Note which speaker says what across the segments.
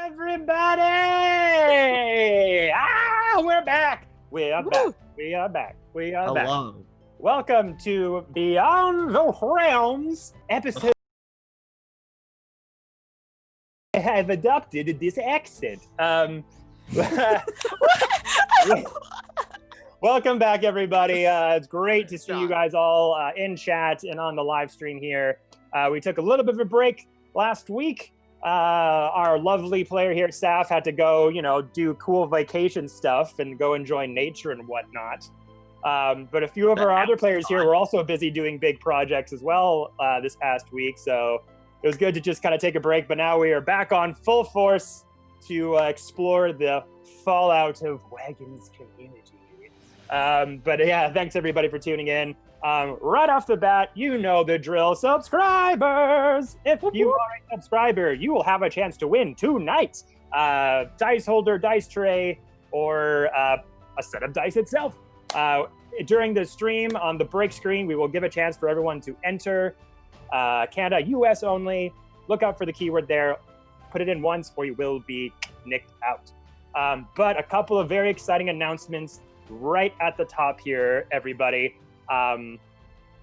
Speaker 1: everybody! We're back! We are back. We are back. We are back.
Speaker 2: Hello.
Speaker 1: Welcome to Beyond the Realms episode. I have adopted this accent. Welcome back, everybody. It's great to see you guys all in chat and on the live stream here. We took a little bit of a break last week. Our lovely player here, Saf, had to go, do cool vacation stuff and go enjoy nature and whatnot. But a few of our other players here were also busy doing big projects as well this past week. So it was good to just kind of take a break. But now we are back on full force to explore the fallout of Wagon's community. But yeah, thanks everybody for tuning in. Right off the bat, you know the drill. Subscribers! If you are a subscriber, you will have a chance to win tonight. Dice holder, dice tray, or a set of dice itself. During the stream on the break screen, we will give a chance for everyone to enter. Canada, US only. Look out for the keyword there. Put it in once or you will be nicked out. But a couple of very exciting announcements right at the top here, everybody.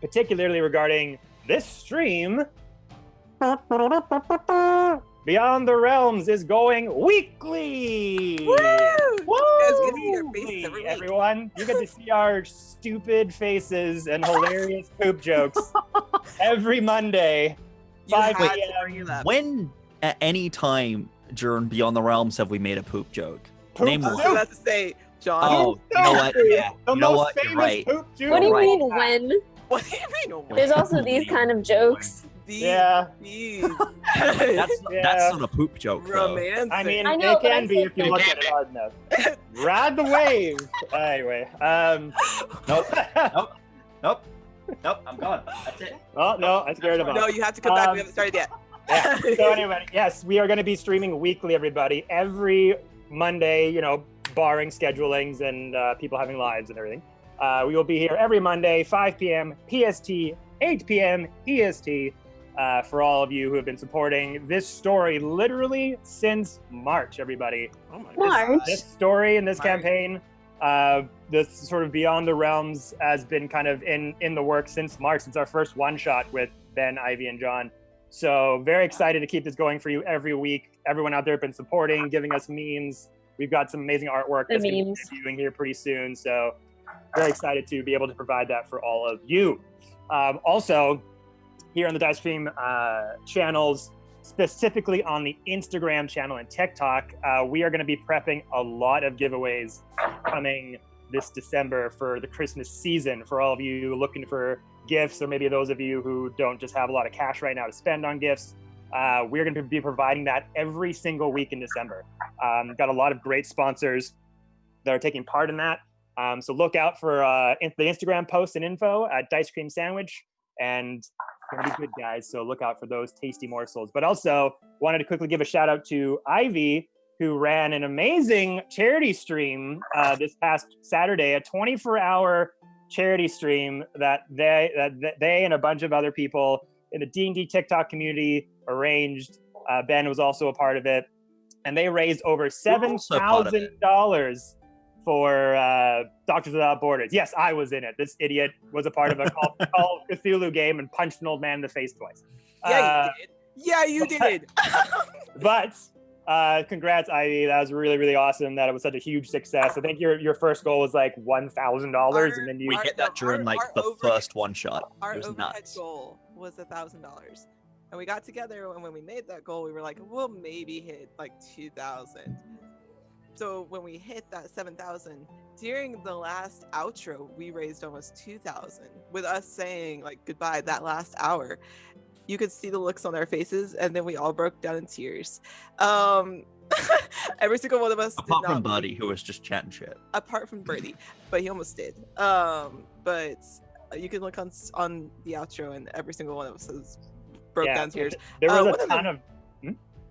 Speaker 1: Particularly regarding this stream. Beyond the Realms is going weekly!
Speaker 3: Woo!
Speaker 1: Woo!
Speaker 3: You guys get to see our faces every week.
Speaker 1: Everyone, you get to see our stupid faces and hilarious poop jokes every Monday, 5 p.m.
Speaker 2: When at any time during Beyond the Realms have we made a poop joke?
Speaker 1: Poop
Speaker 2: Name
Speaker 3: I was
Speaker 2: one.
Speaker 3: about to say, John.
Speaker 2: Oh, you know what? Yeah.
Speaker 1: The
Speaker 2: You know
Speaker 1: most
Speaker 2: what? You're
Speaker 1: famous
Speaker 2: right.
Speaker 1: poop joke.
Speaker 4: What do you
Speaker 2: Right.
Speaker 4: mean when?
Speaker 3: What do you mean?
Speaker 4: There's also these kind of jokes.
Speaker 1: Yeah.
Speaker 2: That's not a poop joke, though.
Speaker 3: Romantic.
Speaker 1: I mean,
Speaker 4: I know,
Speaker 1: it
Speaker 4: but
Speaker 1: can
Speaker 4: I
Speaker 1: be
Speaker 4: said
Speaker 1: if you look at it hard enough. Ride the wave. Anyway,
Speaker 2: Nope. Nope. I'm gone. That's it.
Speaker 1: oh no, I scared him off.
Speaker 3: No, you have to come back. We haven't started yet.
Speaker 1: Yeah. So anyway, yes, we are going to be streaming weekly, everybody. Every Monday, barring schedulings and people having lives and everything. We will be here every Monday, 5 p.m. PST, 8 p.m. EST, for all of you who have been supporting this story literally since March, everybody.
Speaker 3: Oh my
Speaker 4: March?
Speaker 1: This story and this
Speaker 3: March.
Speaker 1: campaign, this sort of Beyond the Realms has been kind of in the works since March, since our first one-shot with Ben, Ivy, and John. So very excited to keep this going for you every week. Everyone out there has been supporting, giving us memes. We've got some amazing artwork that's going to be debuting here pretty soon. So very excited to be able to provide that for all of you. Also, here on the Dice Stream channels, specifically on the Instagram channel and TikTok, we are going to be prepping a lot of giveaways coming this December for the Christmas season. For all of you looking for gifts, or maybe those of you who don't just have a lot of cash right now to spend on gifts, we're going to be providing that every single week in December. Got a lot of great sponsors that are taking part in that. So look out for the Instagram posts and info at Dice Cream Sandwich, and it's going to be good, guys. So look out for those tasty morsels. But also wanted to quickly give a shout out to Ivy, who ran an amazing charity stream this past Saturday, a 24-hour charity stream that they and a bunch of other people in the D&D TikTok community arranged. Ben was also a part of it, and they raised over $7,000 for Doctors Without Borders. Yes, I was in it. This idiot was a part of a Call of Cthulhu game and punched an old man in the face twice.
Speaker 3: Yeah, you did. Yeah, you did.
Speaker 1: But congrats, Ivy. That was really, really awesome. That it was such a huge success. I think your first goal was like $1,000, and then you
Speaker 2: We hit that during the first one shot.
Speaker 3: Our
Speaker 2: It was
Speaker 3: overhead
Speaker 2: nuts.
Speaker 3: goal was $1,000, and we got together, and when we made that goal, we were like, we'll maybe hit like 2,000. So when we hit that 7,000, during the last outro, we raised almost 2,000 with us saying like goodbye that last hour. You could see the looks on our faces, and then we all broke down in tears. Every single one of us
Speaker 2: Apart
Speaker 3: did
Speaker 2: from
Speaker 3: not
Speaker 2: Buddy, who was just chatting shit.
Speaker 3: apart from Birdie, but he almost did. But you can look on the outro, and every single one of us has broke down tears.
Speaker 1: There was
Speaker 3: one
Speaker 1: a
Speaker 3: of
Speaker 1: ton
Speaker 3: them-
Speaker 1: of.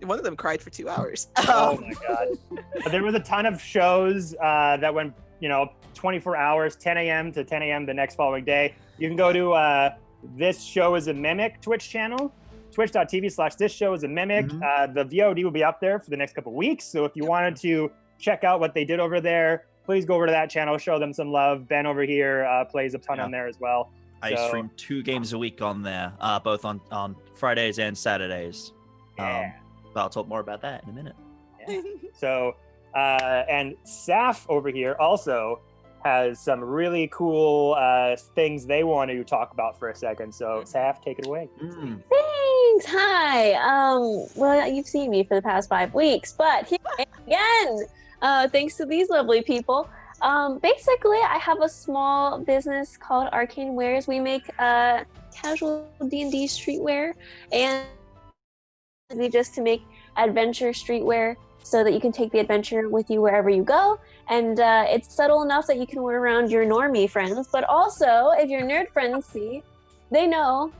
Speaker 3: One of them cried for 2 hours.
Speaker 1: Oh my god! But there was a ton of shows that went, 24 hours, 10 a.m. to 10 a.m. the next following day. You can go to This Show Is a Mimic Twitch channel twitch.tv/this show is a mimic. The VOD will be up there for the next couple weeks. So if you wanted to check out what they did over there, please go over to that channel, show them some love. Ben over here plays a ton on there as well.
Speaker 2: I stream 2 games a week on there, both on Fridays and Saturdays.
Speaker 1: Yeah.
Speaker 2: But I'll talk more about that in a minute.
Speaker 1: Yeah. So, and Saf over here also has some really cool things they want to talk about for a second. So, Saf, take it away.
Speaker 4: Thanks. Hi. Well, you've seen me for the past 5 weeks, but here I am again. Thanks to these lovely people. Basically, I have a small business called Arcane Wares. We make casual D&D streetwear, and just to make adventure streetwear so that you can take the adventure with you wherever you go. And it's subtle enough that you can wear around your normie friends, but also if your nerd friends see, they know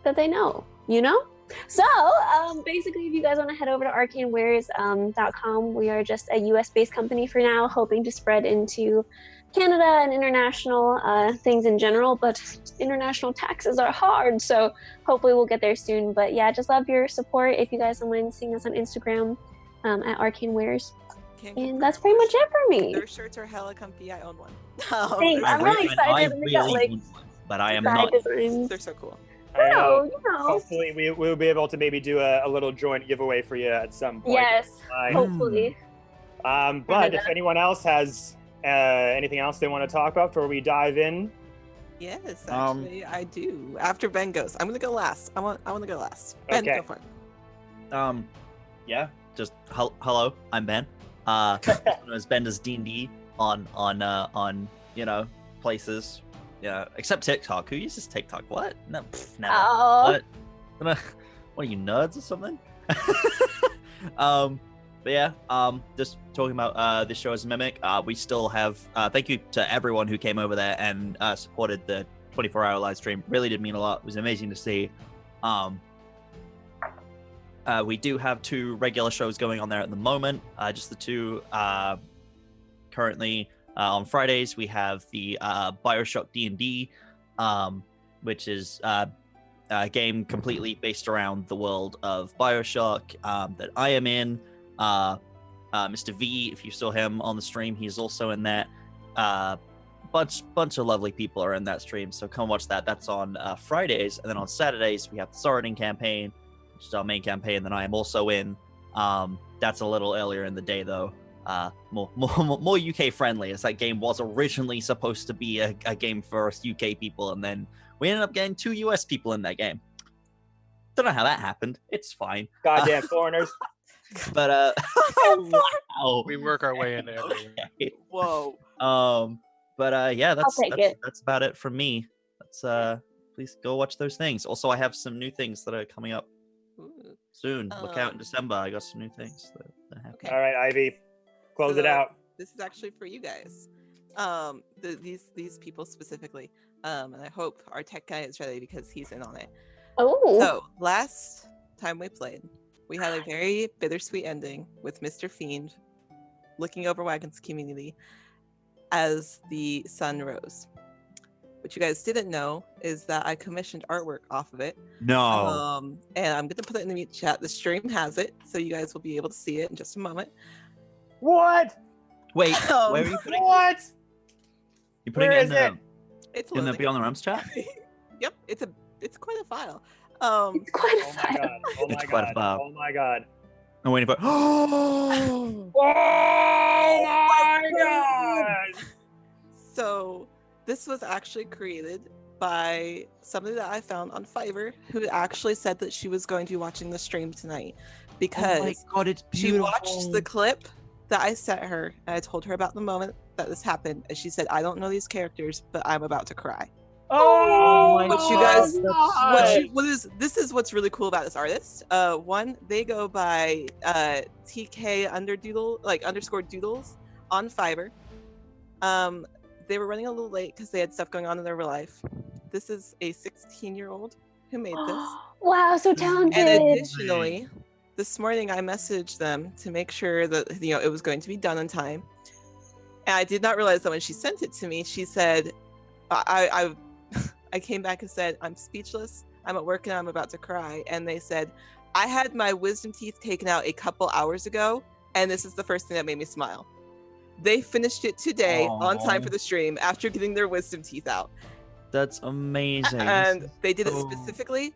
Speaker 4: that they know, you know? So basically, if you guys want to head over to arcanewares.com, we are just a US-based company for now, hoping to spread into Canada and international things in general, but international taxes are hard, so hopefully we'll get there soon. But yeah, just love your support. If you guys don't mind seeing us on Instagram at Arcane Wares. And that's pretty much it for me.
Speaker 3: Their shirts are hella comfy. I own one.
Speaker 4: Thanks. I'm really excited. We got like
Speaker 2: want one, but I am not.
Speaker 4: designs.
Speaker 3: They're so cool.
Speaker 4: You know.
Speaker 1: Hopefully, we'll be able to maybe do a little joint giveaway for you at some point.
Speaker 4: Yes, hopefully.
Speaker 1: But if anyone else has anything else they want to talk about before we dive in?
Speaker 3: Yes, actually, I do. After Ben goes, I'm gonna go last. I want to go last. Ben,
Speaker 1: Okay.
Speaker 3: go for it.
Speaker 2: Yeah. Just hello. I'm Ben. As Ben does D&D on places. Yeah, except TikTok. Who uses TikTok? What? No, never.
Speaker 4: Oh.
Speaker 2: What? What are you, nerds or something? But yeah, just talking about this show as a mimic. We still have. Thank you to everyone who came over there and supported the 24-hour live stream. Really did mean a lot. It was amazing to see. We do have 2 regular shows going on there at the moment. Just the 2 currently. On Fridays, we have the Bioshock D&D, which is a game completely based around the world of Bioshock that I am in. Mr. V, if you saw him on the stream, he's also in that. Bunch of lovely people are in that stream, so come watch that. That's on Fridays, and then on Saturdays, we have the Saradin campaign, which is our main campaign that I am also in. That's a little earlier in the day, though. More UK friendly, as that game was originally supposed to be a game for us UK people, and then we ended up getting 2 US people in that game. Don't know how that happened. It's fine.
Speaker 1: Goddamn foreigners.
Speaker 2: But wow.
Speaker 5: We work our way in there.
Speaker 2: Okay.
Speaker 3: Whoa.
Speaker 2: Yeah, that's
Speaker 4: take it.
Speaker 2: that's about it from me. That's please go watch those things. Also, I have some new things that are coming up soon. Look out in December. I got some new things that are happening.
Speaker 3: Okay.
Speaker 1: All right, Ivy, close it out.
Speaker 3: This is actually for you guys. These people specifically. And I hope our tech guy is ready because he's in on it.
Speaker 4: Oh.
Speaker 3: So last time we played, we had a very bittersweet ending with Mr. Fiend looking over Wagon's community as the sun rose. What you guys didn't know is that I commissioned artwork off of it.
Speaker 2: No.
Speaker 3: And I'm gonna put it in the mute chat. The stream has it, so you guys will be able to see it in just a moment.
Speaker 1: What?
Speaker 2: Wait, where are you putting
Speaker 1: What?
Speaker 2: You putting
Speaker 1: Where
Speaker 2: it
Speaker 1: is
Speaker 2: in
Speaker 1: it?
Speaker 3: It's
Speaker 2: the
Speaker 3: loading.
Speaker 2: Beyond the Realms chat?
Speaker 3: Yep, it's quite a file.
Speaker 4: It's quite a
Speaker 1: Oh my
Speaker 4: file.
Speaker 1: god. Oh my
Speaker 2: It's quite a
Speaker 1: god.
Speaker 2: file.
Speaker 1: Oh my god.
Speaker 2: I'm waiting for.
Speaker 1: Oh my god.
Speaker 3: So this was actually created by somebody that I found on Fiverr who actually said that she was going to be watching the stream tonight because
Speaker 2: Oh my god, it's
Speaker 3: she
Speaker 2: beautiful.
Speaker 3: watched the clip that I sent her and I told her about the moment that this happened, and she said, I don't know these characters, but I'm about to cry.
Speaker 1: Oh
Speaker 2: my
Speaker 3: What you guys-
Speaker 1: god.
Speaker 3: This is what's really cool about this artist. One, they go by TK underscore doodles on Fiverr. They were running a little late because they had stuff going on in their life. This is a 16-year-old who made this.
Speaker 4: Wow, so talented.
Speaker 3: And additionally, this morning I messaged them to make sure that it was going to be done on time. And I did not realize that when she sent it to me, she said, I came back and said, I'm speechless. I'm at work and I'm about to cry. And they said, I had my wisdom teeth taken out a couple hours ago, and this is the first thing that made me smile. They finished it today on time for the stream after getting their wisdom teeth out.
Speaker 2: That's amazing.
Speaker 3: And they did it specifically.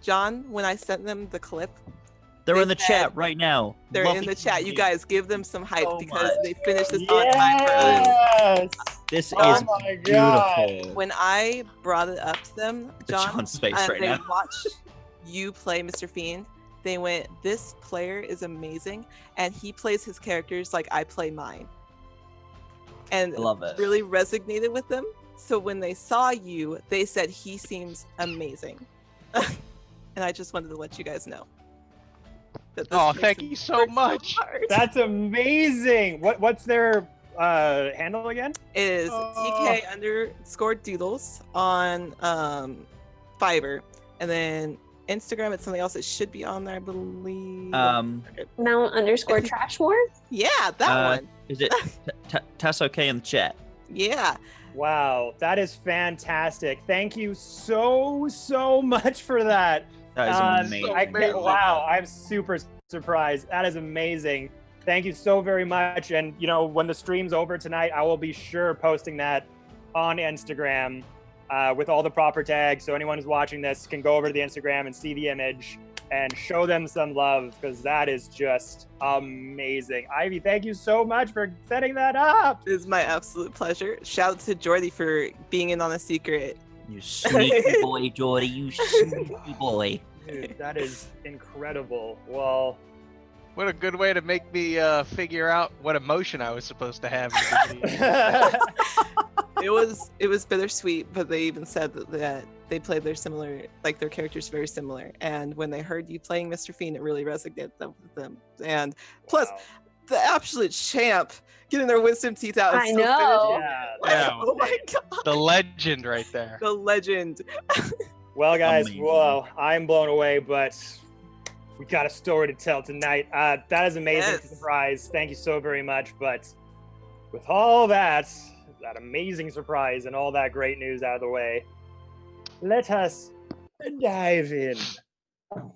Speaker 3: John, when I sent them the clip,
Speaker 2: They're in the chat right now.
Speaker 3: They're
Speaker 2: Lovely
Speaker 3: in the chat. You guys give them some hype
Speaker 2: so
Speaker 3: because
Speaker 2: much.
Speaker 3: they finished this on time for us.
Speaker 1: Yes.
Speaker 2: This
Speaker 1: Oh
Speaker 2: is
Speaker 1: my God.
Speaker 2: beautiful.
Speaker 3: When I brought it up to them, John,
Speaker 2: John's face
Speaker 3: and
Speaker 2: right
Speaker 3: they
Speaker 2: now.
Speaker 3: watched you play Mr. Fiend, they went, this player is amazing, and he plays his characters like I play mine. And
Speaker 2: I love it.
Speaker 3: really resonated with them. So when they saw you, they said he seems amazing. And I just wanted to let you guys know. That this
Speaker 5: Oh,
Speaker 3: makes
Speaker 5: thank
Speaker 3: him
Speaker 5: you so
Speaker 3: work
Speaker 5: much.
Speaker 3: hard.
Speaker 1: That's amazing. What's their handle again?
Speaker 3: It is
Speaker 1: Oh.
Speaker 3: TK_doodles on Fiverr, and then Instagram it's something else that should be on there, I believe.
Speaker 4: Mount_Trashmore.
Speaker 3: Yeah, that one.
Speaker 2: Is it Tess okay in the chat?
Speaker 3: Yeah.
Speaker 1: Wow, that is fantastic. Thank you so much for that.
Speaker 2: That is amazing.
Speaker 1: Wow, I'm super surprised. That is amazing. Thank you so very much. And when the stream's over tonight, I will be sure posting that on Instagram with all the proper tags. So anyone who's watching this can go over to the Instagram and see the image and show them some love, because that is just amazing. Ivy, thank you so much for setting that up.
Speaker 3: It is my absolute pleasure. Shout out to Jordy for being in on the secret.
Speaker 2: You sneaky boy, Jordy. You sneaky boy.
Speaker 1: Dude, that is incredible. Well,
Speaker 5: What a good way to make me figure out what emotion I was supposed to have. In the video.
Speaker 3: It was bittersweet, but they even said that they played their characters very similar. And when they heard you playing Mr. Fiend, it really resonated with them. And plus,
Speaker 1: wow.
Speaker 3: the absolute champ getting their wisdom teeth out.
Speaker 4: I
Speaker 3: is so
Speaker 4: know.
Speaker 3: finishing.
Speaker 1: Yeah.
Speaker 3: Oh my god.
Speaker 5: The legend right there.
Speaker 3: The legend.
Speaker 1: Well, guys,
Speaker 2: Amazing.
Speaker 1: well, I'm blown away, but we got a story to tell tonight. That is amazing
Speaker 3: Yes.
Speaker 1: surprise. Thank you so very much. But with all that amazing surprise and all that great news out of the way, let us dive in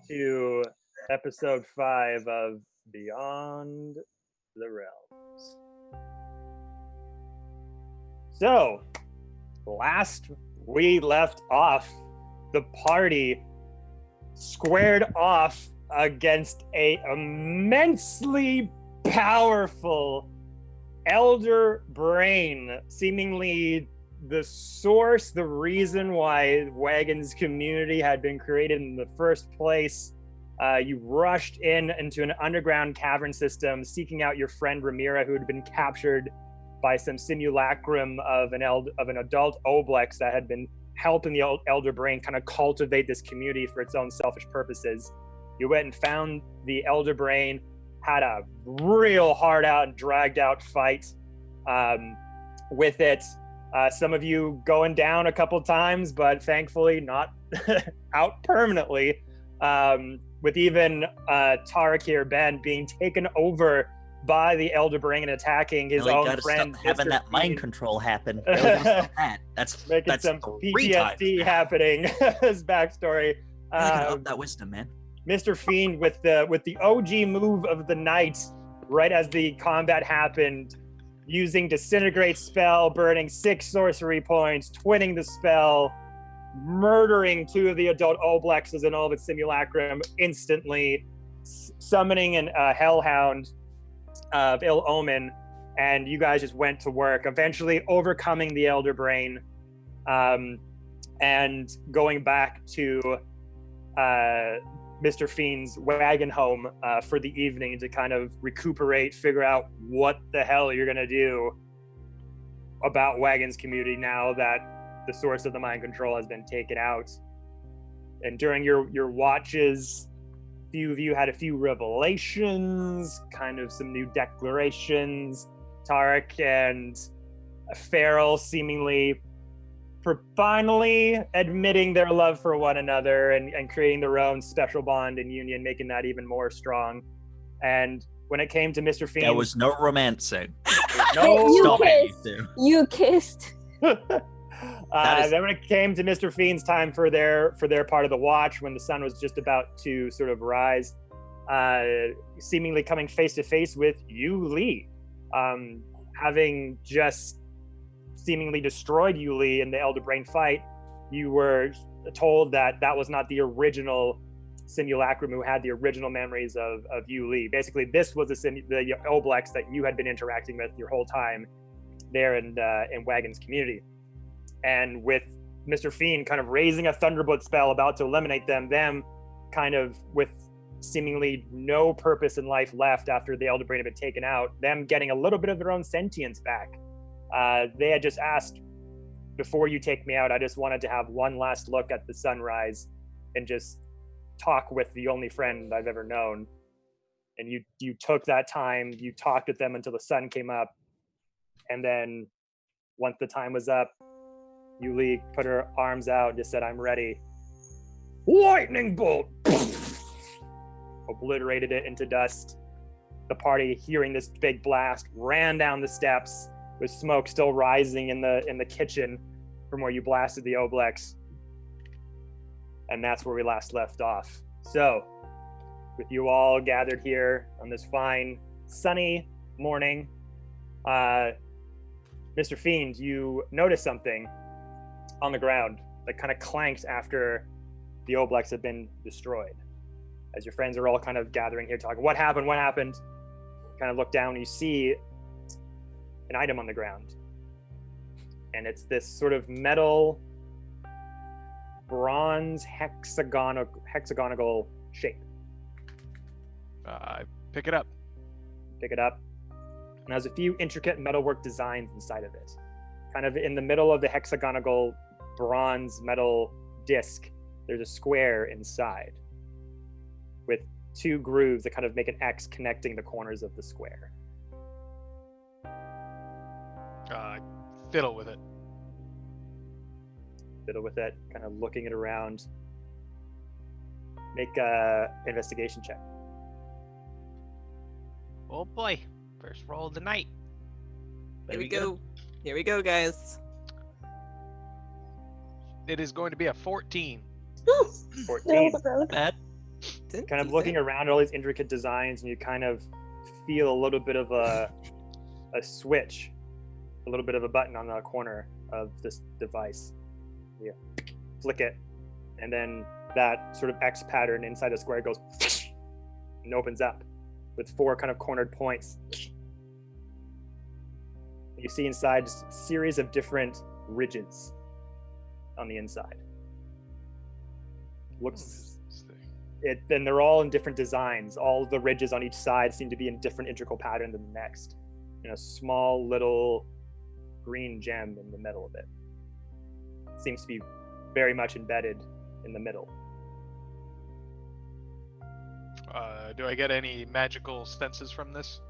Speaker 1: to episode 5 of Beyond the Realms. So, last we left off, the party squared off against a immensely powerful elder brain, seemingly the source, the reason why Wagon's community had been created in the first place. You rushed into an underground cavern system, seeking out your friend Ramira, who had been captured by some simulacrum of an adult Oblex that had been helping the elder brain kind of cultivate this community for its own selfish purposes. You went and found the elder brain, had a real hard out and dragged out fight with it. Some of you going down a couple times, but thankfully not out permanently. With even Tarek here, Ben, being taken over by the elder brain and attacking his
Speaker 2: Really
Speaker 1: own
Speaker 2: gotta
Speaker 1: friend.
Speaker 2: stop having
Speaker 1: Mr.
Speaker 2: that mind
Speaker 1: Fiend.
Speaker 2: control happen. Really gotta stop that.
Speaker 1: Making
Speaker 2: That's
Speaker 1: some
Speaker 2: 3 times.
Speaker 1: PTSD happening. His backstory.
Speaker 2: Gotta up that wisdom, man.
Speaker 1: Mr. Fiend with the OG move of the night, right as the combat happened, using Disintegrate spell, burning 6 sorcery points, twinning the spell, murdering 2 of the adult Oblexes and all of its simulacrum instantly, summoning a hellhound of ill omen, and you guys just went to work, eventually overcoming the elder brain, and going back to Mr. Fiend's wagon home for the evening to kind of recuperate, figure out what the hell you're gonna do about Wagon's community now that the source of the mind control has been taken out. And during your watches, few of you had a few revelations, kind of some new declarations. Tarek and Farrell seemingly finally admitting their love for one another and creating their own special bond and union, making that even more strong. And when it came to Mr. Fiend,
Speaker 2: There was no romancing.
Speaker 1: no
Speaker 4: You
Speaker 2: Stop it,
Speaker 4: kissed.
Speaker 2: you two.
Speaker 4: You kissed.
Speaker 1: Then when it came to Mr. Fiend's time for their part of the watch, when the sun was just about to sort of rise, seemingly coming face to face with Yu Li, having just seemingly destroyed Yu Li in the Elder Brain fight, you were told that was not the original simulacrum who had the original memories of Yu Li. Basically, this was the Oblex that you had been interacting with your whole time there in Wagon's community. And with Mr. Fiend kind of raising a Thunderbolt spell about to eliminate them kind of with seemingly no purpose in life left after the Elder Brain had been taken out, them getting a little bit of their own sentience back. They had just asked, before you take me out, I just wanted to have one last look at the sunrise and just talk with the only friend I've ever known. And you took that time, you talked with them until the sun came up. And then once the time was up, Yu Li put her arms out and just said, I'm ready. Lightning bolt! Obliterated it into dust. The party, hearing this big blast, ran down the steps with smoke still rising in the kitchen from where you blasted the Oblex. And that's where we last left off. So, with you all gathered here on this fine, sunny morning, Mr. Fiend, you notice something on the ground that kind of clanks after the Oblex had been destroyed. As your friends are all kind of gathering here talking, what happened? Kind of look down and you see an item on the ground. And it's this sort of metal, bronze, hexagonal shape.
Speaker 5: Pick it up.
Speaker 1: Pick it up. And has a few intricate metalwork designs inside of it. Kind of in the middle of the hexagonal bronze metal disc, there's a square inside with two grooves that kind of make an X connecting the corners of the square.
Speaker 5: Fiddle with it.
Speaker 1: Fiddle with it, kind of looking it around. Make a investigation check.
Speaker 5: Oh boy. First roll of the night.
Speaker 3: Here we go. Here we go, guys.
Speaker 5: It is going to be a 14.
Speaker 1: 14.
Speaker 2: Bad.
Speaker 1: Kind of looking around all these intricate designs, and you kind of feel a little bit of a switch, a little bit of a button on the corner of this device. You flick it, and then that sort of X pattern inside the square goes and opens up with 4 kind of cornered points. You see inside just a series of different ridges on the inside. Then they're all in different designs. All the ridges on each side seem to be in different integral pattern than the next. And a small little green gem in the middle of it. Seems to be very much embedded in the middle.
Speaker 5: Do I get any magical senses from this?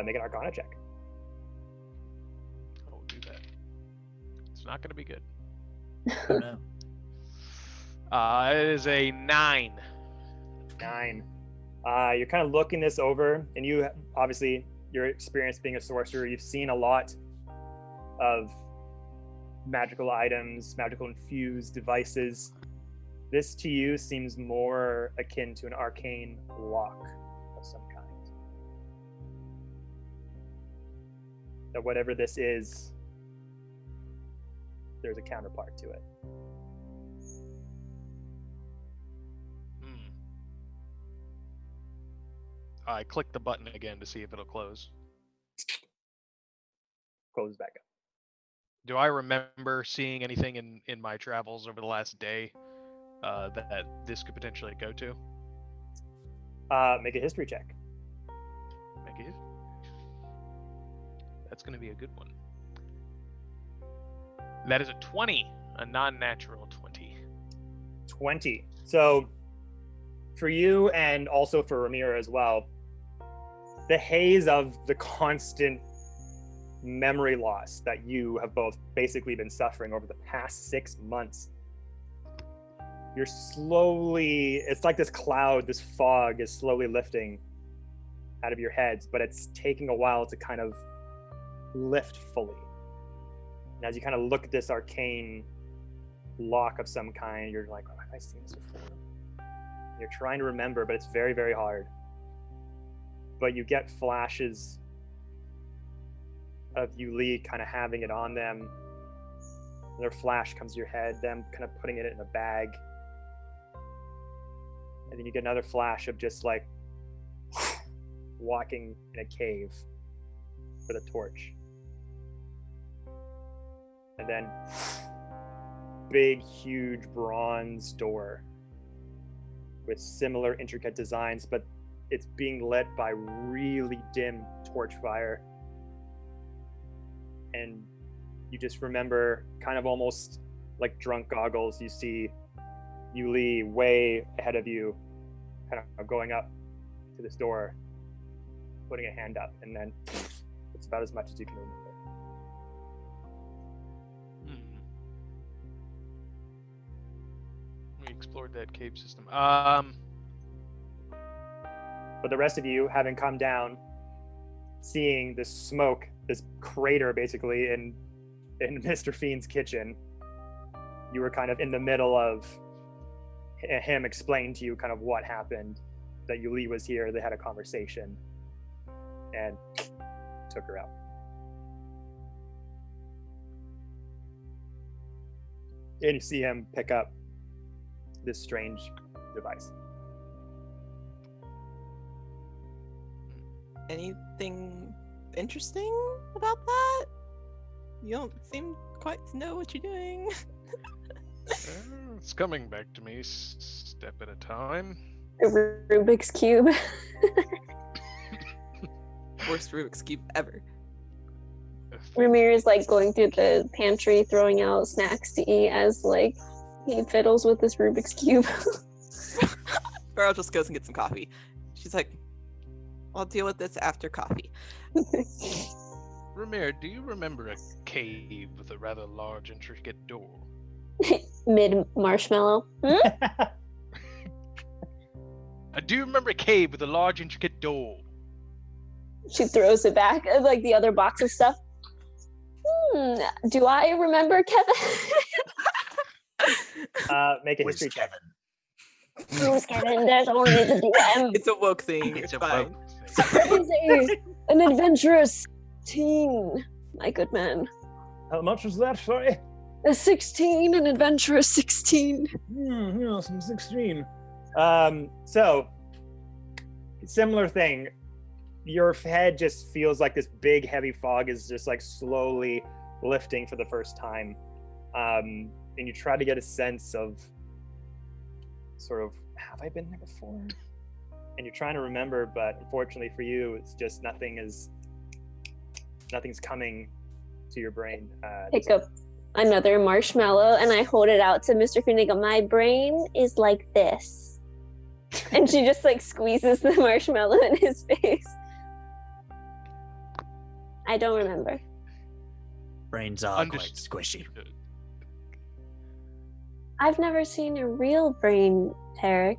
Speaker 1: Make an Arcana check.
Speaker 5: I will do that. It's not going to be good.
Speaker 2: Oh, no.
Speaker 5: It is a 9.
Speaker 1: 9. You're kind of looking this over, and you obviously, your experience being a sorcerer, you've seen a lot of magical items, magical infused devices. This to you seems more akin to an arcane lock of some kind. That whatever this is, there's a counterpart to it.
Speaker 5: I click the button again to see if it'll close.
Speaker 1: Closes back up.
Speaker 5: Do I remember seeing anything in my travels over the last day that this could potentially go to?
Speaker 1: Make a history check.
Speaker 5: Make it. That's going to be a good one. That is a 20, a non-natural 20.
Speaker 1: 20. So, for you and also for Ramira as well, the haze of the constant memory loss that you have both basically been suffering over the past 6 months, you're slowly, it's like this cloud, this fog is slowly lifting out of your heads, but it's taking a while to kind of lift fully. And as you kind of look at this arcane lock of some kind, you're like, oh, have I seen this before? You're trying to remember, but it's very, very hard. But you get flashes of Yuli kind of having it on them. Another flash comes to your head, them kind of putting it in a bag. And then you get another flash of just like walking in a cave with a torch. And then big, huge bronze door with similar intricate designs, but it's being lit by really dim torch fire. And you just remember, kind of almost like drunk goggles, you see Yuli way ahead of you, kind of going up to this door, putting a hand up, and then it's about as much as you can remember.
Speaker 5: We explored that cave system.
Speaker 1: But the rest of you, having come down, seeing this smoke, this crater basically in Mr. Fiend's kitchen, you were kind of in the middle of him explaining to you kind of what happened, that Yuli was here, they had a conversation, and took her out. And you see him pick up this strange device.
Speaker 3: Anything interesting about that? You don't seem quite to know what you're doing.
Speaker 5: It's coming back to me step at a time.
Speaker 4: The Rubik's Cube.
Speaker 3: Worst Rubik's Cube ever.
Speaker 4: Ramirez like going through the pantry, throwing out snacks to eat as like he fiddles with this Rubik's Cube.
Speaker 3: Beryl just goes and gets some coffee. She's like, I'll deal with this after coffee.
Speaker 5: Ramir, do you remember a cave with a rather large, intricate door?
Speaker 4: Mid marshmallow.
Speaker 5: I do remember a cave with a large, intricate door.
Speaker 4: She throws it back, like the other box of stuff. Do I remember, Kevin?
Speaker 1: Make a history check.
Speaker 4: Who's Kevin? There's only the DM.
Speaker 3: It's a woke thing. It's fine.
Speaker 4: Crazy. An adventurous teen, my good man.
Speaker 1: How much was that, sorry?
Speaker 4: A 16, an adventurous 16.
Speaker 1: Yes, I'm 16. So, similar thing. Your head just feels like this big, heavy fog is just like slowly lifting for the first time. And you try to get a sense of sort of, have I been there before? And you're trying to remember, but unfortunately for you, it's just nothing's coming to your brain.
Speaker 4: Pick up another marshmallow and I hold it out to Mr. Fiend and go, my brain is like this. And she just like squeezes the marshmallow in his face. I don't remember.
Speaker 2: Brains are quite squishy.
Speaker 4: I've never seen a real brain, Tarek.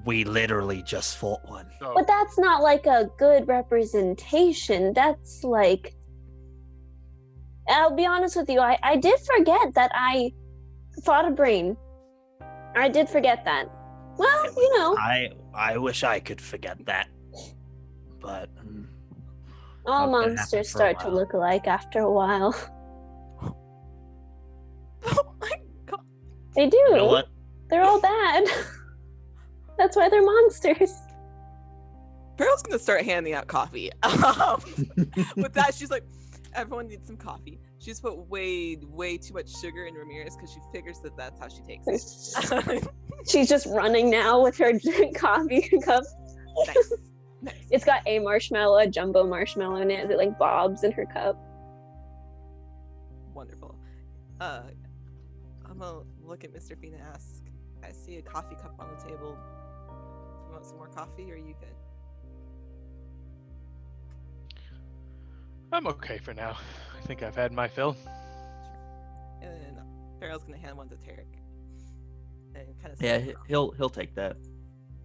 Speaker 2: We literally just fought one.
Speaker 5: Oh.
Speaker 4: But that's not like a good representation. That's like... I'll be honest with you, I did forget that I fought a brain. I did forget that. Well, you know.
Speaker 2: I wish I could forget that. But...
Speaker 4: all
Speaker 2: not gonna
Speaker 4: monsters
Speaker 2: happen for a
Speaker 4: start to
Speaker 2: while.
Speaker 4: look alike after a while.
Speaker 3: Oh my god.
Speaker 4: They do.
Speaker 2: You know what?
Speaker 4: They're all bad. That's why they're monsters.
Speaker 3: Beryl's gonna start handing out coffee. With that, she's like, everyone needs some coffee. She's put way too much sugar in Ramirez because she figures that that's how she takes it.
Speaker 4: She's just running now with her coffee cup.
Speaker 3: Nice.
Speaker 4: It's got a marshmallow, a jumbo marshmallow in it. It like bobs in her cup.
Speaker 3: Wonderful. I'm gonna look at Mr. Fiend and ask, I see a coffee cup on the table. Do you want some more coffee or are you good?
Speaker 5: I'm okay for now. I think I've had my fill.
Speaker 3: And then Farrell's gonna hand one to Tarek. And kind of
Speaker 2: Yeah, he'll take that.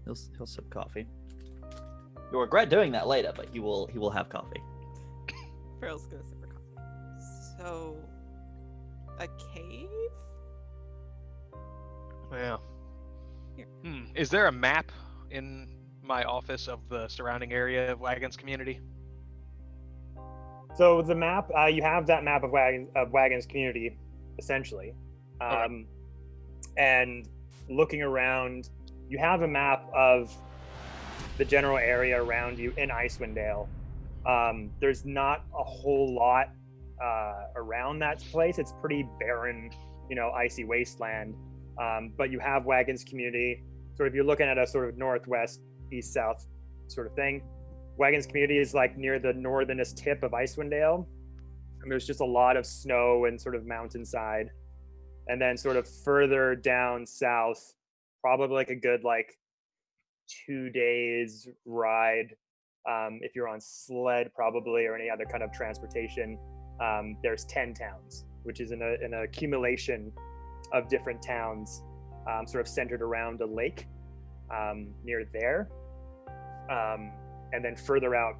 Speaker 2: He'll sip coffee. You'll regret doing that later, but he will have coffee.
Speaker 3: Farrell's gonna sip her coffee. So, a cave?
Speaker 5: Yeah.
Speaker 3: Here.
Speaker 5: Is there a map in my office of the surrounding area of Wagon's community?
Speaker 1: So the map, you have that map of Wagon's community, essentially.
Speaker 5: Okay.
Speaker 1: And looking around, you have a map of the general area around you in Icewind Dale. There's not a whole lot around that place. It's pretty barren, icy wasteland. But you have Wagon's community. Sort of, you're looking at a sort of northwest, east, south sort of thing. Wagon's community is like near the northernest tip of Icewind Dale. And there's just a lot of snow and sort of mountainside. And then sort of further down south, probably like a good 2 days ride. If you're on sled probably, or any other kind of transportation, there's 10 towns, which is an accumulation of different towns, sort of centered around a lake near there. And then further out,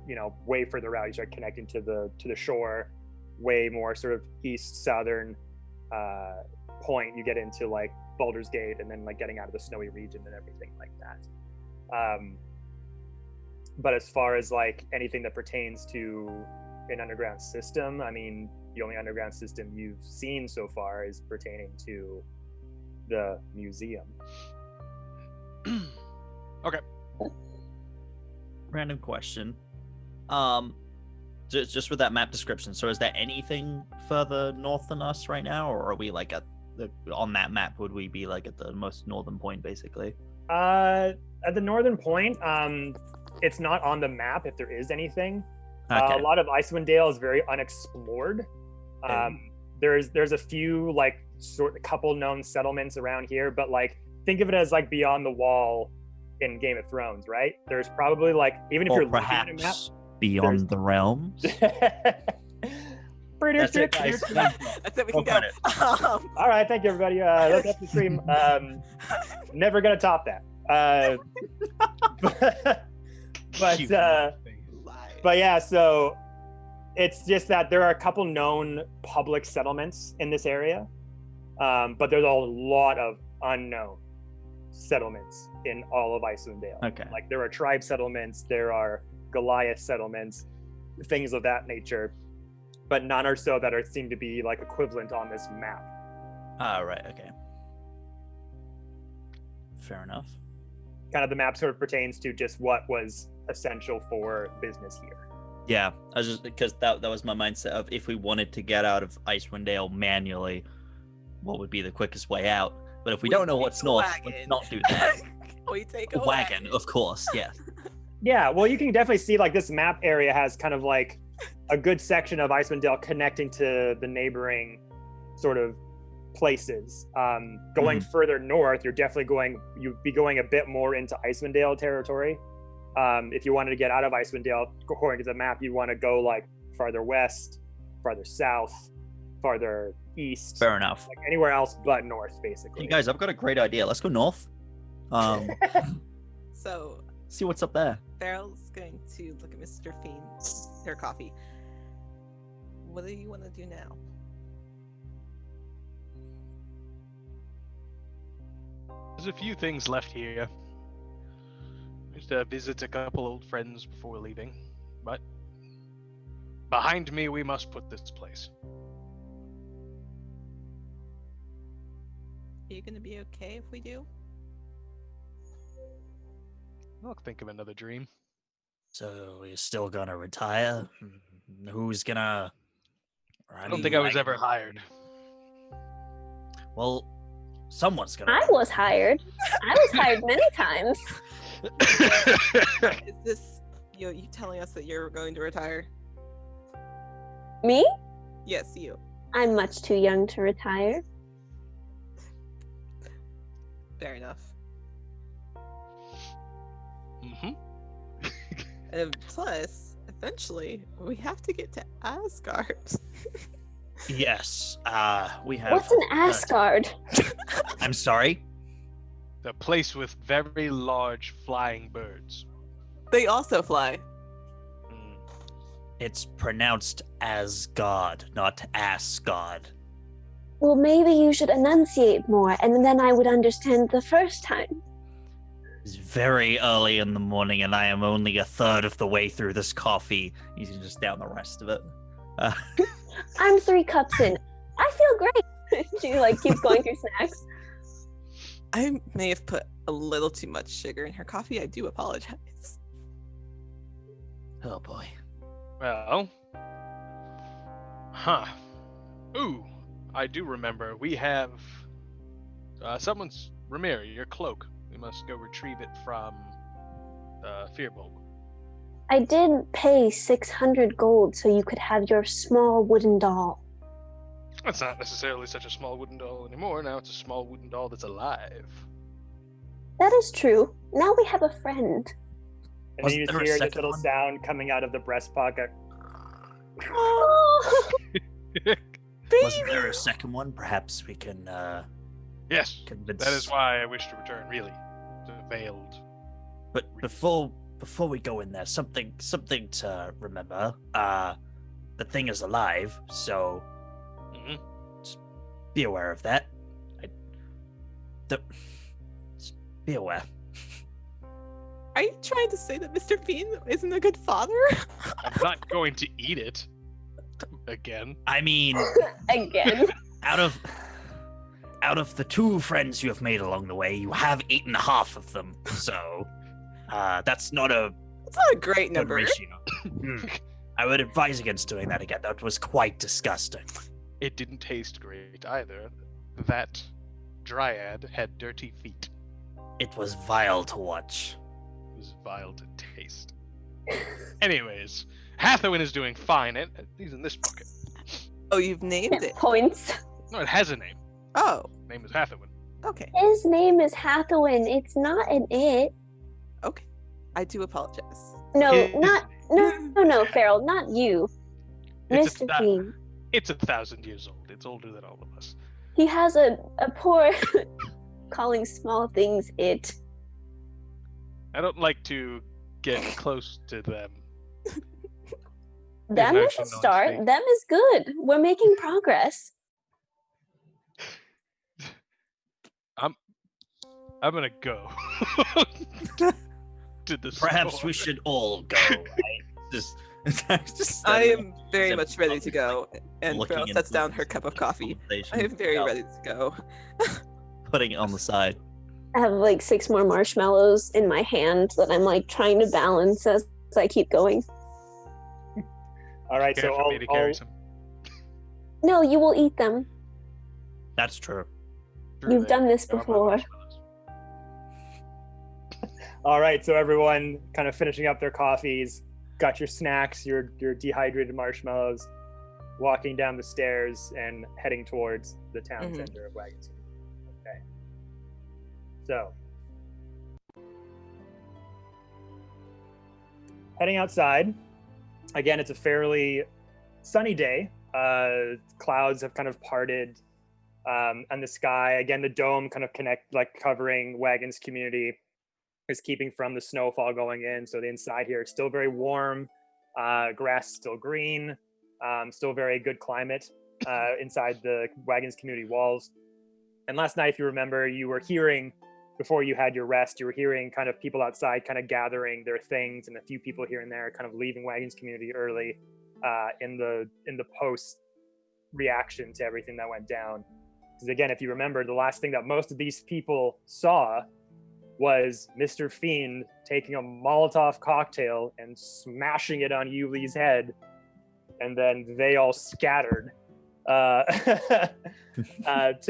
Speaker 1: way further out, you start connecting to the shore, way more sort of east southern point. You get into Baldur's Gate, and then getting out of the snowy region and everything like that. But as far as anything that pertains to an underground system, I mean, the only underground system you've seen so far is pertaining to the museum.
Speaker 5: Okay.
Speaker 2: Random question. Just with that map description. So, is there anything further north than us right now, or are we on that map? Would we be at the most northern point, basically?
Speaker 1: At the northern point, it's not on the map if there is anything.
Speaker 2: Okay.
Speaker 1: A lot of Icewind Dale is very unexplored. There's a few couple known settlements around here, but think of it as beyond the wall in Game of Thrones, right? There's probably even if
Speaker 2: or
Speaker 1: you're looking at a map,
Speaker 2: perhaps beyond the realms.
Speaker 1: That's it, guys.
Speaker 3: That's it. We can go.
Speaker 1: All right, thank you, everybody. Let's have the stream. Never gonna top that. But yeah, so it's just that there are a couple known public settlements in this area, but there's a lot of unknown settlements in all of Icewind Dale.
Speaker 2: Okay.
Speaker 1: There are tribe settlements, there are Goliath settlements, things of that nature, but none or so that seem to be equivalent on this map.
Speaker 2: Right. Okay. Fair enough.
Speaker 1: Kind of the map sort of pertains to just what was essential for business here.
Speaker 2: Yeah, I was just because that was my mindset of if we wanted to get out of Icewind Dale manually, what would be the quickest way out? But if we don't know what's north, let's not do that.
Speaker 3: We take a
Speaker 2: wagon, of course. Yeah.
Speaker 1: Yeah, well, you can definitely see this map area has kind of a good section of Icewind Dale connecting to the neighboring sort of places. Going further north, you'd be going a bit more into Icewind Dale territory. If you wanted to get out of Icewind Dale, according to the map, you want to go farther west, farther south, farther east.
Speaker 2: Fair enough.
Speaker 1: Anywhere else but north, basically.
Speaker 2: Hey guys, I've got a great idea. Let's go north.
Speaker 3: So
Speaker 2: see what's up there.
Speaker 3: Farrell's going to look at Mr. Fiend, their coffee. What do you want to do now?
Speaker 5: There's a few things left here. Just visit a couple old friends before leaving. But behind me, we must put this place.
Speaker 3: Are you going to be okay if we do?
Speaker 5: I'll think of another dream.
Speaker 2: So you're still gonna retire? Who's gonna?
Speaker 5: I don't think I was ever hired.
Speaker 2: Well, someone's gonna.
Speaker 4: I was hired. I was hired many times.
Speaker 3: Is this you telling us that you're going to retire?
Speaker 4: Me?
Speaker 3: Yes, you.
Speaker 4: I'm much too young to retire.
Speaker 3: Fair enough. And plus, eventually, we have to get to Asgard.
Speaker 2: Yes, we have.
Speaker 4: What's an Asgard?
Speaker 2: I'm sorry?
Speaker 5: The place with very large flying birds.
Speaker 3: They also fly.
Speaker 2: It's pronounced Asgard, not Asgard.
Speaker 4: Well, maybe you should enunciate more, and then I would understand the first time.
Speaker 2: It's very early in the morning, and I am only a third of the way through this coffee. He's just down the rest of it.
Speaker 4: I'm 3 cups in. I feel great. She keeps going through snacks.
Speaker 3: I may have put a little too much sugar in her coffee. I do apologize.
Speaker 2: Oh boy.
Speaker 5: Well. Huh. Ooh, I do remember. We have someone's Ramir, your cloak. We must go retrieve it from Fearbolg.
Speaker 4: I did pay 600 gold so you could have your small wooden doll.
Speaker 5: It's not necessarily such a small wooden doll anymore. Now it's a small wooden doll that's alive.
Speaker 4: That is true. Now we have a friend.
Speaker 1: And
Speaker 2: Was
Speaker 1: then you
Speaker 2: there a
Speaker 1: just hear this
Speaker 2: second
Speaker 1: little
Speaker 2: one?
Speaker 1: sound coming out of the breast pocket.
Speaker 4: Oh,
Speaker 2: Wasn't there a second one? Perhaps we can
Speaker 5: Yes,
Speaker 2: convince.
Speaker 5: that is why I wish to return. Really, to Veiled.
Speaker 2: But before we go in there, something to remember. The thing is alive, so
Speaker 5: Mhm.
Speaker 2: just be aware of that. Just be aware.
Speaker 3: Are you trying to say that Mr. Fiend isn't a good father?
Speaker 5: I'm not going to eat it again.
Speaker 2: I mean,
Speaker 4: again.
Speaker 2: out of the 2 friends you have made along the way, you have eaten half of them. So that's not a
Speaker 3: That's not a great
Speaker 2: good
Speaker 3: number.
Speaker 2: ratio. I would advise against doing that again. That was quite disgusting.
Speaker 5: It didn't taste great either. That dryad had dirty feet.
Speaker 2: It was vile to watch.
Speaker 5: It was vile to taste. Anyways, Hathawin is doing fine. He's in this bucket.
Speaker 3: Oh, you've named it.
Speaker 4: Points.
Speaker 5: No, it has a name.
Speaker 3: Oh,
Speaker 5: Name is Hathawin.
Speaker 3: okay.
Speaker 4: His name is Hathawin. It's not an it.
Speaker 3: Okay. I do apologize.
Speaker 4: No,
Speaker 5: His
Speaker 4: no, Farrell, not you.
Speaker 5: It's
Speaker 4: Mr. Fiend.
Speaker 5: It's 1,000 years old. It's older than all of us.
Speaker 4: He has a poor calling small things it.
Speaker 5: I don't like to get close to them.
Speaker 4: Them
Speaker 5: an
Speaker 4: is
Speaker 5: actual
Speaker 4: a start.
Speaker 5: non-thing.
Speaker 4: Them is good. We're making progress.
Speaker 5: I'm gonna go to the
Speaker 2: Perhaps
Speaker 5: store.
Speaker 2: we should all go. Right? just
Speaker 3: I
Speaker 2: standing
Speaker 3: am very
Speaker 2: Except
Speaker 3: much ready to go. And
Speaker 2: looking
Speaker 3: Farrell sets
Speaker 2: into
Speaker 3: down
Speaker 2: this
Speaker 3: her cup of coffee.
Speaker 2: conversation,
Speaker 3: I am very
Speaker 2: yeah,
Speaker 3: ready to go.
Speaker 2: Putting it on the side.
Speaker 4: I have 6 more marshmallows in my hand that I'm trying to balance as I keep going.
Speaker 1: All right,
Speaker 5: Care
Speaker 1: so
Speaker 5: for me to carry some.
Speaker 4: No, you will eat them.
Speaker 2: That's true.
Speaker 4: You've done this
Speaker 5: They're on my
Speaker 4: before.
Speaker 5: marshmallows.
Speaker 1: all right, so everyone kind of finishing up their coffees, got your snacks, your dehydrated marshmallows, walking down the stairs and heading towards the town
Speaker 3: Mhm.
Speaker 1: center of Wagon. Okay. So, heading outside. Again, it's a fairly sunny day. Clouds have kind of parted, and the sky, again, the dome kind of covering Wagon's community is keeping from the snowfall going in. So the inside here, it's still very warm. Grass still green. Still very good climate inside the Wagon's community walls. And last night, if you remember, you were hearing, before you had your rest, you were hearing kind of people outside kind of gathering their things, and a few people here and there kind of leaving Wagon's community early in the post reaction to everything that went down. Because again, if you remember, the last thing that most of these people saw was Mr. Fiend taking a Molotov cocktail and smashing it on Yuli's head, and then they all scattered to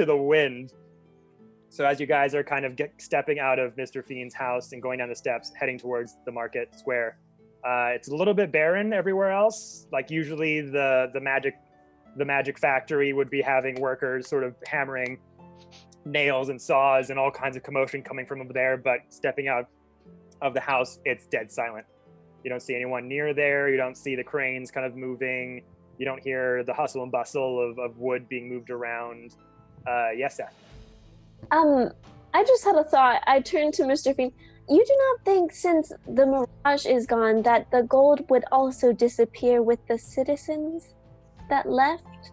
Speaker 1: the wind. So as you guys are kind of stepping out of Mr. Fiend's house and going down the steps, heading towards the market square, it's a little bit barren everywhere else. Like usually the magic factory would be having workers sort of hammering nails and saws and all kinds of commotion coming from over there, but stepping out of the house, it's dead silent. You don't see anyone near there. You don't see the cranes kind of moving. You don't hear the hustle and bustle of wood being moved around. Yes, Seth.
Speaker 4: I just had a thought. I turned to Mr. Fiend. You do not think, since the mirage is gone, that the gold would also disappear with the citizens that left?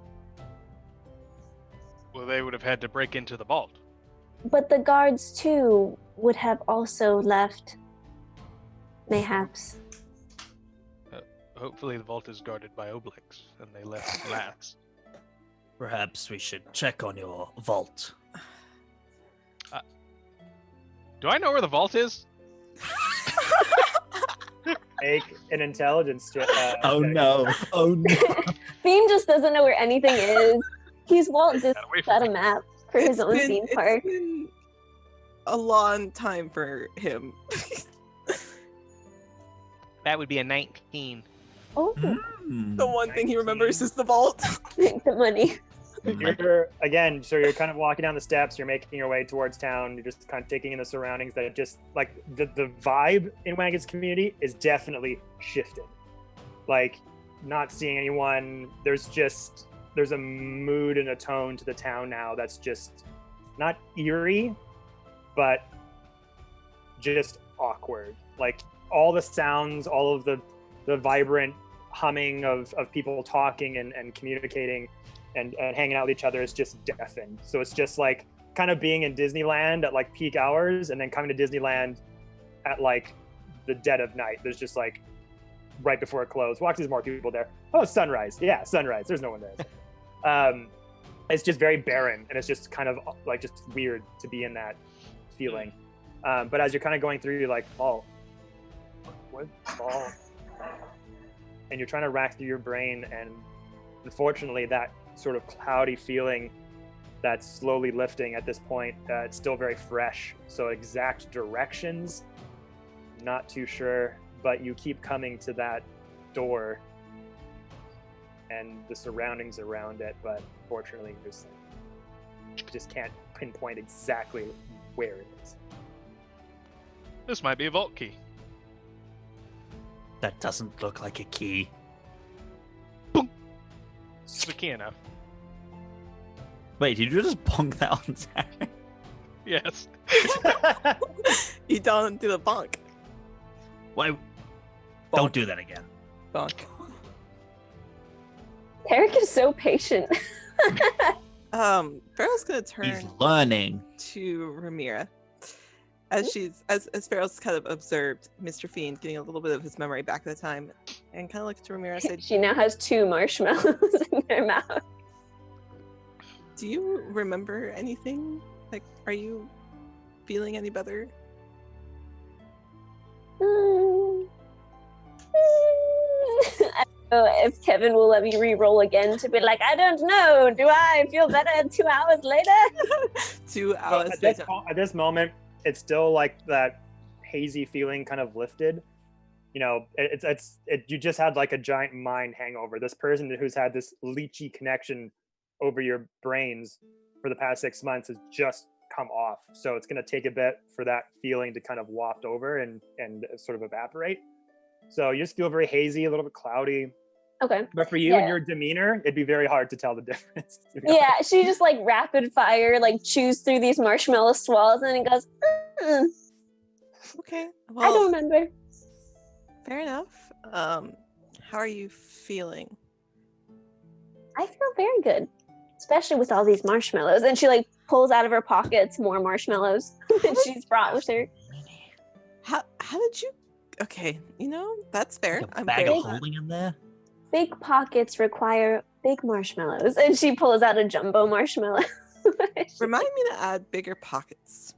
Speaker 5: Well, they would have had to break into the vault.
Speaker 4: But the guards, too, would have also left. Mayhaps.
Speaker 5: Hopefully the vault is guarded by Obelix, and they left last.
Speaker 2: Perhaps we should check on your vault.
Speaker 5: Do I know where the vault is?
Speaker 1: Make an intelligence check.
Speaker 2: Oh no! Oh no!
Speaker 4: Beam just doesn't know where anything is. He's Walt Disney
Speaker 5: Get away
Speaker 4: without
Speaker 5: from
Speaker 4: a
Speaker 5: me.
Speaker 4: map for his own theme park.
Speaker 3: It's been a long time for him.
Speaker 5: That would be a 19.
Speaker 4: Oh,
Speaker 3: The one thing he remembers is the vault.
Speaker 4: make the money.
Speaker 1: You're again, so you're kind of walking down the steps, you're making your way towards town, you're just kind of taking in the surroundings. That just like the vibe in Wagon's community is definitely shifted. Like, not seeing anyone, there's a mood and a tone to the town now that's just not eerie, but just awkward. Like, all the sounds, all of the vibrant humming of people talking and communicating and hanging out with each other is just deafened. So it's just like kind of being in Disneyland at like peak hours and then coming to Disneyland at like the dead of night. There's just like right before it closed. Well, actually, there's more people there. Oh, sunrise. Yeah, sunrise. There's no one there. It's just very barren, and it's just kind of like just weird to be in that feeling. But as you're kind of going through, you're like, oh, what ball? And you're trying to rack through your brain, and unfortunately, that sort of cloudy feeling that's slowly lifting at this point, it's still very fresh. So exact directions, not too sure, but you keep coming to that door and the surroundings around it, but unfortunately, you just can't pinpoint exactly where it is.
Speaker 5: This might be a vault key.
Speaker 2: That doesn't look like a key.
Speaker 5: It's a key enough.
Speaker 2: Wait, did you just bonk that on Tarek?
Speaker 5: Yes.
Speaker 3: He don't do the bonk.
Speaker 2: Why? Don't do that again.
Speaker 3: Bonk.
Speaker 4: Eric is so patient.
Speaker 3: Farrell's gonna turn
Speaker 2: He's learning.
Speaker 3: to Ramira. As Farrell's kind of observed Mr. Fiend getting a little bit of his memory back at the time, and kind of looked to Ramira and said,
Speaker 4: She now has 2 marshmallows in her mouth.
Speaker 3: "Do you remember anything? Like, are you feeling any better?"
Speaker 4: I don't know if Kevin will let me re-roll again to be like, I don't know. Do I feel better 2 hours later?
Speaker 3: 2
Speaker 1: So
Speaker 3: hours
Speaker 1: at this moment, it's still like that hazy feeling kind of lifted. You know, you just had like a giant mind hangover. This person who's had this leechy connection over your brains for the past 6 months has just come off. So it's going to take a bit for that feeling to kind of waft over and sort of evaporate. So you just feel very hazy, a little bit cloudy.
Speaker 4: Okay.
Speaker 1: But for you and your demeanor, it'd be very hard to tell the difference.
Speaker 4: Yeah, she just like rapid fire, like chews through these marshmallow swallows and it goes,
Speaker 3: Okay.
Speaker 4: I
Speaker 3: Well,
Speaker 4: don't remember.
Speaker 3: fair enough. How are you feeling?
Speaker 4: I feel very good, especially with all these marshmallows. And she like pulls out of her pockets more marshmallows that she's brought with her.
Speaker 3: How did you? Okay, that's fair.
Speaker 2: Like a
Speaker 3: I'm
Speaker 2: bag
Speaker 3: very
Speaker 2: of holding in there.
Speaker 4: Big pockets require big marshmallows. And she pulls out a jumbo marshmallow.
Speaker 3: Remind me to add bigger pockets.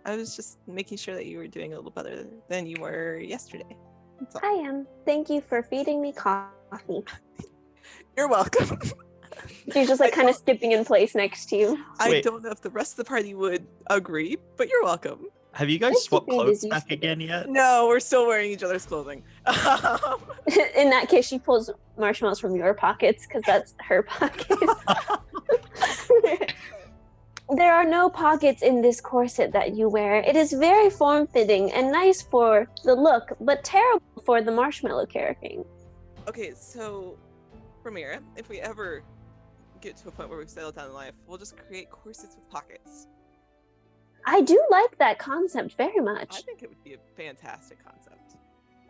Speaker 3: I was just making sure that you were doing a little better than you were yesterday. That's all.
Speaker 4: I am. Thank you for feeding me coffee.
Speaker 3: You're welcome.
Speaker 4: She's just like kind of skipping in place next to you.
Speaker 3: I
Speaker 2: Wait.
Speaker 3: don't know if the rest of the party would agree, but you're welcome.
Speaker 2: Have you guys
Speaker 4: Let's
Speaker 2: swapped
Speaker 4: keep me
Speaker 2: clothes
Speaker 4: busy
Speaker 2: back
Speaker 4: today.
Speaker 2: again yet?
Speaker 3: No, we're still wearing each other's clothing.
Speaker 4: In that case, she pulls marshmallows from your pockets because that's her pocket. There are no pockets in this corset that you wear. It is very form-fitting and nice for the look, but terrible for the marshmallow carrying.
Speaker 3: Okay, so Ramira, if we ever get to a point where we've settled down in life, we'll just create corsets with pockets.
Speaker 4: I do like that concept very much.
Speaker 3: I think it would be a fantastic concept.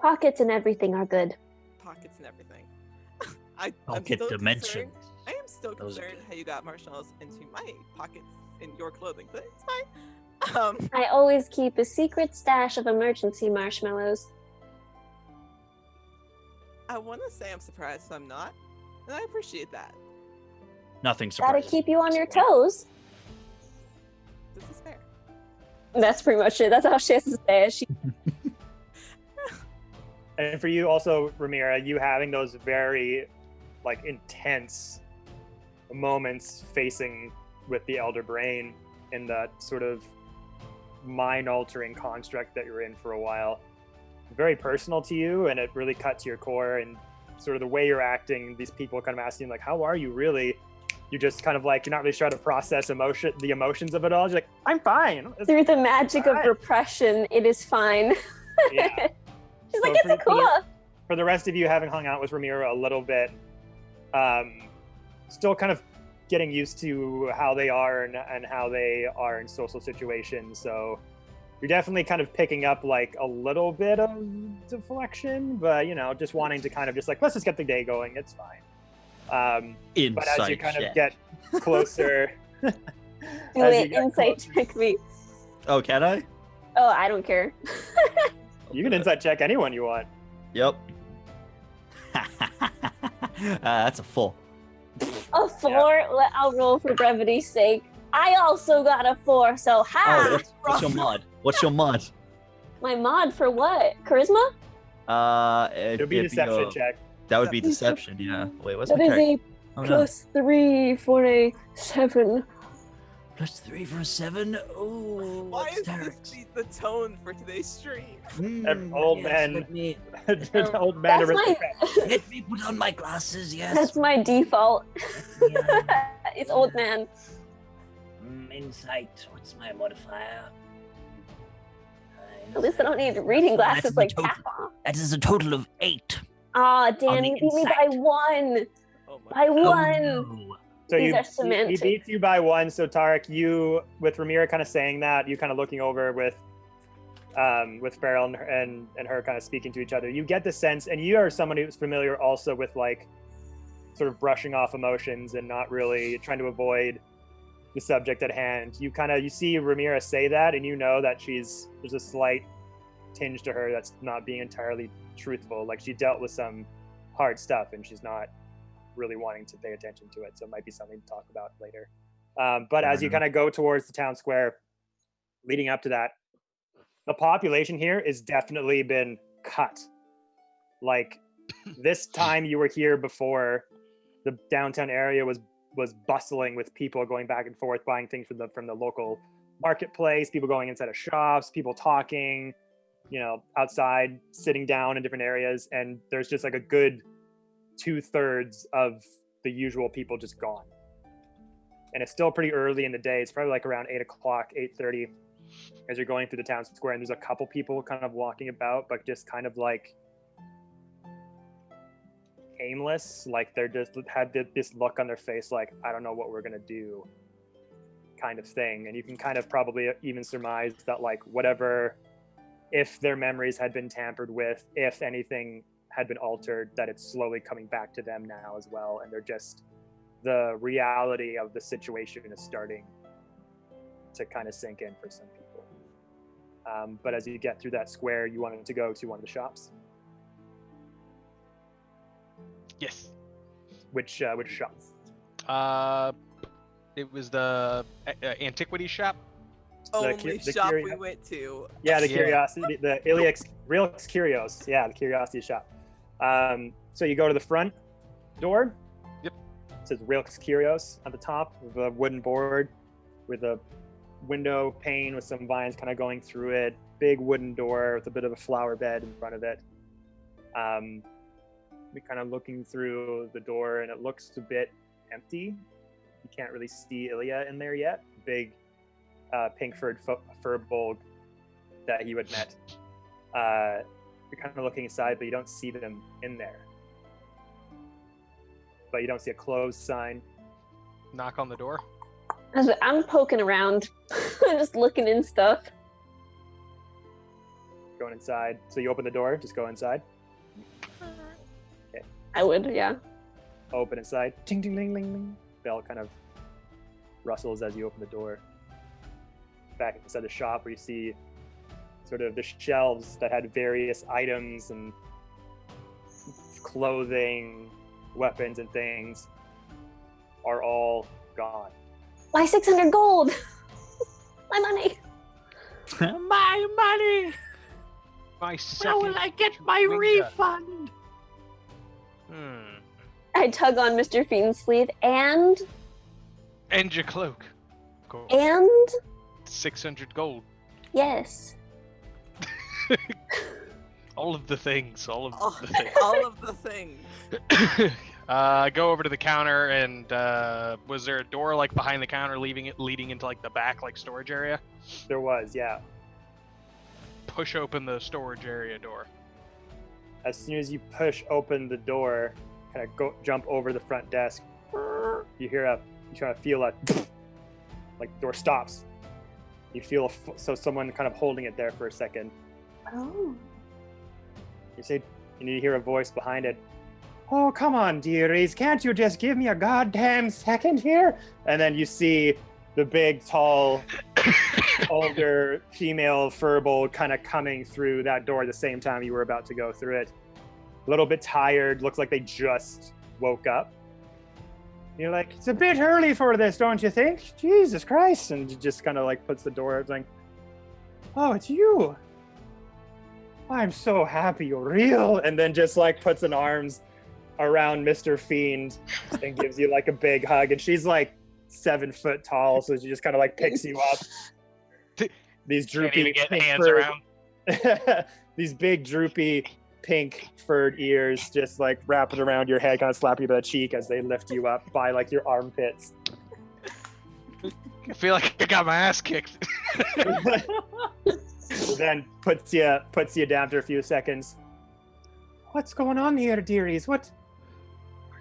Speaker 4: Pockets and everything are good.
Speaker 3: Pockets and everything. I'm
Speaker 2: Pocket
Speaker 3: still
Speaker 2: dimensions.
Speaker 3: concerned. I am still
Speaker 2: Those are
Speaker 3: concerned
Speaker 2: good.
Speaker 3: how you got marshmallows into my pockets in your clothing, but it's fine.
Speaker 4: I always keep a secret stash of emergency marshmallows.
Speaker 3: I want to say I'm surprised if I'm not, and I appreciate that.
Speaker 2: Nothing
Speaker 4: Gotta
Speaker 2: surprises.
Speaker 4: keep you on your toes.
Speaker 3: This is fair.
Speaker 4: That's pretty much it. That's all she has to say. She
Speaker 1: And for you also, Ramira, you having those very like intense moments facing with the Elder Brain in that sort of mind-altering construct that you're in for a while. Very personal to you, and it really cut to your core, and sort of the way you're acting, these people kind of asking like, how are you really? You're just kind of like, you're not really trying to process the emotions of it all. You're like, I'm fine. It's
Speaker 4: through the magic of
Speaker 1: fine."
Speaker 4: repression, it is fine.
Speaker 1: Yeah.
Speaker 4: She's like,
Speaker 1: So
Speaker 4: it's cool.
Speaker 1: For the rest of you having hung out with Ramira a little bit, still kind of getting used to how they are and how they are in social situations. So you're definitely kind of picking up like a little bit of deflection, but just wanting to kind of just like, let's just get the day going. It's fine. But as you kind of get closer,
Speaker 4: Do it, insight check me.
Speaker 2: Oh, can I?
Speaker 4: Oh, I don't care.
Speaker 1: You can insight check anyone you want.
Speaker 2: Yep. That's a 4.
Speaker 4: A 4? I'll roll for brevity's sake. I also got a 4, so ha!
Speaker 2: Oh, what's your mod? What's your mod?
Speaker 4: My mod for what? Charisma?
Speaker 1: It'll be a deception check.
Speaker 2: That would be deception, yeah. Wait, what's
Speaker 4: That
Speaker 2: my
Speaker 4: is
Speaker 2: character?
Speaker 4: a +3 for a 7.
Speaker 2: +3 for a 7? Oh,
Speaker 3: Why
Speaker 2: what's
Speaker 3: is
Speaker 2: Derek's?
Speaker 3: this the tone for today's stream?
Speaker 1: Old men. Old men
Speaker 4: That's my,
Speaker 2: Let me put on my glasses, yes.
Speaker 4: that's my default. It's old man.
Speaker 6: Insight. What's my modifier?
Speaker 4: At least I don't need reading glasses
Speaker 2: That's
Speaker 4: like
Speaker 2: the total.
Speaker 4: Papa.
Speaker 2: That is a total of 8.
Speaker 4: Aw, damn,
Speaker 2: the
Speaker 4: you beat me by
Speaker 2: insight.
Speaker 4: 1.
Speaker 3: Oh my
Speaker 4: By
Speaker 2: Oh,
Speaker 4: 1.
Speaker 2: no.
Speaker 1: So
Speaker 4: These
Speaker 1: you,
Speaker 4: are
Speaker 1: he
Speaker 4: semantic.
Speaker 1: beats you by 1. So Tarek, you with Ramira kind of saying that, you kind of looking over with Farrell and her kind of speaking to each other. You get the sense, and you are someone who's familiar also with like sort of brushing off emotions and not really trying to avoid the subject at hand. You see Ramira say that, and you know that there's a slight tinge to her that's not being entirely truthful. Like she dealt with some hard stuff, and she's not really wanting to pay attention to it. So it might be something to talk about later. But as you kind of go towards the town square, leading up to that, the population here has definitely been cut. Like this time you were here before, the downtown area was bustling with people going back and forth, buying things from the local marketplace, people going inside of shops, people talking, outside, sitting down in different areas. And there's just like a good 2/3 of the usual people just gone. And it's still pretty early in the day. It's probably like around 8 o'clock, 8:30 as you're going through the town square. And there's a couple people kind of walking about, but just kind of like aimless. Like they're just had this look on their face like, I don't know what we're going to do kind of thing. And you can kind of probably even surmise that like whatever, if their memories had been tampered with, if anything had been altered, that it's slowly coming back to them now as well. And they're just, the reality of the situation is starting to kind of sink in for some people. But as you get through that square, you wanted to go to one of the shops.
Speaker 5: Yes.
Speaker 1: Which shop?
Speaker 5: It was the antiquity shop.
Speaker 3: Only
Speaker 1: the
Speaker 3: shop we
Speaker 1: curio-
Speaker 3: went to.
Speaker 1: Yeah, the
Speaker 5: Yeah.
Speaker 1: curiosity, the Relent Curios. Yeah, the curiosity shop. So you go to the front door.
Speaker 5: Yep.
Speaker 1: It says Relent Curios at the top of a wooden board with a window pane with some vines kind of going through it. Big wooden door with a bit of a flower bed in front of it. We're kind of looking through the door, and it looks a bit empty. You can't really see Ilya in there yet. Big pink fur bulg that you had met. You're kind of looking inside, but you don't see them in there. But you don't see a closed sign.
Speaker 5: Knock on the door.
Speaker 4: I'm poking around, just looking in stuff.
Speaker 1: Going inside. So you open the door, just go inside.
Speaker 4: I would, yeah.
Speaker 1: Open inside. Ting, ting, ling, ling, ling. Bell kind of rustles as you open the door. Back inside the shop where you see sort of the shelves that had various items and clothing, weapons and things are all gone.
Speaker 4: My 600 gold! My money!
Speaker 2: My money!
Speaker 5: My
Speaker 2: How
Speaker 5: second.
Speaker 2: will I get my
Speaker 5: finger.
Speaker 2: refund?
Speaker 4: I tug on Mr. Fiend's sleeve and
Speaker 5: And your cloak. Cool. 600 gold.
Speaker 4: yes.
Speaker 5: All of the things. All of
Speaker 3: all,
Speaker 5: the things.
Speaker 3: all of the things.
Speaker 5: Go over to the counter and was there a door like behind the counter leading into like the back like storage area?
Speaker 1: There was, yeah.
Speaker 5: Push open the storage area door.
Speaker 1: As soon as you push open the door, kind of jump over the front desk, you feel a like the door stops. You feel so someone kind of holding it there for a second.
Speaker 4: Oh.
Speaker 1: You say, and you hear a voice behind it. Oh, come on, dearies. Can't you just give me a goddamn second here? And then you see the big, tall, older female furbolg kind of coming through that door at the same time you were about to go through it. A little bit tired. Looks like they just woke up. You're like, it's a bit early for this, don't you think? Jesus Christ. And just kind of like puts the door, like, oh, it's you. I'm so happy you're real. And then just like puts an arms around Mr. Fiend and gives you like a big hug. And she's like 7 foot tall, so she just kind of like picks you up. These droopy
Speaker 5: Can't even get
Speaker 1: pink
Speaker 5: hands
Speaker 1: furred,
Speaker 5: around.
Speaker 1: these big droopy pink furred ears just like wrap it around your head, kind of slap you by the cheek as they lift you up by like your armpits.
Speaker 5: I feel like I got my ass kicked.
Speaker 1: Then puts you down for a few seconds. What's going on here, dearies? What?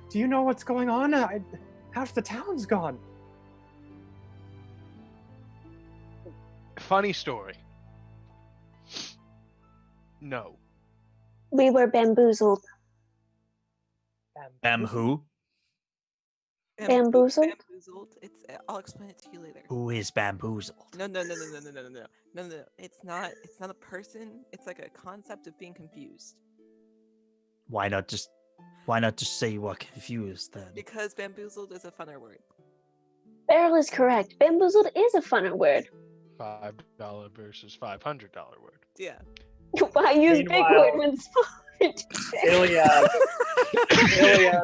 Speaker 1: Do you know what's going on? Half the town's gone.
Speaker 5: Funny story. No.
Speaker 4: We were bamboozled.
Speaker 2: Who?
Speaker 4: Bamboozled?
Speaker 3: Bamboozled. I'll explain it to you later.
Speaker 2: Who is bamboozled?
Speaker 3: No. It's not a person. It's like a concept of being confused.
Speaker 2: Why not just say you are confused then?
Speaker 3: Because bamboozled is a funner word.
Speaker 4: Beryl is correct. Bamboozled is a funner word.
Speaker 5: $5 versus $500 word.
Speaker 3: Yeah.
Speaker 4: Why use big
Speaker 1: Meanwhile-
Speaker 4: word when smart?
Speaker 1: Ilya,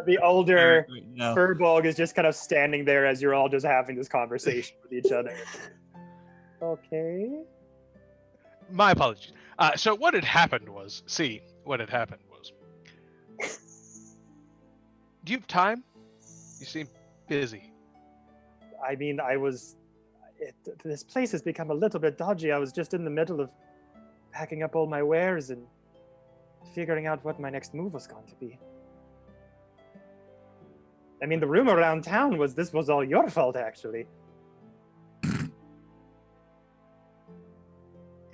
Speaker 1: the older
Speaker 2: No.
Speaker 1: furbolg, is just kind of standing there as you're all just having this conversation with each other. Okay.
Speaker 5: My apologies. So what had happened was, do you have time? You seem busy.
Speaker 1: I mean, this place has become a little bit dodgy. I was just in the middle of packing up all my wares and figuring out what my next move was going to be. I mean, the rumor around town was this was all your fault, actually.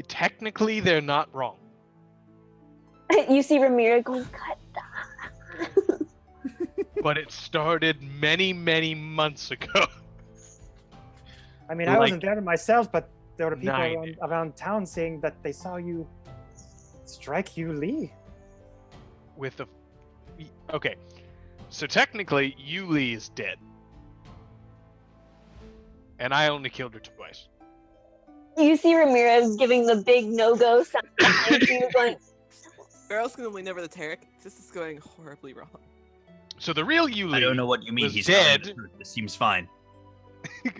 Speaker 5: Technically, they're not wrong.
Speaker 4: You see Ramira going, cut that.
Speaker 5: But it started many, many months ago.
Speaker 1: I mean, I
Speaker 5: Like
Speaker 1: wasn't there myself, but there were people
Speaker 5: 90.
Speaker 1: around town saying that they saw you strike Yu Li.
Speaker 5: Okay, so technically, Yuli is dead. And I only killed her twice.
Speaker 4: You see Ramirez giving the big no-go sign. And she was going,
Speaker 3: Beryl's gonna lean over the Tarek. This is going horribly wrong.
Speaker 5: So the real Yuli
Speaker 2: I don't know what you mean.
Speaker 5: was
Speaker 2: He's
Speaker 5: dead.
Speaker 2: telling the truth. This seems fine.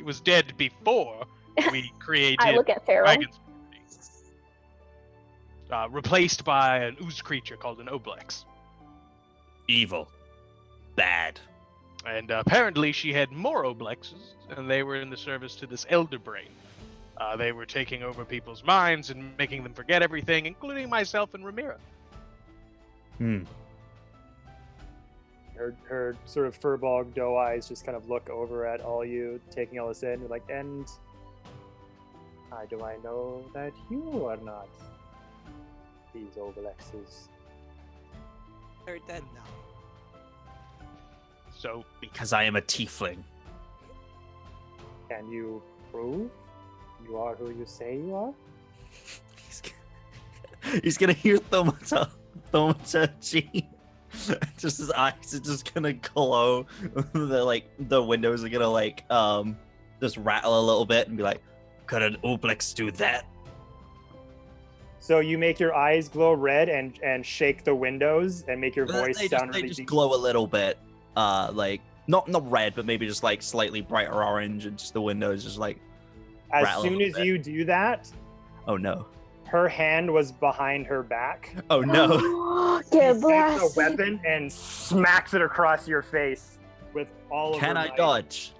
Speaker 5: was dead before we created
Speaker 4: I look at Farrell.
Speaker 5: Wagon's party. Replaced by an ooze creature called an Oblex.
Speaker 2: Evil. Bad.
Speaker 5: And apparently she had more Oblexes, and they were in the service to this Elder Brain. They were taking over people's minds and making them forget everything, including myself and Ramira.
Speaker 2: Hmm.
Speaker 1: her sort of furball doe eyes just kind of look over at all you, taking all this in. You're like, and how do I know that you are not these Obelexes?
Speaker 3: They're dead now.
Speaker 5: So
Speaker 2: Because I am a tiefling.
Speaker 1: Can you prove you are who you say you are?
Speaker 2: He's gonna hear thaumaturgy. Just his eyes are just gonna glow. The windows are gonna just rattle a little bit and be like, could an Oblex do that?
Speaker 1: So you make your eyes glow red and shake the windows and make your voice sound really
Speaker 2: They just
Speaker 1: deep.
Speaker 2: glow a little bit. Not red, but maybe just like slightly brighter orange, and just the windows just like
Speaker 1: As
Speaker 2: rattle a
Speaker 1: soon
Speaker 2: little
Speaker 1: as
Speaker 2: bit.
Speaker 1: you do that,
Speaker 2: Oh no.
Speaker 1: her hand was behind her back.
Speaker 2: Oh no.
Speaker 1: She
Speaker 4: Get
Speaker 1: takes the
Speaker 4: blasted.
Speaker 1: weapon and smacks it across your face with all of
Speaker 2: Can
Speaker 1: her
Speaker 2: I
Speaker 1: might.
Speaker 2: dodge?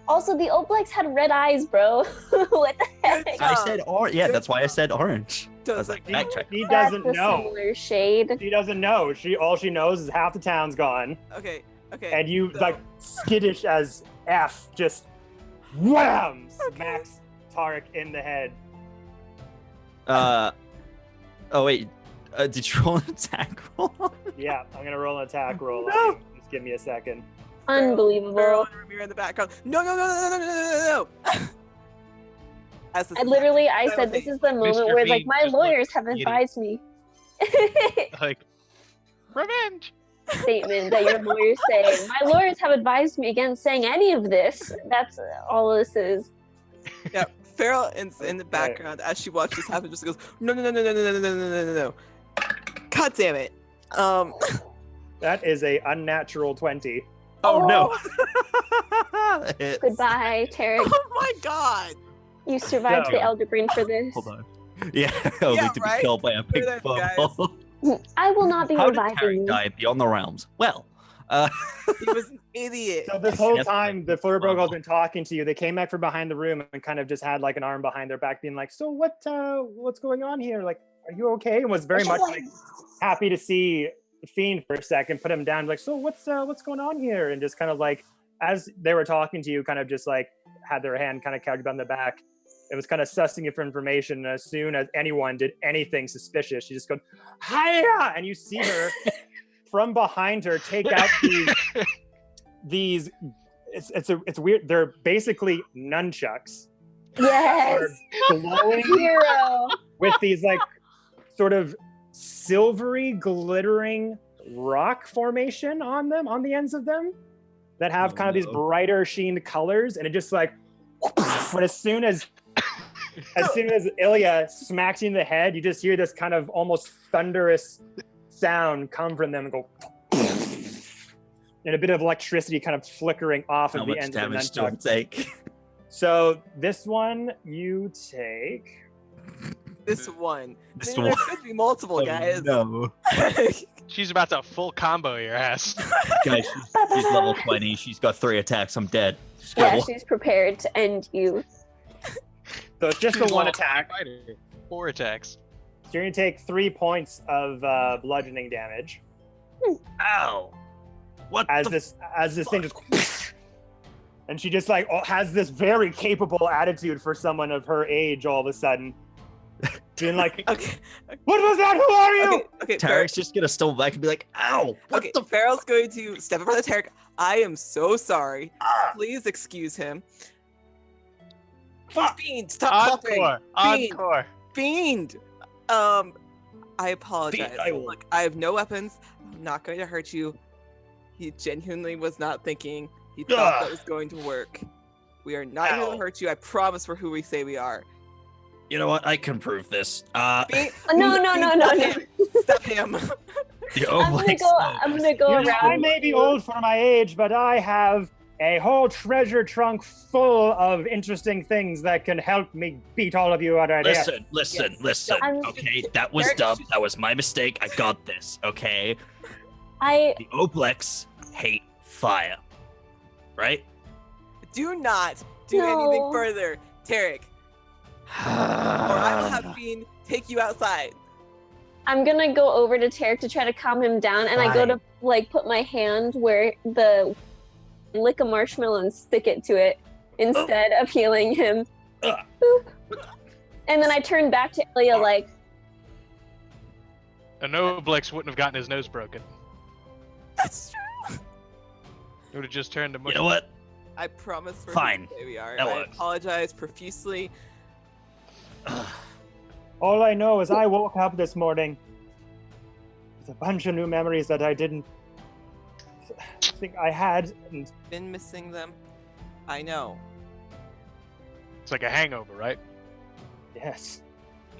Speaker 4: Also, the Oblex had red eyes, bro. What the heck?
Speaker 2: I said orange. Yeah, that's why I said orange. I was
Speaker 3: Does
Speaker 2: like,
Speaker 3: it
Speaker 2: backtrack.
Speaker 1: She
Speaker 4: That's
Speaker 1: doesn't
Speaker 4: a
Speaker 1: know.
Speaker 4: similar shade.
Speaker 1: She doesn't know. All she knows is half the town's gone,
Speaker 3: Okay.
Speaker 1: and you
Speaker 3: so-
Speaker 1: like skittish as F just wham smacks Tarek in the head.
Speaker 2: Oh wait. Did you roll an attack roll?
Speaker 1: Yeah, I'm gonna roll an attack roll.
Speaker 2: No.
Speaker 1: Just give me a second.
Speaker 3: Feral
Speaker 4: Unbelievable.
Speaker 3: and Ramir in the background. No. As this
Speaker 4: I
Speaker 3: is
Speaker 4: literally, I
Speaker 3: That
Speaker 4: said
Speaker 3: was
Speaker 4: this is the moment
Speaker 5: Mr.
Speaker 4: where like
Speaker 5: Bean
Speaker 4: my
Speaker 5: just looked
Speaker 4: lawyers have
Speaker 5: idiot.
Speaker 4: advised me.
Speaker 5: like revenge.
Speaker 4: Statement that your lawyers say. My lawyers have advised me against saying any of this. That's all this is.
Speaker 3: Yeah, Feral in the background as she watches this happen just goes, no. God damn it.
Speaker 1: That is a unnatural 20.
Speaker 2: Oh no. Hits.
Speaker 4: Goodbye, Tarek.
Speaker 3: Oh my god.
Speaker 4: You survived
Speaker 1: No.
Speaker 4: the Elder Brain for this.
Speaker 2: Hold on. Yeah, only
Speaker 3: Yeah,
Speaker 2: to
Speaker 3: right?
Speaker 2: be killed by a big
Speaker 3: that, guys.
Speaker 2: furball.
Speaker 4: I will not be
Speaker 2: How did
Speaker 4: reviving
Speaker 2: Tarek
Speaker 4: you.
Speaker 2: die beyond the realms? Well,
Speaker 3: He was an idiot.
Speaker 1: So this whole
Speaker 2: Yep.
Speaker 1: time, the Furbolg has been talking to you. They came back from behind the room and kind of just had like an arm behind their back, being like, "So what's going on here? Like, are you okay?" And was very much like happy to see the Fiend for a second. Put him down, like, "So what's going on here?" And just kind of like as they were talking to you, kind of just like had their hand kind of couched on the back. It was kind of sussing you for information. And as soon as anyone did anything suspicious, she just goes, "Hiya!" And you see her from behind her take out these. It's weird. They're basically nunchucks.
Speaker 4: Yes.
Speaker 1: They're glowing
Speaker 4: Hero.
Speaker 1: with these like sort of silvery, glittering rock formation on them, on the ends of them, that have
Speaker 2: Oh,
Speaker 1: kind of these
Speaker 2: no.
Speaker 1: brighter sheen colors, and it just like, but as soon as Ilya smacks you in the head, you just hear this kind of almost thunderous sound come from them and go, and a bit of electricity kind of flickering off
Speaker 2: how
Speaker 1: of the
Speaker 2: much
Speaker 1: ends of the
Speaker 2: damage do I
Speaker 1: nunchuck.
Speaker 2: take?
Speaker 1: So this one you take.
Speaker 3: This one.
Speaker 2: This
Speaker 3: Maybe
Speaker 2: one.
Speaker 3: there could be multiple
Speaker 2: Oh,
Speaker 3: guys.
Speaker 2: no.
Speaker 5: She's about to full combo your ass.
Speaker 2: Guys, she's level 20. She's got 3 attacks. I'm dead. Just
Speaker 4: Yeah,
Speaker 2: go.
Speaker 4: she's prepared to end you.
Speaker 1: So it's just
Speaker 5: She's
Speaker 1: the one
Speaker 5: level
Speaker 1: attack.
Speaker 5: fighter. 4 attacks.
Speaker 1: So you're gonna take 3 points of bludgeoning damage
Speaker 2: Ow. What
Speaker 1: as
Speaker 2: the
Speaker 1: this thing just, and she just like has this very capable attitude for someone of her age all of a sudden, being like,
Speaker 3: Okay.
Speaker 1: "What was that? Who are you?"
Speaker 3: Okay.
Speaker 2: Tarek's just gonna stumble back and be like, ow! What
Speaker 3: Okay,
Speaker 2: the
Speaker 3: Farrell's going to step in front of Tarek. I am so sorry.
Speaker 2: Ah!
Speaker 3: Please excuse him.
Speaker 2: fuck?
Speaker 3: Fiend, stop coughing.
Speaker 5: Encore.
Speaker 3: Fiend.
Speaker 5: Encore.
Speaker 3: Fiend. I apologize.
Speaker 2: Fiend, I will-
Speaker 3: Look, I have no weapons. I'm not going to hurt you. He genuinely was not thinking. He thought that
Speaker 2: Ugh.
Speaker 3: was going to work. We are not here
Speaker 2: Ow.
Speaker 3: to hurt you. I promise we're who we say we are.
Speaker 2: You know what? I can prove this.
Speaker 3: Fiend,
Speaker 4: No.
Speaker 3: stop him. Stop him.
Speaker 2: The
Speaker 4: I'm gonna
Speaker 2: Obelix
Speaker 4: go.
Speaker 2: knows.
Speaker 4: I'm gonna go
Speaker 1: You know,
Speaker 4: around.
Speaker 1: I may be old for my age, but I have a whole treasure trunk full of interesting things that can help me beat all of you out of here.
Speaker 2: Listen.
Speaker 3: Yes.
Speaker 4: I'm-
Speaker 2: Okay, that was
Speaker 3: Derek,
Speaker 2: dumb.
Speaker 3: should-
Speaker 2: That was my mistake. I got this. Okay.
Speaker 4: I
Speaker 2: The Obelix hate fire. Right?
Speaker 3: Do not do
Speaker 4: No.
Speaker 3: anything further, Tarek, or I will have Fiend take you outside.
Speaker 4: I'm gonna go over to Tarek to try to calm him down, and I go to like put my hand where the lick a marshmallow and stick it to it instead of healing him. Boop. And then I turn back to Ilya like,
Speaker 5: A Noblex wouldn't have gotten his nose broken.
Speaker 3: That's true.
Speaker 5: It would have just turned to mush.
Speaker 2: You know what?
Speaker 3: I promise we're
Speaker 2: Fine.
Speaker 3: who we are.
Speaker 2: That
Speaker 3: I
Speaker 2: works.
Speaker 3: apologize profusely.
Speaker 1: All I know is I woke up this morning with a bunch of new memories that I didn't think I had, and
Speaker 3: Been missing them. I know.
Speaker 5: It's like a hangover, right?
Speaker 1: yes,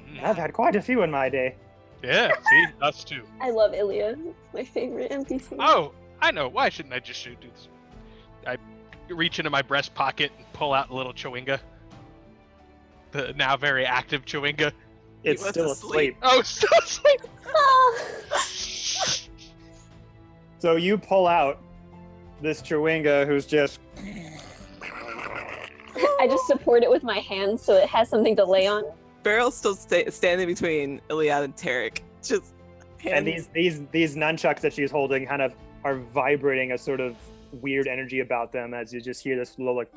Speaker 5: Mm.
Speaker 1: I've had quite a few in my day.
Speaker 5: Yeah, see? Us too.
Speaker 4: I love Ilya, my favorite NPC.
Speaker 5: Oh, I know. Why shouldn't I just do this? I reach into my breast pocket and pull out a little Chewinga. The now very active Chewinga.
Speaker 1: It's
Speaker 3: was
Speaker 1: still
Speaker 3: asleep.
Speaker 1: asleep.
Speaker 5: Oh, still asleep.
Speaker 4: Oh.
Speaker 1: So you pull out this Chewinga who's just
Speaker 4: I just support it with my hands so it has something to lay on.
Speaker 3: Beryl's still standing between Iliad and Tarek. Just
Speaker 1: and
Speaker 3: hands.
Speaker 1: these nunchucks that she's holding kind of are vibrating a sort of weird energy about them as you just hear this little like.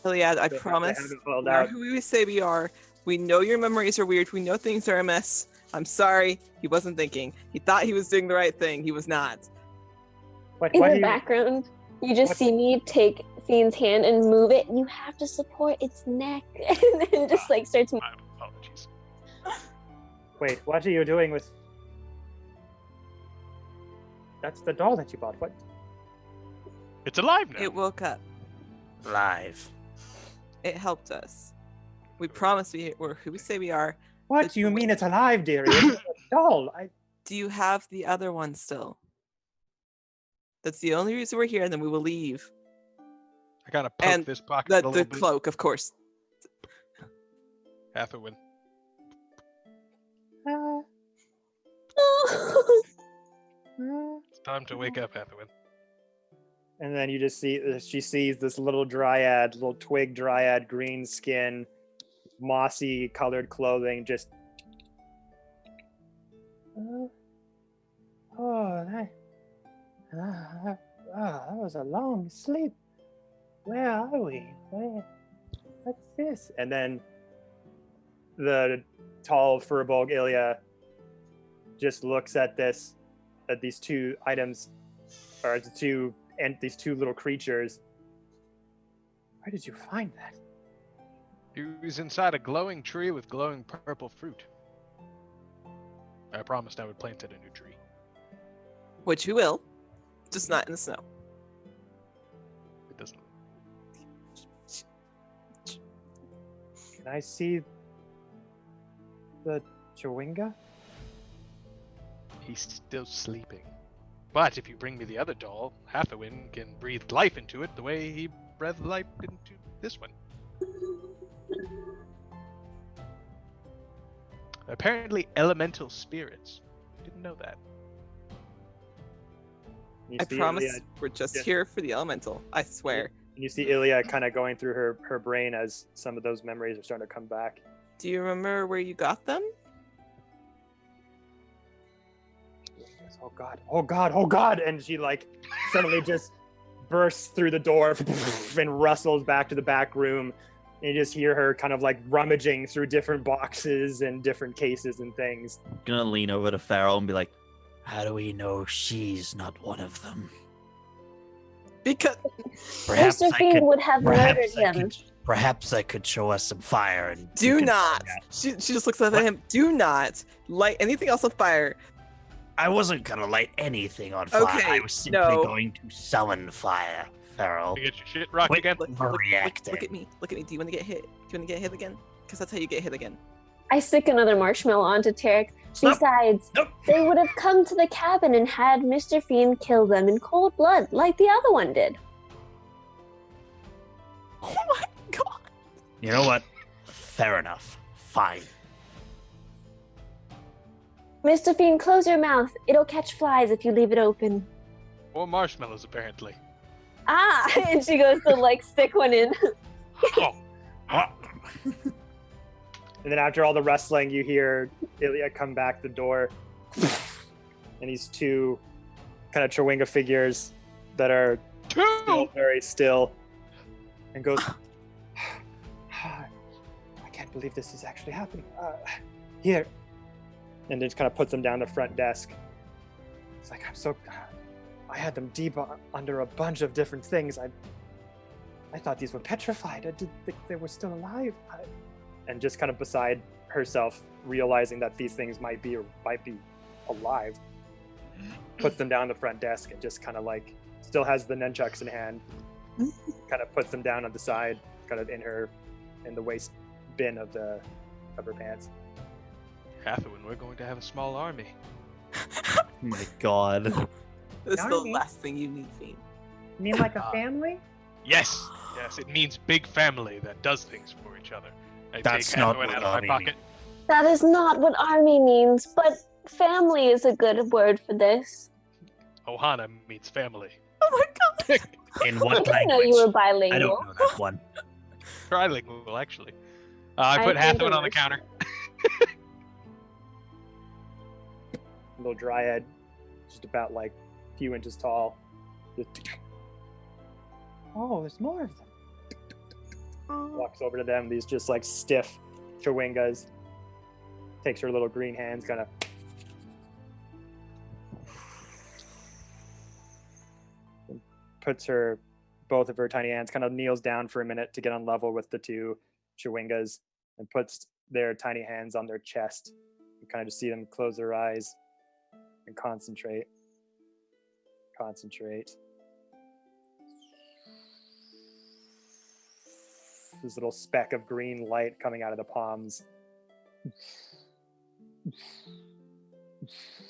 Speaker 3: Iliad, I
Speaker 1: They
Speaker 3: promise
Speaker 1: haven't filled
Speaker 3: we are
Speaker 1: out.
Speaker 3: who we say we are. We know your memories are weird. We know things are a mess. I'm sorry. He wasn't thinking. He thought he was doing the right thing. He was not.
Speaker 1: What
Speaker 4: In
Speaker 1: do
Speaker 4: the
Speaker 1: you?
Speaker 4: background, you just
Speaker 1: what-
Speaker 4: see me take Fiend's hand and move it. You have to support its neck, and then just like starts.
Speaker 5: My apologies.
Speaker 1: Wait, what are you doing with? That's the doll that you bought. What?
Speaker 5: It's alive now.
Speaker 3: It woke up.
Speaker 2: Live.
Speaker 3: It helped us. We promise we're who we say we are.
Speaker 1: What
Speaker 3: It's
Speaker 1: do you mean
Speaker 3: wait.
Speaker 1: it's alive, dearie? It's a doll.
Speaker 3: Do you have the other one still? That's the only reason we're here, and then we will leave.
Speaker 5: I gotta poke
Speaker 3: And
Speaker 5: this pocket
Speaker 3: The
Speaker 5: a little bit.
Speaker 3: cloak, of course.
Speaker 5: Hathaway. It's time to wake up, Hathaway.
Speaker 1: And then you just see she sees this little dryad, little twig dryad, green skin, mossy colored clothing, just. That was a long sleep. Where are we? What's this? And then the tall Furbolg Ilya just looks at these two items, or these two little creatures. Where did you find that?
Speaker 5: He was inside a glowing tree with glowing purple fruit. I promised I would plant it a new tree.
Speaker 3: Which you will, just not in the snow.
Speaker 5: It doesn't.
Speaker 1: Can I see the Chewinga?
Speaker 5: He's still sleeping. But if you bring me the other doll, Hathaway can breathe life into it the way he breathed life into this one. Apparently elemental spirits. Didn't know that.
Speaker 1: You
Speaker 3: I
Speaker 1: see
Speaker 3: promise
Speaker 1: Ilya,
Speaker 3: we're just
Speaker 1: yeah.
Speaker 3: here for the elemental. I swear.
Speaker 1: and you see Ilya kind of going through her brain as some of those memories are starting to come back.
Speaker 3: Do you remember where you got them?
Speaker 1: Oh god, oh god, oh god! And she like suddenly just bursts through the door and rustles back to the back room. And you just hear her kind of like rummaging through different boxes and different cases and things.
Speaker 2: I'm gonna lean over to Farrell and be like, "How do we know she's not one of them?
Speaker 3: Because
Speaker 2: Perhaps
Speaker 4: Mr.
Speaker 2: I
Speaker 4: Fiend
Speaker 2: could.
Speaker 4: would have murdered
Speaker 2: Perhaps I
Speaker 4: him.
Speaker 2: could. Perhaps I could show us some fire and.
Speaker 3: do
Speaker 2: you can
Speaker 3: not.
Speaker 2: find out."
Speaker 3: She just looks up
Speaker 2: What?
Speaker 3: at him. Do not light anything else on fire.
Speaker 2: I wasn't gonna light anything on fire.
Speaker 3: Okay,
Speaker 2: I was simply
Speaker 3: no.
Speaker 2: going to summon fire, Farrell.
Speaker 5: You get your shit rocked
Speaker 2: Wait,
Speaker 5: again?
Speaker 2: Overreacting.
Speaker 3: Look at me. Look at me. Do you want to get hit? Do you want to get hit again? Because that's how you get hit again.
Speaker 4: I stick another marshmallow onto Tarek.
Speaker 2: Stop.
Speaker 4: Besides,
Speaker 2: Nope.
Speaker 4: they would have come to the cabin and had Mr. Fiend kill them in cold blood, like the other one did.
Speaker 3: Oh my god.
Speaker 2: You know what? Fair enough. Fine.
Speaker 4: Mr. Fiend, close your mouth. It'll catch flies if you leave it open.
Speaker 5: Or marshmallows, apparently.
Speaker 4: Ah! And she goes to like stick one in.
Speaker 5: Oh,
Speaker 1: And then after all the wrestling, you hear Ilya come back the door. And these two kind of Chewinga figures that are still very still. And goes, I can't believe this is actually happening. Here. And just kind of puts them down the front desk. It's like, I had them deep under a bunch of different things. I thought these were petrified. I didn't think they were still alive. And just kind of beside herself, realizing that these things might be alive, puts them down the front desk and just kind of like, still has the nunchucks in hand, kind of puts them down on the side, kind of in the waist bin of her pants.
Speaker 5: Catherine, we're going to have a small army.
Speaker 2: Oh my god.
Speaker 3: This is the
Speaker 1: Army?
Speaker 3: last thing you need, Fiend.
Speaker 1: You mean like a family?
Speaker 5: Yes, it means big family that does things for each other. I
Speaker 2: That's
Speaker 5: take
Speaker 2: not
Speaker 5: Catherine
Speaker 2: what
Speaker 5: out of
Speaker 2: army
Speaker 5: my pocket.
Speaker 2: means.
Speaker 4: That is not what army means, but family is a good word for this.
Speaker 5: Ohana means family.
Speaker 3: Oh my god!
Speaker 2: In
Speaker 4: I
Speaker 2: what
Speaker 4: didn't know
Speaker 2: language?
Speaker 4: you were bilingual.
Speaker 2: I don't know that one.
Speaker 5: Trilingual, actually. I put
Speaker 4: I
Speaker 5: Catherine on the
Speaker 4: understand.
Speaker 5: counter.
Speaker 1: Little dryad, just about like a few inches tall. Oh, there's more of them. Walks over to them, these just like stiff Chewingas. Takes her little green hands, kind of puts both of her tiny hands, kind of kneels down for a minute to get on level with the two Chewingas, and puts their tiny hands on their chest. You kind of just see them close their eyes and concentrate. This little speck of green light coming out of the palms.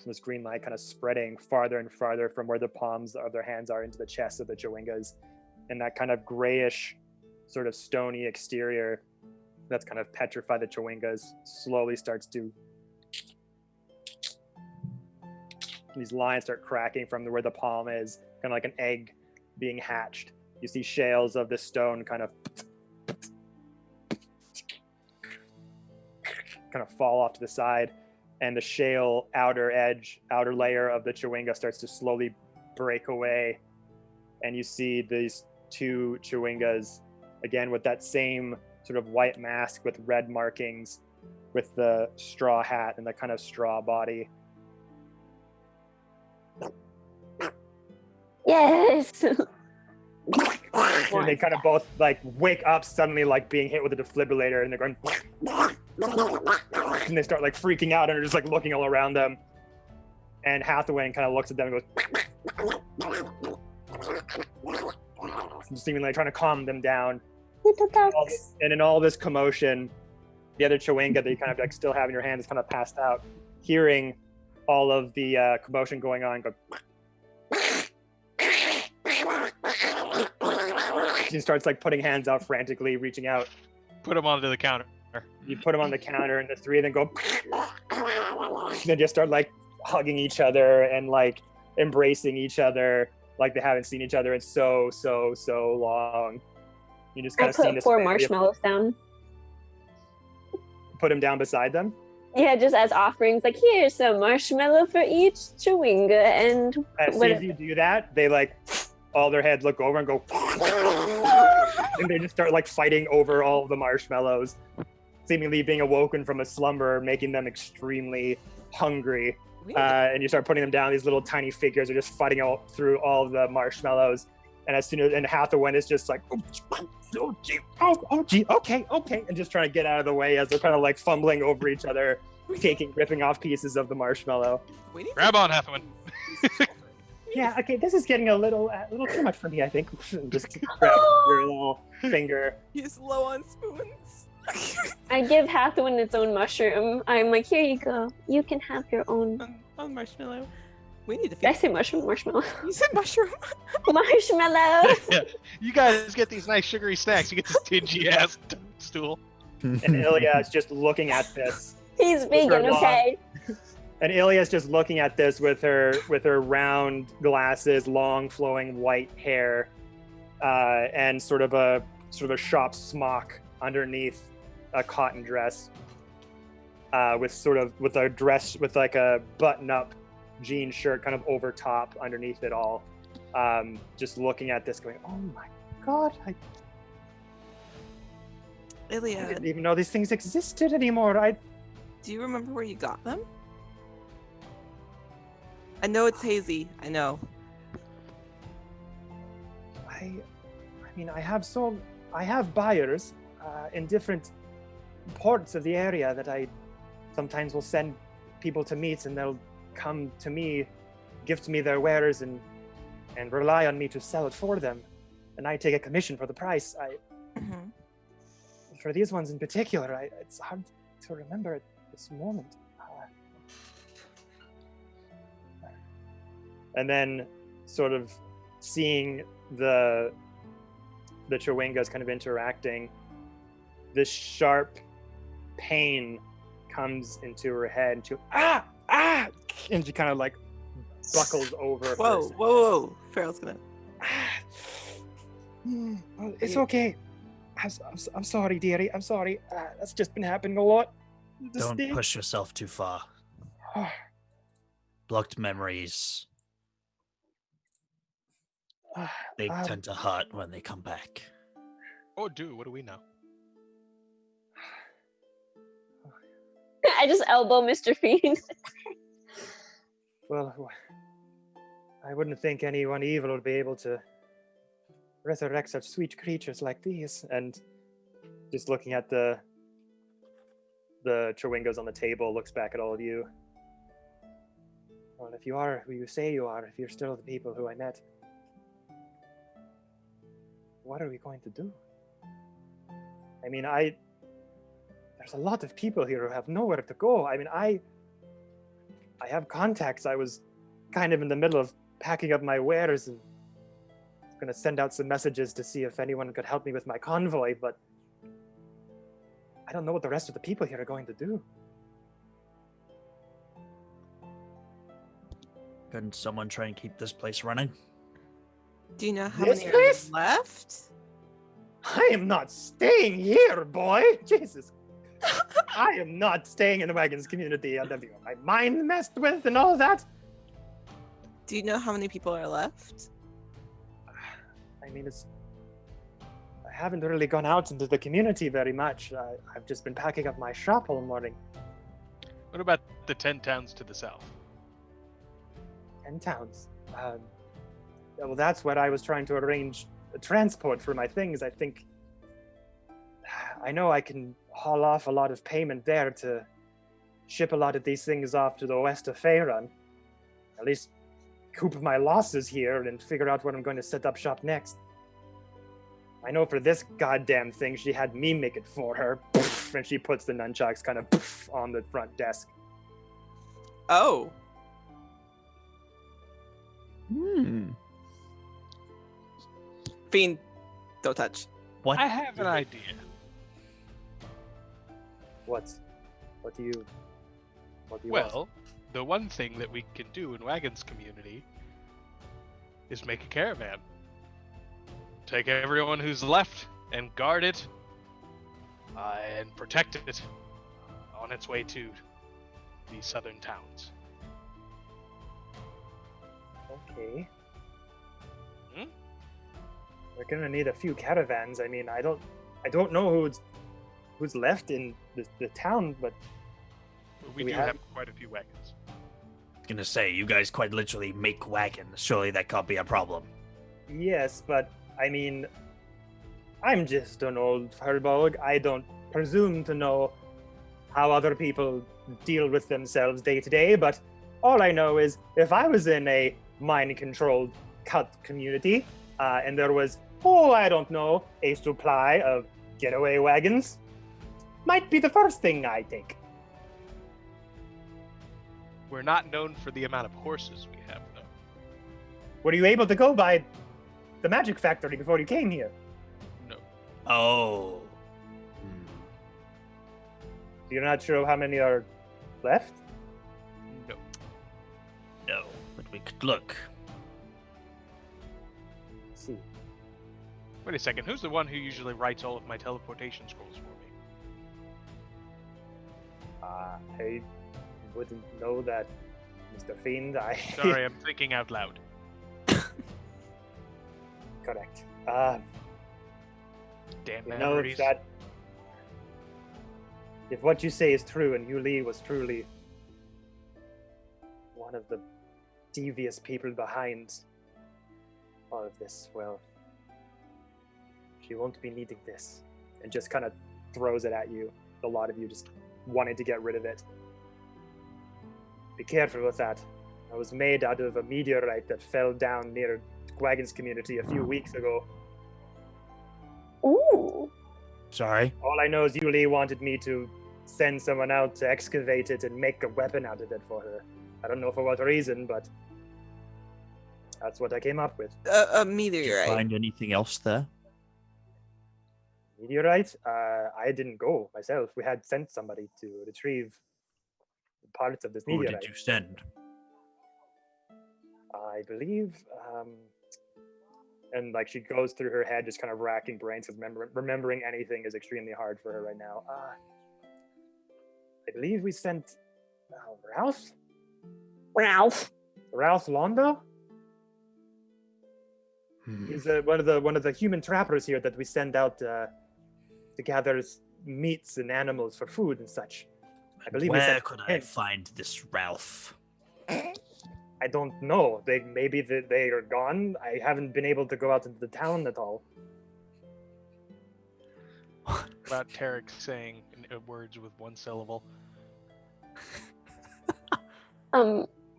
Speaker 1: This green light kind of spreading farther and farther from where the palms of their hands are into the chest of the Chewingas. And that kind of grayish, sort of stony exterior that's kind of petrified the Chewingas slowly starts to... These lines start cracking from where the palm is, kind of like an egg being hatched. You see shales of the stone kind of fall off to the side, and the shale outer layer of the Chewinga starts to slowly break away, and you see these two Chewingas again with that same sort of white mask with red markings, with the straw hat and the kind of straw body.
Speaker 4: Yes.
Speaker 1: And they kind of both like wake up suddenly, like being hit with a defibrillator, and they're going, and they start like freaking out and are just like looking all around them. And Hathaway kind of looks at them and goes, seemingly trying to calm them down. And in all this commotion, the other Chewinga that you kind of like still have in your hand is kind of passed out, hearing all of the commotion going on. He starts like putting hands out frantically, reaching out.
Speaker 5: Put him onto the counter.
Speaker 1: You put him on the counter, and the three of them go. They just start like hugging each other and like embracing each other, like they haven't seen each other in so long. You just kind
Speaker 4: I
Speaker 1: of see
Speaker 4: put
Speaker 1: this.
Speaker 4: 4 marshmallows down.
Speaker 1: Put him down beside them.
Speaker 4: Yeah, just as offerings. Like, here's some marshmallow for each Chewinga, and
Speaker 1: As soon as you do that, they like all their heads look over and go, and they just start like fighting over all of the marshmallows, seemingly being awoken from a slumber, making them extremely hungry. And you start putting them down. These little tiny figures are just fighting through all of the marshmallows. And as soon as Hathaway is just like, oh gee, okay, and just trying to get out of the way as they're kind of like fumbling over each other, ripping off pieces of the marshmallow.
Speaker 5: Grab on, Hathaway.
Speaker 1: Yeah, okay, this is getting a little too much for me, I think. Just grab your little finger.
Speaker 3: He's low on spoons.
Speaker 4: I give Hathaway its own mushroom. I'm like, here you go. You can have your own.
Speaker 3: On marshmallow. We need to
Speaker 4: Did I
Speaker 3: feed.
Speaker 4: say mushroom? Marshmallow.
Speaker 3: You said mushroom.
Speaker 4: Marshmallow.
Speaker 5: Yeah, you guys get these nice sugary snacks. You get this dingy ass stool.
Speaker 1: And Ilya is just looking at this.
Speaker 4: He's vegan, okay?
Speaker 1: And Ilya's just looking at this with her round glasses, long flowing white hair, and sort of a shop smock underneath a cotton dress. with a dress with like a button-up jean shirt kind of over top underneath it all, just looking at this, going, "Oh my god! I
Speaker 3: Iliad,
Speaker 1: didn't even know these things existed anymore."
Speaker 3: do you remember where you got them? I know it's hazy. I know.
Speaker 1: I mean, I have buyers in different parts of the area that I sometimes will send people to meet, and they'll come to me, gift me their wares, and rely on me to sell it for them, and I take a commission for the price.
Speaker 3: Mhm.
Speaker 1: For these ones in particular, it's hard to remember at this moment. And then, sort of seeing the Chewingas kind of interacting, this sharp pain comes into her head. And she kind of like buckles over.
Speaker 3: Whoa! Farrell's gonna.
Speaker 1: It's okay. I'm sorry, dearie. I'm sorry. That's just been happening a lot.
Speaker 2: Don't push yourself too far. Blocked memories. They tend to hurt when they come back.
Speaker 5: Or do, what do we know?
Speaker 4: I just elbow Mr. Fiend.
Speaker 1: Well, I wouldn't think anyone evil would be able to resurrect such sweet creatures like these. And just looking at the Chewingas on the table, looks back at all of you. Well, if you are who you say you are, if you're still the people who I met, what are we going to do? I mean, there's a lot of people here who have nowhere to go. I mean, I have contacts. I was kind of in the middle of packing up my wares and going to send out some messages to see if anyone could help me with my convoy, but I don't know what the rest of the people here are going to do.
Speaker 2: Couldn't someone try and keep this place running?
Speaker 3: Do you know how
Speaker 1: This
Speaker 3: many
Speaker 1: place?
Speaker 3: are left?
Speaker 1: I am not staying here, boy. Jesus. I am not staying in the Wagons community. I've got my mind messed with and all that.
Speaker 3: Do you know how many people are left?
Speaker 1: I mean, I haven't really gone out into the community very much. I've just been packing up my shop all morning.
Speaker 5: What about the 10 towns to the south?
Speaker 1: 10 towns. Well, that's what I was trying to arrange a transport for my things. I know I can haul off a lot of payment there to ship a lot of these things off to the west of Faerun. At least recoup my losses here and figure out where I'm going to set up shop next. I know for this goddamn thing, she had me make it for her. And she puts the nunchucks kind of on the front desk.
Speaker 3: Oh. Fiend, don't touch.
Speaker 2: What?
Speaker 5: I have an idea.
Speaker 1: What do you want?
Speaker 5: Well, the one thing that we can do in Wagon's community is make a caravan. Take everyone who's left and guard it and protect it on its way to the southern towns.
Speaker 1: Okay.
Speaker 5: Hmm?
Speaker 1: We're gonna need a few caravans. I mean, I don't know who's left in the town, but
Speaker 5: We
Speaker 1: We
Speaker 5: do
Speaker 1: have-
Speaker 5: have quite a few wagons.
Speaker 2: I was gonna say, you guys quite literally make wagons. Surely that can't be a problem.
Speaker 1: yes, but I mean, I'm just an old furbolg. I don't presume to know how other people deal with themselves day to day, but all I know is if I was in a mind-controlled cult community, and there was, I don't know, a supply of getaway wagons, might be the first thing I take.
Speaker 5: We're not known for the amount of horses we have, though.
Speaker 1: Were you able to go by the magic factory before you came here?
Speaker 5: No.
Speaker 2: Oh.
Speaker 1: You're not sure how many are left?
Speaker 5: No.
Speaker 2: No, but we could look.
Speaker 1: Let's see.
Speaker 5: Wait a second. Who's the one who usually writes all of my teleportation scrolls for me?
Speaker 1: I wouldn't know that, Mr. Fiend.
Speaker 5: Sorry, I'm thinking out loud.
Speaker 1: Correct.
Speaker 5: Damn
Speaker 1: You know
Speaker 5: memories.
Speaker 1: that if what you say is true and Yuli was truly one of the devious people behind all of this, well, she won't be needing this. And just kind of throws it at you. A lot of you just wanted to get rid of it. Be careful with that. It was made out of a meteorite that fell down near Wagon's community a few weeks ago.
Speaker 4: Ooh.
Speaker 2: Sorry.
Speaker 1: All I know is Yuli wanted me to send someone out to excavate it and make a weapon out of it for her. I don't know for what reason, but that's what I came up with.
Speaker 3: A
Speaker 2: Did you
Speaker 3: meteorite.
Speaker 2: find anything else there?
Speaker 1: Meteorite? I didn't go myself. We had sent somebody to retrieve parts of this
Speaker 2: Who
Speaker 1: meteorite.
Speaker 2: did you send?
Speaker 1: I believe, and like she goes through her head, just kind of racking brains, because remembering anything is extremely hard for her right now. I believe we sent Ralph Londo. He's one of the human trappers here that we send out to gather meats and animals for food and such. I believe we
Speaker 2: Where
Speaker 1: sent
Speaker 2: could I
Speaker 1: him.
Speaker 2: find this Ralph?
Speaker 1: I don't know. Maybe they are gone. I haven't been able to go out into the town at all.
Speaker 5: About Tarek saying words with one syllable.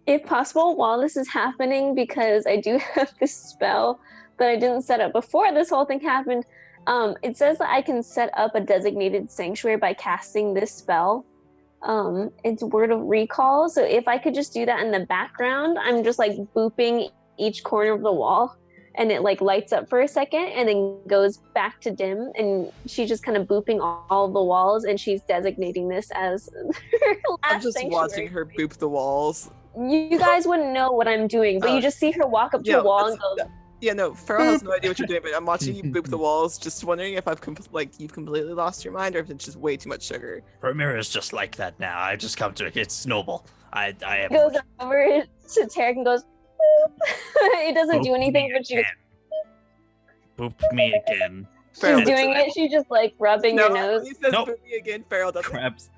Speaker 4: If possible, while this is happening, because I do have this spell that I didn't set up before this whole thing happened, it says that I can set up a designated sanctuary by casting this spell. It's Word of Recall, so if I could just do that in the background, I'm just like booping each corner of the wall, and it like lights up for a second and then goes back to dim, and she's just kind of booping all the walls, and she's designating this as her last
Speaker 3: I'm just
Speaker 4: sanctuary.
Speaker 3: watching her boop the walls.
Speaker 4: You guys wouldn't know what I'm doing, but you just see her walk up to a wall and go,
Speaker 3: Yeah, no, Farrell has no idea what you're doing, but I'm watching you boop the walls, just wondering if I've you've completely lost your mind, or if it's just way too much sugar.
Speaker 2: Ramira's just like that now. I've just come to it's noble. I have
Speaker 4: goes over to Tarek and goes, boop. It doesn't do anything, but she
Speaker 2: Boop me again.
Speaker 3: Farrell
Speaker 4: she's doing
Speaker 3: does
Speaker 4: it. She's just like rubbing
Speaker 3: No,
Speaker 4: your nose.
Speaker 3: he says
Speaker 2: Nope.
Speaker 3: boop me again. Farrell doesn't.
Speaker 2: Grabs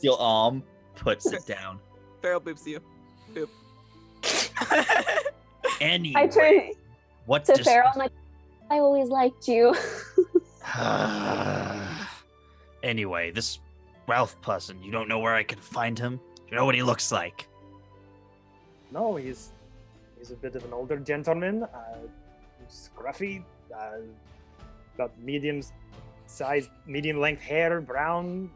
Speaker 2: your arm, puts it down.
Speaker 3: Farrell boops you. Boop.
Speaker 2: Anyway,
Speaker 4: I turn
Speaker 2: what
Speaker 4: to
Speaker 2: does...
Speaker 4: Farrell. I'm like, I always liked you.
Speaker 2: Anyway, this Ralph person, you don't know where I can find him? Do you know what he looks like?
Speaker 1: No, he's a bit of an older gentleman, scruffy, about medium length hair, brown,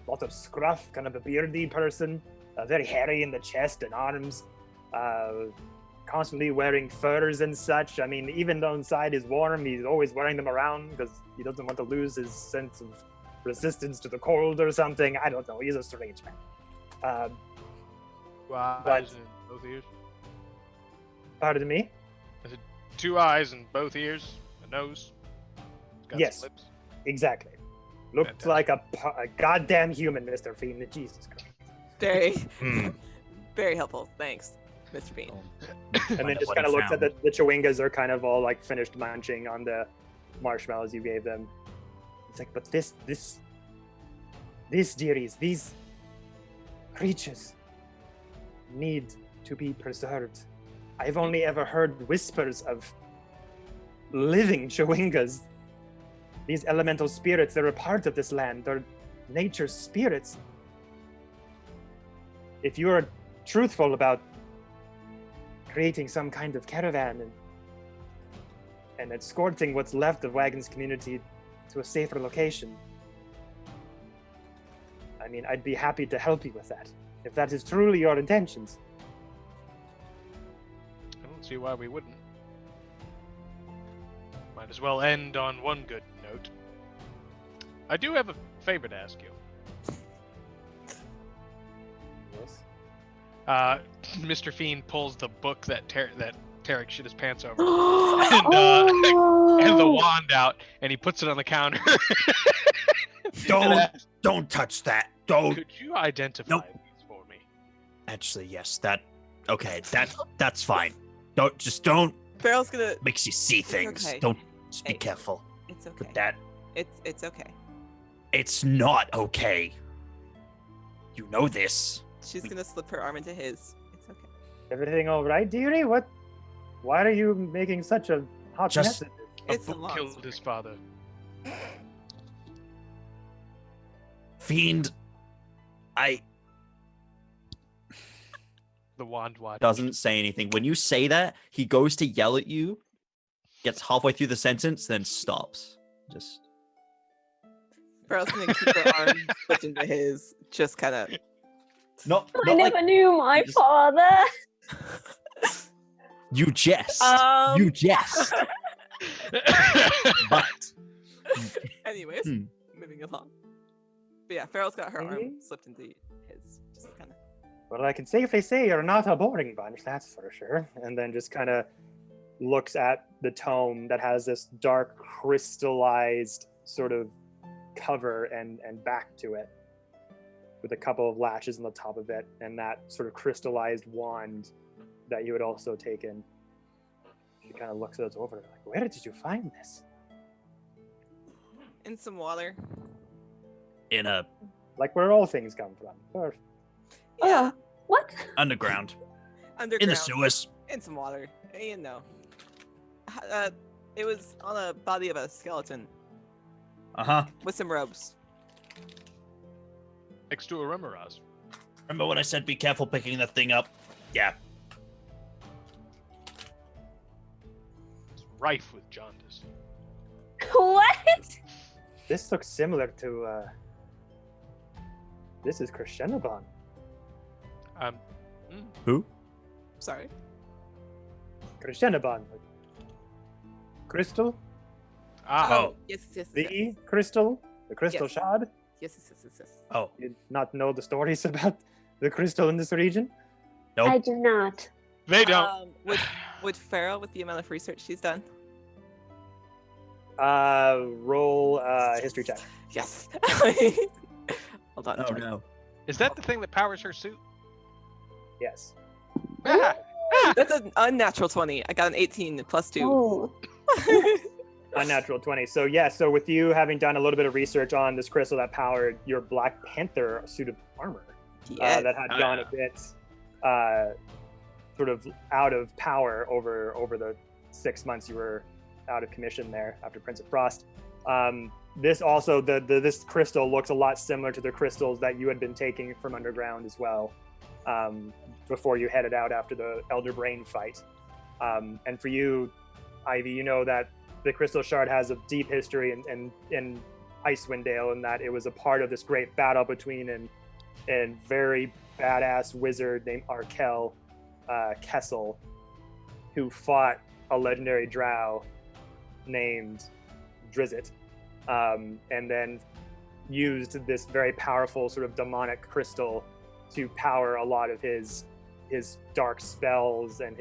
Speaker 1: lot of scruff, kind of a beardy person, very hairy in the chest and arms, constantly wearing furs and such. I mean, even though inside is warm, he's always wearing them around because he doesn't want to lose his sense of resistance to the cold or something. I don't know. He's a strange man.
Speaker 5: Two eyes
Speaker 1: But-
Speaker 5: in both ears.
Speaker 1: Pardon me?
Speaker 5: 2 eyes in both ears, a nose. It's got
Speaker 1: Yes.
Speaker 5: some lips.
Speaker 1: Exactly. Looked
Speaker 5: Fantastic.
Speaker 1: like a goddamn human, Mr. Fiend. Jesus Christ.
Speaker 3: Very,
Speaker 2: Hmm.
Speaker 3: very helpful. Thanks, Mr. Bean.
Speaker 1: And then just kind of looks at the Chewingas are kind of all like finished munching on the marshmallows you gave them. It's like, but this dearies, these creatures need to be preserved. I've only ever heard whispers of living Chewingas. These elemental spirits, they're a part of this land. They're nature's spirits. If you're truthful about creating some kind of caravan and escorting what's left of Wagon's community to a safer location, I mean, I'd be happy to help you with that, if that is truly your intentions.
Speaker 5: I don't see why we wouldn't. Might as well end on one good note. I do have a favor to ask you.
Speaker 1: Yes.
Speaker 5: Mr. Fiend pulls the book that Tarek shit his pants over,
Speaker 4: Oh.
Speaker 5: and the wand out, and he puts it on the counter.
Speaker 2: Don't Don't touch that. Don't.
Speaker 5: Could you identify
Speaker 2: Nope.
Speaker 5: these for me?
Speaker 2: Actually, yes. Okay. That's fine. Don't.
Speaker 3: Farrell's gonna.
Speaker 2: Makes you see things.
Speaker 3: okay.
Speaker 2: Don't. Just be
Speaker 3: Hey.
Speaker 2: careful
Speaker 3: It's okay.
Speaker 2: with that.
Speaker 3: It's okay.
Speaker 2: It's not okay. You know this.
Speaker 3: She's gonna slip her arm into his. It's okay.
Speaker 1: Everything all right, dearie? What? Why are you making such a hot
Speaker 2: Just-
Speaker 1: mess of this?
Speaker 3: It's a
Speaker 5: book
Speaker 3: long
Speaker 5: killed
Speaker 3: story.
Speaker 5: his father.
Speaker 2: Fiend.
Speaker 5: The wand watch.
Speaker 2: Doesn't say anything. When you say that, he goes to yell at you, gets halfway through the sentence, then stops. Just.
Speaker 3: Farrell's gonna keep her arm slipped into his. Just kind of.
Speaker 2: Not
Speaker 4: I never knew my
Speaker 2: just-
Speaker 4: father.
Speaker 2: You jest.
Speaker 3: Um,
Speaker 2: You jest. But.
Speaker 3: Anyways,
Speaker 2: Hmm.
Speaker 3: moving along. But yeah, Farrell's got her arm
Speaker 1: Okay.
Speaker 3: slipped into his. Just kind of.
Speaker 1: Well, I can safely say you're not a boring bunch, that's for sure. And then just kind of looks at the tome that has this dark crystallized sort of cover and back to it, with a couple of latches on the top of it, and that sort of crystallized wand that you had also taken. She kind of looks it over, like, where did you find this?
Speaker 3: In some water.
Speaker 2: In a
Speaker 1: Like where all things come from. Or,
Speaker 3: Yeah.
Speaker 4: What?
Speaker 2: underground.
Speaker 3: Underground.
Speaker 2: In the sewers.
Speaker 3: In some water. You know. It was on a body of a skeleton
Speaker 2: Uh-huh.
Speaker 3: with some ropes.
Speaker 5: Next to a Remoraz.
Speaker 2: Remember when I said be careful picking that thing up? Yeah.
Speaker 5: It's rife with jaundice.
Speaker 4: What?
Speaker 1: this looks similar to, this is Crescendoban.
Speaker 2: Who?
Speaker 3: Sorry.
Speaker 1: Crescendoban. Crystal?
Speaker 2: Oh.
Speaker 3: Yes, yes,
Speaker 1: The
Speaker 3: yes.
Speaker 1: crystal? The crystal
Speaker 3: Yes.
Speaker 1: shard?
Speaker 3: Yes.
Speaker 2: Oh.
Speaker 1: You not know the stories about the crystal in this region?
Speaker 2: Nope.
Speaker 4: I do not.
Speaker 5: They don't.
Speaker 3: Would Farrell, with the amount of research she's done?
Speaker 1: Roll history check.
Speaker 3: Yes. Hold on.
Speaker 2: Oh no.
Speaker 5: Is that the thing that powers her suit?
Speaker 1: Yes.
Speaker 5: Ah,
Speaker 3: That's an unnatural 20. I got an 18 plus 2.
Speaker 4: Oh.
Speaker 1: Unnatural 20. So yeah, so with you having done a little bit of research on this crystal that powered your Black Panther suit of armor,
Speaker 3: Yes.
Speaker 1: that had
Speaker 2: Oh,
Speaker 1: gone
Speaker 2: yeah.
Speaker 1: a bit sort of out of power over the 6 months you were out of commission there after Prince of Frost. This also, this crystal looks a lot similar to the crystals that you had been taking from underground as well, before you headed out after the Elder Brain fight. And for you, Ivy, you know that the Crystal Shard has a deep history in Icewind Dale, and that it was a part of this great battle between a very badass wizard named Arkel Kessel, who fought a legendary drow named Drizzt, and then used this very powerful sort of demonic crystal to power a lot of his dark spells and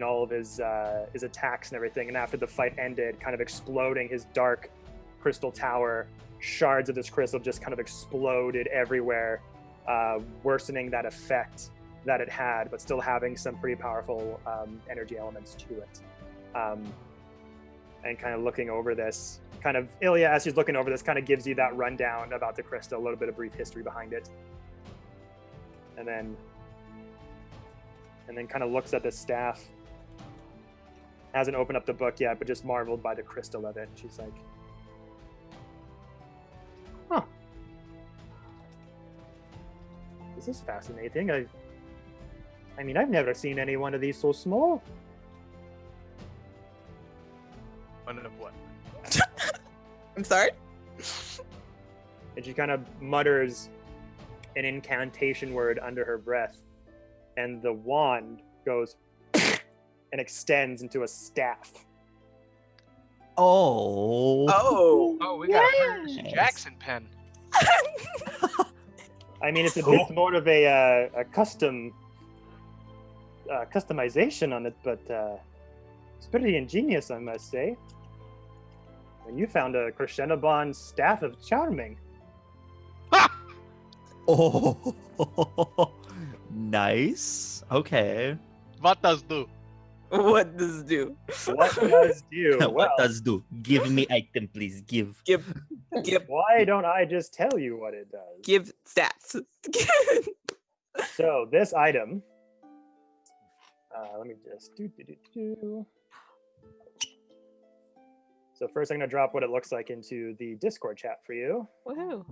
Speaker 1: all of his attacks and everything. And after the fight ended, kind of exploding his dark crystal tower, shards of this crystal just kind of exploded everywhere, worsening that effect that it had, but still having some pretty powerful energy elements to it. And kind of looking over this, kind of Ilya, as she's looking over this, kind of gives you that rundown about the crystal, a little bit of brief history behind it, and then kind of looks at the staff. Hasn't opened up the book yet, but just marveled by the crystal of it. She's like, huh. This is fascinating. I mean, I've never seen any one of these so small.
Speaker 5: One of what?
Speaker 3: I'm sorry?
Speaker 1: And she kind of mutters an incantation word under her breath, and the wand goes and extends into a staff.
Speaker 2: Oh.
Speaker 3: Oh.
Speaker 5: Oh, we got a Percy
Speaker 2: Yes.
Speaker 5: Jackson pen.
Speaker 1: I mean, it's a bit more of a customization on it, but it's pretty ingenious, I must say. And you found a Crescendoban staff of charming.
Speaker 2: Oh, nice. Okay.
Speaker 5: What does do?
Speaker 3: What does it do?
Speaker 1: What does do?
Speaker 2: What
Speaker 1: Well,
Speaker 2: does do? Give me item, please. Give.
Speaker 3: Give
Speaker 1: why don't I just tell you what it does?
Speaker 3: give stats.
Speaker 1: So this item, let me just do. So first I'm gonna drop what it looks like into the Discord chat for you.
Speaker 3: Woohoo.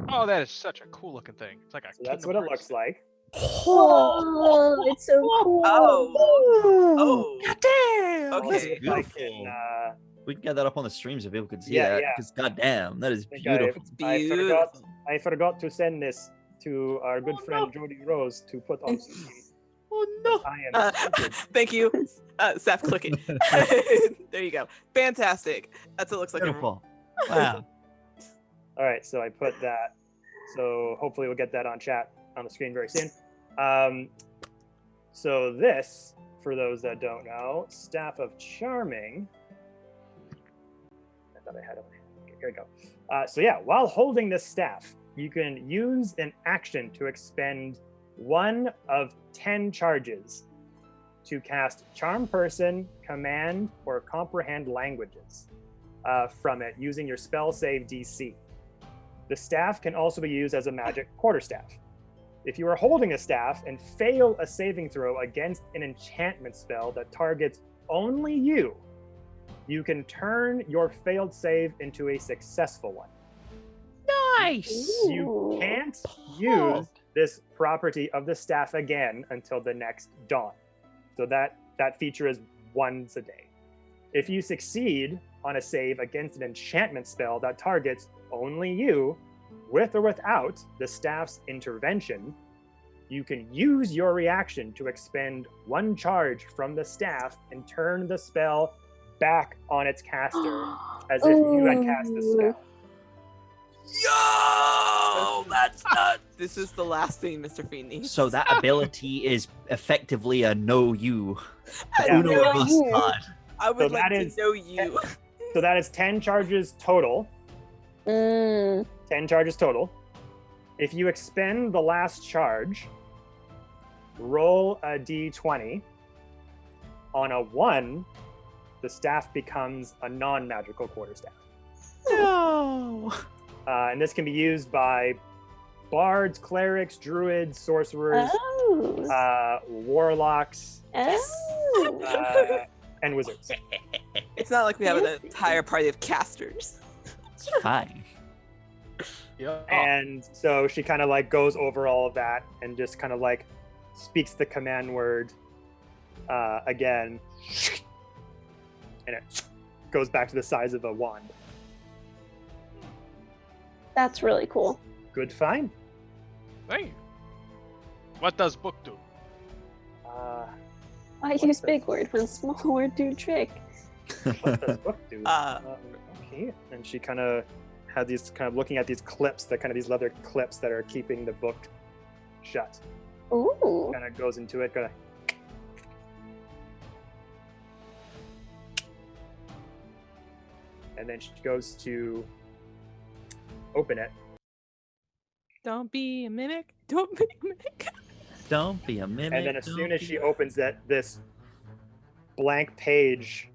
Speaker 5: Oh, that is such a cool looking thing. It's like a
Speaker 1: So that's
Speaker 5: Kingdom
Speaker 1: what it
Speaker 5: Hearts
Speaker 1: looks like.
Speaker 4: Oh, it's so cool.
Speaker 3: Oh.
Speaker 2: Goddamn.
Speaker 3: Okay.
Speaker 2: That's
Speaker 1: See if I
Speaker 2: beautiful.
Speaker 1: can,
Speaker 2: We can get that up on the stream so people can see
Speaker 1: Yeah,
Speaker 2: that.
Speaker 1: yeah.
Speaker 2: Because goddamn, that is
Speaker 1: think
Speaker 2: beautiful.
Speaker 3: It's
Speaker 1: I
Speaker 3: beautiful.
Speaker 1: I forgot to send this to our good friend Jody Rose to put on stream.
Speaker 2: Oh no.
Speaker 1: I am stupid.
Speaker 3: Thank you. Seth, click it. There you go. Fantastic. That's what it looks like.
Speaker 2: Beautiful. Wow.
Speaker 1: All right, so I put that. So hopefully we'll get that on chat on the screen very soon. So this, for those that don't know, Staff of Charming. I thought I had it. Here we go. So yeah, while holding this staff, you can use an action to expend 1 of 10 charges to cast Charm Person, Command, or Comprehend languages from it using your spell save DC. The staff can also be used as a magic quarterstaff. If you are holding a staff and fail a saving throw against an enchantment spell that targets only you, you can turn your failed save into a successful one.
Speaker 2: Nice.
Speaker 1: You
Speaker 4: Ooh.
Speaker 1: can't use this property of the staff again until the next dawn. So that feature is once a day. If you succeed on a save against an enchantment spell that targets only you, with or without the staff's intervention, you can use your reaction to expend 1 charge from the staff and turn the spell back on its caster as if you had cast the spell.
Speaker 2: Yo, that's nuts.
Speaker 3: This is the last thing Mr. Fiend needs.
Speaker 2: So that ability is effectively a know you.
Speaker 1: Yeah.
Speaker 2: Uno
Speaker 4: Know
Speaker 2: Reverse
Speaker 4: you.
Speaker 2: card.
Speaker 3: I would
Speaker 1: So
Speaker 3: like
Speaker 1: that
Speaker 3: to
Speaker 1: is-
Speaker 3: know you.
Speaker 1: So that is 10 charges total. 10 charges total. If you expend the last charge, roll a d20. On a 1, the staff becomes a non-magical quarterstaff.
Speaker 2: No.
Speaker 1: And this can be used by bards, clerics, druids, sorcerers,
Speaker 4: Oh.
Speaker 1: warlocks,
Speaker 4: Oh.
Speaker 1: and wizards.
Speaker 3: It's not like we have an entire party of casters.
Speaker 2: It's fine.
Speaker 5: Yeah.
Speaker 1: And so she kind of like goes over all of that and just kind of like speaks the command word again, and it goes back to the size of a wand.
Speaker 4: That's really cool.
Speaker 1: Good find.
Speaker 5: Hey. What does book do?
Speaker 4: I
Speaker 1: What
Speaker 4: use
Speaker 1: does-
Speaker 4: big word when small word do trick.
Speaker 1: What does book do?
Speaker 3: Uh,
Speaker 1: Okay. And she kind of had these kind of looking at these clips, that kind of these leather clips that are keeping the book shut.
Speaker 4: Ooh.
Speaker 1: Kind of goes into it. Gonna. And then she goes to open it.
Speaker 3: Don't be a mimic. Don't be a mimic.
Speaker 2: Don't be a mimic.
Speaker 1: And then as
Speaker 2: don't
Speaker 1: soon as
Speaker 2: be
Speaker 1: she
Speaker 2: a-
Speaker 1: opens it, this blank page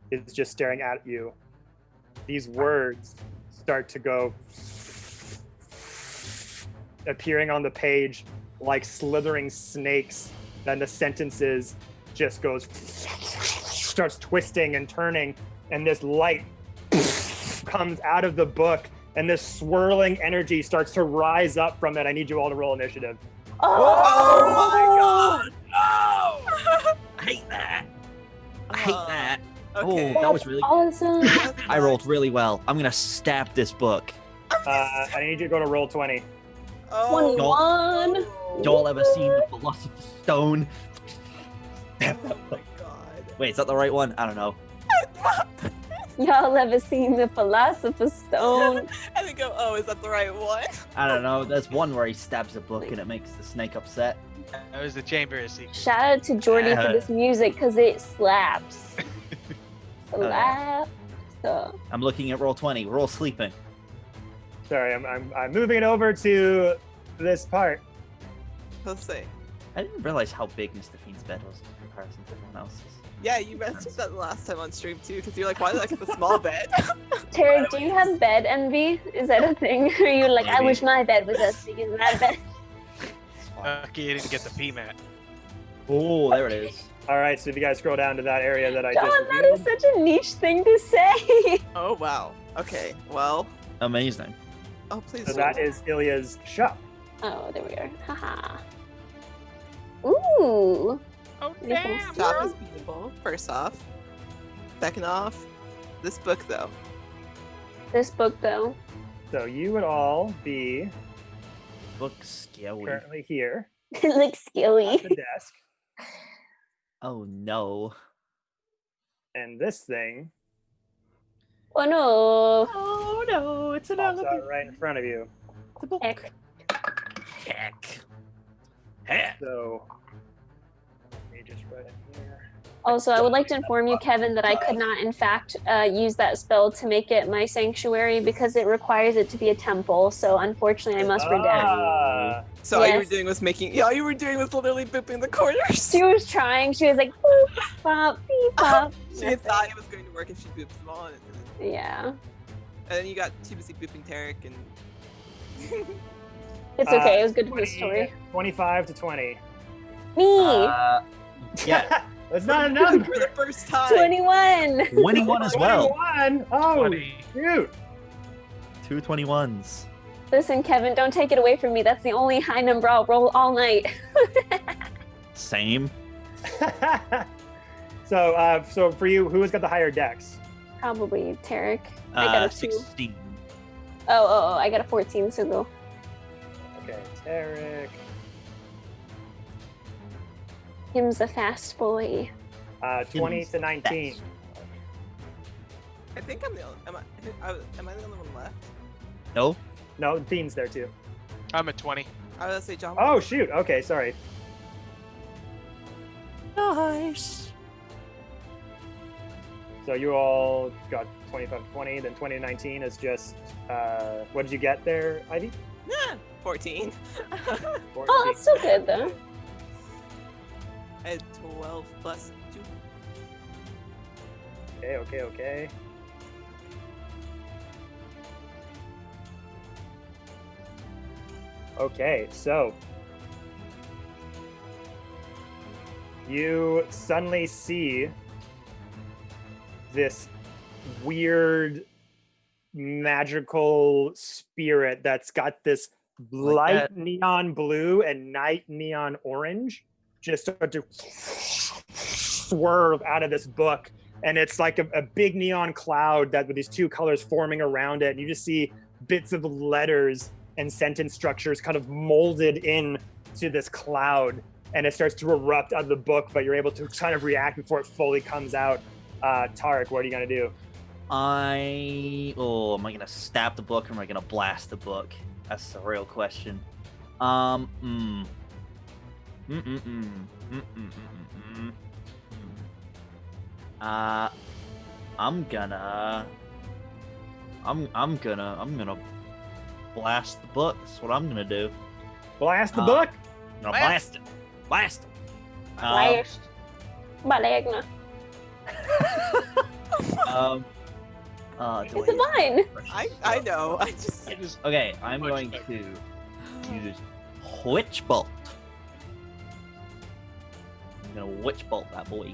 Speaker 1: is just staring at you. These words start to go appearing on the page like slithering snakes. Then the sentences just goes starts twisting and turning, and this light comes out of the book, and this swirling energy starts to rise up from it. I need you all to roll initiative.
Speaker 2: Oh my god! No! I hate that. I hate that.
Speaker 3: Okay.
Speaker 2: Oh, that was really.
Speaker 4: Awesome.
Speaker 2: I rolled really well. I'm gonna stab this book.
Speaker 1: I need you to go to roll 20.
Speaker 3: Oh,
Speaker 4: 21.
Speaker 2: Y'all ever seen the Philosopher's Stone?
Speaker 3: oh my god.
Speaker 2: Wait, is that the right one? I don't know.
Speaker 4: Y'all ever seen the Philosopher's Stone?
Speaker 3: And then go, oh, is that the right one?
Speaker 2: I don't know. There's one where he stabs a book and it makes the snake upset.
Speaker 5: That was the Chamber of Secrets.
Speaker 4: Shout out to Jordy for this music because it slaps. Slap. So
Speaker 2: I'm looking at roll 20. We're all sleeping.
Speaker 1: Sorry, I'm moving it over to this part.
Speaker 3: Let's see.
Speaker 2: I didn't realize how big Mr. Fiend's bed was in comparison to everyone else's.
Speaker 3: Yeah, you mentioned that the last time on stream too, because you're like, why did I get the small bed?
Speaker 4: Tarek, do you have bed envy? Is that a thing? Are you like, I
Speaker 2: Maybe.
Speaker 4: wish my bed was as big as that bed?
Speaker 5: You didn't get the PMAT.
Speaker 2: Oh, there it is.
Speaker 1: All right, so if you guys scroll down to that area that I
Speaker 4: John,
Speaker 1: just
Speaker 4: that is
Speaker 1: revealed,
Speaker 4: such a niche thing to say.
Speaker 3: Oh wow. Okay. Well.
Speaker 2: Amazing.
Speaker 3: Oh please.
Speaker 1: so that is Ilya's shop.
Speaker 4: Oh, there we are. Haha. Ooh.
Speaker 5: Oh
Speaker 4: damn.
Speaker 3: Shop is beautiful. First off. Second off, this book though.
Speaker 4: This book, though.
Speaker 1: So you would all be
Speaker 2: Look scary.
Speaker 1: currently here
Speaker 4: It looks
Speaker 1: at
Speaker 4: skilly.
Speaker 1: the desk,
Speaker 2: Oh no.
Speaker 1: and this thing
Speaker 4: Oh no.
Speaker 2: Oh no, it's an
Speaker 1: pops out right in front of you.
Speaker 4: Heck.
Speaker 2: Heck.
Speaker 1: So let me just write it here.
Speaker 4: Also, I would like to inform you, Kevin, that I could not, in fact, use that spell to make it my sanctuary because it requires it to be a temple. So, unfortunately, I must redact.
Speaker 1: Ah,
Speaker 3: So all you were
Speaker 4: Yes.
Speaker 3: doing was making. Yeah, all you were doing was literally booping the corners.
Speaker 4: She was trying. She was like, boop, bop, beep, bop.
Speaker 3: She thought it was going to work if she booped them all, and it didn't.
Speaker 4: Yeah.
Speaker 3: And then you got too busy booping Tarek and.
Speaker 4: It's okay. It was good for the story.
Speaker 1: 25 to 20.
Speaker 4: Me.
Speaker 2: Yeah,
Speaker 1: That's not a number.
Speaker 3: For the first time.
Speaker 4: 21.
Speaker 2: 21 as well.
Speaker 1: 21. Oh,
Speaker 5: 20.
Speaker 1: shoot.
Speaker 2: 2 21s.
Speaker 4: Listen, Kevin, don't take it away from me. That's the only high number I'll roll all night.
Speaker 2: Same.
Speaker 1: So for you, who has got the higher dex?
Speaker 4: Probably Tarek. I got a 2.
Speaker 2: 16.
Speaker 4: Oh, I got a 14, so go.
Speaker 1: Okay, Tarek.
Speaker 4: Him's a fast boy.
Speaker 1: 20 to 19.
Speaker 3: I think I'm the only. Am I the only one left?
Speaker 2: No.
Speaker 1: No, Dean's there too.
Speaker 5: I'm at 20.
Speaker 3: I was gonna say John.
Speaker 1: Oh, shoot. Okay, sorry.
Speaker 2: Nice.
Speaker 1: So you all got 25 to 20, then 20 to 19 is just, what did you get there, Ivy?
Speaker 3: 14.
Speaker 1: 14.
Speaker 4: Oh, that's still good, though.
Speaker 3: I had 12 plus 2.
Speaker 1: Okay. Okay, so you suddenly see this weird magical spirit that's got this light
Speaker 2: that.
Speaker 1: neon blue and night neon orange just start to swerve out of this book, and it's like a big neon cloud that with these two colors forming around it, and you just see bits of letters and sentence structures kind of molded in to this cloud, and it starts to erupt out of the book, but you're able to kind of react before it fully comes out. Tarek, what are you gonna do?
Speaker 2: Am I gonna stab the book or am I gonna blast the book? That's the real question. I'm gonna blast the book. That's what I'm gonna do.
Speaker 1: Blast the book?
Speaker 2: I'm gonna blast it. Blast it.
Speaker 4: Blast. Balegna.
Speaker 2: Do
Speaker 4: It's fine.
Speaker 3: I know. I just.
Speaker 2: Okay, I'm
Speaker 5: Much
Speaker 2: going
Speaker 5: better.
Speaker 2: to use Witch Bolt. I'm gonna Witch Bolt that boy.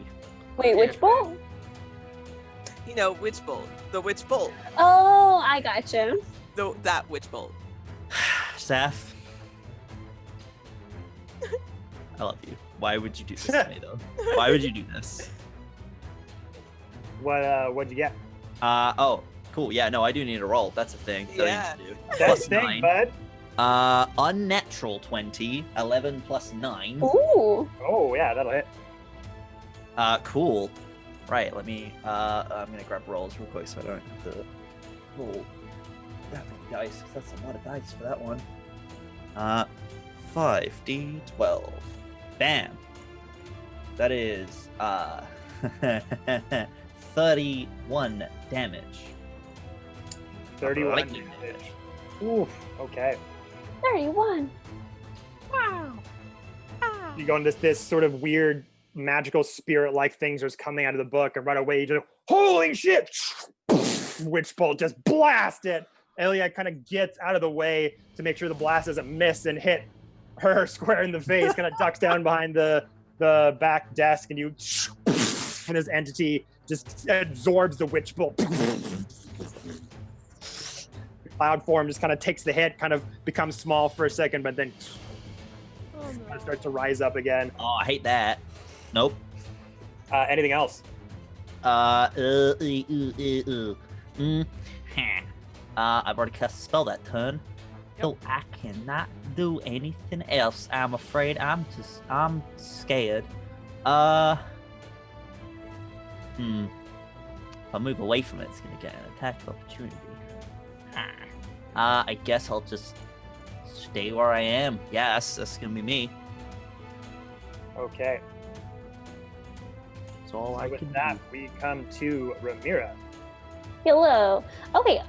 Speaker 4: Wait, which bolt?
Speaker 3: You know, witch bolt. The witch bolt.
Speaker 4: Oh, I gotcha.
Speaker 3: That witch bolt.
Speaker 2: Seth, I love you. Why would you do this to me, though? Why would you do this?
Speaker 1: What'd you get?
Speaker 2: Oh, cool. Yeah, no, I do need a roll. That's a thing. that I
Speaker 3: Yeah.
Speaker 2: need to do.
Speaker 1: That's
Speaker 2: Plus
Speaker 1: the thing,
Speaker 2: 9.
Speaker 1: bud.
Speaker 2: Unnatural 20. 11 plus 9.
Speaker 4: Ooh.
Speaker 1: Oh, yeah, that'll hit.
Speaker 2: Cool. Right, let me, I'm gonna grab rolls real quick so I don't have to roll that many dice, 'cause that's a lot of dice for that one. 5d12. Bam! That is, 31 damage.
Speaker 1: 31
Speaker 2: Lightning
Speaker 1: damage. Oof. Okay.
Speaker 4: 31.
Speaker 1: You go into this sort of weird magical spirit-like things are coming out of the book, and right away you just holy shit! Witch bolt just blast it. Elia kind of gets out of the way to make sure the blast doesn't miss and hit her square in the face. Kind of ducks down behind the back desk, and and this entity just absorbs the witch bolt. Cloud form just kind of takes the hit, kind of becomes small for a second, but then starts to rise up again.
Speaker 2: Oh, I hate that. Nope.
Speaker 1: Anything else?
Speaker 2: I've already cast a spell that turn, so I cannot do anything else. I'm afraid. I'm scared. If I move away from it, it's gonna get an attack opportunity. I guess I'll just stay where I am. Yes, that's gonna be me.
Speaker 1: Okay.
Speaker 2: That's all I
Speaker 1: With
Speaker 2: can
Speaker 1: that,
Speaker 2: do.
Speaker 1: we come to Ramira.
Speaker 4: Hello. Okay,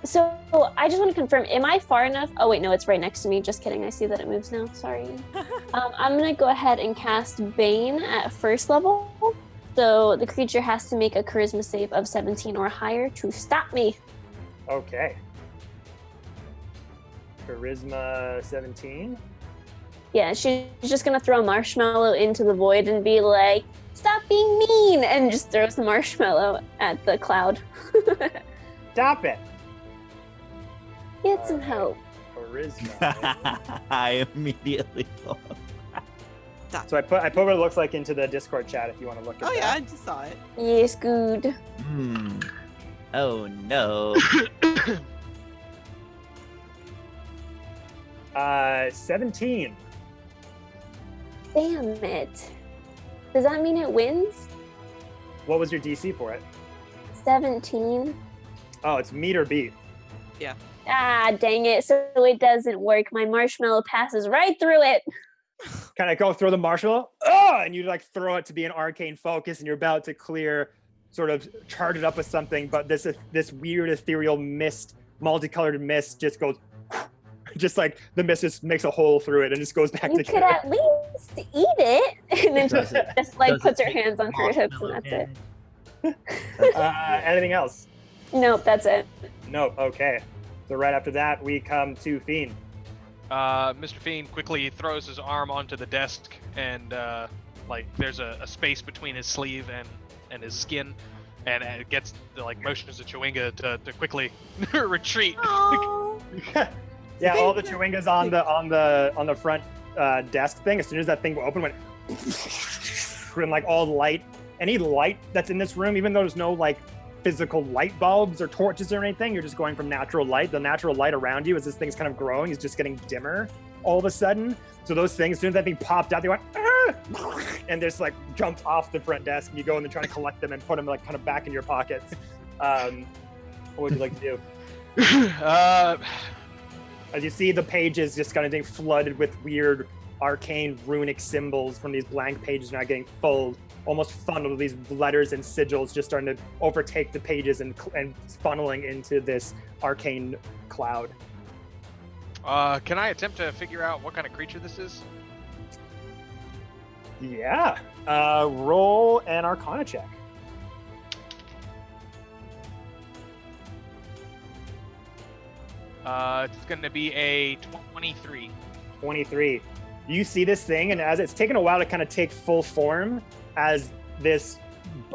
Speaker 4: so I just want to confirm, am I far enough? Oh wait, no, it's right next to me. Just kidding. I see that it moves now. Sorry. I'm gonna go ahead and cast Bane at first level. So the creature has to make a charisma save of 17 or higher to stop me.
Speaker 1: Okay. Charisma 17.
Speaker 4: Yeah, she's just gonna throw a marshmallow into the void and be like, "Stop being mean!" and just throws the marshmallow at the cloud.
Speaker 1: Stop it.
Speaker 4: Get some help.
Speaker 1: Charisma.
Speaker 2: I immediately thought.
Speaker 1: So I put what it looks like into the Discord chat if you want to look at
Speaker 3: Oh
Speaker 1: that.
Speaker 3: yeah, I just saw it.
Speaker 4: Yes, good.
Speaker 2: Oh no.
Speaker 1: 17.
Speaker 4: Damn it. Does that mean it wins?
Speaker 1: What was your DC for it?
Speaker 4: 17.
Speaker 1: Oh, it's meet or beat.
Speaker 4: Ah, dang it. So it doesn't work. My marshmallow passes right through it.
Speaker 1: Kind of go throw the marshmallow, and you like throw it to be an arcane focus, and you're about to clear, sort of charge it up with something, but this weird ethereal mist, multicolored mist, just goes, just like the mist just makes a hole through it and just goes back
Speaker 4: You could
Speaker 1: together.
Speaker 4: at least eat it. And then
Speaker 2: Does it-
Speaker 4: just like
Speaker 2: does it
Speaker 4: puts her
Speaker 2: take
Speaker 4: hands on her hips and
Speaker 2: marshmallow
Speaker 4: that's it.
Speaker 2: in?
Speaker 1: Anything else?
Speaker 4: Nope, that's it.
Speaker 1: Nope. Okay. So right after that, we come to Fiend.
Speaker 5: Mr. Fiend quickly throws his arm onto the desk, and like there's a space between his sleeve and his skin, and it gets motions to Chewinga to quickly retreat.
Speaker 3: Oh.
Speaker 1: Yeah, all the chewingas on the front desk thing. As soon as that thing opened, went and like all light. Any light that's in this room, even though there's no like physical light bulbs or torches or anything, you're just going from natural light. The natural light around you as this thing's kind of growing is just getting dimmer all of a sudden. So those things, as soon as that thing popped out, they went and just like jumped off the front desk, and you go and then try to collect them and put them like kind of back in your pockets. What would you like to do? As you see the pages just kind of getting flooded with weird arcane runic symbols from these blank pages now getting full, almost funneled with these letters and sigils just starting to overtake the pages and funneling into this arcane cloud.
Speaker 5: Can I attempt to figure out what kind of creature this is?
Speaker 1: Yeah. Roll an Arcana check.
Speaker 5: It's going to be a 23.
Speaker 1: 23. You see this thing, and as it's taken a while to kind of take full form, as this,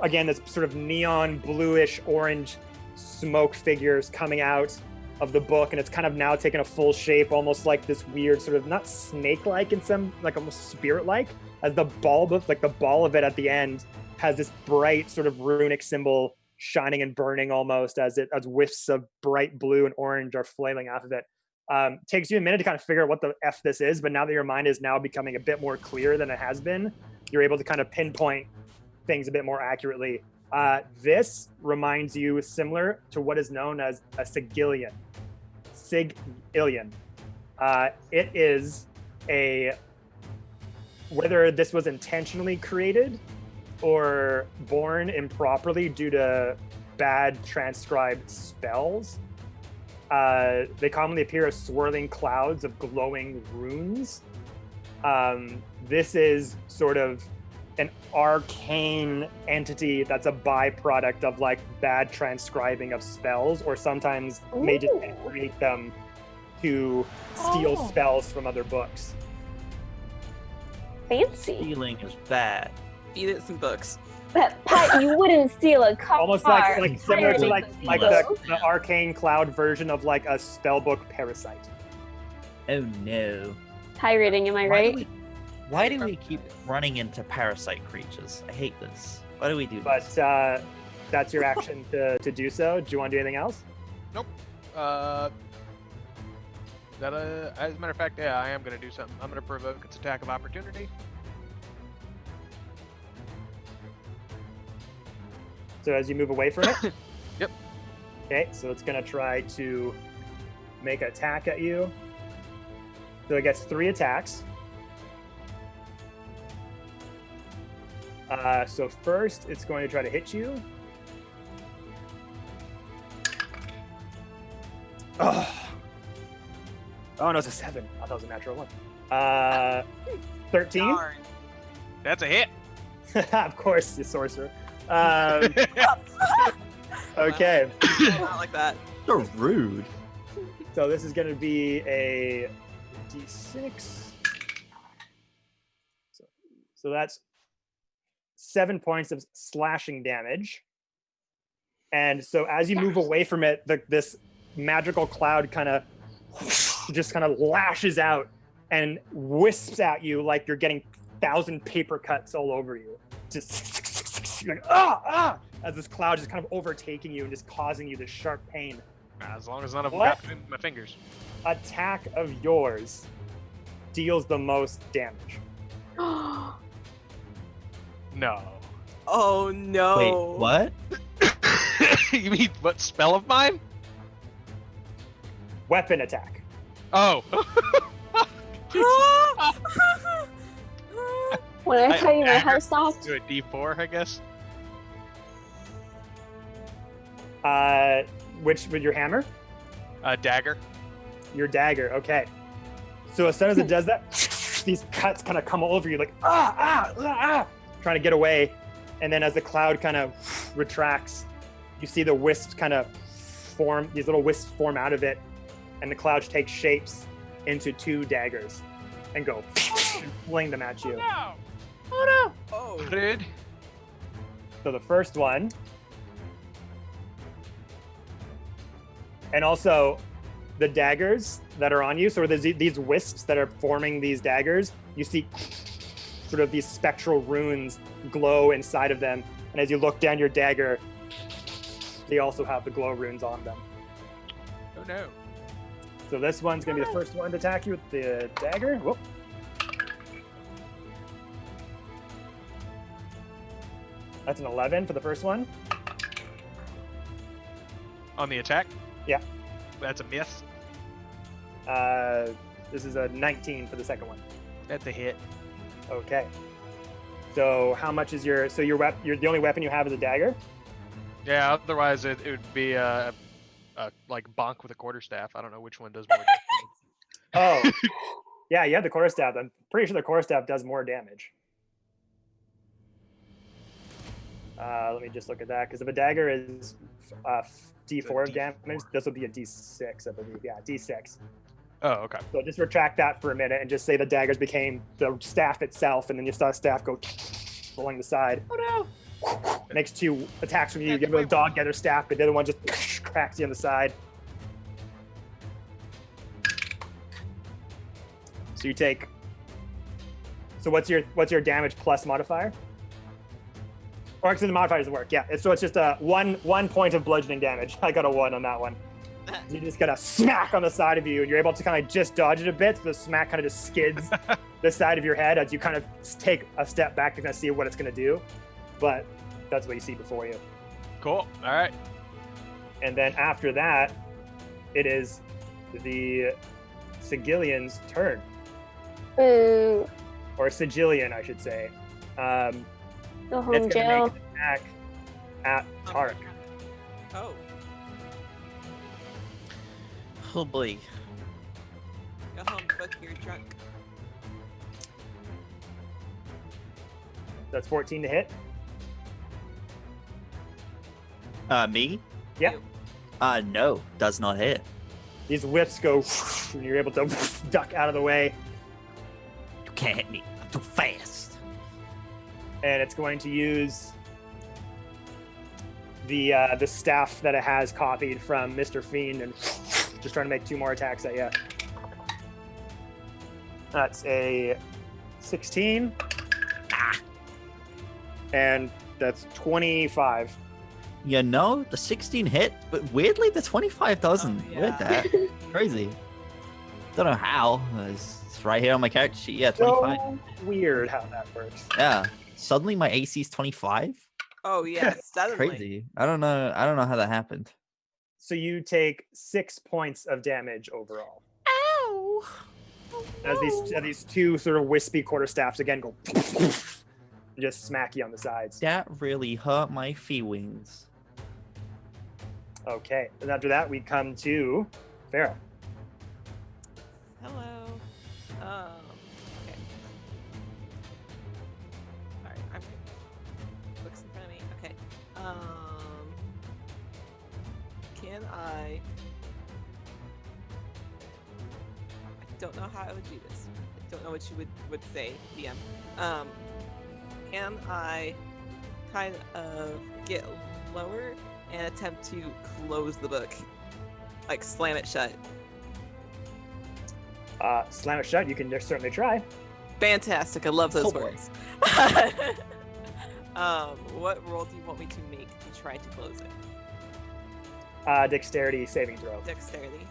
Speaker 1: again, this sort of neon bluish orange smoke figures coming out of the book, and it's kind of now taken a full shape, almost like this weird sort of, not snake-like in some, like almost spirit-like, as the bulb of, like the ball of it at the end has this bright sort of runic symbol shining and burning almost as whiffs of bright blue and orange are flailing off of it. Takes you a minute to kind of figure out what the F this is, but now that your mind is now becoming a bit more clear than it has been, you're able to kind of pinpoint things a bit more accurately. This reminds you similar to what is known as a Sigillion. Sigillion. It is a, whether this was intentionally created or born improperly due to bad transcribed spells. They commonly appear as swirling clouds of glowing runes. This is sort of an arcane entity that's a byproduct of like bad transcribing of spells, or sometimes mages create them to steal spells from other books.
Speaker 4: Fancy.
Speaker 2: Stealing is bad.
Speaker 3: Feed it some books.
Speaker 4: But Pat, you wouldn't steal a car.
Speaker 1: Almost like similar to
Speaker 4: Pirating
Speaker 1: like
Speaker 4: the
Speaker 1: the arcane cloud version of like a spellbook parasite.
Speaker 2: Oh no.
Speaker 4: Pirating, am I right?
Speaker 2: Why do we keep running into parasite creatures? I hate this. Why do we do
Speaker 1: But
Speaker 2: this?
Speaker 1: that's your action to do so. Do you want to do anything else?
Speaker 5: Nope. As a matter of fact, yeah, I am going to do something. I'm going to provoke its attack of opportunity.
Speaker 1: So as you move away from it?
Speaker 5: Yep.
Speaker 1: Okay, so it's going to try to make an attack at you. So it gets 3 attacks. So first, it's going to try to hit you. Oh no, it's a 7. I thought it was a natural 1. 13.
Speaker 3: Darn.
Speaker 5: That's a hit.
Speaker 1: Of course, you sorcerer. Okay,
Speaker 3: Not like that.
Speaker 2: So rude.
Speaker 1: so this is going to be a d6. So that's 7 points of slashing damage. And so as you move away from it, this magical cloud kind of lashes out and wisps at you like you're getting 1,000 paper cuts all over you. Just you're like, as this cloud is kind of overtaking you and just causing you this sharp pain.
Speaker 5: As long as none of them
Speaker 1: What?
Speaker 5: got between my fingers.
Speaker 1: Attack of yours deals the most damage.
Speaker 5: No.
Speaker 3: Oh no.
Speaker 2: Wait, what?
Speaker 5: You mean what spell of mine?
Speaker 1: Weapon attack.
Speaker 5: Oh.
Speaker 4: When I tell you my
Speaker 5: I-
Speaker 4: heart stopped.
Speaker 5: Do a D4, I guess.
Speaker 1: Which with your hammer?
Speaker 5: Dagger.
Speaker 1: Your dagger. Okay. So as soon as it does that, these cuts kind of come all over you, like trying to get away. And then as the cloud kind of retracts, you see the wisps kind of form. These little wisps form out of it, and the cloud takes shapes into 2 daggers, and go and fling them at you.
Speaker 5: No.
Speaker 3: Oh.
Speaker 5: Dude.
Speaker 1: So the first one, and also the daggers that are on you. So there's these wisps that are forming these daggers. You see sort of these spectral runes glow inside of them. And as you look down your dagger, they also have the glow runes on them.
Speaker 5: Oh no.
Speaker 1: So this one's going to be the first one to attack you with the dagger. Whoop. That's an 11 for the first one.
Speaker 5: On the attack?
Speaker 1: Yeah.
Speaker 5: That's a miss.
Speaker 1: This is a 19 for the second one.
Speaker 5: That's a hit.
Speaker 1: Okay. So how much is your the only weapon you have is a dagger?
Speaker 5: Yeah, otherwise it would be like bonk with a quarterstaff. I don't know which one does more damage.
Speaker 1: Oh. Yeah, you have the quarterstaff. I'm pretty sure the quarterstaff does more damage. Let me just look at that, because if a dagger is D4 of damage, this will be a D6, I believe. Yeah, D6.
Speaker 5: Oh, okay.
Speaker 1: So just retract that for a minute and just say the daggers became the staff itself, and then you saw the staff go along the side.
Speaker 5: Oh no!
Speaker 1: Makes 2 attacks from you. You give a dog get their staff, but the other one just cracks you on the side. So you take. So what's your damage plus modifier? Or actually, the modifier doesn't work. Yeah, so it's just a one point of bludgeoning damage. I got a 1 on that one. You just get a smack on the side of you, and you're able to kind of just dodge it a bit. So the smack kind of just skids the side of your head as you kind of take a step back to kind of see what it's going to do. But that's what you see before you.
Speaker 5: Cool. All right.
Speaker 1: And then after that, it is the Sigillian's turn.
Speaker 4: Boo.
Speaker 1: Or Sigillian, I should say.
Speaker 4: Go
Speaker 1: It's
Speaker 4: home,
Speaker 1: going to
Speaker 4: Jill.
Speaker 1: make an attack at Tark.
Speaker 3: Oh,
Speaker 2: Oh boy.
Speaker 3: go home, book, you're drunk.
Speaker 1: That's 14 to hit.
Speaker 2: Me?
Speaker 1: Yeah.
Speaker 2: No, does not hit.
Speaker 1: These whiffs go, and you're able to duck out of the way,
Speaker 2: You can't hit me. I'm too fast.
Speaker 1: and it's going to use the staff that it has copied from Mr. Fiend, and just trying to make 2 more attacks at you. That's a 16, and that's 25.
Speaker 2: You know, the 16 hit, but weirdly the 25 doesn't.
Speaker 3: Oh,
Speaker 2: Weird
Speaker 3: yeah.
Speaker 2: that. Crazy. Don't know how. It's right here on my character sheet. Yeah, 25.
Speaker 1: So weird how that works.
Speaker 2: Yeah. Suddenly my AC is 25.
Speaker 3: Oh yeah, suddenly.
Speaker 2: Crazy. I don't know how that happened.
Speaker 1: So you take 6 points of damage overall.
Speaker 2: Ow.
Speaker 1: As these 2 sort of wispy quarterstaffs again go and just smack you on the sides.
Speaker 2: That really hurt my feelings.
Speaker 1: Okay, and after that we come to Farrah.
Speaker 3: Hello. Okay. Alright, I'm books in front of me. Okay. Can I don't know how I would do this. I don't know what you would say, DM. Can I kind of get lower and attempt to close the book? Like slam it shut.
Speaker 1: Slam it shut, you can certainly try.
Speaker 3: Fantastic. I love those
Speaker 2: Oh, boy.
Speaker 3: words. What roll do you want me to make to try to close it?
Speaker 1: Dexterity saving throw.
Speaker 3: Dexterity.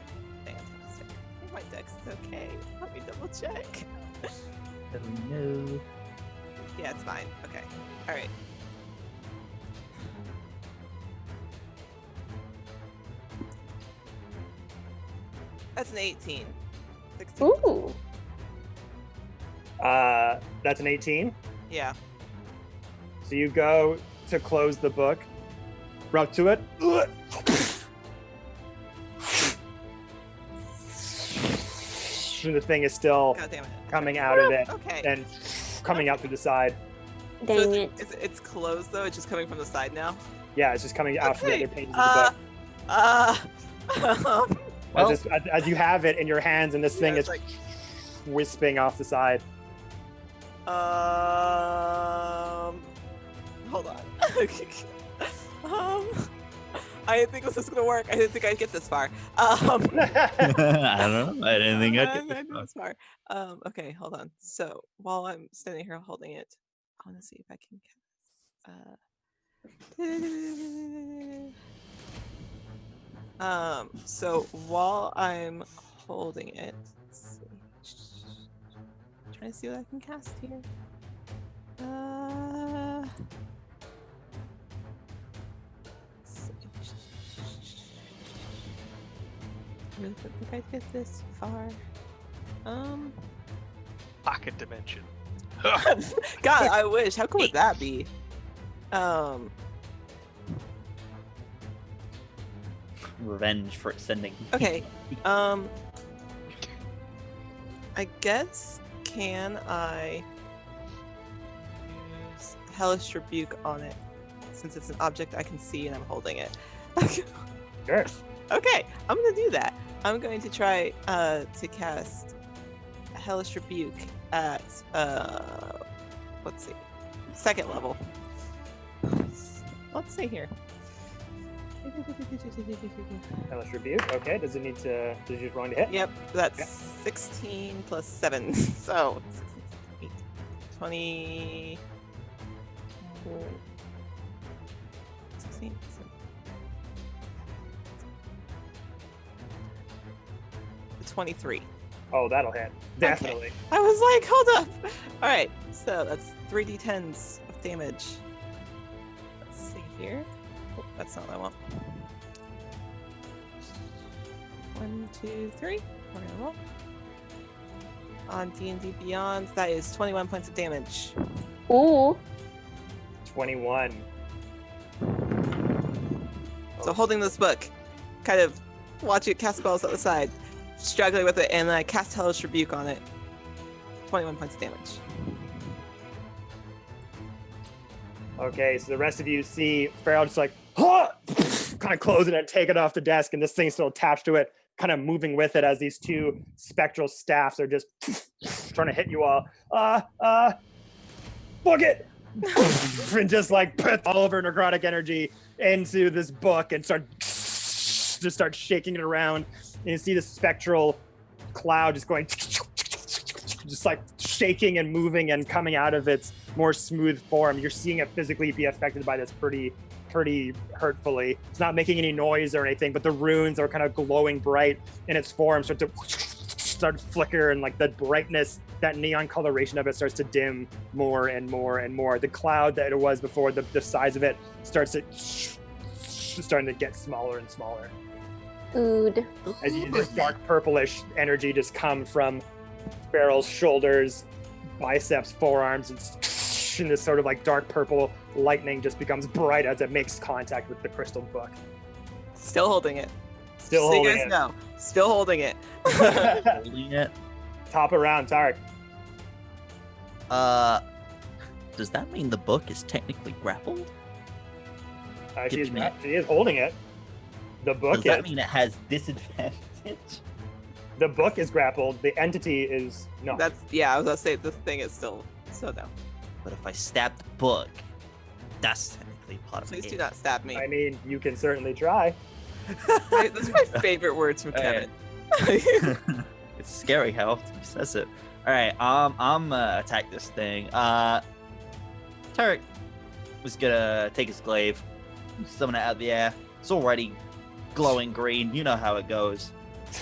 Speaker 3: Fantastic. I think my dex is okay. Let me double check.
Speaker 2: Oh no.
Speaker 3: Yeah, it's fine. Okay. Alright. That's an 18. 16.
Speaker 4: Ooh.
Speaker 1: That's an 18.
Speaker 3: Yeah.
Speaker 1: So you go to close the book, rub to it. The thing is still
Speaker 3: God damn it.
Speaker 1: coming out of it
Speaker 3: Okay.
Speaker 1: and coming out through the side.
Speaker 3: So
Speaker 4: Dang it.
Speaker 3: it's closed though. It's just coming from the side now.
Speaker 1: Yeah, it's just coming out from the
Speaker 3: Okay,
Speaker 1: other pages of the book.
Speaker 2: Well-
Speaker 1: As you have it in your hands, and this thing
Speaker 3: yeah,
Speaker 1: is
Speaker 3: it's like,
Speaker 1: wisping off the side.
Speaker 3: hold on. I didn't think this was gonna work. I didn't think I'd get this far.
Speaker 2: I don't know. I didn't think I'd
Speaker 3: I
Speaker 2: get
Speaker 3: didn't
Speaker 2: this far.
Speaker 3: this far. Okay, hold on. So while I'm standing here holding it, I want to see if I can. So while I'm holding it, let's see. Trying to see what I can cast here. Let's see. I really don't think I'd get this far.
Speaker 5: Pocket dimension.
Speaker 3: God, I wish. How cool would that be?
Speaker 2: Revenge for extending.
Speaker 3: Okay. I guess can I use Hellish Rebuke on it since it's an object I can see and I'm holding it?
Speaker 1: Sure.
Speaker 3: Okay, I'm gonna do that. I'm going to try to cast Hellish Rebuke at let's see, 2nd level. Let's see here.
Speaker 1: Hellish Rebuke. Okay, does it need to? Does it just rolling to hit?
Speaker 3: Yep, that's
Speaker 1: Yeah.
Speaker 3: 16 plus 7. So 16, 20. 16. 23.
Speaker 1: Oh, that'll hit. Definitely.
Speaker 3: I was like, hold up. All right, so that's 3d10s of damage. Let's see here. Oh, that's not what I want. 1, 2, 3. We're gonna roll. On D&D Beyond, that is 21 points of damage.
Speaker 4: Ooh.
Speaker 1: 21.
Speaker 3: So holding this book, kind of watching it cast spells at the side, struggling with it, and I cast Hellish Rebuke on it. 21 points of damage.
Speaker 1: Okay, so the rest of you see Farrell just like, huh! kind of closing it, take it off the desk, and this thing's still attached to it, kind of moving with it as these two spectral staffs are just trying to hit you all. Book it! And just like put all of her necrotic energy into this book and start shaking it around. And you see the spectral cloud just going, just like shaking and moving and coming out of its more smooth form. You're seeing it physically be affected by this pretty hurtfully. It's not making any noise or anything, but the runes are kind of glowing bright in its form, start to flicker, and like the brightness, that neon coloration of it starts to dim more and more and more. The cloud that it was before, the size of it starting to get smaller and smaller.
Speaker 4: Food.
Speaker 1: As this dark purplish energy just come from Farrell's shoulders, biceps, forearms, and this sort of like dark purple lightning just becomes bright as it makes contact with the crystal book.
Speaker 3: Still holding it.
Speaker 1: Still
Speaker 3: So
Speaker 1: holding
Speaker 3: you guys
Speaker 1: it.
Speaker 3: know, still holding it.
Speaker 2: Holding it.
Speaker 1: Top of round, Tarek.
Speaker 2: Does that mean the book is technically grappled?
Speaker 1: She
Speaker 2: Give me-
Speaker 1: is holding it. The book
Speaker 2: Does that
Speaker 1: is.
Speaker 2: mean it has disadvantage?
Speaker 1: The book is grappled. The entity is not.
Speaker 3: I was gonna say the thing is still so no.
Speaker 2: But if I stab the book, that's technically part of
Speaker 3: Please
Speaker 2: it.
Speaker 3: do not stab me.
Speaker 1: I mean, you can certainly try.
Speaker 3: Those are my favorite words from Kevin.
Speaker 2: It's scary how often he says it. All right, I'm attack this thing. Tarek was gonna take his glaive, summon it out of the air. It's already glowing green. You know how it goes.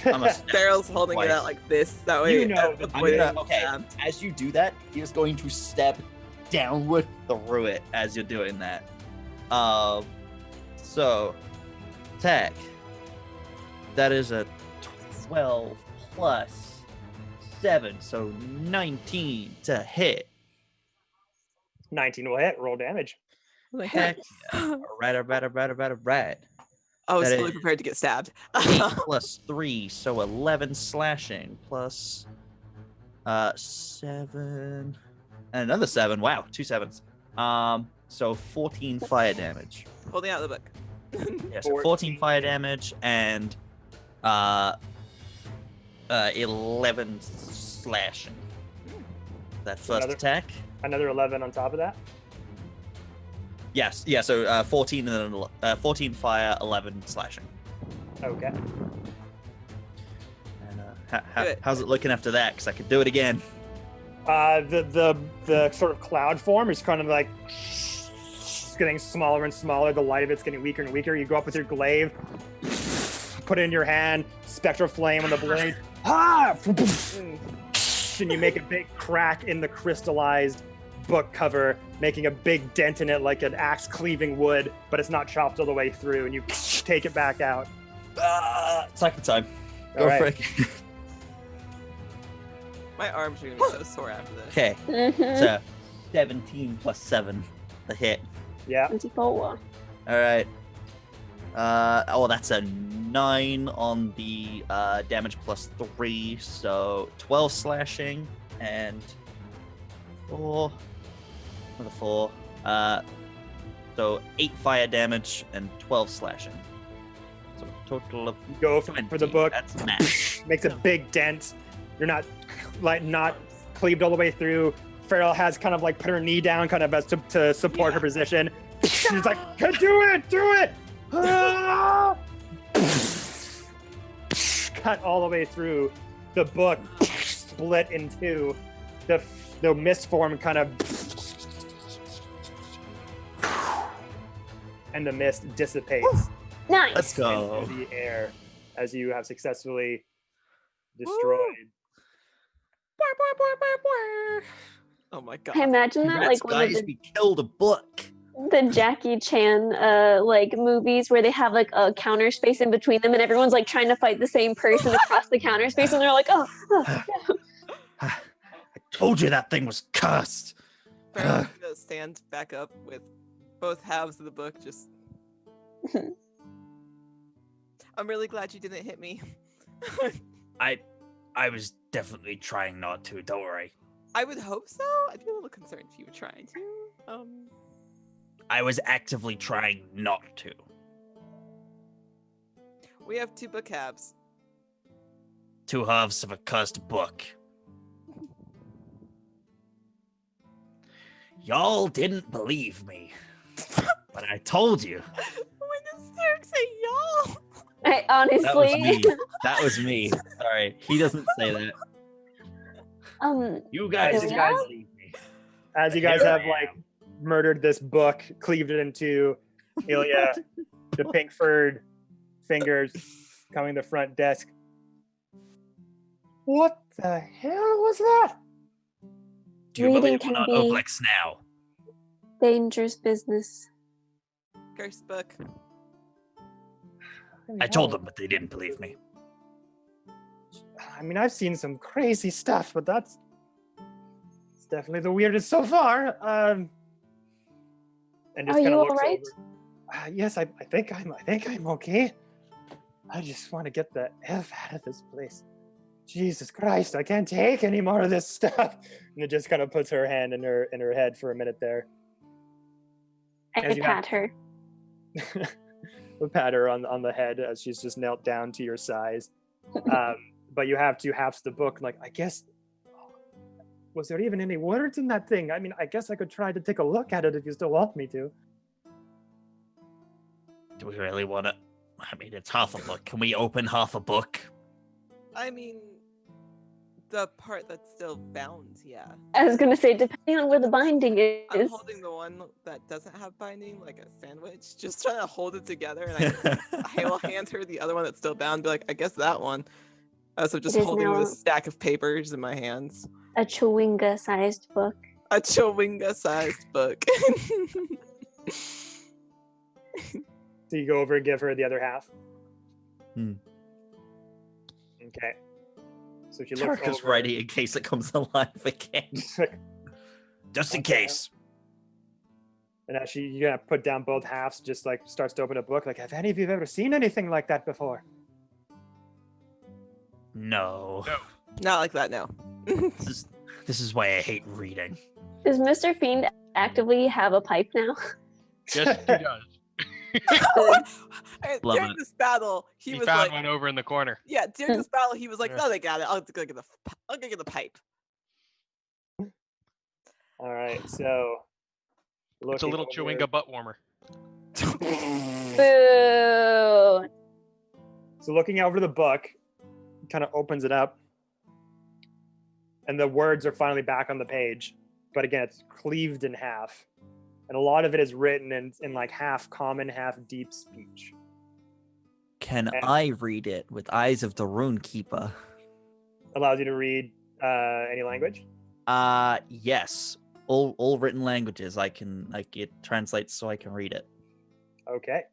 Speaker 2: I'm a
Speaker 3: Daryl's holding it out
Speaker 2: twice.
Speaker 3: like this. That way,
Speaker 1: You know the-
Speaker 2: I'm gonna, okay, as you do that, he going to step downward through it as you're doing that. So, attack. That is a 12 plus 7, so 19 to hit.
Speaker 1: 19 will hit. Roll damage.
Speaker 2: Heck yeah. Right.
Speaker 3: I was
Speaker 2: That
Speaker 3: fully
Speaker 2: is-
Speaker 3: prepared to get stabbed.
Speaker 2: 8 plus 3, so 11 slashing, plus 7, and another 7. Wow, 2 7s. So 14 fire damage.
Speaker 3: Holding out the book.
Speaker 2: Yeah, so 14 fire damage and 11 slashing. That first
Speaker 1: another-
Speaker 2: attack.
Speaker 1: Another 11 on top of that.
Speaker 2: Yes, yeah. So 14 and 14 fire, 11 slashing.
Speaker 1: Okay.
Speaker 2: And
Speaker 3: Good.
Speaker 2: how's it looking after that? Because I could do it again.
Speaker 1: The sort of cloud form is kind of like it's getting smaller and smaller. The light of it's getting weaker and weaker. You go up with your glaive, put it in your hand, spectral flame on the blade, and you make a big crack in the crystallized book cover, making a big dent in it like an axe cleaving wood, but it's not chopped all the way through, and you take it back out.
Speaker 2: Second time.
Speaker 1: All
Speaker 2: Go
Speaker 1: right.
Speaker 2: for it.
Speaker 3: My arms are gonna be so sore after this.
Speaker 2: Okay,
Speaker 4: Mhm.
Speaker 2: so 17 plus 7, the hit.
Speaker 1: Yeah.
Speaker 4: 24.
Speaker 2: All right. That's a 9 on the damage plus 3, so 12 slashing and 4. Another 4. So 8 fire damage and 12 slashing. So a total of
Speaker 1: Go for the
Speaker 2: 20.
Speaker 1: book.
Speaker 2: That's max.
Speaker 1: Makes a big dent. You're not cleaved all the way through. Farrell has kind of like put her knee down, kind of as to support her position. She's like, do it! Ah! Cut all the way through. The book split in two. The mist form kind of, and the mist dissipates
Speaker 4: Nice.
Speaker 2: Let's go.
Speaker 1: into the air as you have successfully destroyed.
Speaker 3: Oh my god.
Speaker 4: I imagine that
Speaker 2: Congrats,
Speaker 4: like one of
Speaker 2: guys,
Speaker 4: the,
Speaker 2: we killed a book.
Speaker 4: the Jackie Chan like movies where they have like a counter space in between them and everyone's like trying to fight the same person across the counter space and they're like, oh.
Speaker 2: I told you that thing was cursed.
Speaker 3: Farrell's gonna stand back up with both halves of the book just... I'm really glad you didn't hit me.
Speaker 2: I was definitely trying not to, don't worry.
Speaker 3: I would hope so. I'd be a little concerned if you were trying to.
Speaker 2: I was actively trying not to.
Speaker 3: We have 2 book halves.
Speaker 2: 2 halves of a cursed book. Y'all didn't believe me. But I told you.
Speaker 3: When does Derek say y'all?
Speaker 4: I honestly.
Speaker 2: That was me. That was me. Sorry. He doesn't say that. You guys
Speaker 4: Yeah?
Speaker 2: didn't believe me.
Speaker 1: As you guys have like murdered this book, cleaved it into Ilya, the pink furred fingers coming to the front desk. What the hell was that?
Speaker 2: Do you
Speaker 4: Reading
Speaker 2: believe
Speaker 4: can
Speaker 2: we're not
Speaker 4: be-
Speaker 2: Oblex now?
Speaker 4: Dangerous business.
Speaker 3: Cursed book.
Speaker 2: I told them, but they didn't believe me.
Speaker 1: I mean, I've seen some crazy stuff, but it's definitely the weirdest so far. And just
Speaker 4: Are
Speaker 1: kind
Speaker 4: you
Speaker 1: of looks
Speaker 4: alright?
Speaker 1: over. Yes, I think I'm okay. I just want to get the F out of this place. Jesus Christ, I can't take any more of this stuff. And it just kind of puts her hand in her head for a minute there.
Speaker 4: I
Speaker 1: As you
Speaker 4: pat her.
Speaker 1: We'll pat her on the head as she's just knelt down to your size. But you have 2 halves of the book. Like, I guess, was there even any words in that thing? I mean, I guess I could try to take a look at it if you still want me to.
Speaker 2: Do we really want to? I mean, it's half a book. Can we open half a book?
Speaker 3: I mean, the part that's still bound, yeah.
Speaker 4: I was gonna say, depending on where the binding
Speaker 3: I'm
Speaker 4: is.
Speaker 3: holding the one that doesn't have binding, like a sandwich, just trying to hold it together, and I will hand her the other one that's still bound, be like, I guess that one. So just
Speaker 4: It is
Speaker 3: holding with
Speaker 4: now
Speaker 3: a stack of papers in my hands.
Speaker 4: a chewinga-sized book.
Speaker 3: A chewinga-sized book.
Speaker 1: So you go over and give her the other half.
Speaker 2: Hmm.
Speaker 1: Okay. So she looks
Speaker 2: Tarka's
Speaker 1: over.
Speaker 2: ready in case it comes alive again. Just in
Speaker 1: Okay.
Speaker 2: case.
Speaker 1: And as you're gonna put down both halves, just like starts to open a book. Like, have any of you ever seen anything like that before?
Speaker 2: No.
Speaker 3: Not like that, no.
Speaker 2: This is why I hate reading.
Speaker 4: Does Mr. Fiend actively have a pipe now?
Speaker 5: Yes, he does.
Speaker 2: Love
Speaker 3: During
Speaker 2: it.
Speaker 3: this battle, he was
Speaker 5: found
Speaker 3: like,
Speaker 5: one over in the corner.
Speaker 3: yeah, during this battle, he was like,
Speaker 5: Yeah.
Speaker 3: no, they got it. I'll go get the pipe.
Speaker 1: All right. So
Speaker 5: It's a
Speaker 1: looking
Speaker 5: little
Speaker 1: over-
Speaker 5: chewinga butt warmer.
Speaker 4: Boo!
Speaker 1: So looking over the book, kind of opens it up, and the words are finally back on the page. But again, it's cleaved in half, and a lot of it is written in like half common, half deep speech.
Speaker 2: Can
Speaker 1: And-
Speaker 2: I read it with eyes of the Rune Keeper?
Speaker 1: Allows you to read any language.
Speaker 2: Yes. All written languages. It translates so I can read it.
Speaker 1: Okay.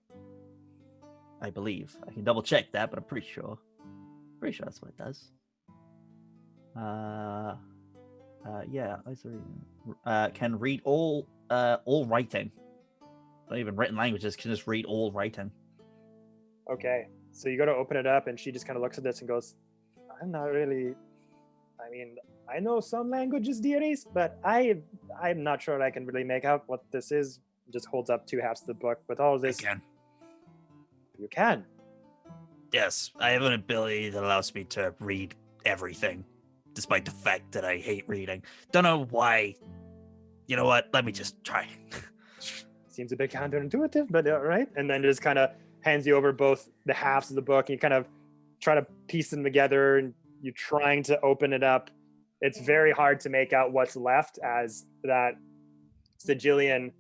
Speaker 2: I believe. I can double check that, but I'm pretty sure. Pretty sure that's what it does. Yeah, eyes of reading. Can read all writing. Not even written languages, can just read all writing.
Speaker 1: Okay. So you go to open it up, and she just kind of looks at this and goes, "I'm not really. I mean, I know some languages, dearies, but I'm not sure I can really make out what this is." Just holds up 2 halves of the book with all this.
Speaker 2: Again.
Speaker 1: You can.
Speaker 2: Yes, I have an ability that allows me to read everything, despite the fact that I hate reading. Don't know why. You know what? Let me just try.
Speaker 1: Seems a bit counterintuitive, but all right. And then just kind of hands you over both the halves of the book, and you kind of try to piece them together, and you're trying to open it up. It's very hard to make out what's left, as that Sigillian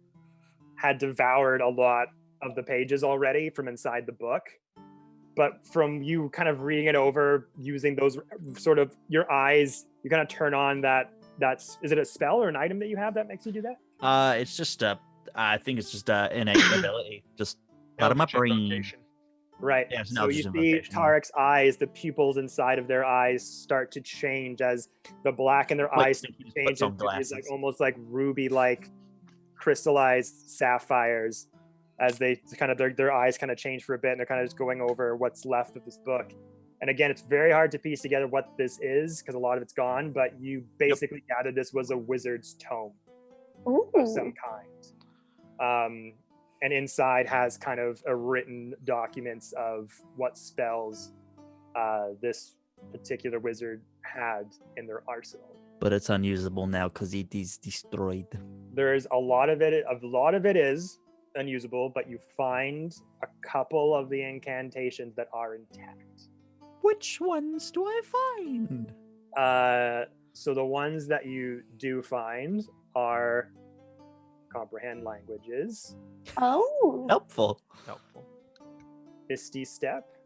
Speaker 1: had devoured a lot of the pages already from inside the book. But from you kind of reading it over, using those sort of your eyes, you kind of turn on that's, is it a spell or an item that you have that makes you do that?
Speaker 2: It's just I think it's just innate ability. Just out of my
Speaker 5: Eldritch
Speaker 2: brain.
Speaker 5: Invocation.
Speaker 1: Right.
Speaker 2: Yeah, it's an
Speaker 1: So you
Speaker 2: Eldritch
Speaker 1: see
Speaker 2: Invocation.
Speaker 1: Tarek's eyes, the pupils inside of their eyes start to change as the black in their
Speaker 2: Like,
Speaker 1: eyes
Speaker 2: think he just
Speaker 1: change
Speaker 2: puts on
Speaker 1: into these like
Speaker 2: glasses.
Speaker 1: almost like ruby like crystallized sapphires as they kind of their eyes kind of change for a bit, and they're kind of just going over what's left of this book. And again, it's very hard to piece together what this is because a lot of it's gone, but you basically gathered this was a wizard's tome of some kind. And inside has kind of a written documents of what spells this particular wizard had in their arsenal.
Speaker 2: But it's unusable now because it is destroyed.
Speaker 1: There's a lot of it is unusable, but you find a couple of the incantations that are intact.
Speaker 2: Which ones do I find?
Speaker 1: So the ones that you do find are comprehend languages,
Speaker 4: Oh.
Speaker 2: Helpful.
Speaker 1: Misty Step,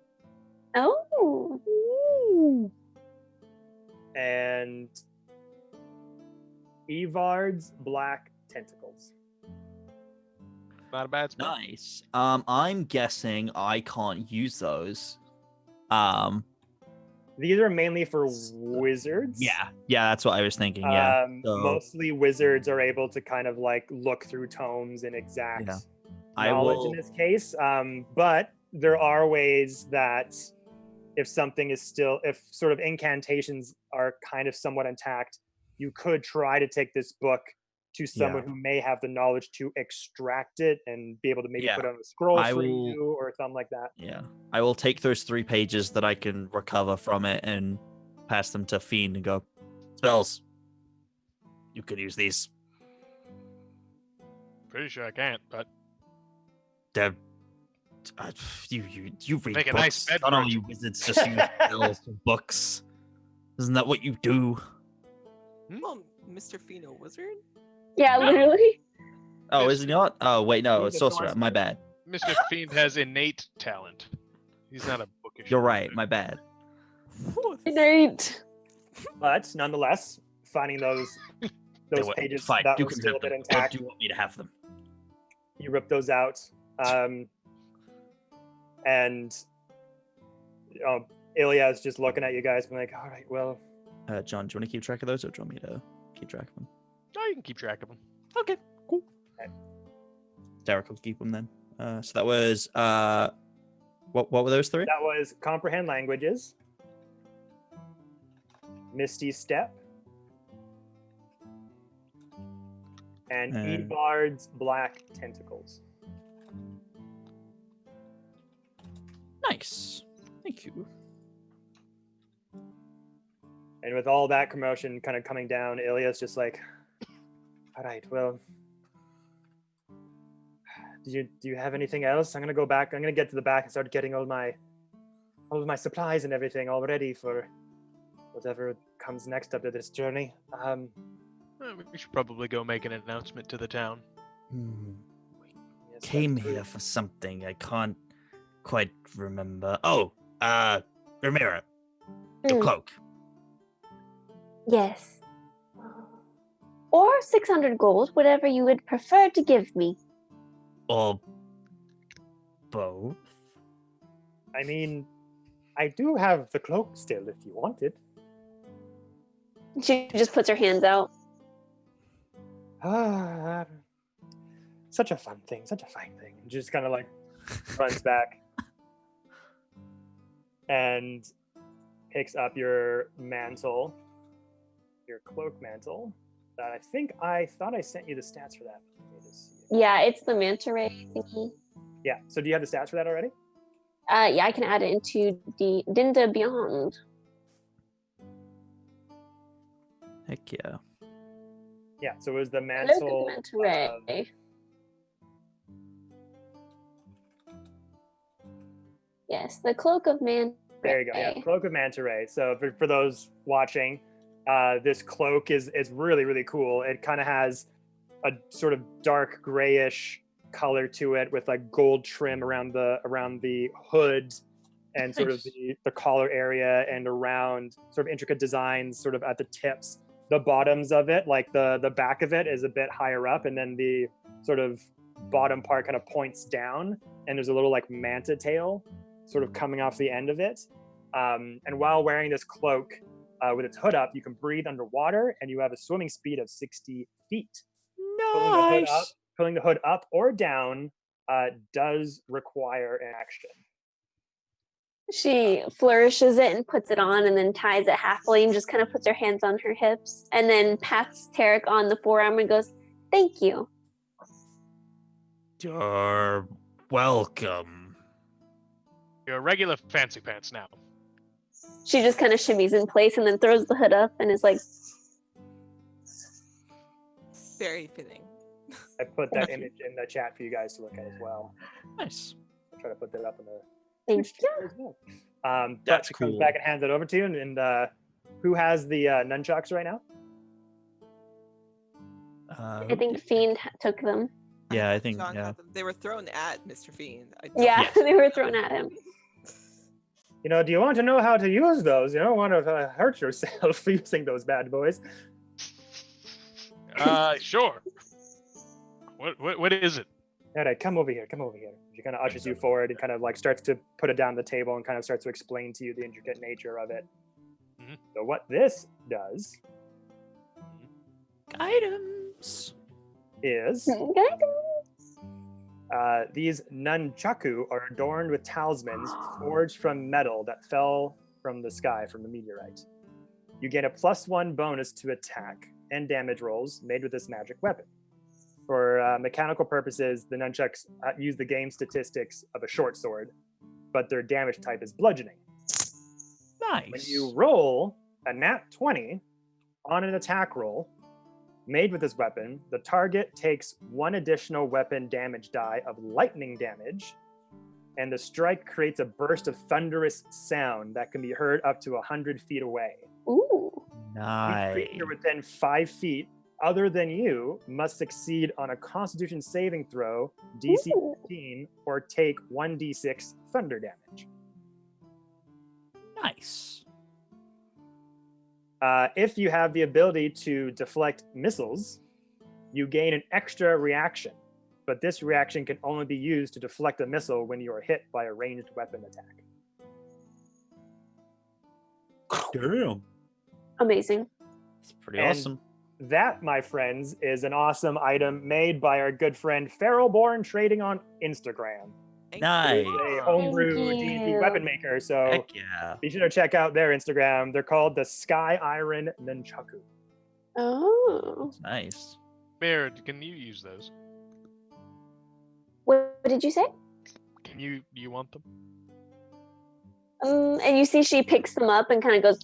Speaker 4: Oh.
Speaker 1: and Evard's Black Tentacles.
Speaker 5: Not a bad spell.
Speaker 2: Nice. I'm guessing I can't use those.
Speaker 1: These are mainly for wizards.
Speaker 2: Yeah, that's what I was thinking. Yeah. So,
Speaker 1: Mostly wizards are able to kind of like look through tomes and exact knowledge in this case. But there are ways that if something is still, if sort of incantations are kind of somewhat intact, you could try to take this book to someone who may have the knowledge to extract it and be able to maybe put on a scroll for you or something like that.
Speaker 2: Yeah. I will take those 3 pages that I can recover from it and pass them to Fiend and go, spells. You could use these.
Speaker 5: Pretty sure I can't, but
Speaker 2: They're, you read
Speaker 5: Make a
Speaker 2: books.
Speaker 5: nice bed
Speaker 2: Not all
Speaker 5: merchant.
Speaker 2: you wizards just use spells for books. Isn't that what you do?
Speaker 3: Well, Mr. Fino Wizard?
Speaker 4: Yeah,
Speaker 5: No.
Speaker 4: literally.
Speaker 2: Oh, is he not? Oh, wait, no,
Speaker 1: He's
Speaker 2: it's
Speaker 1: a
Speaker 2: sorcerer.
Speaker 1: sorcerer.
Speaker 2: My bad.
Speaker 5: Mr. Fiend has innate talent. He's not a bookish.
Speaker 2: You're right.
Speaker 5: wizard.
Speaker 2: My bad.
Speaker 4: Great.
Speaker 1: But nonetheless, finding those pages
Speaker 2: Fine.
Speaker 1: that
Speaker 2: You
Speaker 1: were
Speaker 2: can
Speaker 1: still a
Speaker 2: have
Speaker 1: bit
Speaker 2: them. Or
Speaker 1: intact,
Speaker 2: do you want me to have them?
Speaker 1: you rip those out. And Ilya's just looking at you guys and like, all right, well,
Speaker 2: John, do you want to keep track of those, or do you want me to keep track of them?
Speaker 5: Oh, you can keep track of them.
Speaker 2: Okay, cool.
Speaker 1: Okay.
Speaker 2: Derek will keep them then. So that was what were those 3?
Speaker 1: that was comprehend languages, Misty Step, and Evard's Black Tentacles.
Speaker 2: Nice. Thank you.
Speaker 1: And with all that commotion kind of coming down, Ilya's just like, all right, well, do you have anything else? I'm gonna go back. I'm gonna get to the back and start getting all of my supplies and everything all ready for whatever comes next up to this journey.
Speaker 5: We should probably go make an announcement to the town.
Speaker 1: Yes,
Speaker 2: Came
Speaker 1: that's true.
Speaker 2: here for something. I can't quite remember. Oh, Ramira, your
Speaker 4: Mm.
Speaker 2: cloak.
Speaker 4: Yes. Or 600 gold, whatever you would prefer to give me.
Speaker 2: Or both.
Speaker 1: I mean, I do have the cloak still if you want it.
Speaker 4: She just puts her hands out.
Speaker 1: Such a fun thing, such a fine thing. And just kind of like runs back and picks up your mantle, your cloak mantle. That I thought I sent you the stats for that. Let me just see.
Speaker 4: Yeah, it's the manta ray thingy.
Speaker 1: Yeah. So do you have the stats for that already?
Speaker 4: Yeah, I can add it into the Dinda Beyond.
Speaker 2: Heck yeah.
Speaker 1: Yeah. So it was the
Speaker 4: Look at
Speaker 1: mantle.
Speaker 4: the manta ray. Yes, the cloak of manta
Speaker 1: There you go. Yeah, cloak of manta ray. So for those watching, this cloak is really, really cool. It kind of has a sort of dark grayish color to it with like gold trim around the hood and sort of the collar area, and around sort of intricate designs sort of at the tips. The bottoms of it, like the back of it, is a bit higher up, and then the sort of bottom part kind of points down, and there's a little like manta tail sort of coming off the end of it. And while wearing this cloak with its hood up, you can breathe underwater, and you have a swimming speed of 60 feet. Pulling the hood up,
Speaker 2: Nice.
Speaker 1: pulling the hood up or down does require an action.
Speaker 4: She flourishes it and puts it on and then ties it halfway and just kind of puts her hands on her hips and then pats Tarek on the forearm and goes, "Thank you."
Speaker 6: You're welcome.
Speaker 5: You're regular fancy pants now.
Speaker 4: She just kind of shimmies in place and then throws the hood up and is like,
Speaker 3: Very fitting.
Speaker 1: I put that image in the chat for you guys to look at as well.
Speaker 2: Nice.
Speaker 1: I'll try to put that up in the
Speaker 4: "Thank
Speaker 1: Twitch
Speaker 4: you."
Speaker 1: chat as well.
Speaker 2: That's
Speaker 1: Dutch comes
Speaker 2: cool.
Speaker 1: back and hands it over to you. And who has the nunchucks right now?
Speaker 4: I think Fiend took them.
Speaker 2: Yeah, I think,
Speaker 3: John
Speaker 2: yeah.
Speaker 3: had them. They were thrown at Mr. Fiend.
Speaker 4: Yeah,
Speaker 2: Yes.
Speaker 4: they were thrown at him.
Speaker 1: You know, do you want to know how to use those? You don't want to hurt yourself using those bad boys.
Speaker 5: Sure. What is it?
Speaker 1: All right, come over here. Come over here. She kind of ushers you forward and kind of like starts to put it down the table and kind of starts to explain to you the intricate nature of it.
Speaker 5: Mhm.
Speaker 1: So what this does
Speaker 2: Items.
Speaker 1: is these nunchaku are adorned with talismans forged from metal that fell from the sky from a meteorite. You gain a +1 bonus to attack and damage rolls made with this magic weapon. For mechanical purposes, the nunchucks use the game statistics of a short sword, but their damage type is bludgeoning.
Speaker 2: Nice.
Speaker 1: When you roll a nat 20 on an attack roll made with this weapon, the target takes 1 additional weapon damage die of lightning damage, and the strike creates a burst of thunderous sound that can be heard up to 100 feet away.
Speaker 4: Ooh.
Speaker 1: Each
Speaker 2: Nice.
Speaker 1: creature within 5 feet other than you must succeed on a Constitution saving throw, DC
Speaker 4: Ooh.
Speaker 1: 15, or take 1d6 thunder damage.
Speaker 2: Nice.
Speaker 1: If you have the ability to deflect missiles, you gain an extra reaction, but this reaction can only be used to deflect a missile when you are hit by a ranged weapon attack.
Speaker 2: Damn.
Speaker 4: Amazing.
Speaker 2: It's pretty
Speaker 1: And
Speaker 2: awesome.
Speaker 1: That, my friends, is an awesome item made by our good friend Feralborn trading on Instagram.
Speaker 2: Nice.
Speaker 1: A homebrew
Speaker 4: Thank
Speaker 1: D&D
Speaker 4: you.
Speaker 1: weapon maker, so
Speaker 2: Heck yeah.
Speaker 1: be sure to check out their Instagram. They're called the Skye Iron Nunchaku.
Speaker 4: Oh.
Speaker 2: Nice.
Speaker 5: Mirror, can you use those?
Speaker 4: What did you say?
Speaker 5: Can you want them?
Speaker 4: And you see she picks them up and kind of goes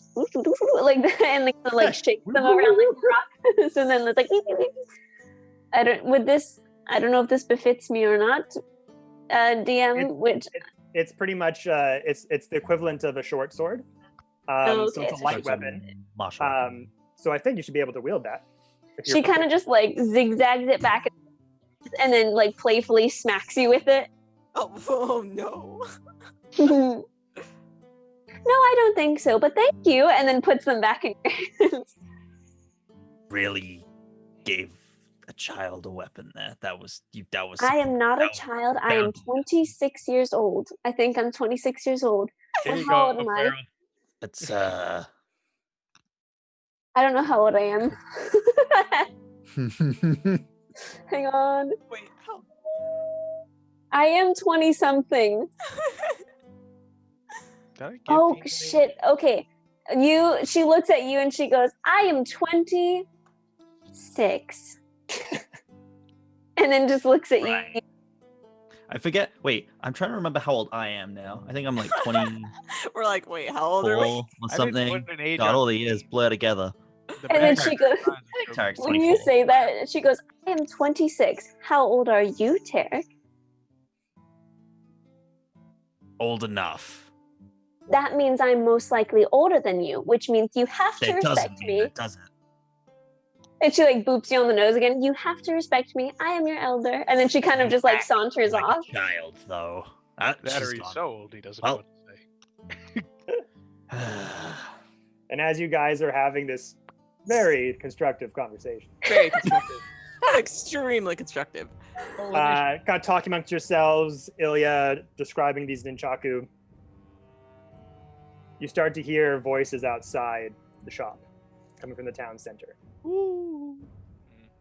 Speaker 4: like that and like shakes them around like rocks. And then it's like I don't know if this befits me or not. DM,
Speaker 1: It's pretty much it's the equivalent of a short sword. So it's a
Speaker 4: Okay.
Speaker 1: light weapon.
Speaker 2: Martial weapon.
Speaker 1: So I think you should be able to wield that. if you're
Speaker 4: she kind of just like zigzags it back and then like playfully smacks you with it.
Speaker 3: Oh no.
Speaker 4: No, I don't think so, but thank you. And then puts them back in your hands.
Speaker 2: Really gave a child a weapon there. That was you. That was.
Speaker 4: I am not a
Speaker 2: that was
Speaker 4: child. I am 26 years old. I think I'm 26 years old.
Speaker 5: There
Speaker 4: Well,
Speaker 5: you
Speaker 4: how
Speaker 5: go,
Speaker 4: old am I?
Speaker 5: Pharaoh.
Speaker 2: It's
Speaker 4: I don't know how old I am. Hang on.
Speaker 3: Wait, how?
Speaker 4: I am 20 something.
Speaker 5: Did I give
Speaker 4: Oh
Speaker 5: you
Speaker 4: shit. Okay. She looks at you and she goes, I am 26. And then just looks at you.
Speaker 2: Right. I forget. Wait, I'm trying to remember how old I am now. I think I'm like 24
Speaker 3: We're like, wait, how old are we?
Speaker 2: or
Speaker 5: I didn't
Speaker 2: something.
Speaker 5: put an age
Speaker 2: God,
Speaker 5: on
Speaker 2: all the years blur together.
Speaker 5: the
Speaker 4: And then
Speaker 5: background
Speaker 4: she goes,
Speaker 5: signs
Speaker 2: I think
Speaker 5: show
Speaker 2: Tarek's
Speaker 5: me.
Speaker 4: When you
Speaker 2: 24.
Speaker 4: say that, she goes, I am 26. How old are you, Tarek?
Speaker 2: Old enough.
Speaker 4: That means I'm most likely older than you, which means you have to
Speaker 2: That doesn't
Speaker 4: respect
Speaker 2: mean
Speaker 4: me.
Speaker 2: that, does it?
Speaker 4: And she like boops you on the nose again. You have to respect me. I am your elder. And then she kind of just like saunters
Speaker 2: Like
Speaker 4: off.
Speaker 2: a child, though.
Speaker 5: That
Speaker 2: she's
Speaker 5: or he's
Speaker 2: gone.
Speaker 5: so old he doesn't
Speaker 2: Well.
Speaker 5: know what to say.
Speaker 1: And as you guys are having this very constructive conversation,
Speaker 3: Very constructive. Extremely constructive.
Speaker 1: kind of talking amongst yourselves, Ilya describing these nunchaku, you start to hear voices outside the shop coming from the town center. And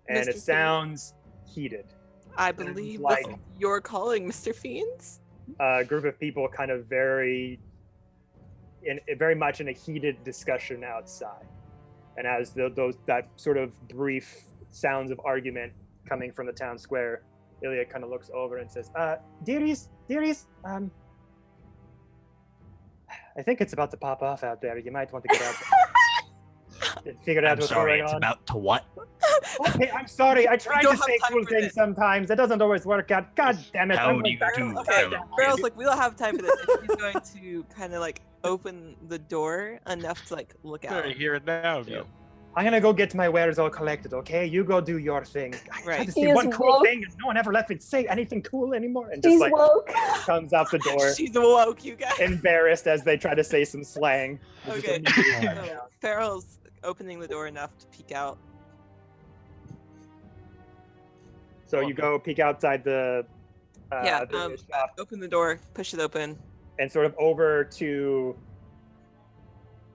Speaker 3: Mr.
Speaker 1: it sounds heated.
Speaker 3: I believe
Speaker 1: like-
Speaker 3: that's you're calling Mr. Fiends.
Speaker 1: A group of people kind of very much in a heated discussion outside. And as that sort of brief sounds of argument coming from the town square, Ilya kind of looks over and says, dearies, I think it's about to pop off out there. You might want to get out and figure out
Speaker 6: I'm
Speaker 1: what's
Speaker 6: sorry,
Speaker 1: going
Speaker 6: it's
Speaker 1: on.
Speaker 6: about to what?
Speaker 1: Okay, I'm sorry. I try
Speaker 3: don't
Speaker 1: to
Speaker 3: have
Speaker 1: say
Speaker 3: time
Speaker 1: cool
Speaker 3: for
Speaker 1: things
Speaker 3: this.
Speaker 1: sometimes. It doesn't always work out. God damn it.
Speaker 6: How
Speaker 1: I'm
Speaker 6: do you
Speaker 1: back.
Speaker 6: do,
Speaker 3: Okay,
Speaker 6: fellow
Speaker 3: Farrell's
Speaker 6: kid?
Speaker 3: like, we don't have time for this. And she's going to kind of like open the door enough to like look out.
Speaker 5: Sorry, hear it now,
Speaker 2: Yeah.
Speaker 5: you.
Speaker 1: I'm gonna go get my wares all collected, okay? You go do your thing. I tried
Speaker 3: Right.
Speaker 1: to
Speaker 4: He
Speaker 1: say
Speaker 4: is
Speaker 1: one cool
Speaker 4: woke.
Speaker 1: thing and no one ever let me say anything cool anymore. And just
Speaker 4: She's
Speaker 1: like
Speaker 4: woke.
Speaker 1: comes out the door,
Speaker 3: She's awoke, you guys.
Speaker 1: embarrassed as they try to say some slang. They just
Speaker 3: Okay,
Speaker 1: immediately
Speaker 3: so
Speaker 1: shut down.
Speaker 3: Farrell's opening the door enough to peek out.
Speaker 1: So you go peek outside the shop
Speaker 3: Open the door, push it open.
Speaker 1: and sort of over to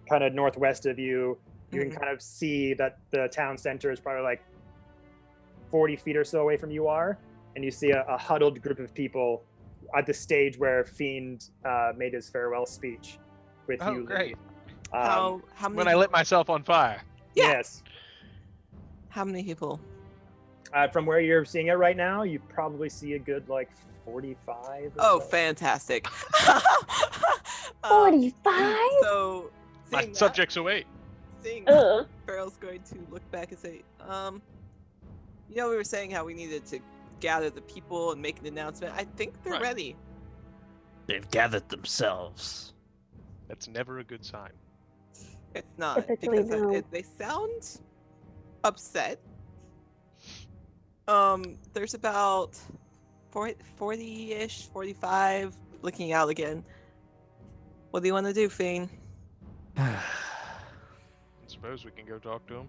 Speaker 1: kind of northwest of you. You can kind of see that the town center is probably like 40 feet or so away from you are, and you see a huddled group of people at the stage where Fiend made his farewell speech with
Speaker 5: Oh,
Speaker 1: you.
Speaker 5: great.
Speaker 3: How many?
Speaker 5: When I lit myself on fire.
Speaker 3: Yeah.
Speaker 1: Yes.
Speaker 3: How many people?
Speaker 1: From where you're seeing it right now, you probably see a good like 45.
Speaker 3: Oh,
Speaker 1: or so.
Speaker 3: fantastic.
Speaker 4: 45?
Speaker 3: So,
Speaker 5: My
Speaker 3: seeing that,
Speaker 5: subjects await.
Speaker 3: seeing that,
Speaker 4: Ugh.
Speaker 3: Farrell's going to look back and say, we were saying how we needed to gather the people and make an announcement. I think they're
Speaker 5: Right.
Speaker 3: ready.
Speaker 6: They've gathered themselves.
Speaker 5: That's never a good sign.
Speaker 3: It's not
Speaker 4: Typically,
Speaker 3: because
Speaker 4: no.
Speaker 3: they sound upset. There's about 40-ish, 45 looking out again. What do you want to do, Fiend?
Speaker 5: I suppose we can go talk to him.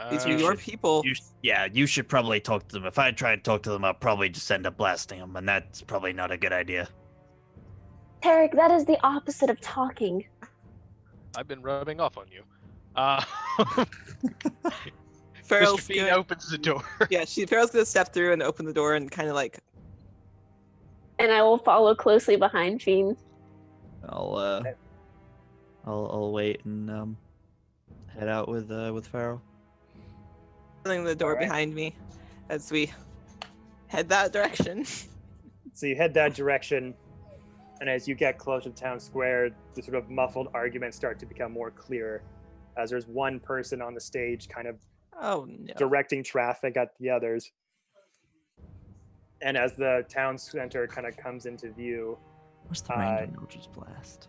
Speaker 3: These are
Speaker 6: you
Speaker 3: your
Speaker 6: should-
Speaker 3: people.
Speaker 6: You should probably talk to them. If I try and talk to them, I'll probably just end up blasting them, and that's probably not a good idea.
Speaker 4: Tarek, that is the opposite of talking.
Speaker 5: I've been rubbing off on you. Mr.
Speaker 3: Farrell's
Speaker 5: Fiend
Speaker 3: gonna,
Speaker 5: opens the door.
Speaker 3: Farrell's gonna step through and open the door and kind of like,
Speaker 4: And I will follow closely behind Fiend.
Speaker 2: I'll wait and head out with Farrell.
Speaker 3: opening the door
Speaker 1: Alright.
Speaker 3: behind me as we head that direction.
Speaker 1: So you head that direction, and as you get closer to town square, the sort of muffled arguments start to become more clear, as there's one person on the stage kind of
Speaker 3: Oh no.
Speaker 1: directing traffic at the others. And as the town center kind of comes into view,
Speaker 2: What's the range on Eldritch Blast?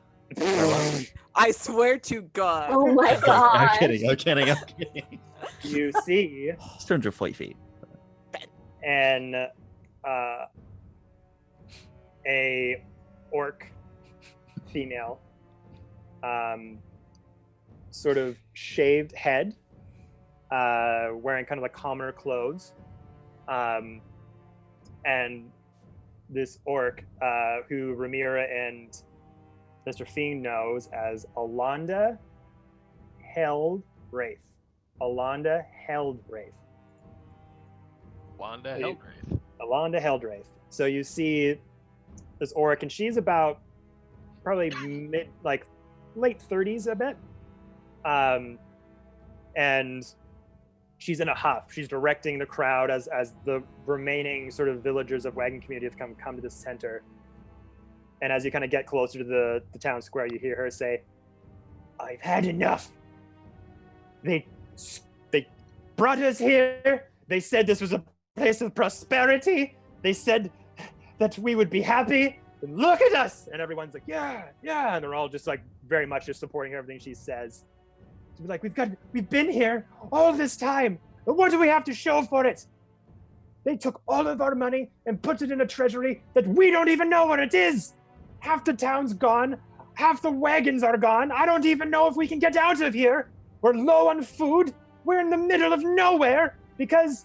Speaker 3: I swear to God.
Speaker 4: Oh my god.
Speaker 2: I'm kidding.
Speaker 1: you see
Speaker 2: It's 240 feet.
Speaker 1: an a orc female, sort of shaved head, wearing kind of like commoner clothes, and this orc who Ramira and Mr. Fiend knows as Alonda Heldwraith. Alonda Heldwraith.
Speaker 5: Wanda
Speaker 1: Hey.
Speaker 5: Hellgraith.
Speaker 1: Alonda Heldwraith. So you see this orc, and she's about probably late 30s, I bet. And she's in a huff. She's directing the crowd as the remaining sort of villagers of Wagon community have come to the center. And as you kind of get closer to the town square, you hear her say, "I've had enough. They brought us here. They said this was a place of prosperity. They said that we would be happy. And look at us!" And everyone's like, "Yeah, yeah." And they're all just like very much just supporting everything she says. She's like, we've been here all this time. And what do we have to show for it? They took all of our money and put it in a treasury that we don't even know what it is. Half the town's gone. Half the wagons are gone. I don't even know if we can get out of here. We're low on food. We're in the middle of nowhere because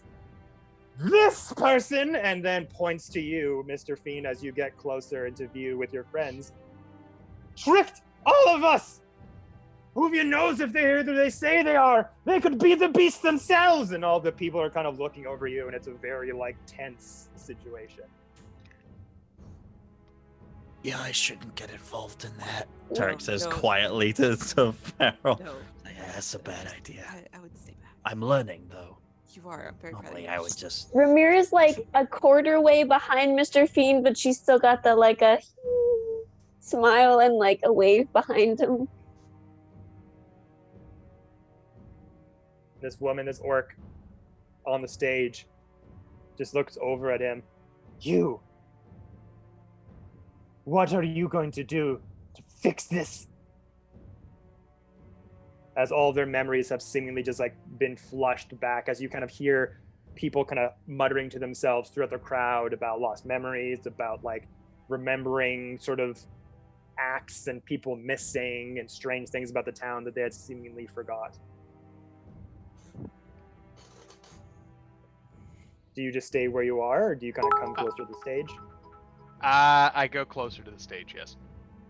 Speaker 1: this person, and then points to you, Mr. Fiend, as you get closer into view with your friends, tricked all of us. Who of you knows if they're who they say they are? They could be the beasts themselves. And all the people are kind of looking over you, and it's a very like tense situation.
Speaker 6: Yeah, I shouldn't get involved in that.
Speaker 2: Tarek says
Speaker 3: no.
Speaker 2: quietly to Farrell.
Speaker 3: No,
Speaker 6: Yeah, that's a bad idea.
Speaker 3: I would stay back.
Speaker 6: I'm learning, though.
Speaker 3: You are. I'm very proud of
Speaker 6: Normally,
Speaker 3: you.
Speaker 6: I would just...
Speaker 4: Ramira's like a quarter way behind Mr. Fiend, but she's still got the like a smile and like a wave behind him.
Speaker 1: This woman, this orc, on the stage, just looks over at him. You! What are you going to do to fix this? As all their memories have seemingly just like been flushed back, as you kind of hear people kind of muttering to themselves throughout the crowd about lost memories, about like remembering sort of acts and people missing and strange things about the town that they had seemingly forgot. Do you just stay where you are, or do you kind of come closer to the stage?
Speaker 5: I go closer to the stage, yes.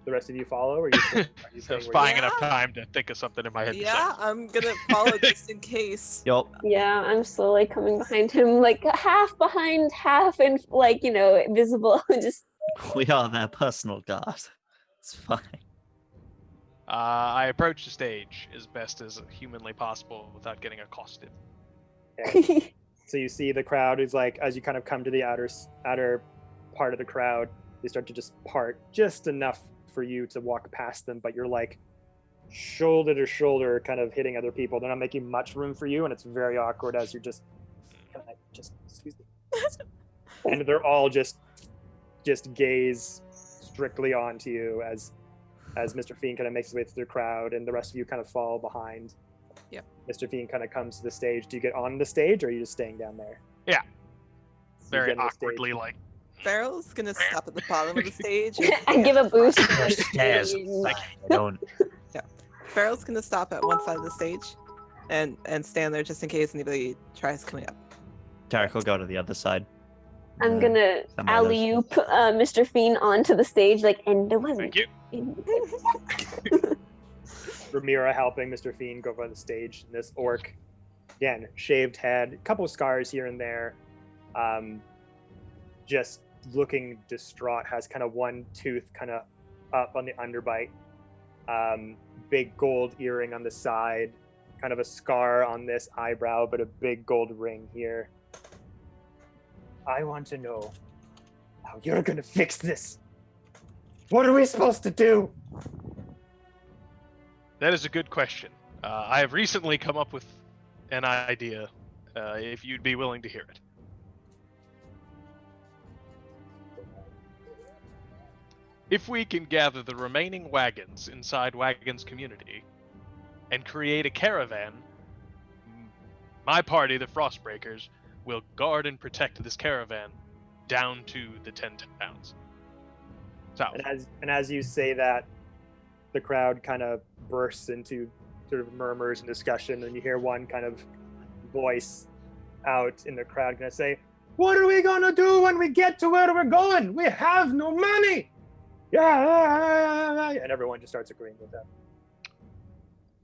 Speaker 1: The rest of you follow, or are you
Speaker 5: So
Speaker 1: staying where
Speaker 5: buying
Speaker 1: you
Speaker 5: enough time to think of something in my head.
Speaker 3: Yeah, I'm gonna follow just in case.
Speaker 2: Yup.
Speaker 4: Yeah, I'm slowly coming behind him, like half behind, half in, like, you know, visible. Just
Speaker 2: We are their personal guard. It's fine.
Speaker 5: I approach the stage as best as humanly possible without getting accosted.
Speaker 1: Okay. So you see the crowd is like, as you kind of come to the outer part of the crowd, they start to just part just enough for you to walk past them, but you're like shoulder to shoulder kind of hitting other people. They're not making much room for you, and it's very awkward as you're just excuse me. And they're all just gaze strictly onto you as Mr. Fiend kind of makes his way through the crowd, and the rest of you kind of fall behind.
Speaker 3: Yep.
Speaker 1: Mr. Fiend kind of comes to the stage. Do you get on the stage, or are you just staying down there?
Speaker 5: Yeah.
Speaker 1: So you
Speaker 5: Very
Speaker 1: get on the stage.
Speaker 5: awkwardly, like,
Speaker 3: Farrell's gonna stop at the bottom of the stage.
Speaker 4: I give a boost.
Speaker 6: Stairs. I don't...
Speaker 3: Farrell's gonna stop at one side of the stage and stand there just in case anybody tries coming up.
Speaker 2: Tarek will go to the other side.
Speaker 4: I'm gonna
Speaker 2: Somebody
Speaker 4: alley-oop Mr. Fiend onto the stage, like, and the one.
Speaker 5: thank you.
Speaker 1: Ramira helping Mr. Fiend go by the stage. And this orc, again, shaved head, a couple of scars here and there, just looking distraught, has kind of one tooth kind of up on the underbite, big gold earring on the side, kind of a scar on this eyebrow, but a big gold ring here. I want to know how you're gonna fix this. What are we supposed to do?
Speaker 5: That is a good question. I have recently come up with an idea, if you'd be willing to hear it. If we can gather the remaining wagons inside Wagon's community and create a caravan, my party, the Frostbreakers, will guard and protect this caravan down to the 10 towns. South.
Speaker 1: And as you say that, the crowd kind of bursts into sort of murmurs and discussion, and you hear one kind of voice out in the crowd gonna say, "What are we gonna do when we get to where we're going? We have no money!" Yeah, and everyone just starts agreeing with that.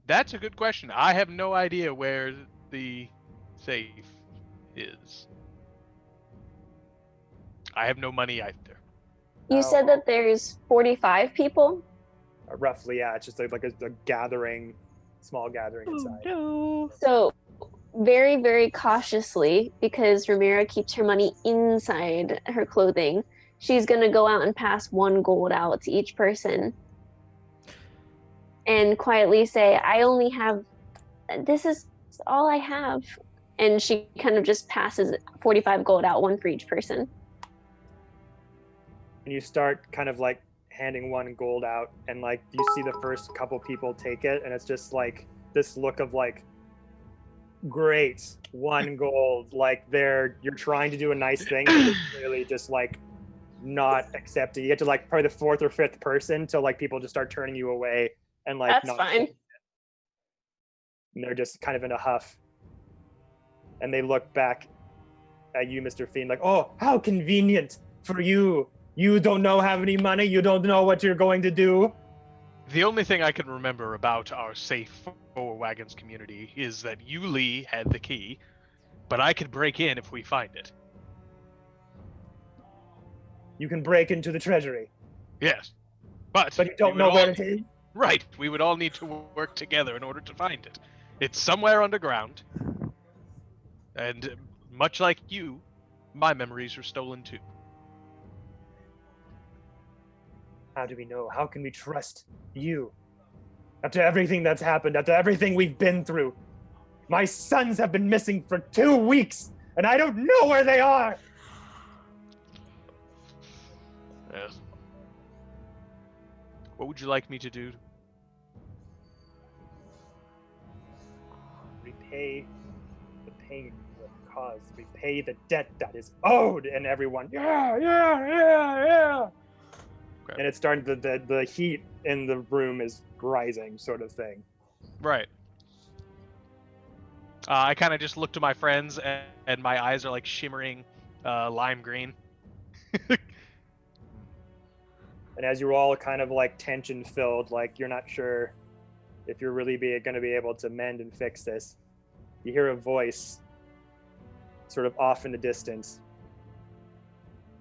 Speaker 5: That's a good question. I have no idea where the safe is. I have no money either.
Speaker 4: You said that there's 45 people?
Speaker 1: Roughly, yeah. It's just like a gathering, small gathering inside.
Speaker 4: So, very, very cautiously, because Ramira keeps her money inside her clothing, she's going to go out and pass 1 gold out to each person. And quietly say, I only have, this is all I have. And she kind of just passes 45 gold out, 1 for each person.
Speaker 1: And you start kind of like handing 1 gold out, and like you see the first couple people take it, and it's just like this look of like, great, 1 gold, like you're trying to do a nice thing, but it's clearly just like not accepted. You get to like probably the 4th or 5th person till like people just start turning you away and like
Speaker 4: That's
Speaker 1: not
Speaker 4: fine.
Speaker 1: And they're just kind of in a huff, and they look back at you, Mr. Fiend, like, oh, how convenient for you. You don't know have any money. You don't know what you're going to do.
Speaker 5: The only thing I can remember about our safe for Wagons community is that you, Lee, had the key, but I could break in if we find it.
Speaker 1: You can break into the treasury,
Speaker 5: Yes. But
Speaker 1: but you don't know where it is?
Speaker 5: Right. We would all need to work together in order to find it. It's somewhere underground. And much like you, my memories are stolen too.
Speaker 1: How do we know? How can we trust you? After everything that's happened, after everything we've been through. My sons have been missing for 2 weeks, and I don't know where they are!
Speaker 5: Yes. What would you like me to do?
Speaker 1: Repay the pain you have caused. Repay the debt that is owed, and everyone, yeah.
Speaker 5: Okay.
Speaker 1: And it's starting, the heat in the room is rising, sort of thing.
Speaker 5: Right. I kind of just look to my friends, and my eyes are like shimmering lime green.
Speaker 1: And as you're all kind of like tension filled, like you're not sure if you're really going to be able to mend and fix this, you hear a voice sort of off in the distance,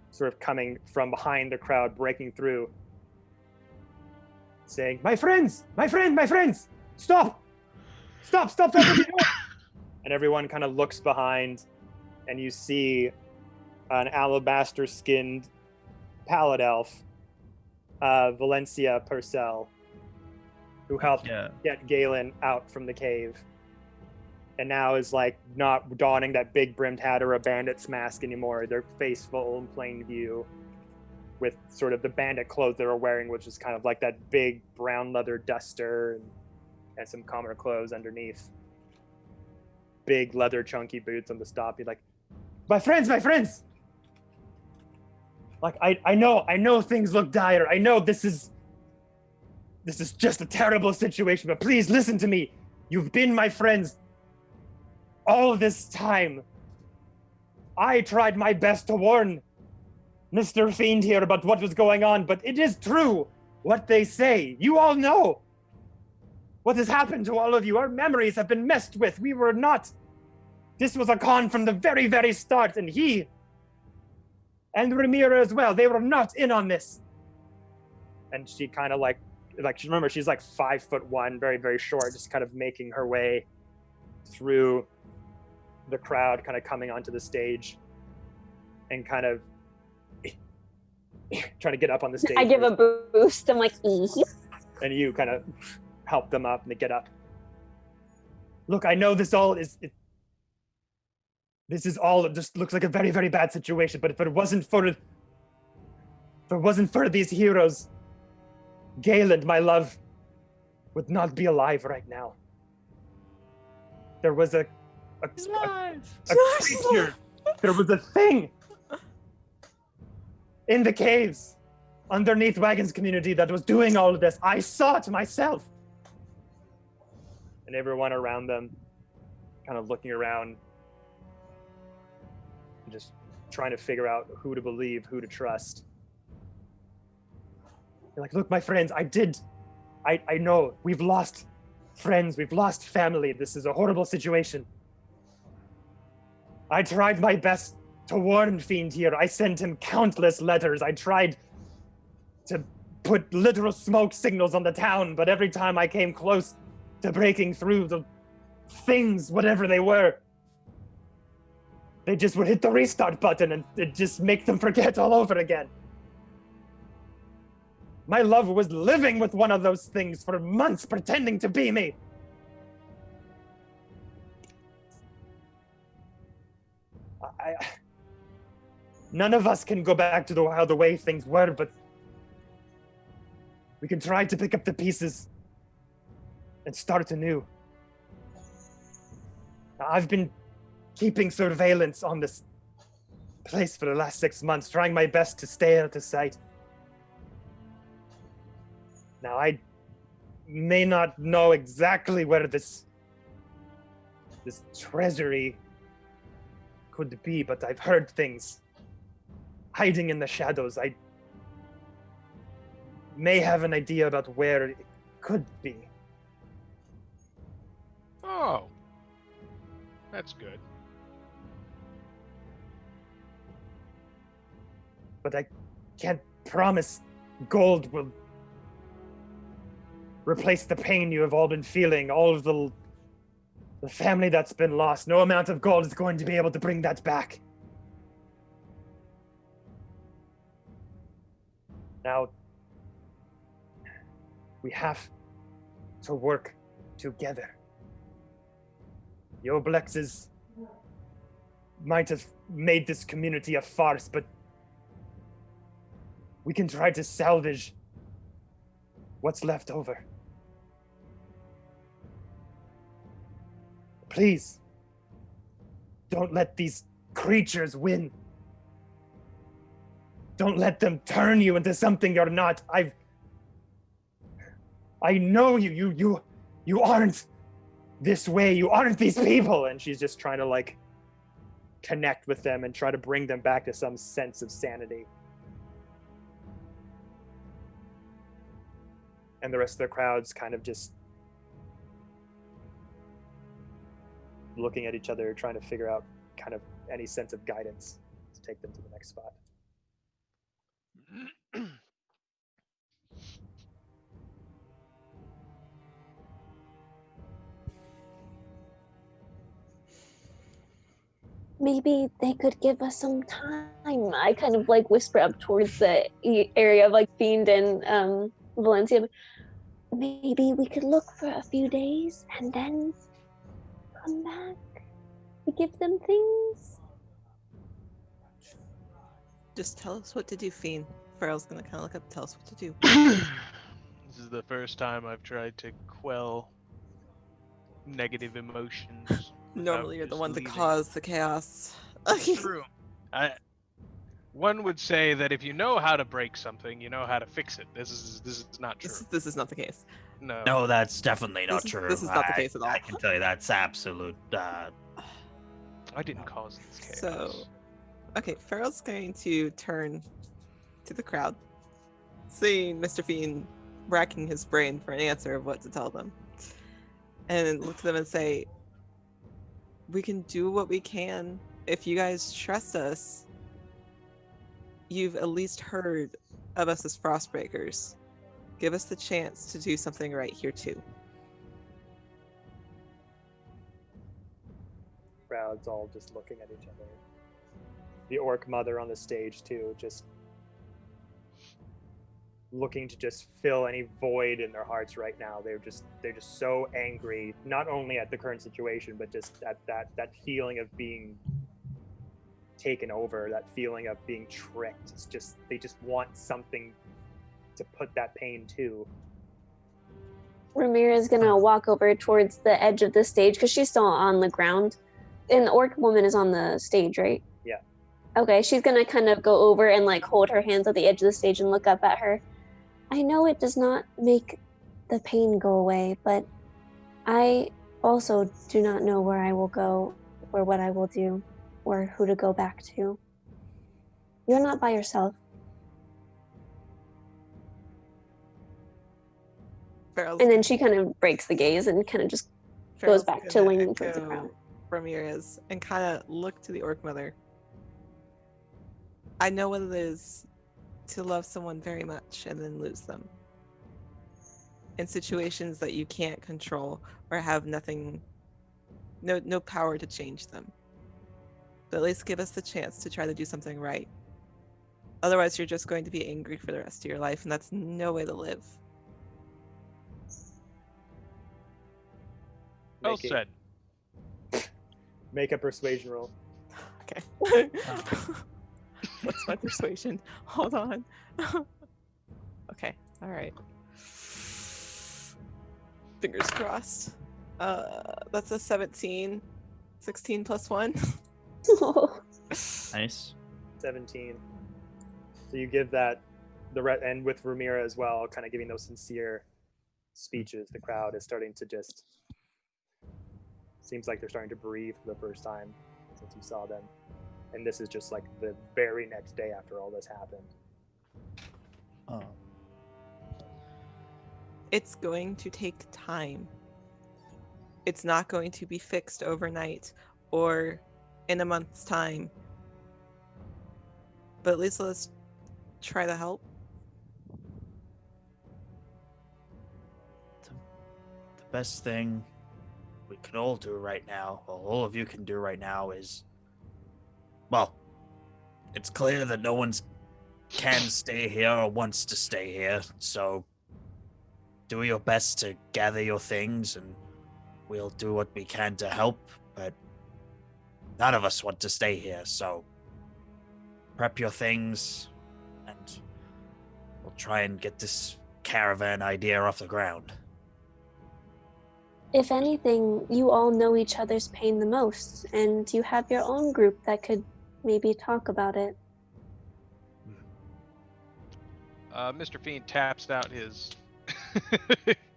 Speaker 1: sort of coming from behind the crowd, breaking through, saying, my friends, stop what you're doing. And everyone kind of looks behind, and you see an alabaster-skinned pallet elf, Valencia Purcell, who helped get Galen out from the cave, and now is like not donning that big brimmed hat or a bandit's mask anymore. They're face full in plain view, with sort of the bandit clothes they were wearing, which is kind of like that big brown leather duster and some calmer clothes underneath. Big leather chunky boots on the stop. You're like, my friends. Like, I know things look dire. I know this is just a terrible situation, but please listen to me. You've been my friends all this time. I tried my best to warn Mr. Fiend here about what was going on, but it is true what they say. You all know what has happened to all of you. Our memories have been messed with. This was a con from the very, very start, and he and Ramira as well, they were not in on this. And she kind of like remember, she's like 5'1", very, very short, just kind of making her way through the crowd, kind of coming onto the stage and kind of trying to get up on the stage.
Speaker 4: I give a boost. I'm like,
Speaker 1: and you kind of help them up and they get up. Look, I know this all it just looks like a very, very bad situation, but if it wasn't for these heroes, Galen, my love, would not be alive right now. There was a creature, there was a thing in the caves underneath Wagon's community that was doing all of this. I saw it myself. And everyone around them kind of looking around, just trying to figure out who to believe, who to trust. You're like, look, my friends, I know we've lost friends, we've lost family. This is a horrible situation. I tried my best to warn Fiend here. I sent him countless letters. I tried to put literal smoke signals on the town, but every time I came close to breaking through, the things, whatever they were, they just would hit the restart button and it just make them forget all over again. My love was living with one of those things for months, pretending to be me. None of us can go back to the way things were, but we can try to pick up the pieces and start anew. I've been keeping surveillance on this place for the last 6 months, trying my best to stay out of sight. Now, I may not know exactly where this treasury could be, but I've heard things hiding in the shadows. I may have an idea about where could be.
Speaker 5: Oh. That's good.
Speaker 1: But I can't promise gold will replace the pain you have all been feeling, all of the family that's been lost. No amount of gold is going to be able to bring that back. Now, we have to work together. The Oblexes might have made this community a farce, but we can try to salvage what's left over. Please, don't let these creatures win. Don't let them turn you into something you're not. I know you aren't this way. You aren't these people. And she's just trying to like connect with them and try to bring them back to some sense of sanity. And the rest of the crowd's kind of just looking at each other, trying to figure out kind of any sense of guidance to take them to the next spot.
Speaker 4: Maybe they could give us some time. I kind of like whisper up towards the area of like Fiend and Valencia. Maybe we could look for a few days and then come back. We give them things.
Speaker 3: Just tell us what to do, Fiend. Farrell's gonna kind of look up. Tell us what to do.
Speaker 5: This is the first time I've tried to quell negative emotions.
Speaker 3: Normally, you're the
Speaker 5: just
Speaker 3: one to
Speaker 5: leaving.
Speaker 3: cause the chaos.
Speaker 5: True. One would say that if you know how to break something, you know how to fix it. This is not true.
Speaker 3: This is not the case.
Speaker 5: No.
Speaker 6: No, that's definitely not true.
Speaker 3: This is not the case at all.
Speaker 6: I can tell you that's absolute.
Speaker 5: I didn't cause this chaos.
Speaker 3: So, okay, Farrell's going to turn to the crowd, seeing Mr. Fiend racking his brain for an answer of what to tell them, and look to them and say, we can do what we can. If you guys trust us, you've at least heard of us as Frostbreakers. Give us the chance to do something right here too.
Speaker 1: Crowd's all just looking at each other. The orc mother on the stage too, just looking to just fill any void in their hearts right now. They're just so angry, not only at the current situation, but just at that feeling of being taken over, that feeling of being tricked. It's just they just want something to put that pain to.
Speaker 4: Ramira's gonna walk over towards the edge of the stage because she's still on the ground. And the orc woman is on the stage, right?
Speaker 1: Yeah.
Speaker 4: Okay, she's gonna kind of go over and like hold her hands at the edge of the stage and look up at her. I know it does not make the pain go away, but I also do not know where I will go or what I will do or who to go back to. You're not by yourself. And then she kind of breaks the gaze and kind of just goes back to leaning towards the crowd.
Speaker 3: Ramirez and kind of look to the orc mother. I know what it is to love someone very much and then lose them. In situations that you can't control or have nothing, no power to change them. But at least give us the chance to try to do something right. Otherwise, you're just going to be angry for the rest of your life, and that's no way to live.
Speaker 5: Well said.
Speaker 1: Make a persuasion roll.
Speaker 3: Okay. What's my persuasion? Hold on. Okay. All right. Fingers crossed. That's a 17. 16 plus 1.
Speaker 2: Nice.
Speaker 1: 17. So you give that and with Ramira as well, kind of giving those sincere speeches. The crowd is starting to just seems like they're starting to breathe for the first time since you saw them. And this is just like the very next day after all this happened.
Speaker 3: It's going to take time. It's not going to be fixed overnight or in a month's time. But at least let's try to help.
Speaker 6: The best thing we can all do right now, or all of you can do right now, is, well, it's clear that no one's can stay here or wants to stay here, so do your best to gather your things and we'll do what we can to help, but none of us want to stay here, so prep your things and we'll try and get this caravan idea off the ground.
Speaker 4: If anything, you all know each other's pain the most, and you have your own group that could maybe talk about it.
Speaker 5: Mr. Fiend taps out his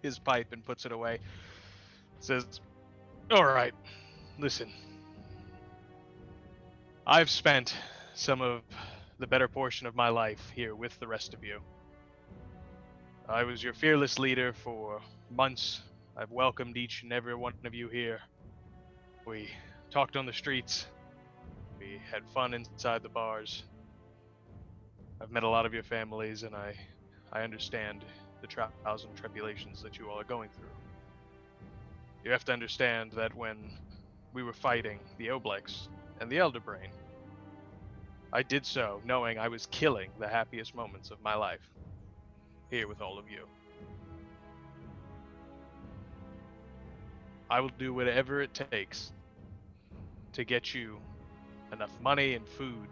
Speaker 5: his pipe and puts it away. Says, "All right, listen. I've spent some of the better portion of my life here with the rest of you. I was your fearless leader for months. I've welcomed each and every one of you here. We talked on the streets. We had fun inside the bars. I've met a lot of your families, and I understand the trials and tribulations that you all are going through. You have to understand that when we were fighting the Oblex and the Elder Brain, I did so knowing I was killing the happiest moments of my life here with all of you. I will do whatever it takes to get you enough money and food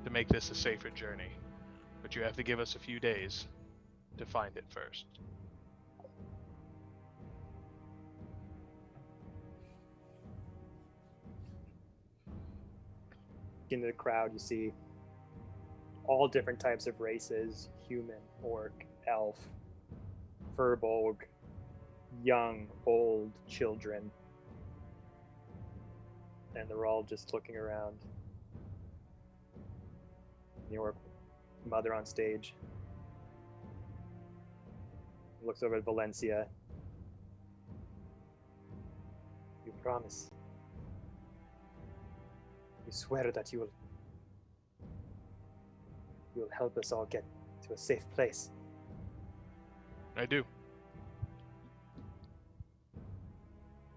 Speaker 5: to make this a safer journey. But you have to give us a few days to find it first."
Speaker 1: In the crowd, you see all different types of races: human, orc, elf, furbolg, young, old, children. And they're all just looking around. The orc mother on stage looks over at Valencia. "You promise? You swear that you'll help us all get to a safe place?"
Speaker 5: I do.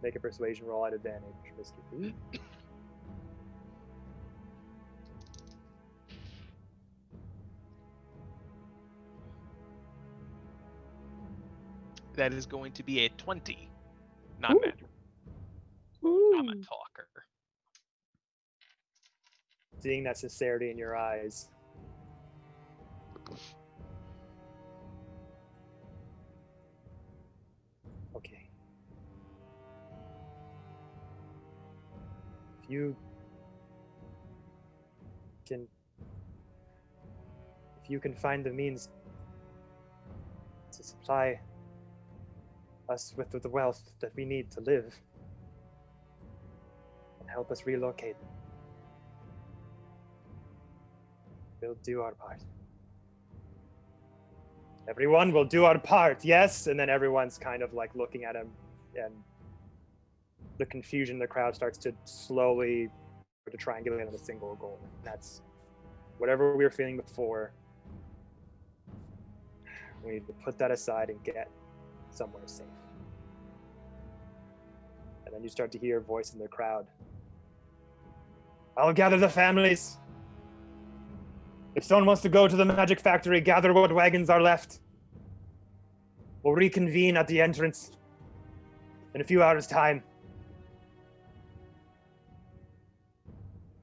Speaker 1: Make a persuasion roll at advantage, Mr. B.
Speaker 5: That is going to be a 20. Not
Speaker 4: Ooh.
Speaker 5: magic. I'm a talker.
Speaker 1: Seeing that sincerity in your eyes, okay. If you can find the means to supply us with the wealth that we need to live and help us relocate, we'll do our part. Everyone will do our part, yes? And then everyone's kind of like looking at him, and the confusion in the crowd starts to slowly to triangulate on a single goal. And that's whatever we were feeling before. We need to put that aside and get somewhere safe. And then you start to hear a voice in the crowd. "I'll gather the families. If someone wants to go to the magic factory, gather what wagons are left. We'll reconvene at the entrance in a few hours' time."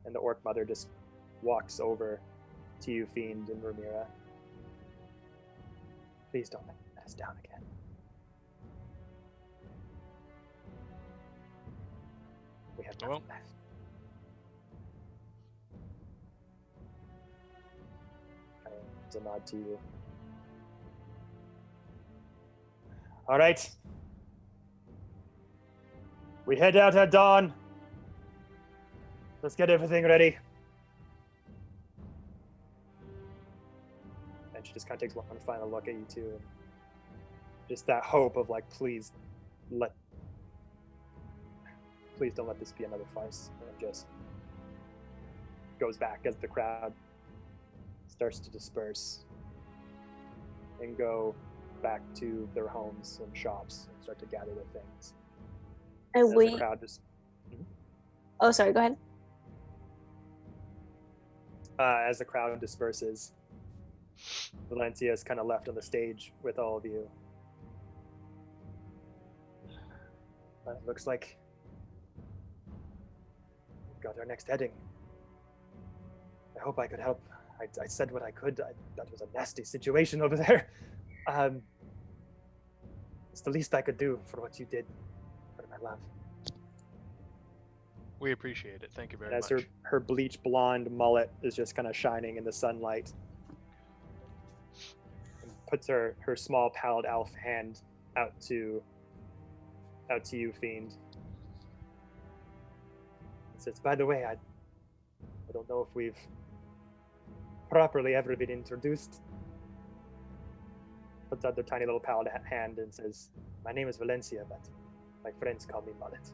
Speaker 1: And the orc mother just walks over to you, Fiend and Ramira. "Please don't let us down again. We have nothing left." It's a nod to you. All right. We head out at dawn. Let's get everything ready. And she just kind of takes one final look at you two and just that hope of like, please don't let this be another farce, and just goes back as the crowd starts to disperse and go back to their homes and shops and start to gather their things.
Speaker 4: And
Speaker 1: As
Speaker 4: wait.
Speaker 1: the crowd just
Speaker 4: Oh, sorry. Go ahead.
Speaker 1: as the crowd disperses, Valencia is kind of left on the stage with all of you. It looks like we've got our next heading. I hope I could help. I said what I could. That was a nasty situation over there. It's the least I could do for what you did for my love.
Speaker 5: We appreciate it. Thank you very
Speaker 1: And as
Speaker 5: much.
Speaker 1: her bleach blonde mullet is just kind of shining in the sunlight, and puts her small pallid elf hand out to you, Fiend. And says, by the way, I don't know if we've properly ever been introduced. Puts out their tiny little pallid hand and says, my name is Valencia, but my friends call me Mullet.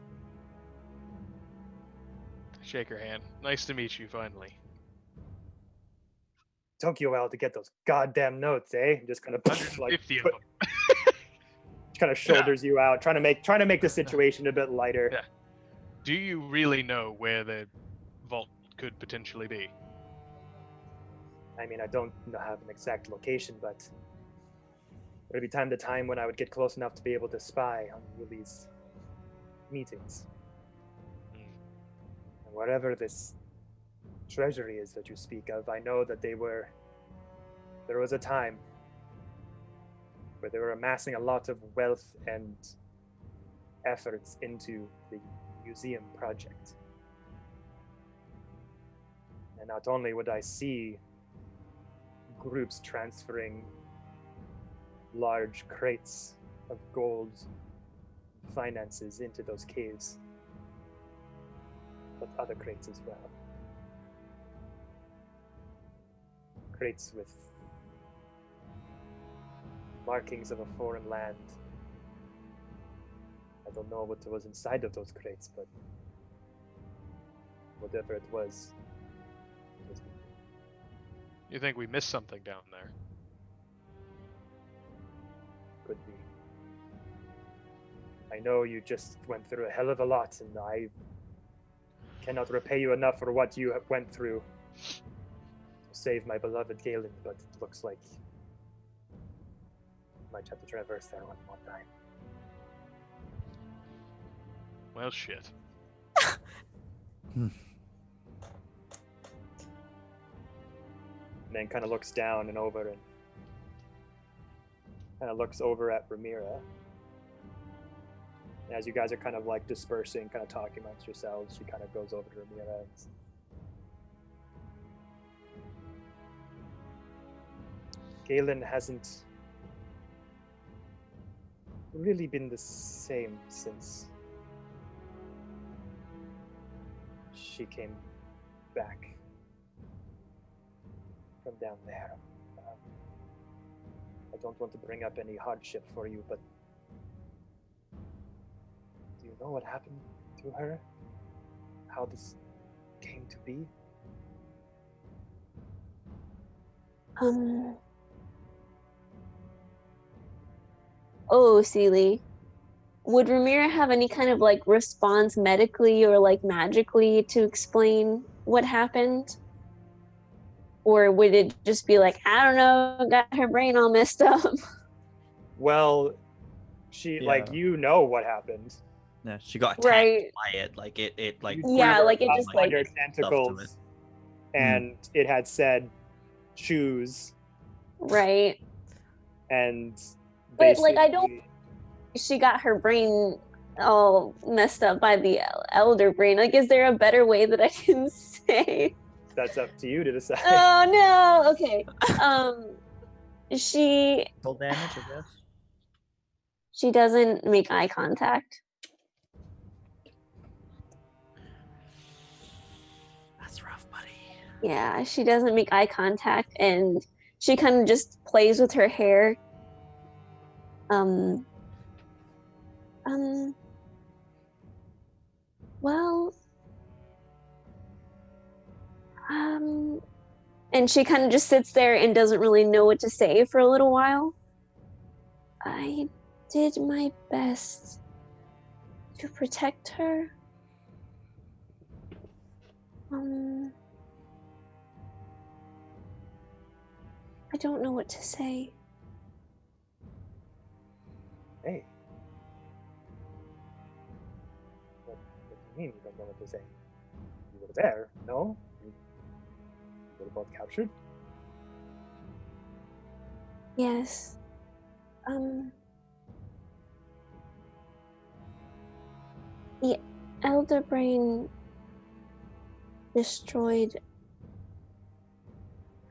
Speaker 5: Shake her hand. Nice to meet you, finally.
Speaker 1: Took you a while to get those goddamn notes, eh? Just kind of
Speaker 5: 150 of them.
Speaker 1: kind of shoulders you out, trying to make the situation a bit lighter.
Speaker 5: Yeah. Do you really know where the vault could potentially be?
Speaker 1: I mean, I don't have an exact location, but there'd be time to time when I would get close enough to be able to spy on Willie's meetings. And wherever this treasury is that you speak of, I know that there was a time where they were amassing a lot of wealth and efforts into the museum project. And not only would I see groups transferring large crates of gold finances into those caves, but other crates as well. Crates with markings of a foreign land. I don't know what was inside of those crates, but whatever it was
Speaker 5: You think we missed something down there?
Speaker 1: could be. I know you just went through a hell of a lot, and I cannot repay you enough for what you went through to save my beloved Galen, but it looks like you might have to traverse that one more time.
Speaker 5: Well, shit.
Speaker 1: And then kind of looks down and over and kind of looks over at Ramira. And as you guys are kind of like dispersing, kind of talking amongst yourselves, she kind of goes over to Ramira and Galen hasn't really been the same since she came back from down there. I don't want to bring up any hardship for you, but do you know what happened to her? How this came to be?
Speaker 4: Oh, Seely. Would Ramira have any kind of like response medically or like magically to explain what happened? Or would it just be like, I don't know, got her brain all messed up?
Speaker 1: Well, she like
Speaker 2: Yeah.
Speaker 1: you know what happened.
Speaker 2: Yeah, she got attacked
Speaker 4: Right.
Speaker 2: by it. Like it like
Speaker 1: You
Speaker 4: Yeah,
Speaker 1: were
Speaker 4: like it
Speaker 1: up
Speaker 4: just
Speaker 1: on
Speaker 4: like
Speaker 1: your
Speaker 2: to
Speaker 1: tentacles, and it had said choose,
Speaker 4: right.
Speaker 1: and
Speaker 4: But, like, I don't-
Speaker 1: basically-
Speaker 4: She got her brain all messed up by the elder brain. Like, is there a better way that I can say?
Speaker 1: That's up to you to decide.
Speaker 4: Oh no. Okay. She
Speaker 2: full damage, I guess.
Speaker 4: she doesn't make eye contact.
Speaker 2: That's rough, buddy.
Speaker 4: Yeah, she doesn't make eye contact, and she kind of just plays with her hair Um, well, and she kind of just sits there and doesn't really know what to say for a little while. I did my best to protect her. I don't know what to say.
Speaker 1: Hey. What do you mean you don't know what to say? You were there, no? You were both captured?
Speaker 4: Yes. The Elder Brain destroyed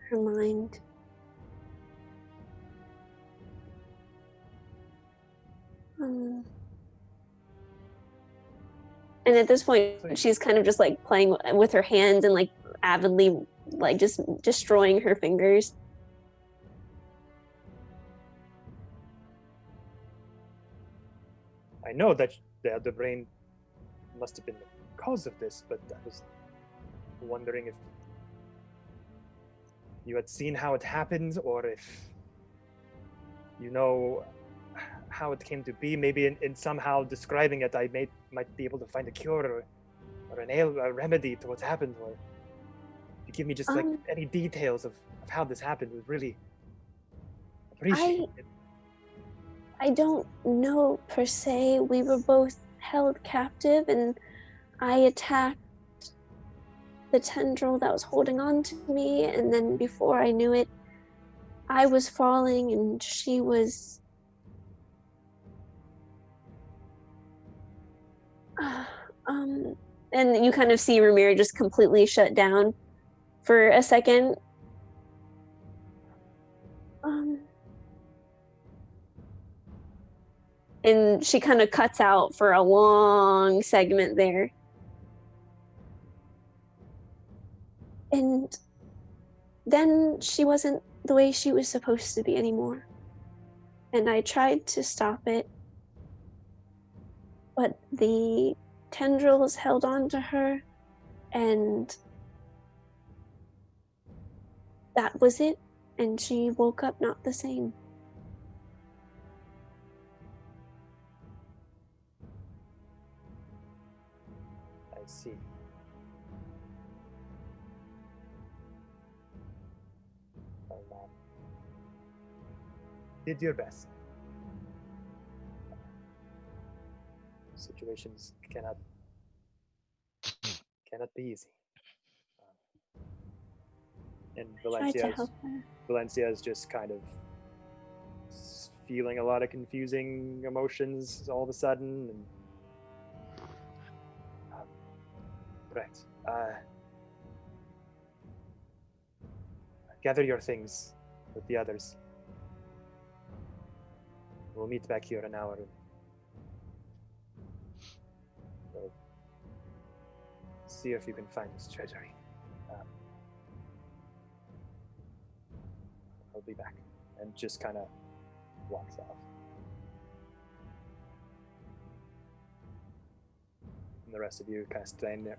Speaker 4: her mind. And at this point, she's kind of just like playing with her hands and like avidly like just destroying her fingers.
Speaker 1: I know that the brain must have been the cause of this, but I was wondering if you had seen how it happened, or if you know how it came to be. Maybe in somehow describing it, I might be able to find a cure or a remedy to what's happened. Or if you give me just like any details of how this happened, would really appreciate it.
Speaker 4: I don't know per se. We were both held captive, and I attacked the tendril that was holding on to me, and then before I knew it, I was falling and she was and you kind of see Ramira just completely shut down for a second. And she kind of cuts out for a long segment there. And then she wasn't the way she was supposed to be anymore. And I tried to stop it, but the tendrils held on to her, and that was it. And she woke up not the same.
Speaker 1: I see. Well, did your best. Situations cannot be easy. And Valencia is just kind of feeling a lot of confusing emotions all of a sudden. And right. Gather your things with the others. We'll meet back here in an hour. We'll see if you can find this treasury. I'll be back. And just kind of walks off. And the rest of you kind of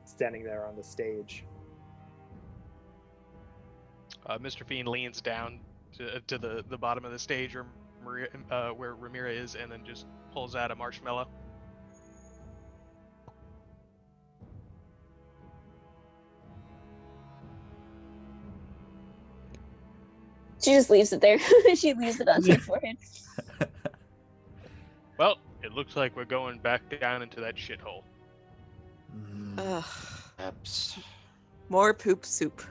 Speaker 1: standing there on the stage.
Speaker 5: Mr. Fiend leans down to the bottom of the stage where Ramira is, and then just pulls out a marshmallow.
Speaker 4: She just leaves it there. She leaves it on her forehead.
Speaker 5: Well, it looks like we're going back down into that shithole.
Speaker 6: Perhaps.
Speaker 3: More poop soup.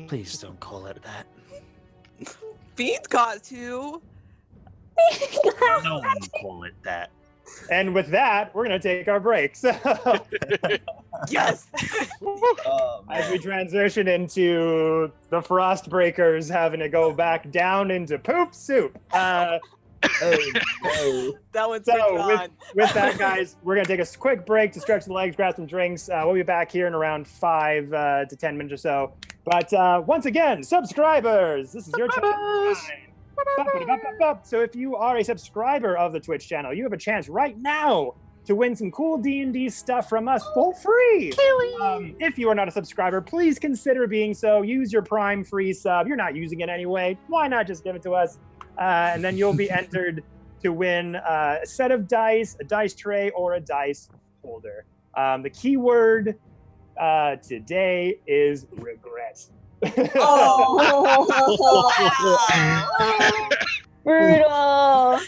Speaker 6: Please don't call it that.
Speaker 3: Fiend got to.
Speaker 6: No one call it that.
Speaker 1: And with that, we're going to take our break. So,
Speaker 3: Yes.
Speaker 1: as we transition into the Frostbreakers having to go back down into poop soup.
Speaker 3: That one's
Speaker 1: So with that, guys, we're going to take a quick break to stretch the legs, grab some drinks. We'll be back here in around 5 to 10 minutes or so. But once again, subscribers, this is your chance. So if you are a subscriber of the Twitch channel, you have a chance right now to win some cool D&D stuff from us for free. If you are not a subscriber, please consider being so. Use your Prime free sub. You're not using it anyway. Why not just give it to us? And then you'll be entered to win a set of dice, a dice tray, or a dice holder. The keyword today is regret.
Speaker 4: Brutal.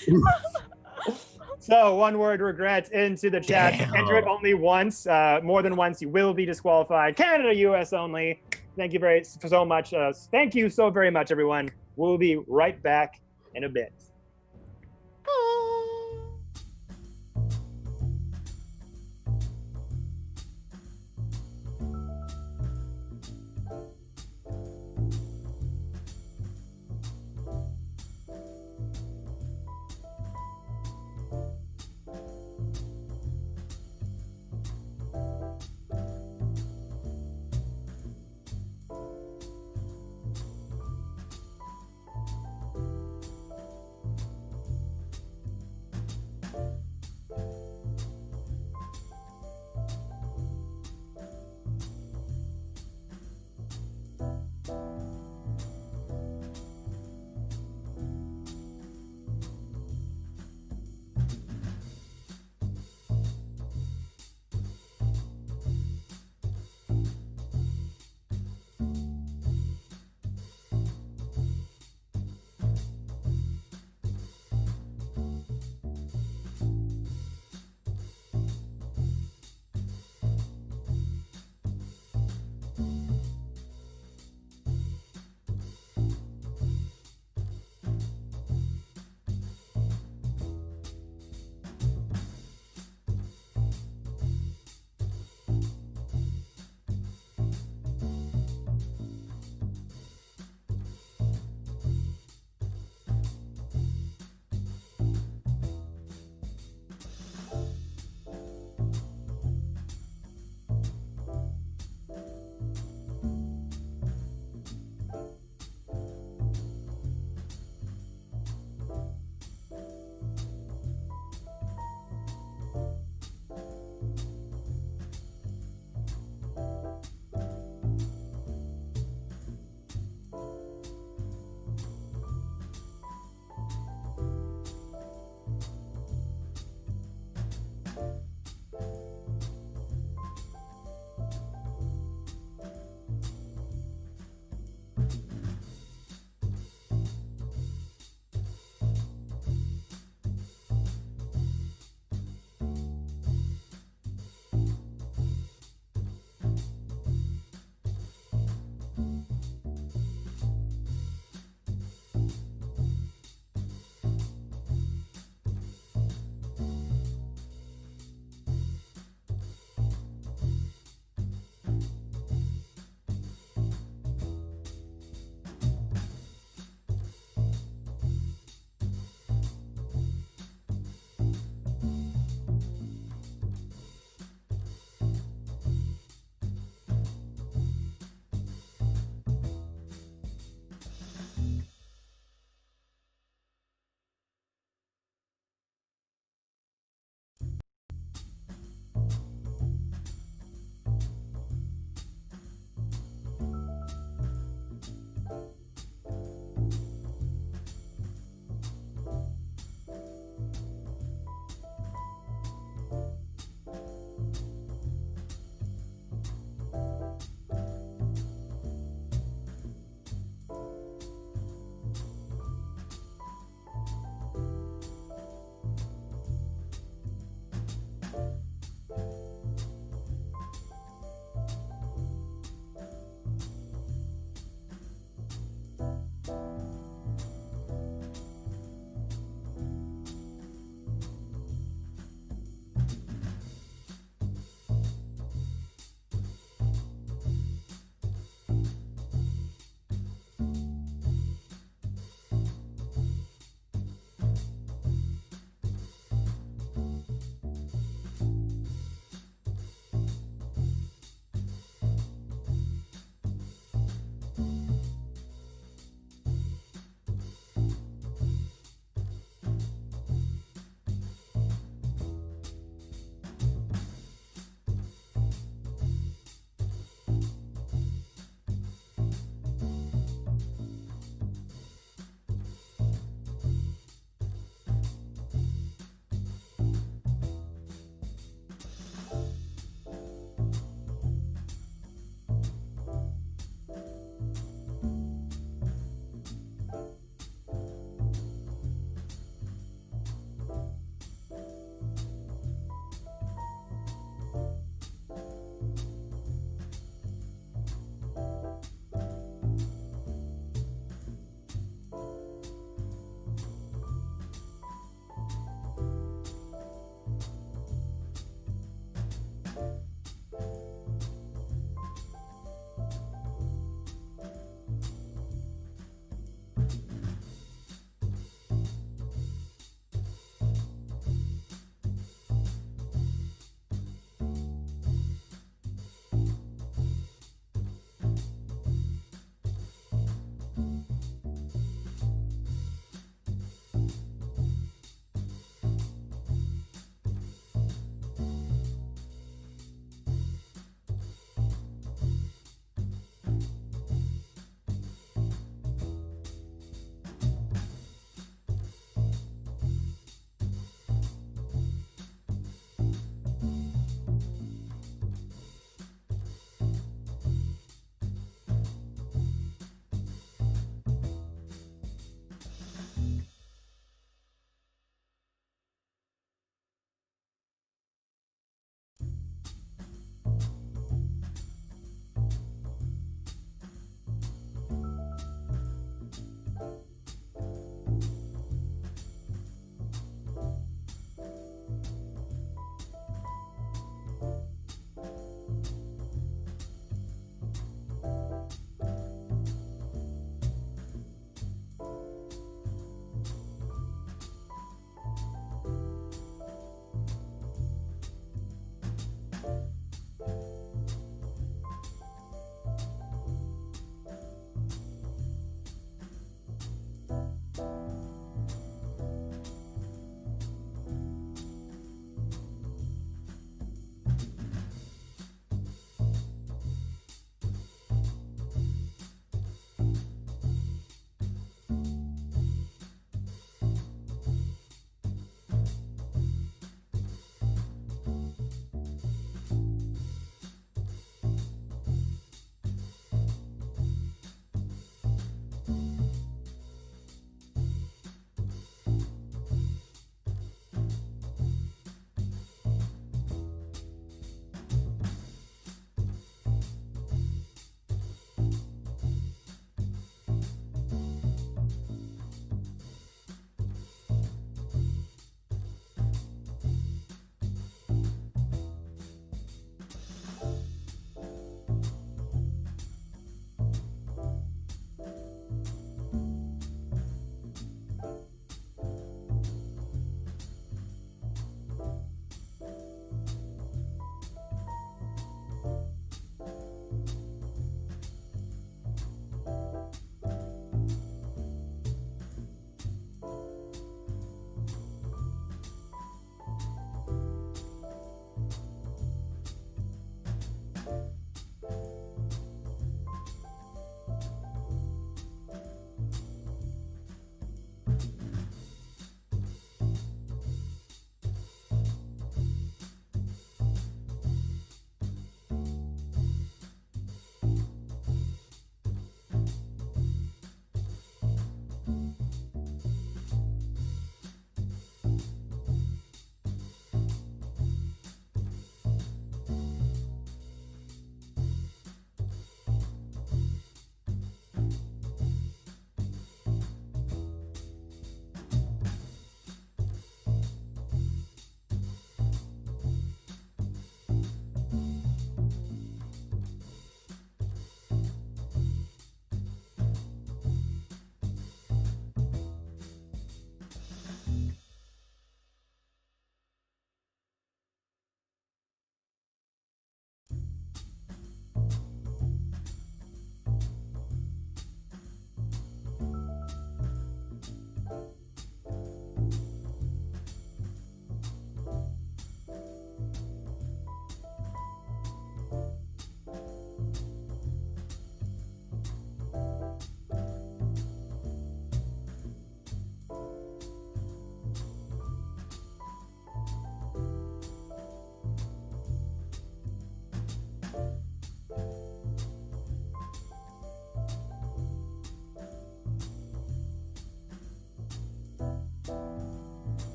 Speaker 1: So one word regret into the chat.
Speaker 6: Damn.
Speaker 1: Enter it only once. More than once, you will be disqualified. Canada, US only. Thank you so much. Thank you so very much, everyone. We'll be right back in a bit.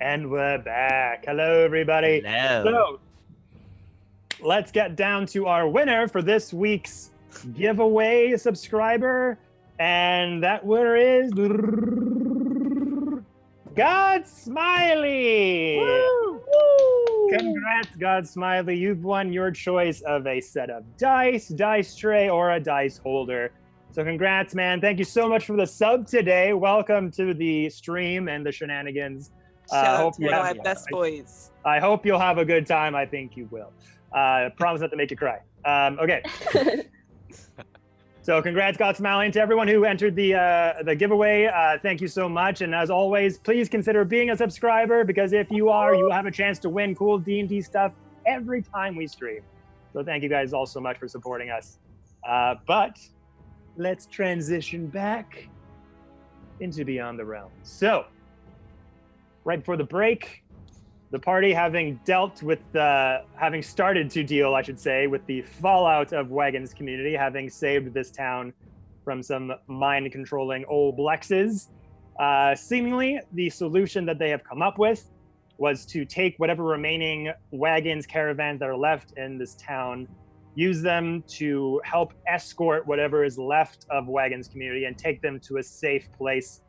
Speaker 1: And we're back. Hello, everybody.
Speaker 2: Hello.
Speaker 1: So, let's get down to our winner for this week's giveaway subscriber. And that winner is God Smiley.
Speaker 4: Woo!
Speaker 1: Congrats, God Smiley. You've won your choice of a set of dice tray, or a dice holder. So congrats, man. Thank you so much for the sub today. Welcome to the stream and the shenanigans.
Speaker 3: Shout out
Speaker 1: Hope
Speaker 3: to
Speaker 1: you
Speaker 3: one of
Speaker 1: have-
Speaker 3: my best boys.
Speaker 1: I hope you'll have a good time. I think you will. Promise not to make you cry. Okay. So congrats, God Smiling, to everyone who entered the giveaway. Thank you so much. And as always, please consider being a subscriber, because if you are, you will have a chance to win cool D&D stuff every time we stream. So thank you guys all so much for supporting us. But let's transition back into Beyond the Realms. So right before the break, the party having started to deal, I should say, with the fallout of Wagon's community, having saved this town from some mind-controlling old Blexes, seemingly the solution that they have come up with was to take whatever remaining wagons, caravans that are left in this town, use them to help escort whatever is left of Wagon's community and take them to a safe place,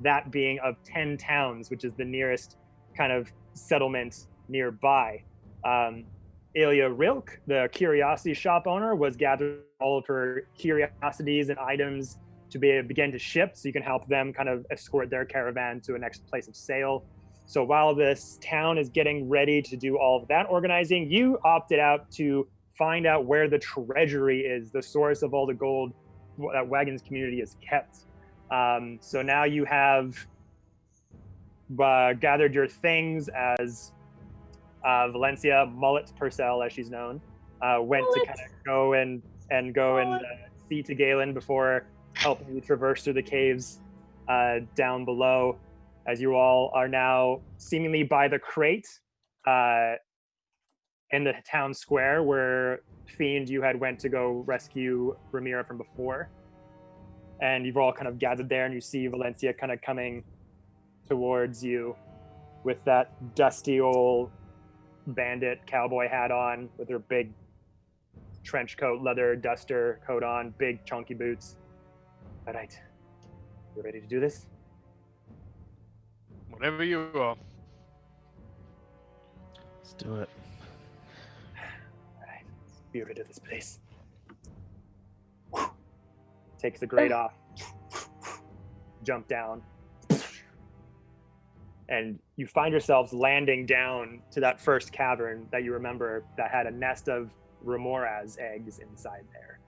Speaker 1: that being of 10 towns, which is the nearest kind of settlement nearby. Ilya Rilk, the curiosity shop owner, was gathering all of her curiosities and items to begin to ship, so you can help them kind of escort their caravan to a next place of sale. So while this town is getting ready to do all of that organizing, you opted out to find out where the treasury is, the source of all the gold that Wagon's community is kept. So now you have gathered your things as Valencia Mullet Purcell, as she's known, went to kind of go and see to Galen before helping you traverse through the caves down below, as you all are now seemingly by the crate in the town square where Fiend, you had went to go rescue Ramira from before. And you've all kind of gathered there, and you see Valencia kind of coming towards you with that dusty old bandit cowboy hat on, with her big trench coat, leather duster coat on, big chunky boots. All right, you ready to do this?
Speaker 5: Whatever you are.
Speaker 6: Let's do it.
Speaker 1: All right, let's be rid of this place. Takes the grate off, jump down, and you find yourselves landing down to that first cavern that you remember that had a nest of Remora's eggs inside there.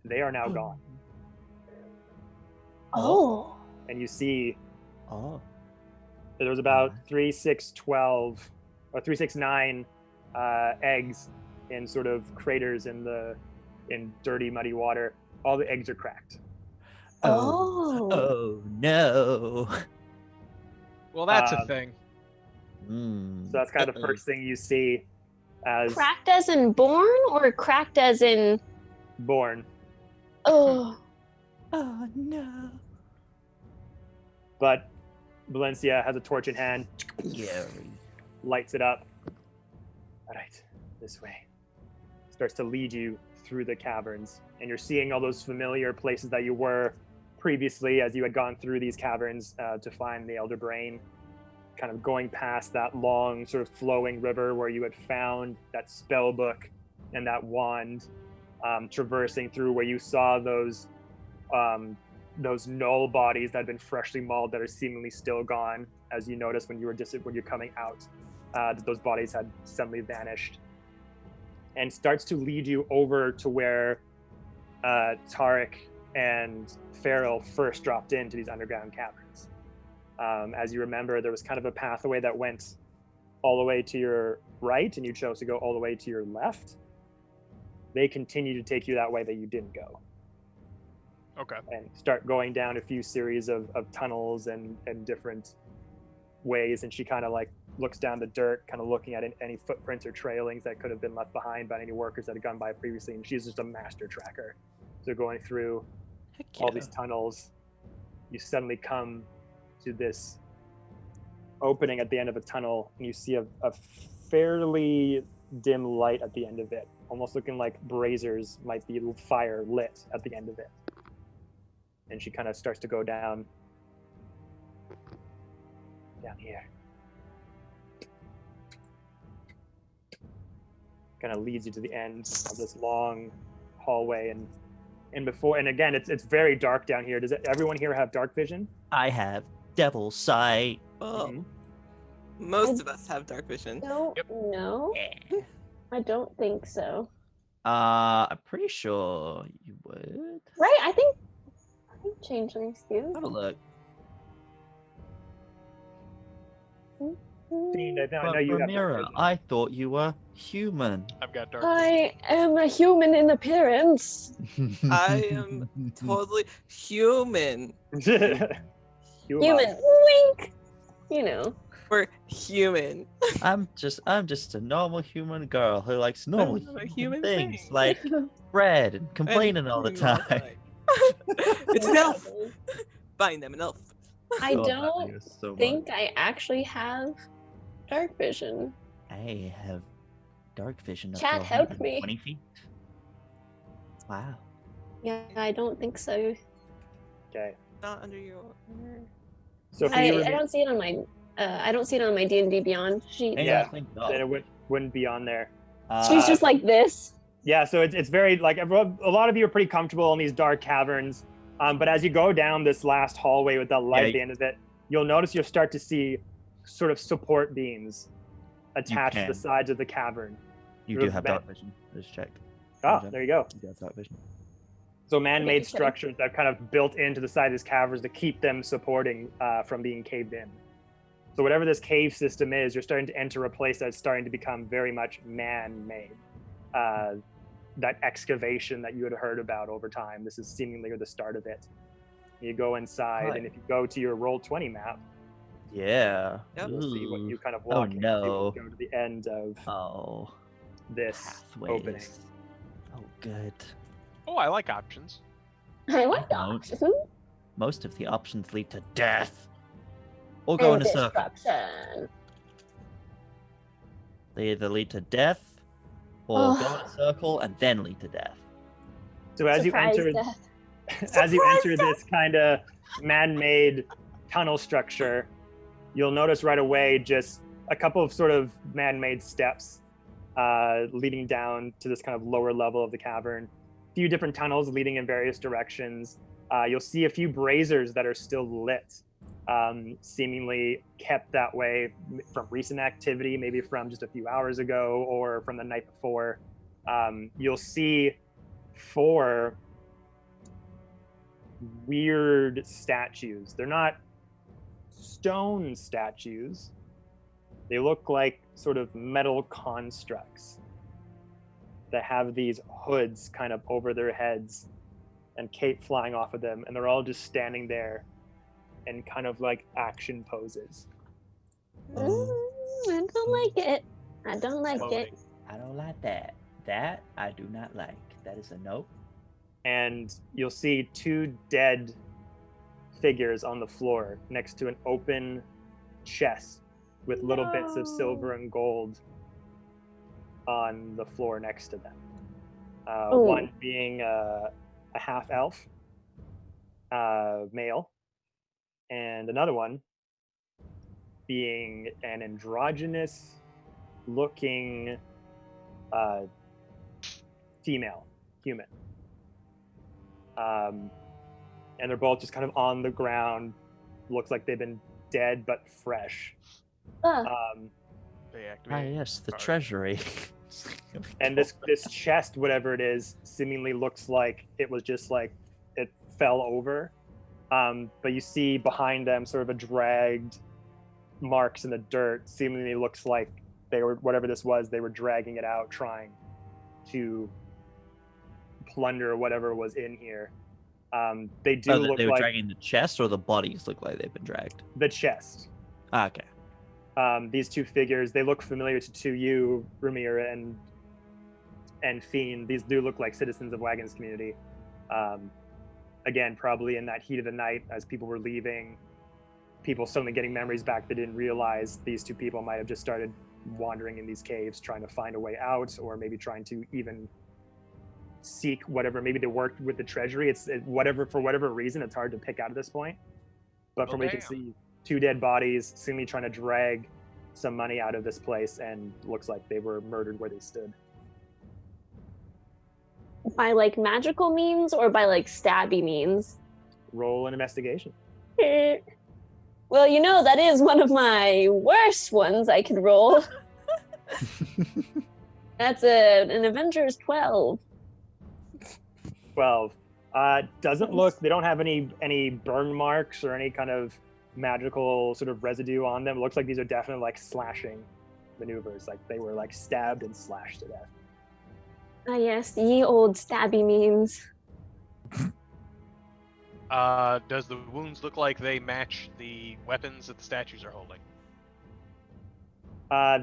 Speaker 1: They are now gone.
Speaker 4: Oh.
Speaker 1: And you see there was about 3, 6, 12, or 3, 6, 9 eggs in sort of craters in dirty, muddy water. All the eggs are cracked.
Speaker 2: Oh no.
Speaker 5: Well, that's a thing.
Speaker 1: So that's kind of the first thing you see as
Speaker 4: Cracked as in born, or cracked as in
Speaker 1: born.
Speaker 4: oh.
Speaker 2: Oh no.
Speaker 1: But Valencia has a torch in hand, lights it up. All right, this way. Starts to lead you through the caverns, and you're seeing all those familiar places that you were previously as you had gone through these caverns to find the Elder Brain, kind of going past that long sort of flowing river where you had found that spell book and that wand, traversing through where you saw those null bodies that had been freshly mauled that are seemingly still gone, as you noticed when you're coming out, that those bodies had suddenly vanished, and starts to lead you over to where Tarek and Farrell first dropped into these underground caverns. As you remember, there was kind of a pathway that went all the way to your right, and you chose to go all the way to your left. They continue to take you that way that you didn't go.
Speaker 5: Okay.
Speaker 1: And start going down a few series of tunnels and different ways, and she kind of like looks down the dirt, kind of looking at any footprints or trailings that could have been left behind by any workers that had gone by previously, and she's just a master tracker. So going through all these tunnels, you suddenly come to this opening at the end of a tunnel, and you see a fairly dim light at the end of it, almost looking like braziers might be fire lit at the end of it. And she kind of starts to go down here. Kind of leads you to the end of this long hallway, and again, it's very dark down here. Does everyone here have dark vision?
Speaker 2: I have devil sight.
Speaker 3: Well,
Speaker 1: Mhm.
Speaker 3: most of us have dark vision.
Speaker 4: Don't know.
Speaker 2: Yeah.
Speaker 4: I don't think so.
Speaker 2: I'm pretty sure you would.
Speaker 4: Right? I think changelings do.
Speaker 2: Have a look.
Speaker 1: Dean, I know
Speaker 2: But
Speaker 1: you have dark
Speaker 2: Ramira,
Speaker 1: vision.
Speaker 2: I thought you were human.
Speaker 5: I've got dark.
Speaker 4: I am a human in appearance.
Speaker 3: I am totally human.
Speaker 1: Human.
Speaker 4: Human. Wink. You know.
Speaker 3: We're human.
Speaker 2: I'm just a normal human girl who likes normal
Speaker 3: I'm a
Speaker 2: human
Speaker 3: human
Speaker 2: things
Speaker 3: thing.
Speaker 2: like bread and complaining all the time.
Speaker 3: It's an elf. Find them an elf.
Speaker 4: I
Speaker 2: Oh,
Speaker 4: don't
Speaker 2: you're so
Speaker 4: think
Speaker 2: much.
Speaker 4: I actually have dark vision.
Speaker 2: I have dark vision up
Speaker 4: Chat,
Speaker 2: to
Speaker 4: help
Speaker 2: 120
Speaker 4: me.
Speaker 2: feet. Wow.
Speaker 4: Yeah, I don't think so.
Speaker 1: Okay.
Speaker 3: Not under your.
Speaker 1: So for
Speaker 4: I
Speaker 1: you,
Speaker 4: don't see it on my D&D Beyond sheet.
Speaker 1: Yeah.
Speaker 2: I think
Speaker 1: then it wouldn't be on there.
Speaker 4: She's just like this.
Speaker 1: Yeah, so it's very like a lot of you are pretty comfortable in these dark caverns, but as you go down this last hallway with that light at the end of it, you'll notice you'll start to see sort of support beams attached to the
Speaker 2: can.
Speaker 1: sides of the cavern.
Speaker 2: you
Speaker 1: sort
Speaker 2: do
Speaker 1: of
Speaker 2: have
Speaker 1: bent.
Speaker 2: dark vision. Just checked.
Speaker 1: Ah, there you go.
Speaker 2: You do have dark vision.
Speaker 1: So man-made
Speaker 4: Okay.
Speaker 1: structures that kind of built into the side of these caverns to keep them supporting from being caved in. So whatever this cave system is, you're starting to enter a place that's starting to become very much man-made. That excavation that you had heard about over time, this is seemingly the start of it. You go inside,
Speaker 2: Right.
Speaker 1: and if you go to your Roll20 map,
Speaker 2: Yeah.
Speaker 3: Yep.
Speaker 1: you'll see what
Speaker 2: Ooh.
Speaker 1: you kind of
Speaker 2: Oh,
Speaker 1: walk into.
Speaker 2: no.
Speaker 1: Go to the end of
Speaker 2: Oh.
Speaker 1: this
Speaker 2: Pathways.
Speaker 1: opening.
Speaker 2: Oh, good.
Speaker 5: Oh, I like options.
Speaker 4: I like
Speaker 2: don't.
Speaker 4: options.
Speaker 2: Most of the options lead to death. Or go in
Speaker 4: And
Speaker 2: a circle.
Speaker 4: destruction.
Speaker 2: They either lead to death or go in a circle and then lead to death.
Speaker 1: So as
Speaker 4: Surprise
Speaker 1: you enter,
Speaker 4: death.
Speaker 1: as you enter this kind of man-made tunnel structure, you'll notice right away just a couple of sort of man-made steps leading down to this kind of lower level of the cavern. A few different tunnels leading in various directions. You'll see a few braziers that are still lit, seemingly kept that way from recent activity, maybe from just a few hours ago or from the night before. You'll see 4 weird statues. They're not stone statues. They look like sort of metal constructs that have these hoods kind of over their heads and cape flying off of them, and they're all just standing there in kind of like action poses.
Speaker 4: I don't like it. I don't like
Speaker 5: Floating.
Speaker 4: it.
Speaker 2: I don't like that. That I do not like. That is a no.
Speaker 1: And you'll see 2 dead figures on the floor next to an open chest with little bits of silver and gold on the floor next to them.
Speaker 4: Ooh.
Speaker 1: One being a half elf male, and another one being an androgynous looking female human. And they're both just kind of on the ground. Looks like they've been dead but fresh.
Speaker 5: They
Speaker 2: Ah,
Speaker 5: activate.
Speaker 2: yes, the
Speaker 5: card.
Speaker 2: treasury.
Speaker 1: And this chest, whatever it is, seemingly looks like it was just like it fell over. But you see behind them sort of a dragged marks in the dirt. Seemingly looks like they were, whatever this was, they were dragging it out, trying to plunder whatever was in here. They do
Speaker 2: Oh,
Speaker 1: look
Speaker 2: they were
Speaker 1: like
Speaker 2: dragging the chest, or the bodies look like they've been dragged.
Speaker 1: the chest.
Speaker 2: Ah, okay.
Speaker 1: These 2 figures, they look familiar to you, Ramira and Fiend. These do look like citizens of Wagon's community. Again, probably in that heat of the night as people were leaving, people suddenly getting memories back. They didn't realize these two people might have just started wandering in these caves, trying to find a way out, or maybe trying to even seek whatever. Maybe they worked with the treasury. Whatever, for whatever reason, it's hard to pick out at this point. But from what you can see, 2 dead bodies, seemingly trying to drag some money out of this place, and looks like they were murdered where they stood.
Speaker 4: By like magical means or by like stabby means?
Speaker 1: Roll an investigation.
Speaker 4: Well, you know, that is one of my worst ones I could roll. That's an Avengers 12.
Speaker 1: 12. Doesn't look, they don't have any burn marks or any kind of magical sort of residue on them. It looks like these are definitely like slashing maneuvers. Like they were like stabbed and slashed to death.
Speaker 4: Ah, yes, ye old stabby means.
Speaker 5: Does the wounds look like they match the weapons that the statues are holding?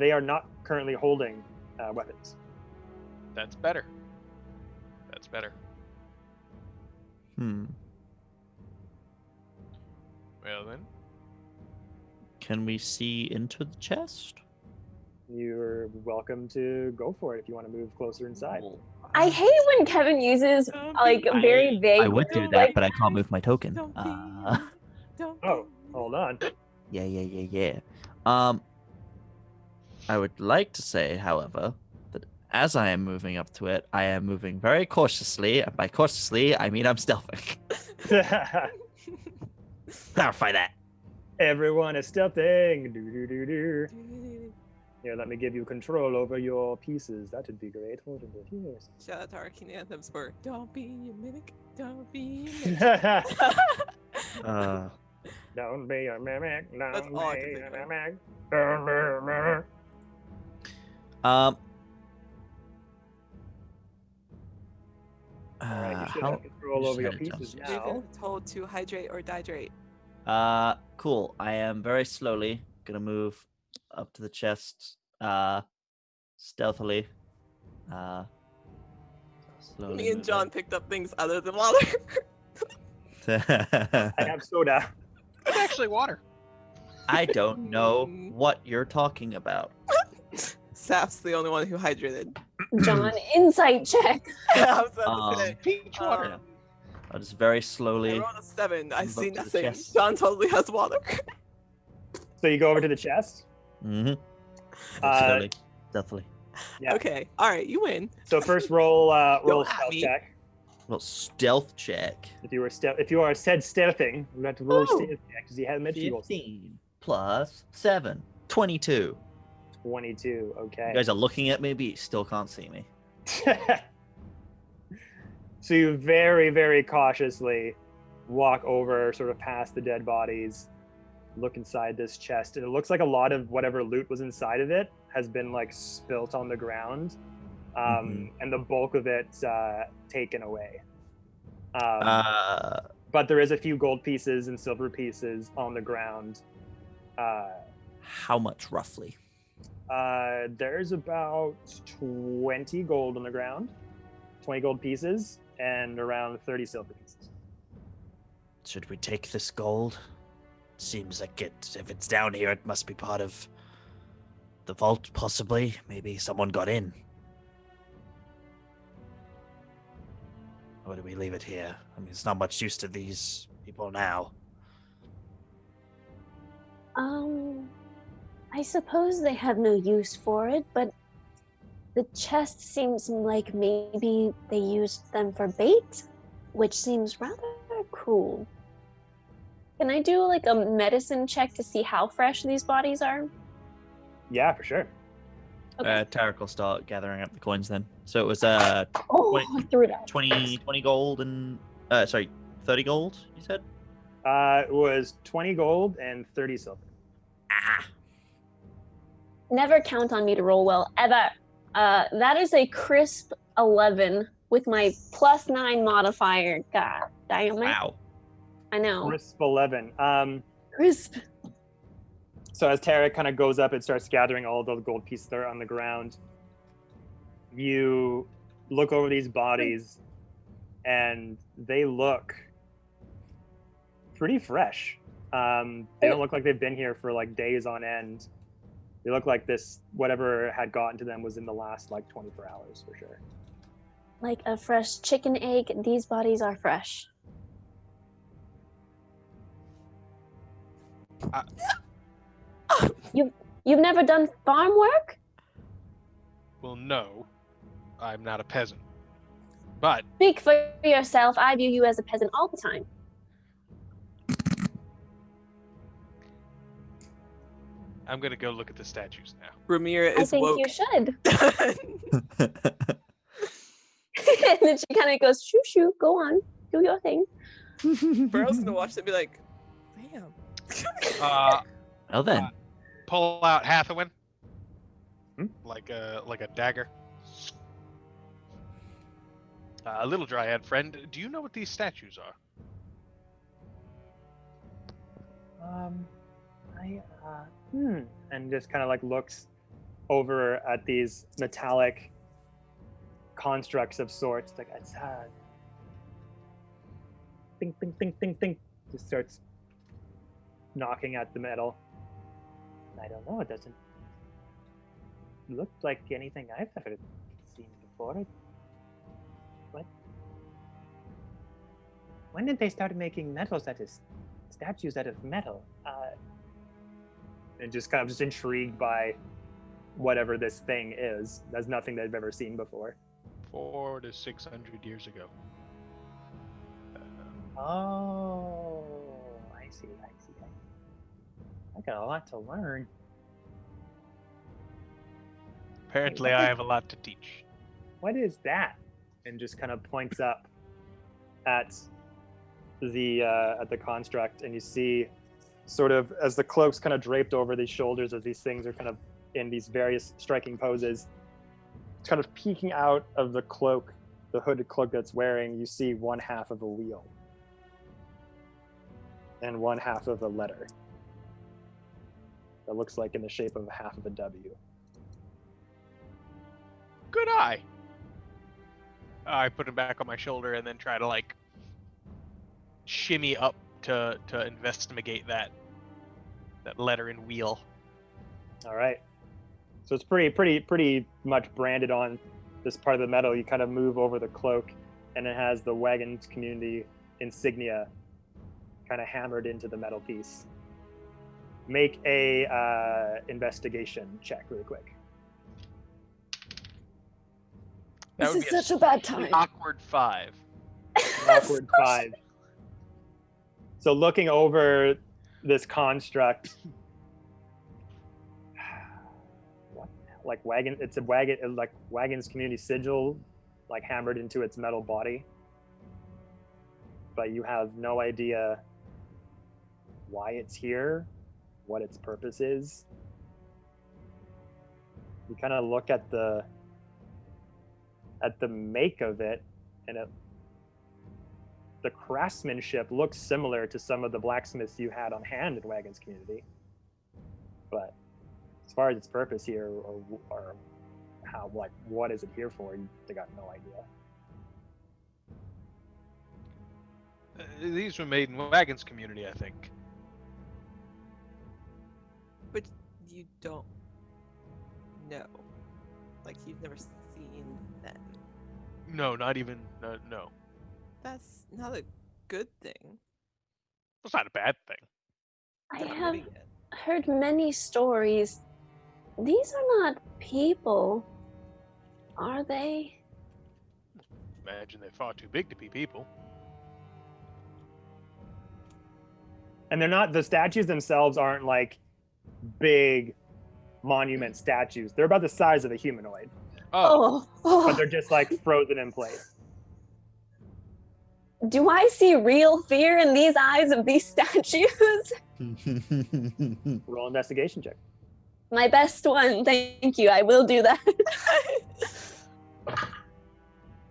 Speaker 1: They are not currently holding weapons.
Speaker 5: That's better. That's better.
Speaker 2: Hmm.
Speaker 5: Well then.
Speaker 2: Can we see into the chest?
Speaker 1: You're welcome to go for it if you want to move closer inside.
Speaker 4: I hate when Kevin uses like very vague.
Speaker 2: I would do
Speaker 4: words,
Speaker 2: that,
Speaker 4: like,
Speaker 2: but I can't move my token.
Speaker 3: Don't
Speaker 1: Oh, hold on.
Speaker 2: Yeah. I would like to say, however, that as I am moving up to it, I am moving very cautiously, and by cautiously, I mean I'm stealthing. Clarify that.
Speaker 1: Everyone is stealthing. Do. Here, let me give you control over your pieces. That would be great. Hold on, yes.
Speaker 3: Shout out to our King Anthems for "Don't be a mimic, don't be a mimic."
Speaker 1: Don't be a mimic.
Speaker 3: That's
Speaker 1: Don't
Speaker 3: all I
Speaker 1: be
Speaker 3: can
Speaker 1: a
Speaker 3: think of.
Speaker 1: mimic. Don't be a mimic. All right, you should have control over your pieces
Speaker 3: You've
Speaker 1: now.
Speaker 3: been told to hydrate or dihydrate.
Speaker 2: Cool. I am very slowly gonna move up to the chest, stealthily. Slowly
Speaker 3: Me and
Speaker 2: move
Speaker 3: John picked up things other than water.
Speaker 1: I have soda.
Speaker 5: It's actually water.
Speaker 2: I don't know what you're talking about.
Speaker 3: Saf's the only one who hydrated.
Speaker 4: John, insight check.
Speaker 3: I was about to say.
Speaker 5: Peach water.
Speaker 2: Yeah. I'll just very
Speaker 3: I
Speaker 2: slowly.
Speaker 3: rolled a 7. I
Speaker 2: move
Speaker 3: see
Speaker 2: up to the
Speaker 3: nothing.
Speaker 2: chest.
Speaker 3: John totally has water.
Speaker 1: So you go over to the chest.
Speaker 2: Mm-hmm.
Speaker 1: Uh,
Speaker 2: Stealthily.
Speaker 1: Yeah.
Speaker 3: Okay. All right. You win.
Speaker 1: So first roll a
Speaker 3: Don't at
Speaker 1: stealth
Speaker 3: me.
Speaker 1: check.
Speaker 2: Well, stealth check.
Speaker 1: If you are said stealthing, you have to roll a
Speaker 3: Oh.
Speaker 1: stealth check because you haven't mentioned you roll
Speaker 2: 15 plus 7. 22.
Speaker 1: 22. Okay.
Speaker 2: You guys are looking at me, but you still can't see me.
Speaker 1: So you very, very cautiously walk over, sort of past the dead bodies, look inside this chest, and it looks like a lot of whatever loot was inside of it has been like spilt on the ground, and the bulk of it taken away. But there is a few gold pieces and silver pieces on the ground.
Speaker 2: How much roughly?
Speaker 1: There's about 20 gold on the ground, 20 gold pieces, and around 30 silver pieces.
Speaker 6: Should we take this gold? Seems like if it's down here, it must be part of the vault, possibly. Maybe someone got in. Or do we leave it here? I mean, it's not much use to these people now.
Speaker 4: I suppose they have no use for it, but the chest seems like maybe they used them for bait, which seems rather cool. Can I do like a medicine check to see how fresh these bodies are?
Speaker 1: Yeah, for sure.
Speaker 4: Okay.
Speaker 2: Tarek will start gathering up the coins then. So it was
Speaker 4: 20, I threw it out.
Speaker 2: 20 gold and 30 gold, you said?
Speaker 1: It was 20 gold and 30 silver.
Speaker 4: Never count on me to roll well, ever. That is a crisp 11 with my +9 modifier. God damn it.
Speaker 2: Wow.
Speaker 4: I know.
Speaker 1: Crisp 11.
Speaker 4: Crisp.
Speaker 1: So as Tarek kind of goes up and starts gathering all the gold pieces that are on the ground, you look over these bodies and they look pretty fresh. They don't look like they've been here for like days on end. They look like this, whatever had gotten to them was in the last like 24 hours for sure.
Speaker 4: Like a fresh chicken egg, these bodies are fresh. You've never done farm work?
Speaker 5: Well, no. I'm not a peasant. But
Speaker 4: Speak for yourself. I view you as a peasant all the time.
Speaker 5: I'm gonna go look at the statues now.
Speaker 3: Ramira
Speaker 4: I
Speaker 3: is
Speaker 4: think
Speaker 3: woke.
Speaker 4: you should. And then she kind of goes, shoo shoo, go on, do your thing.
Speaker 3: Burrow's gonna watch it and be like, damn.
Speaker 2: Well then.
Speaker 5: Pull out Hathawin.
Speaker 1: Hmm?
Speaker 5: Like a dagger. Little Dryad friend, do you know what these statues are?
Speaker 1: And just kind of like looks over at these metallic constructs of sorts. Like it's think, think. Just starts knocking at the metal. I don't know. It doesn't look like anything I've ever seen before. What? When did they start making statues out of metal? And just kind of just intrigued by whatever this thing is. That's nothing they've ever seen before.
Speaker 5: 400 to 600 years ago.
Speaker 1: Oh, I see. I got a lot to learn.
Speaker 5: Apparently, I have a lot to teach.
Speaker 1: What is that? And just kind of points up at the construct, and you see sort of as the cloak's kind of draped over the shoulders of these things are kind of in these various striking poses. It's kind of peeking out of the cloak, the hooded cloak that's wearing, you see one half of a wheel and one half of a letter that looks like in the shape of a half of a W.
Speaker 5: Good eye. I put him back on my shoulder and then try to like shimmy up to investigate that letter and wheel.
Speaker 1: All right. So it's pretty much branded on this part of the metal. You kind of move over the cloak, and it has the Wagon community insignia kind of hammered into the metal piece. Make a investigation check really quick.
Speaker 5: That
Speaker 4: This
Speaker 5: would
Speaker 4: is
Speaker 5: be
Speaker 4: such a bad time.
Speaker 5: Awkward 5.
Speaker 1: Awkward 5. So looking over this construct, what? Like Wagon, it's a Wagon, like Wagon's community sigil, like hammered into its metal body. But you have no idea why it's here, what its purpose is. You kind of look at the make of it, and the craftsmanship looks similar to some of the blacksmiths you had on hand in Wagon's community. But as far as its purpose here, or how, like, what is it here for, they got no idea.
Speaker 5: These were made in Wagon's community, I think.
Speaker 3: But you don't know. Like, you've never seen them.
Speaker 5: No, not even, no.
Speaker 3: That's not a good thing.
Speaker 5: It's not a bad thing.
Speaker 4: I
Speaker 3: They're
Speaker 4: have
Speaker 3: hurting it.
Speaker 4: heard many stories. These are not people, are they?
Speaker 5: Imagine they're far too big to be people.
Speaker 1: And they're not, the statues themselves aren't like big monument statues. They're about the size of a humanoid,
Speaker 5: Oh,
Speaker 1: but they're just like frozen in place.
Speaker 4: Do I see real fear in these eyes of these statues?
Speaker 1: Roll investigation check.
Speaker 4: My best one, thank you. I will do that.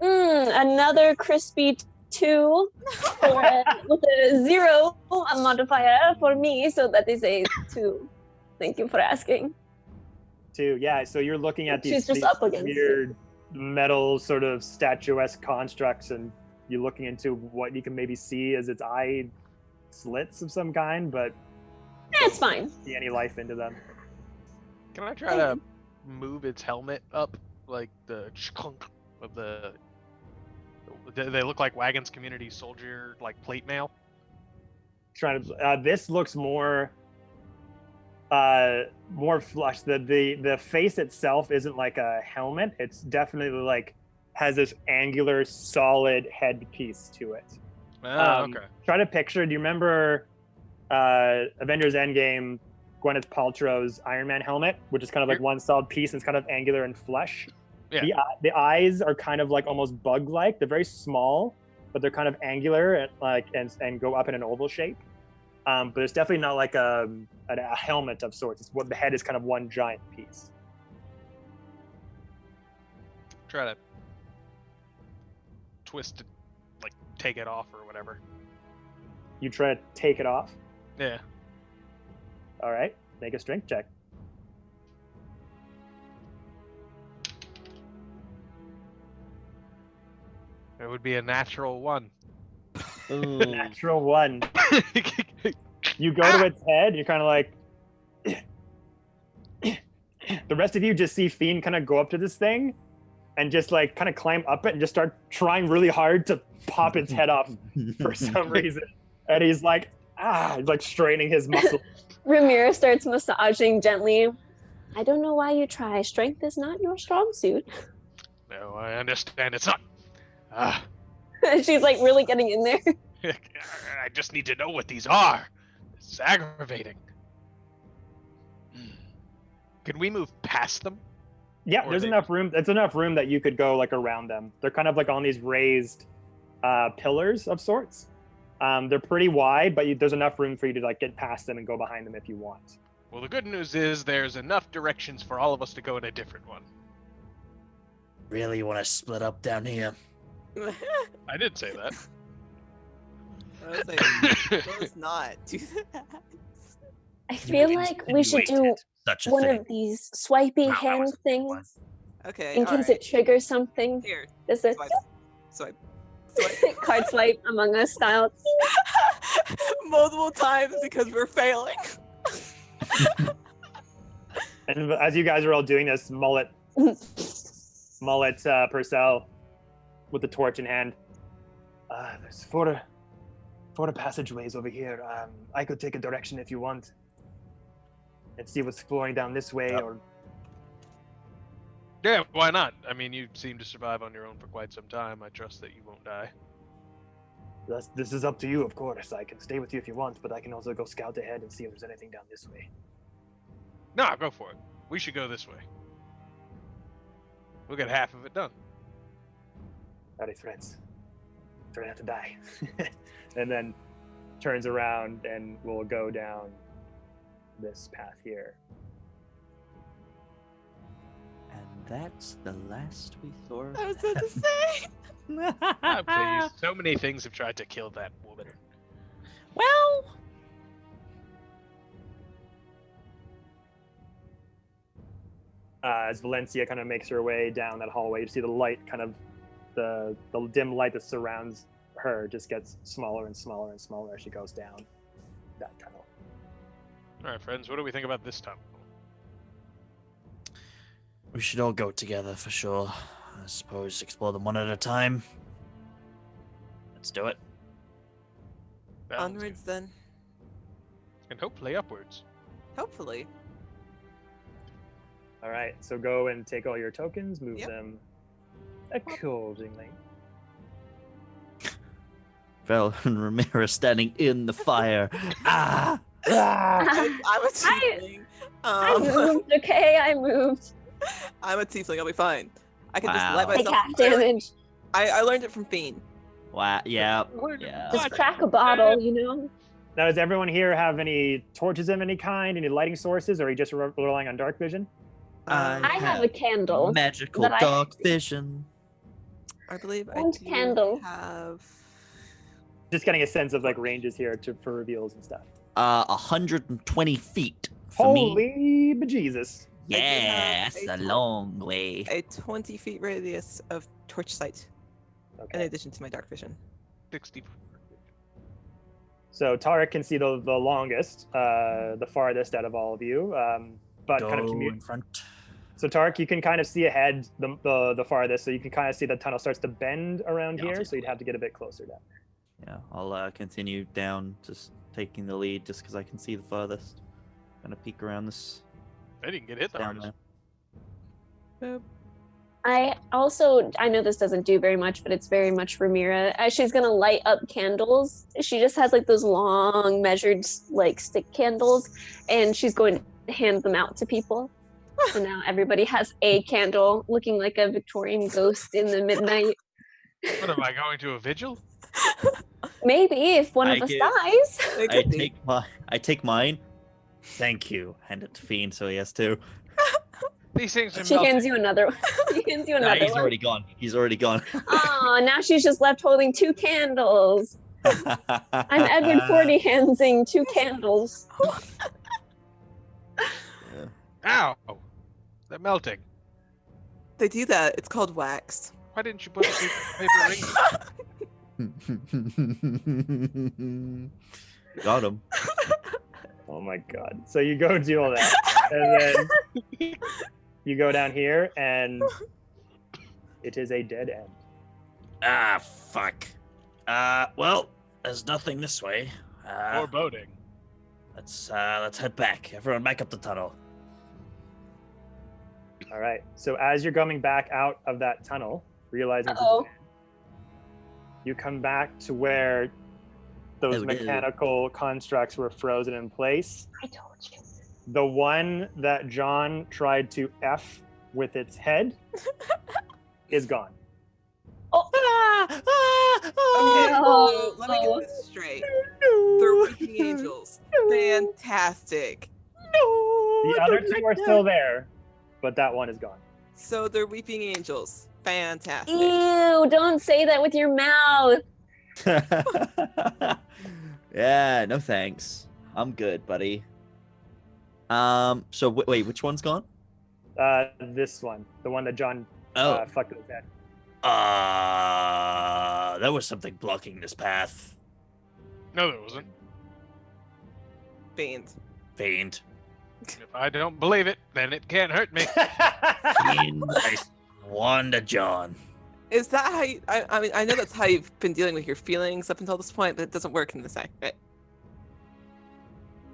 Speaker 4: Another crispy 2 with a 0 modifier for me, so that is a 2. Thank you for asking.
Speaker 1: 2, yeah. So you're looking at
Speaker 4: She's
Speaker 1: these
Speaker 4: just up against
Speaker 1: weird metal sort of statuesque constructs, and you're looking into what you can maybe see as its eye slits of some kind, but
Speaker 4: It's fine.
Speaker 1: see any life into them.
Speaker 5: Can I try to move its helmet up, like the clunk of the? They look like Wagon's community soldier, like plate mail.
Speaker 1: Trying to. This looks more flush. The face itself isn't like a helmet. It's definitely like has this angular, solid headpiece to it.
Speaker 5: Okay.
Speaker 1: Try to picture. Do you remember Avengers Endgame? Gwyneth Paltrow's Iron Man helmet, which is kind of like one solid piece and it's kind of angular and flesh.
Speaker 5: Yeah.
Speaker 1: The eyes are kind of like almost bug-like. They're very small, but they're kind of angular and like and go up in an oval shape. But it's definitely not like a helmet of sorts. It's what the head is kind of one giant piece.
Speaker 5: Try to twist it, like take it off or whatever.
Speaker 1: You try to take it off.
Speaker 5: Yeah.
Speaker 1: All right, make a strength check.
Speaker 5: It would be a natural 1.
Speaker 1: Natural 1. You go to its head. You're kind of like. The rest of you just see Fiend kind of go up to this thing, and just like kind of climb up it and just start trying really hard to pop its head off for some reason. And he's like, he's like straining his muscle.
Speaker 4: Ramira starts massaging gently. I don't know why you try. Strength is not your strong suit.
Speaker 5: No, I understand. It's not.
Speaker 4: She's like really getting in there.
Speaker 5: I just need to know what these are. This is aggravating. Can we move past them?
Speaker 1: Yeah,
Speaker 5: Or
Speaker 1: there's
Speaker 5: they-
Speaker 1: enough room. It's enough room that you could go like around them. They're kind of like on these raised pillars of sorts. They're pretty wide, but there's enough room for you to like get past them and go behind them if you want.
Speaker 5: Well, the good news is there's enough directions for all of us to go in a different one.
Speaker 6: Really want to split up down here?
Speaker 5: I did say that.
Speaker 3: I was like, let's not do that.
Speaker 4: I feel like we should do
Speaker 6: Insinuated such a
Speaker 4: one
Speaker 6: thing.
Speaker 4: of these swipey
Speaker 6: Wow, that
Speaker 4: hand
Speaker 6: was a good one.
Speaker 4: things
Speaker 3: Okay.
Speaker 4: in
Speaker 3: all
Speaker 4: case
Speaker 3: right.
Speaker 4: it triggers something.
Speaker 3: Here,
Speaker 4: Does it
Speaker 3: swipe, swipe, swipe.
Speaker 4: card swipe Among Us style?
Speaker 3: Multiple times because we're failing.
Speaker 1: And as you guys are all doing this, Mullet Purcell with the torch in hand. There's four passageways over here. I could take a direction if you want. And see what's exploring down this way,
Speaker 6: Yep.
Speaker 1: or
Speaker 5: Yeah, why not? I mean, you seem to survive on your own for quite some time. I trust that you won't die.
Speaker 1: this is up to you, of course. I can stay with you if you want, but I can also go scout ahead and see if there's anything down this way.
Speaker 5: No, go for it. We should go this way. We'll get half of it done.
Speaker 1: Howdy, friends. Turn out to die. And then turns around and we'll go down this path here.
Speaker 2: And that's the last we saw.
Speaker 3: I was about to say.
Speaker 5: Please. So many things have tried to kill that woman.
Speaker 2: Well,
Speaker 1: As Valencia kind of makes her way down that hallway, you see the light kind of, the dim light that surrounds her just gets smaller and smaller and smaller as she goes down that tunnel.
Speaker 5: All right, friends, what do we think about this tunnel?
Speaker 6: We should all go together for sure. I suppose explore them one at a time. Let's do it.
Speaker 5: Sounds
Speaker 3: Onwards
Speaker 5: good.
Speaker 3: then.
Speaker 5: And hopefully upwards.
Speaker 3: Hopefully.
Speaker 1: All right, so go and take all your tokens, move
Speaker 3: Yep.
Speaker 1: them accordingly.
Speaker 2: Vel and Ramira standing in the fire. Ah!
Speaker 3: I'm a tiefling.
Speaker 4: I moved, okay? I moved.
Speaker 3: I'm a tiefling. I'll be fine. I can just
Speaker 2: Wow.
Speaker 3: let
Speaker 4: Take
Speaker 3: myself.
Speaker 4: half damage.
Speaker 3: I learned it from Fiend.
Speaker 2: Wow. Yeah. Yeah.
Speaker 4: Just crack a bottle, you know?
Speaker 1: Now, does everyone here have any torches of any kind, any lighting sources, or are you just relying on dark vision?
Speaker 4: I have a candle.
Speaker 2: Magical
Speaker 4: that I-
Speaker 2: dark vision.
Speaker 3: I believe I
Speaker 4: One's
Speaker 3: do
Speaker 4: candle.
Speaker 3: have.
Speaker 1: Just getting a sense of like ranges here for reveals and stuff.
Speaker 2: 120 feet for me.
Speaker 1: Holy bejesus.
Speaker 2: Yeah,
Speaker 3: have
Speaker 2: that's
Speaker 3: a
Speaker 2: a
Speaker 3: tor-
Speaker 2: long way.
Speaker 3: A 20 feet radius of torch sight, in
Speaker 1: Okay.
Speaker 3: addition to my dark vision.
Speaker 5: 60.
Speaker 1: So Tarek can see the longest, the farthest out of all of you, but
Speaker 6: Go
Speaker 1: kind of
Speaker 6: in front.
Speaker 1: So Tarek, you can kind of see ahead the farthest, so you can kind of see the tunnel starts to bend around
Speaker 2: Yeah, I'll
Speaker 1: here,
Speaker 2: take
Speaker 1: so you'd have to get a bit closer down.
Speaker 2: Yeah, I'll continue down, just taking the lead, just because I can see the furthest. Gonna peek around this
Speaker 5: They didn't get hit the
Speaker 2: down
Speaker 5: hardest.
Speaker 2: there.
Speaker 4: I know this doesn't do very much, but it's very much Ramira. As she's gonna light up candles, she just has like those long measured like stick candles, and she's going to hand them out to people. So now everybody has a candle, looking like a Victorian ghost in the midnight.
Speaker 5: What am I going to a vigil?
Speaker 4: Maybe if one
Speaker 2: I
Speaker 4: of us
Speaker 2: give-
Speaker 4: dies.
Speaker 3: It
Speaker 2: I
Speaker 3: could be.
Speaker 2: take mine. Thank you. Hand it to Fiend, so he has two.
Speaker 5: These things are
Speaker 4: She
Speaker 5: melting.
Speaker 4: hands you another one. She hands you
Speaker 2: Nah,
Speaker 4: another
Speaker 2: he's
Speaker 4: one.
Speaker 2: already gone. He's already gone.
Speaker 4: Oh, now she's just left holding 2 candles. I'm Edward Forty handing 2 candles.
Speaker 5: Ow! They're melting.
Speaker 3: They do that. It's called wax.
Speaker 5: Why didn't you put the paper ring?
Speaker 2: Got him.
Speaker 1: Oh my god. So you go do all that, and then you go down here, and it is a dead end.
Speaker 6: Ah, fuck. Well, there's nothing this way.
Speaker 5: Foreboding.
Speaker 6: Let's head back. Everyone back up the tunnel.
Speaker 1: All right. So as you're coming back out of that tunnel, realizing it's a
Speaker 4: Uh-oh.
Speaker 1: dead end, you come back to where those
Speaker 2: Oh, no.
Speaker 1: mechanical constructs were frozen in place.
Speaker 4: I told you.
Speaker 1: The one that John tried to F with its head is gone.
Speaker 3: Okay,
Speaker 4: no.
Speaker 3: so let me get this straight. They're weeping angels. Fantastic.
Speaker 1: The other two are still there, but that one is gone.
Speaker 3: So they're weeping angels. Fantastic.
Speaker 4: Ew, don't say that with your mouth.
Speaker 2: Yeah, no thanks. I'm good, buddy. So wait, which one's gone?
Speaker 1: This one, the one that John
Speaker 2: Oh,
Speaker 1: fucked with his head.
Speaker 6: There was something blocking this path.
Speaker 5: No, there wasn't.
Speaker 3: Fiend.
Speaker 6: Fiend.
Speaker 5: If I don't believe it, then it can't hurt me.
Speaker 6: Fiend. Wanda John.
Speaker 3: Is that how you, I mean, I know that's how you've been dealing with your feelings up until this point, but it doesn't work in this act, right?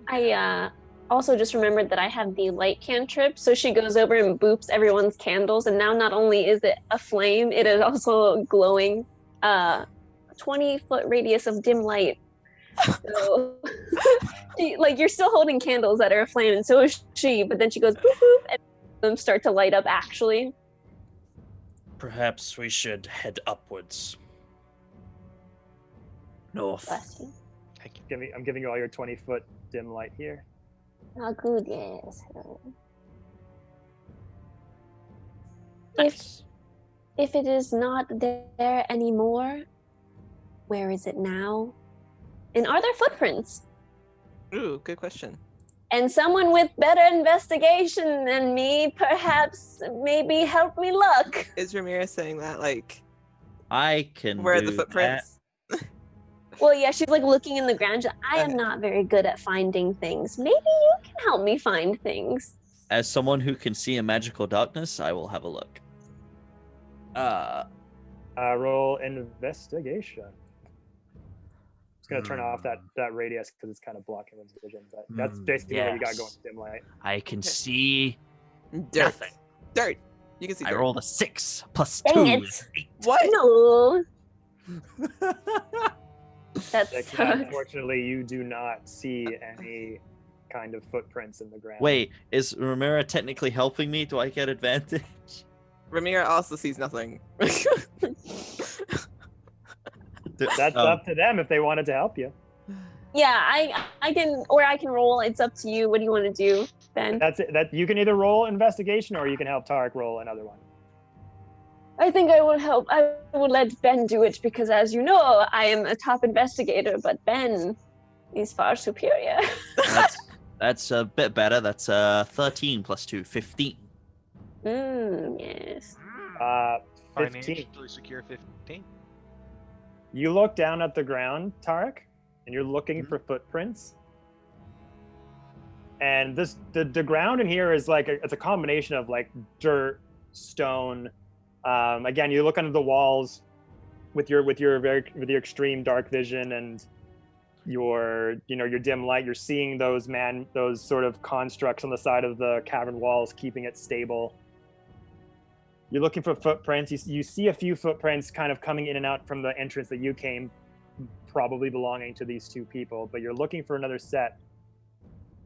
Speaker 4: I also just remembered that I have the light cantrip, so she goes over and boops everyone's candles, and now not only is it a flame, it is also glowing 20-foot radius of dim light. So, you're still holding candles that are aflame, and so is she, but then she goes boop boop, and them start to light up actually.
Speaker 6: Perhaps we should head upwards. North.
Speaker 4: Bless you.
Speaker 1: I'm giving you all your 20-foot dim light here.
Speaker 4: Oh, good, yes.
Speaker 6: Nice.
Speaker 4: If it is not there anymore, where is it now? And are there footprints?
Speaker 3: Ooh, good question.
Speaker 4: And someone with better investigation than me, perhaps, maybe help me look.
Speaker 3: Is Ramirez saying that, like,
Speaker 2: I can.
Speaker 3: where are
Speaker 2: do
Speaker 3: the footprints?
Speaker 4: Well, yeah, she's like looking in the ground. I am
Speaker 3: Okay.
Speaker 4: not very good at finding things. Maybe you can help me find things.
Speaker 2: That. As someone who can see in magical darkness, I will have a look.
Speaker 1: Roll investigation. Just gonna turn off that radius because it's kind of blocking one's vision. But that's basically what you got
Speaker 6: yes.
Speaker 1: going with dim light.
Speaker 6: I can see
Speaker 3: Dirt.
Speaker 6: nothing.
Speaker 3: Dirt. You can see
Speaker 6: I
Speaker 3: dirt.
Speaker 6: rolled a 6 plus
Speaker 4: Dang
Speaker 6: 2
Speaker 4: it.
Speaker 6: is 8.
Speaker 3: What?
Speaker 4: No. That's
Speaker 1: Unfortunately, you do not see any kind of footprints in the ground.
Speaker 2: Wait, is Ramira technically helping me? Do I get advantage?
Speaker 3: Ramira also sees nothing.
Speaker 1: That's
Speaker 2: Oh.
Speaker 1: up to them if they wanted to help you.
Speaker 4: Yeah, I can, or I can roll. It's up to you. What do you want to do, Ben?
Speaker 1: That's it. That you can either roll investigation or you can help Tarek roll another one.
Speaker 4: I think I will help. I will let Ben do it because, as you know, I am a top investigator, but Ben is far superior.
Speaker 2: That's a bit better. That's 13 plus 2, 15.
Speaker 4: Yes.
Speaker 1: 15.
Speaker 5: Financially secure 15.
Speaker 1: You look down at the ground, Tarek, and you're looking for footprints. And the ground in here is like it's a combination of like dirt, stone. Again, you look under the walls with your extreme dark vision and your dim light. You're seeing those sort of constructs on the side of the cavern walls, keeping it stable. You're looking for footprints. You see a few footprints kind of coming in and out from the entrance that you came, probably belonging to these two people. But you're looking for another set.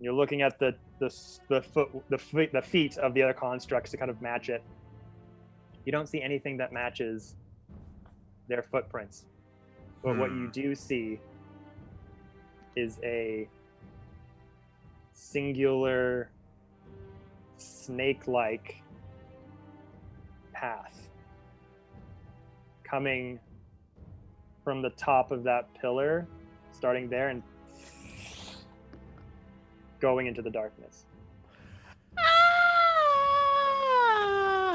Speaker 1: You're looking at the feet of the other constructs to kind of match it. You don't see anything that matches their footprints. But what you do see is a singular snake-like path coming from the top of that pillar, starting there and going into the darkness.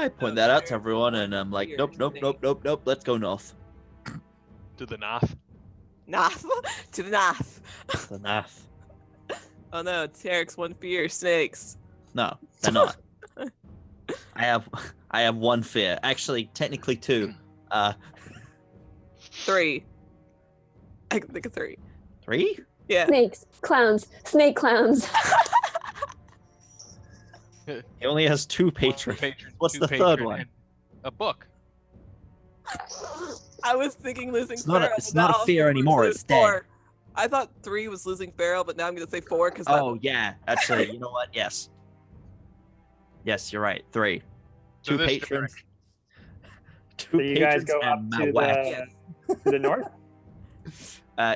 Speaker 2: I point that out to everyone, and I'm like, nope, let's go north.
Speaker 5: To the north.
Speaker 3: North. To the north.
Speaker 2: The north.
Speaker 3: Oh no, Tarek's one fear, snakes.
Speaker 2: No, they're not. I have one fear. Actually, technically two.
Speaker 3: 3. I can think of 3.
Speaker 2: 3?
Speaker 3: Yeah.
Speaker 4: Snakes, clowns, snake clowns.
Speaker 2: He only has 2 patrons. What's
Speaker 5: two
Speaker 2: the
Speaker 5: patron,
Speaker 2: third one?
Speaker 5: and a book.
Speaker 3: I was thinking losing
Speaker 2: It's not a-
Speaker 3: Pharaoh.
Speaker 2: it's
Speaker 3: but
Speaker 2: not a
Speaker 3: now
Speaker 2: fear
Speaker 3: I'm
Speaker 2: anymore,
Speaker 3: losing
Speaker 2: it's dead.
Speaker 3: 4. I thought 3 was losing Pharaoh, but now I'm going to say 4 because
Speaker 2: Oh, yeah. Actually, you know what? Yes. Yes, you're right. 3.
Speaker 5: So
Speaker 2: 2
Speaker 5: this
Speaker 2: patrons.
Speaker 5: direction.
Speaker 2: 2
Speaker 1: So you guys
Speaker 2: patrons
Speaker 1: go up
Speaker 2: and
Speaker 1: to
Speaker 2: Mawak.
Speaker 1: to the north.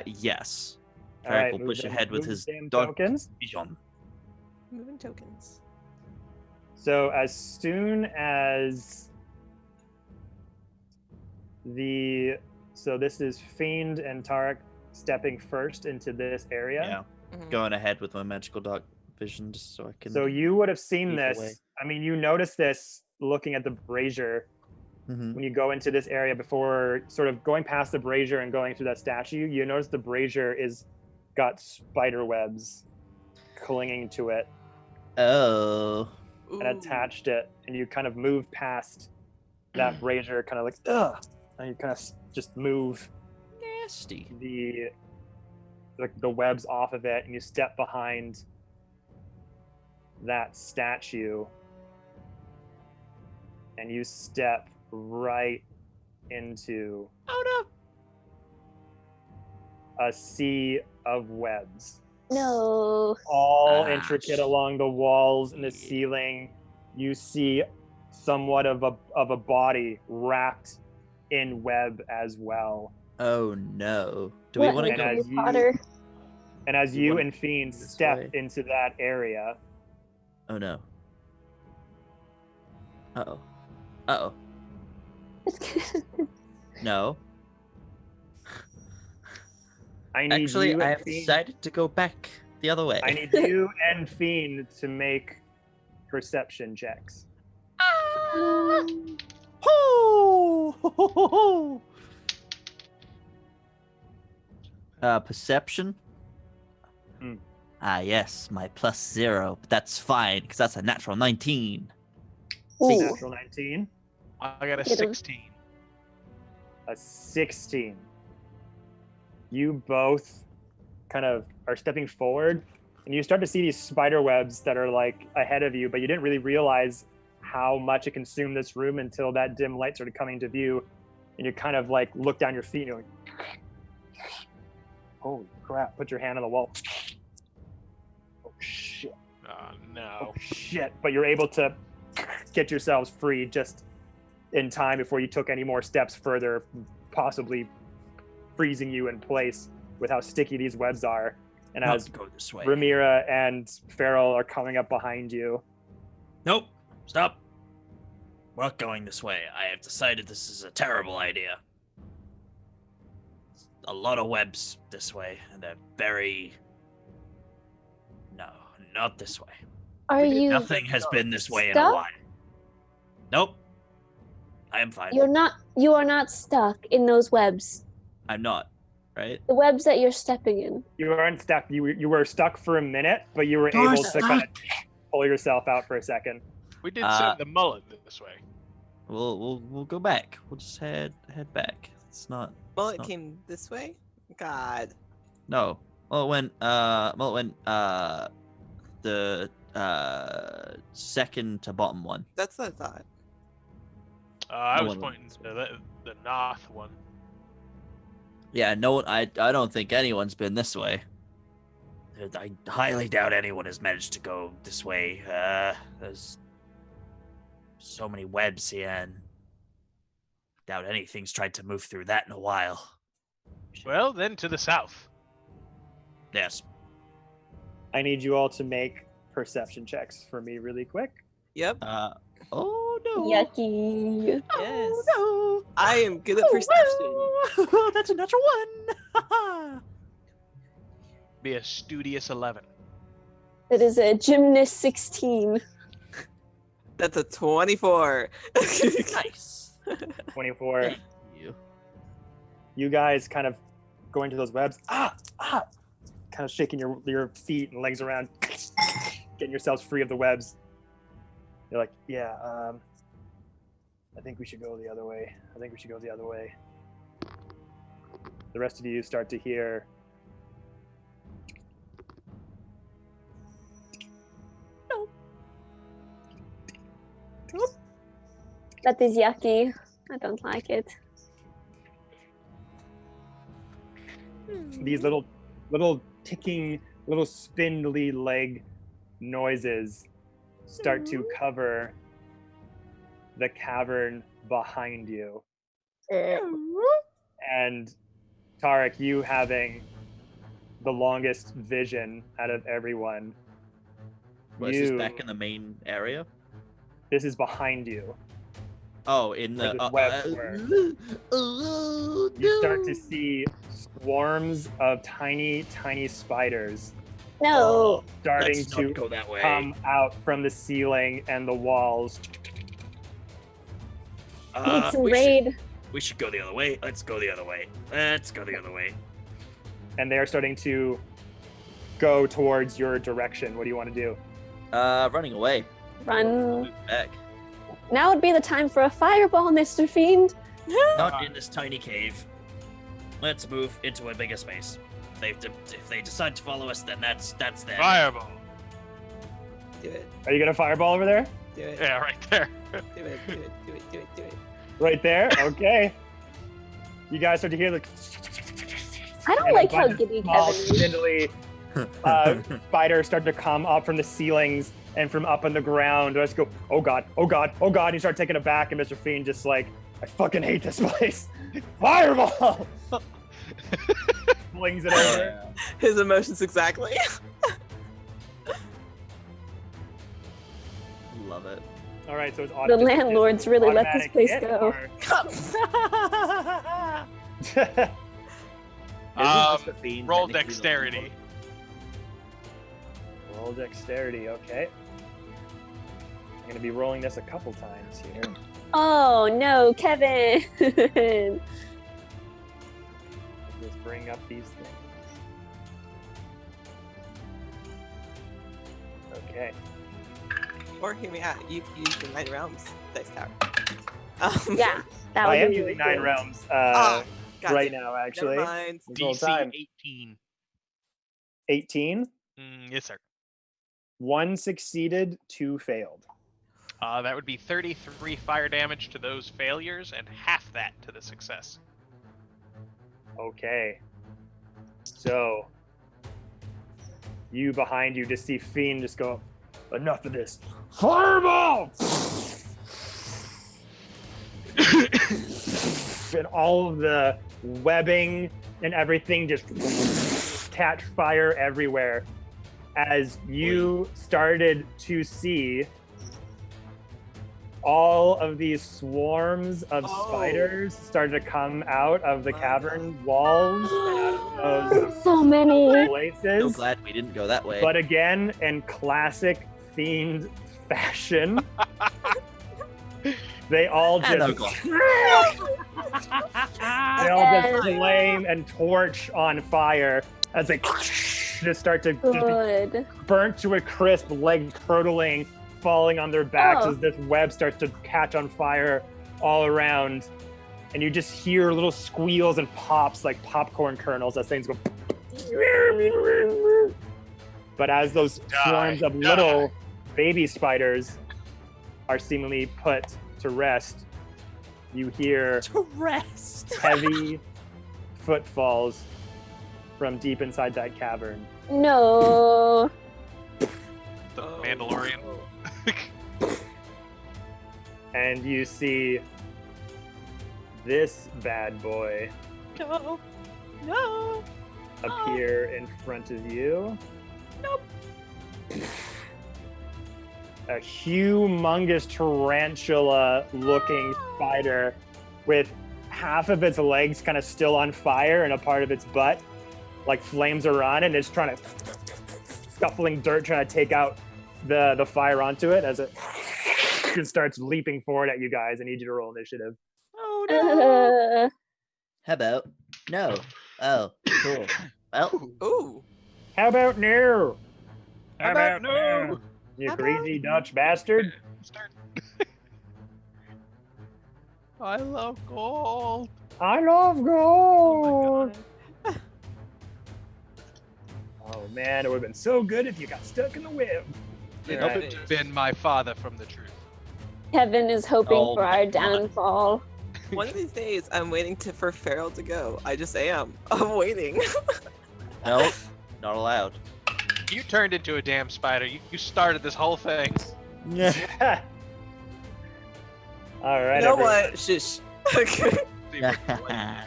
Speaker 2: Yes.
Speaker 1: All
Speaker 2: Tarek
Speaker 1: right,
Speaker 2: will
Speaker 1: move
Speaker 2: push
Speaker 1: them-
Speaker 2: ahead with
Speaker 1: move
Speaker 2: his
Speaker 1: damn
Speaker 2: dark
Speaker 1: tokens.
Speaker 2: vision.
Speaker 3: moving tokens.
Speaker 1: So as soon as this is Fiend and Tarek stepping first into this area.
Speaker 2: Yeah.
Speaker 3: Mhm.
Speaker 2: Going ahead with my magical dark vision just so I can.
Speaker 1: So you would have seen
Speaker 2: Either
Speaker 1: this.
Speaker 2: way.
Speaker 1: I mean, you noticed this looking at the brazier
Speaker 2: Mhm.
Speaker 1: when you go into this area before sort of going past the brazier and going through that statue. You notice the brazier is got spider webs clinging to it
Speaker 2: Oh.
Speaker 1: and
Speaker 3: Ooh.
Speaker 1: attached it, and you kind of move past that brazier, kind of like ugh, and you kind of just move
Speaker 2: Nasty.
Speaker 1: the webs off of it, and you step behind that statue, and you step right into
Speaker 2: Oh
Speaker 1: a sea of webs,
Speaker 4: No.
Speaker 1: all
Speaker 2: Ah,
Speaker 1: intricate along the walls and the
Speaker 2: shit.
Speaker 1: ceiling. You see somewhat of a body wrapped in web as well.
Speaker 2: no. Oh no. Do we
Speaker 4: What
Speaker 2: want to
Speaker 4: in
Speaker 2: go?
Speaker 1: And
Speaker 4: Harry
Speaker 1: as you-
Speaker 4: Potter?
Speaker 1: And as
Speaker 2: You
Speaker 1: you
Speaker 2: wanna
Speaker 1: and Fiend
Speaker 2: this
Speaker 1: step
Speaker 2: way?
Speaker 1: into that area,
Speaker 2: Oh no. Uh-oh. Uh-oh. No.
Speaker 1: I need
Speaker 2: Actually,
Speaker 1: you
Speaker 2: I
Speaker 1: and
Speaker 2: have
Speaker 1: Fiend.
Speaker 2: decided to go back the other way.
Speaker 1: I need you and Fiend to make perception checks.
Speaker 2: Perception?
Speaker 1: Hmm.
Speaker 2: Ah, yes, my +0, but that's fine, because that's a natural 19.
Speaker 4: Ooh.
Speaker 1: Natural 19,
Speaker 5: I got a
Speaker 4: Get 'em.
Speaker 5: 16.
Speaker 1: a 16. You both kind of are stepping forward, and you start to see these spider webs that are like ahead of you, but you didn't really realize how much it consumed this room until that dim light started coming into view, and you kind of like look down your feet and you're like, holy crap, put your hand on the wall. Oh shit.
Speaker 5: Oh no.
Speaker 1: Oh shit. But you're able to get yourselves free just in time before you took any more steps further, possibly freezing you in place with how sticky these webs are. And
Speaker 6: Not
Speaker 1: as
Speaker 6: to go this way.
Speaker 1: Ramira and Farrell are coming up behind you.
Speaker 6: Nope. Stop. We're not going this way. I have decided this is a terrible idea. A lot of webs this way, and they're very... No, not this way.
Speaker 4: Are you?
Speaker 6: Nothing has been this way in a
Speaker 4: stuck?
Speaker 6: while. Nope. I am fine.
Speaker 4: You are not stuck in those webs.
Speaker 2: I'm not. right?
Speaker 4: The webs that you're stepping in.
Speaker 1: You weren't stuck. You were stuck for a minute, but you were
Speaker 6: You're
Speaker 1: able to
Speaker 6: stuck.
Speaker 1: kind of pull yourself out for a second.
Speaker 5: We did send the mullet this way.
Speaker 2: We'll go back. We'll just head back. It's not.
Speaker 3: Mullet
Speaker 2: not-
Speaker 3: came this way? God.
Speaker 2: No. Mullet went the second to bottom one.
Speaker 3: That's what I thought.
Speaker 5: I
Speaker 2: No
Speaker 5: was
Speaker 2: one
Speaker 5: pointing
Speaker 2: went.
Speaker 5: to the north one.
Speaker 2: Yeah, no, I don't think anyone's been this way.
Speaker 6: I highly doubt anyone has managed to go this way. There's so many webs here, and doubt anything's tried to move through that in a while.
Speaker 5: Well, then to the south.
Speaker 6: Yes.
Speaker 1: I need you all to make perception checks for me really quick.
Speaker 3: Yep.
Speaker 2: Oh no.
Speaker 4: Yucky.
Speaker 3: Yes.
Speaker 2: Oh no.
Speaker 3: I am good at perception.
Speaker 2: Oh, that's a natural one.
Speaker 5: Be a studious 11.
Speaker 4: It is a gymnast 16.
Speaker 3: That's a 24.
Speaker 2: Nice.
Speaker 1: 24.
Speaker 2: Thank you.
Speaker 1: You guys kind of going to those webs. Kind of shaking your feet and legs around, getting yourselves free of the webs. You're like, yeah, I think we should go the other way. The rest of you start to hear
Speaker 4: That is yucky. I don't like it.
Speaker 1: these little ticking, little spindly leg noises start to cover the cavern behind you. And Tarek, you having the longest vision out of everyone,
Speaker 2: Was this back in the main area?
Speaker 1: this is behind you.
Speaker 2: Oh, in
Speaker 1: Where
Speaker 2: the
Speaker 1: the webs were. You start to see swarms of tiny spiders
Speaker 4: No.
Speaker 1: starting
Speaker 6: Let's
Speaker 1: to
Speaker 6: not go that way.
Speaker 1: come out from the ceiling and the walls.
Speaker 4: Need some
Speaker 6: we
Speaker 4: raid.
Speaker 6: should go the other way. Let's go the other way.
Speaker 1: And they are starting to go towards your direction. What do you want to do?
Speaker 2: Running away.
Speaker 4: Run.
Speaker 2: Move back.
Speaker 4: Now would be the time for a fireball, Mr. Fiend.
Speaker 6: Not in this tiny cave. Let's move into a bigger space. If they decide to follow us, then that's them.
Speaker 5: Fireball.
Speaker 3: Do it.
Speaker 1: Are you gonna fireball over there?
Speaker 3: Do it.
Speaker 5: Yeah, right there.
Speaker 3: Do it. Do it. Do it. Do it. Do it.
Speaker 1: Right there? Okay. You guys start to hear the
Speaker 4: I don't
Speaker 1: and a
Speaker 4: like how
Speaker 1: bunch of
Speaker 4: giddy
Speaker 1: small,
Speaker 4: Kevin is.
Speaker 1: spindly spiders start to come up from the ceilings and from up on the ground. Let's go, oh god. You start taking it back, and Mr. Fiend just like, I fucking hate this place. Fireball! Flings it over.
Speaker 3: His emotions exactly.
Speaker 2: Love it.
Speaker 1: All right, so it's
Speaker 4: The landlords really let this place
Speaker 1: hit,
Speaker 4: go.
Speaker 1: or-
Speaker 2: Mr. Fiend
Speaker 5: Roll
Speaker 2: technically the
Speaker 5: dexterity.
Speaker 1: Roll dexterity, okay. I'm gonna be rolling this a couple times here.
Speaker 4: Oh no, Kevin.
Speaker 1: Just bring up these things. Okay.
Speaker 3: Or hear me out. You use the 9 realms dice tower.
Speaker 4: Yeah, that
Speaker 1: I
Speaker 4: would
Speaker 1: am
Speaker 4: be
Speaker 1: using
Speaker 4: really
Speaker 1: 9
Speaker 4: cool.
Speaker 1: realms
Speaker 3: God
Speaker 1: right
Speaker 3: damn.
Speaker 1: now, actually.
Speaker 3: Never mind.
Speaker 1: This whole
Speaker 5: DC
Speaker 1: time.
Speaker 5: 18.
Speaker 1: 18.
Speaker 5: Yes, sir.
Speaker 1: 1 succeeded, 2 failed.
Speaker 5: That would be 33 fire damage to those failures and half that to the success.
Speaker 1: Okay. So, you behind you just see Fiend just go, enough of this. Fireball! And all of the webbing and everything just catch fire everywhere. As you started to see all of these swarms of
Speaker 3: Oh.
Speaker 1: spiders started to come out of the cavern walls and out of those
Speaker 4: So many.
Speaker 2: So
Speaker 1: places.
Speaker 2: glad we didn't go that way.
Speaker 1: But again, in classic Fiend fashion, they all
Speaker 2: And
Speaker 1: just They all just flame and torch on fire as they just start to just
Speaker 4: Good.
Speaker 1: burnt to a crisp, legs curdling, falling on their backs
Speaker 4: Oh.
Speaker 1: as this web starts to catch on fire all around. And you just hear little squeals and pops like popcorn kernels as things go. But as those swarms of little baby spiders are seemingly put to rest, you hear
Speaker 2: To rest.
Speaker 1: heavy footfalls from deep inside that cavern.
Speaker 4: No.
Speaker 5: The Mandalorian.
Speaker 1: And you see this bad boy
Speaker 2: No. No.
Speaker 1: appear in front of you.
Speaker 2: Nope.
Speaker 1: A humongous tarantula-looking spider with half of its legs kind of still on fire and a part of its butt like flames are on, and it's trying to scuffling dirt, trying to take out the fire onto it as it starts leaping forward at you guys. I need you to roll initiative.
Speaker 2: Oh no.
Speaker 4: Uh,
Speaker 2: How about no? Oh, cool. Well,
Speaker 3: Ooh.
Speaker 1: How about no?
Speaker 5: How about no?
Speaker 1: You
Speaker 3: How
Speaker 1: greasy Dutch bastard.
Speaker 5: Start. I love gold.
Speaker 1: I love gold. Oh man, it would have been so good if you got stuck in the web.
Speaker 5: It
Speaker 3: Right.
Speaker 5: would have been my father from the truth.
Speaker 4: Kevin is hoping
Speaker 2: Oh
Speaker 4: for
Speaker 2: my
Speaker 4: our
Speaker 2: God.
Speaker 4: downfall.
Speaker 3: One of these days, I'm waiting for Farrell to go. I just am. I'm waiting.
Speaker 2: no, not allowed.
Speaker 5: You turned into a damn spider. You started this whole thing.
Speaker 2: Yeah.
Speaker 1: All right.
Speaker 3: You know
Speaker 1: everyone.
Speaker 3: what? Shush. Okay.
Speaker 5: See if we can like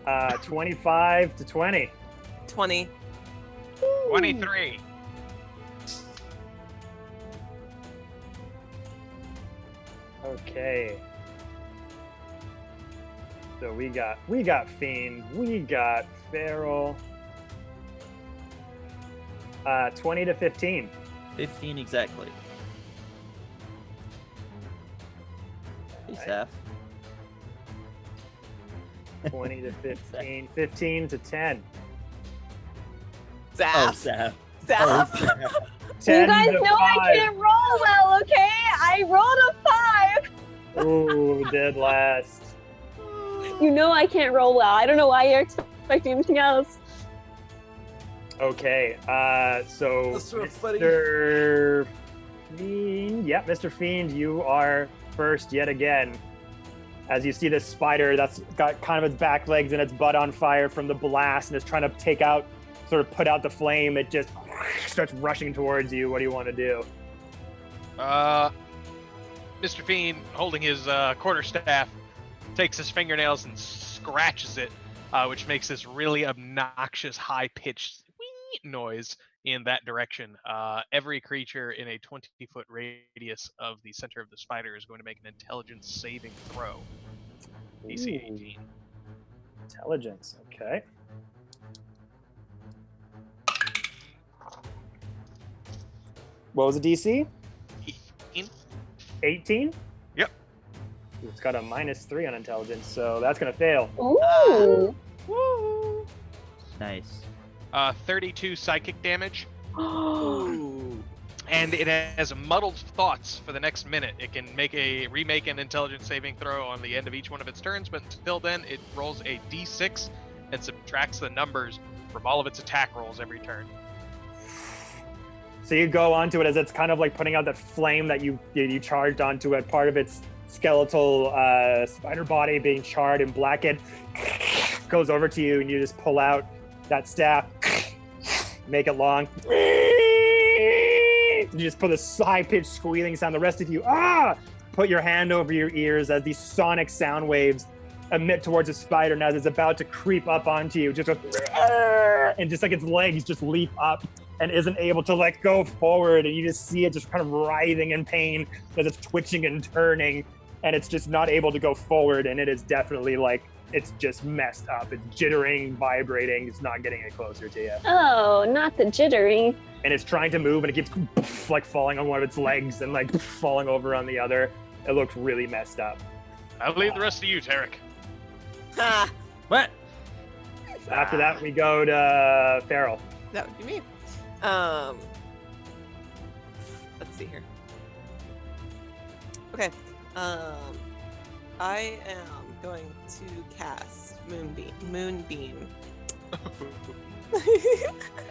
Speaker 5: this thing.
Speaker 1: 25 to 20.
Speaker 3: 20.
Speaker 5: 23.
Speaker 1: Okay. So we got Fiend, we got Feral. 20 to 15.
Speaker 2: 15 exactly. Hey,
Speaker 1: Alright.
Speaker 2: Seth.
Speaker 1: 20 to 15. 15 to 10.
Speaker 2: Oh,
Speaker 3: Zap.
Speaker 2: Seth.
Speaker 3: Zap.
Speaker 2: Oh, Seth.
Speaker 1: 10
Speaker 4: You guys
Speaker 1: to
Speaker 4: know I
Speaker 1: 5.
Speaker 4: can't roll well, okay? I rolled a 5.
Speaker 1: Ooh, dead last.
Speaker 4: You know I can't roll well. I don't know why you're expecting anything else.
Speaker 1: Okay, so
Speaker 3: That's so funny.
Speaker 1: Mr. Fiend, yeah, Mr. Fiend, you are first yet again. As you see this spider that's got kind of its back legs and its butt on fire from the blast and is trying to sort of put out the flame, it just starts rushing towards you. What do you want to do?
Speaker 5: Mr. Fiend, holding his quarterstaff, takes his fingernails and scratches it, which makes this really obnoxious, high-pitched noise in that direction. Every creature in a 20-foot radius of the center of the spider is going to make an intelligence saving throw. DC
Speaker 1: Ooh.
Speaker 5: 18.
Speaker 1: Intelligence, okay. What was the DC?
Speaker 5: 18.
Speaker 1: 18?
Speaker 5: Yep.
Speaker 1: It's got a -3 on intelligence, so that's gonna fail.
Speaker 4: Ooh.
Speaker 5: Woo!
Speaker 2: Nice.
Speaker 5: 32 psychic damage,
Speaker 3: Ooh.
Speaker 5: and it has muddled thoughts for the next minute. It can remake an intelligence saving throw on the end of each one of its turns, but until then, it rolls a d6 and subtracts the numbers from all of its attack rolls every turn.
Speaker 1: So you go onto it as it's kind of like putting out that flame that you charged onto it, part of its skeletal spider body being charred and blackened, goes over to you and you just pull out that staff, make it long. You just put this high-pitched squealing sound. The rest of you, put your hand over your ears as these sonic sound waves emit towards the spider, and as it's about to creep up onto you, just goes, and just like its legs just leap up and isn't able to let go forward, and you just see it just kind of writhing in pain as it's twitching and turning, and it's just not able to go forward, and it is definitely like it's just messed up. It's jittering, vibrating. It's not getting any closer to you,
Speaker 4: Oh, not the jittery.
Speaker 1: and it's trying to move, and it keeps like falling on one of its legs and like falling over on the other. It looks really messed up.
Speaker 5: I'll leave the rest of you, Tarek.
Speaker 3: Ha!
Speaker 2: What?
Speaker 1: After that, we go to Farrell.
Speaker 3: That would be me. Let's see here. Okay. I am going to cast Moonbeam.
Speaker 1: Moonbeam.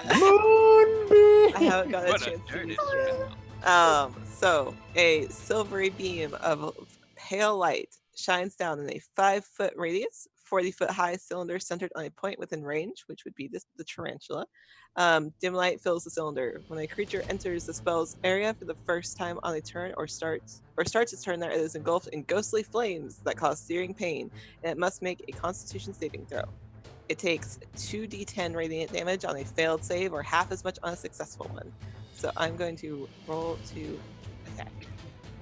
Speaker 3: I haven't got a
Speaker 5: What a
Speaker 3: chance to
Speaker 5: dirty
Speaker 3: use it yet. So a silvery beam of pale light shines down in a 5-foot radius, 40-foot high cylinder centered on a point within range, which would be the tarantula. Dim light fills the cylinder. When a creature enters the spell's area for the first time on a turn or starts its turn there, it is engulfed in ghostly flames that cause searing pain, and it must make a Constitution saving throw. It takes 2d10 radiant damage on a failed save or half as much on a successful one. So I'm going to roll to attack.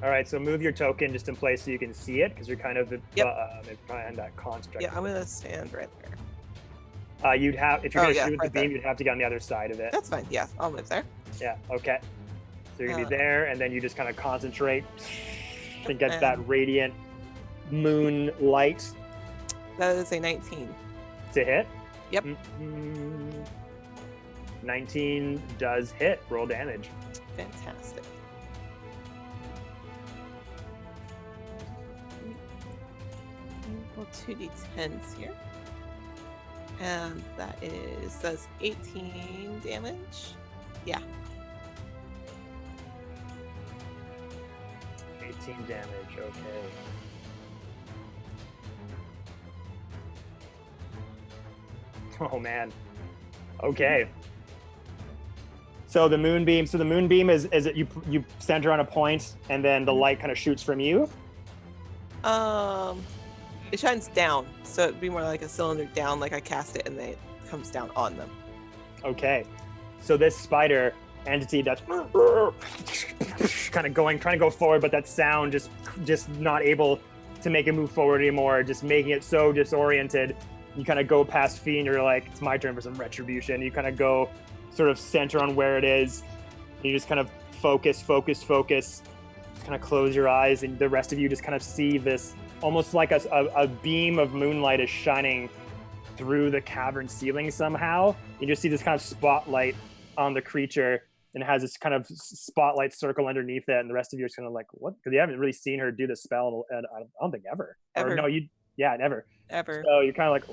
Speaker 1: All right, so move your token just in place so you can see it, because you're kind of behind that construct.
Speaker 3: Yeah, I'm going to stand right there.
Speaker 1: You'd have, if you're going to shoot with
Speaker 3: right
Speaker 1: the beam,
Speaker 3: there.
Speaker 1: you'd have to get on the other side of it.
Speaker 3: That's fine. Yeah, I'll move there.
Speaker 1: Yeah, okay. So you're going to be there, and then you just kind of concentrate and get that radiant moon light
Speaker 3: That is a 19.
Speaker 1: to hit.
Speaker 3: Yep.
Speaker 1: 19 does hit. Roll damage.
Speaker 3: Fantastic. Roll 2d10s here. And that's 18 damage. Yeah.
Speaker 1: 18 damage, okay. Oh man. Okay. So the moonbeam is it you center on a point and then the light kind of shoots from you?
Speaker 3: It shines down, so it'd be more like a cylinder down, like I cast it and then it comes down on them.
Speaker 1: Okay. So this spider entity that's kind of trying to go forward, but that sound just not able to make it move forward anymore, just making it so disoriented. You kind of go past Fee and you're like, it's my turn for some retribution. You kind of go sort of center on where it is. You just kind of focus. Just kind of close your eyes, and the rest of you just kind of see this almost like a beam of moonlight is shining through the cavern ceiling somehow. You just see this kind of spotlight on the creature, and it has this kind of spotlight circle underneath it, and the rest of you are just kind of like, what? Because you haven't really seen her do the spell, I don't think ever.
Speaker 3: Ever.
Speaker 1: Or no, never.
Speaker 3: Ever.
Speaker 1: So you're kind of like,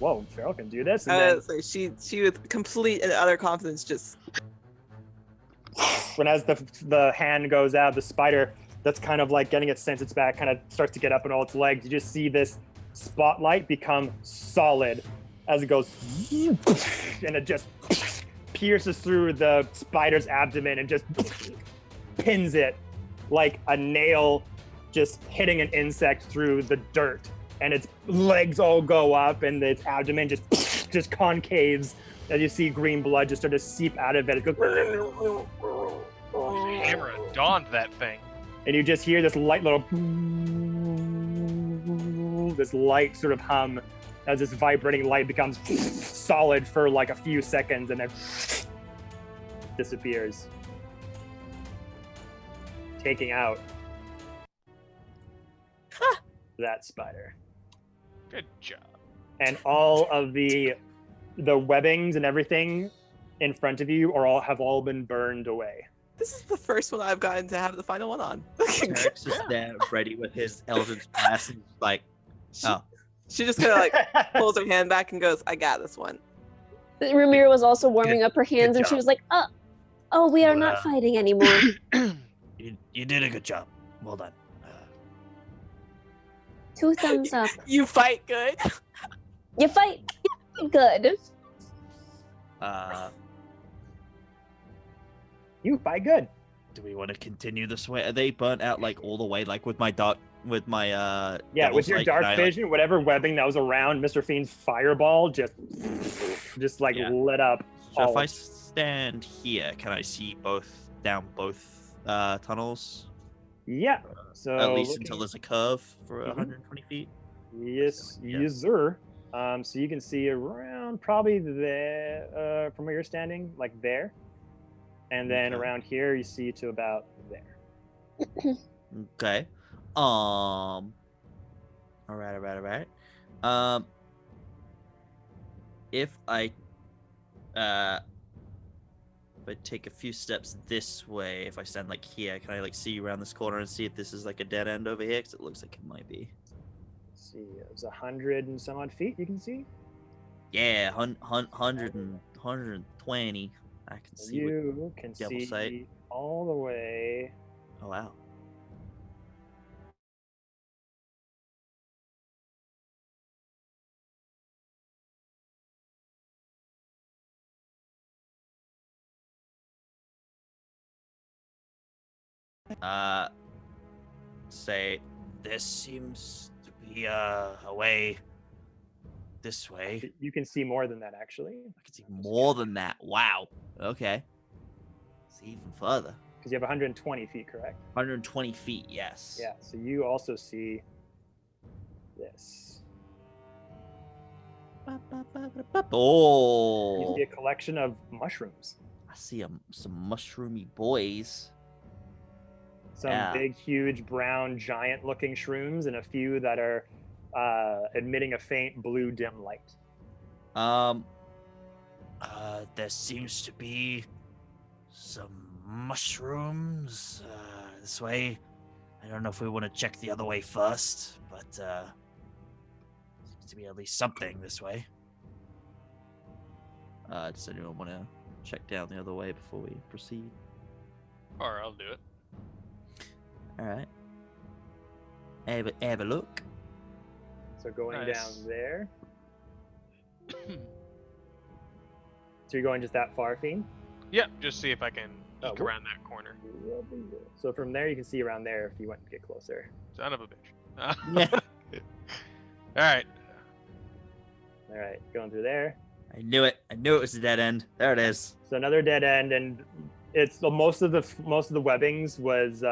Speaker 1: whoa, Farrell can do this. And
Speaker 3: So she with complete and utter confidence just.
Speaker 1: when as the hand goes out, the spider that's kind of like getting its senses back kind of starts to get up on all its legs. You just see this spotlight become solid as it goes, and it just pierces through the spider's abdomen and just pins it like a nail just hitting an insect through the dirt. And its legs all go up, and its abdomen just concaves as you see green blood just start to seep out of it. It goes,
Speaker 5: Hammer dawned that thing.
Speaker 1: and you just hear this light little, this light sort of hum as this vibrating light becomes solid for like a few seconds and then disappears, taking out that spider.
Speaker 5: Good job.
Speaker 1: And all of the webbings and everything in front of you have all been burned away.
Speaker 3: This is the first one I've gotten to have the final one on.
Speaker 2: Eric's just there, ready with his Eldritch Blast, and like, oh.
Speaker 3: She just kind of like pulls her hand back and goes, I got this one.
Speaker 4: Ramira was also warming up her hands, and
Speaker 6: job.
Speaker 4: she was like, "Oh, we are not
Speaker 6: Wow.
Speaker 4: fighting anymore."
Speaker 6: You did a good job. Well done.
Speaker 4: 2 thumbs up.
Speaker 3: You fight good.
Speaker 4: You fight good.
Speaker 1: You fight good.
Speaker 6: Do we want to continue this way?
Speaker 2: Wait, are they burnt out like all the way? Like with my
Speaker 1: Yeah,
Speaker 2: Devil's
Speaker 1: with your
Speaker 2: Light,
Speaker 1: dark
Speaker 2: can I, like-
Speaker 1: vision, whatever webbing that was around Mr. Fiend's fireball just like
Speaker 2: Yeah.
Speaker 1: lit up.
Speaker 2: So
Speaker 1: all
Speaker 2: if I
Speaker 1: of-
Speaker 2: stand here, can I see down both tunnels?
Speaker 1: Yeah. So
Speaker 2: At least
Speaker 1: looking-
Speaker 2: until there's a curve for
Speaker 1: Mhm.
Speaker 2: 120 feet.
Speaker 1: Yes,
Speaker 2: Yeah.
Speaker 1: yes, sir. So you can see around probably there, from where you're standing, like there. And then
Speaker 2: Okay.
Speaker 1: around here, you see to about there.
Speaker 2: Okay. All right. If I take a few steps this way, if I stand like here, can I like see around this corner and see if this is like a dead end over here? Because it looks like it might be.
Speaker 1: Let's see, it's 100 and some odd feet you can see.
Speaker 2: Yeah, 120. I can see.
Speaker 1: You can
Speaker 2: double
Speaker 1: see
Speaker 2: sight.
Speaker 1: all the way.
Speaker 2: Oh wow. Say
Speaker 6: This seems to be a way this way.
Speaker 1: You can see more than that, actually.
Speaker 2: I can see more than that. Wow. Okay. See even further.
Speaker 1: Because you have 120 feet, correct?
Speaker 2: 120 feet, yes.
Speaker 1: Yeah, so you also see this.
Speaker 2: Oh.
Speaker 1: You see a collection of mushrooms.
Speaker 2: I see some mushroomy boys.
Speaker 1: Some
Speaker 2: Yeah.
Speaker 1: big, huge, brown, giant-looking shrooms, and a few that are emitting a faint blue dim light.
Speaker 6: There seems to be some mushrooms this way. I don't know if we want to check the other way first, but seems to be at least something this way.
Speaker 2: Does anyone want to check down the other way before we proceed?
Speaker 5: Or I'll do it.
Speaker 2: All right. Have a look.
Speaker 1: So going
Speaker 5: Nice.
Speaker 1: down there. So you're going just that far, Fiend?
Speaker 5: Yeah, just see if I can
Speaker 1: Oh,
Speaker 5: eke
Speaker 1: whoop.
Speaker 5: around that corner.
Speaker 1: So from there, you can see around there if you want to get closer.
Speaker 5: Son of a bitch.
Speaker 2: Yeah.
Speaker 5: All right.
Speaker 1: All right, going through there.
Speaker 2: I knew it. I knew it was a dead end. There it is.
Speaker 1: So another dead end, and it's most of the webbings was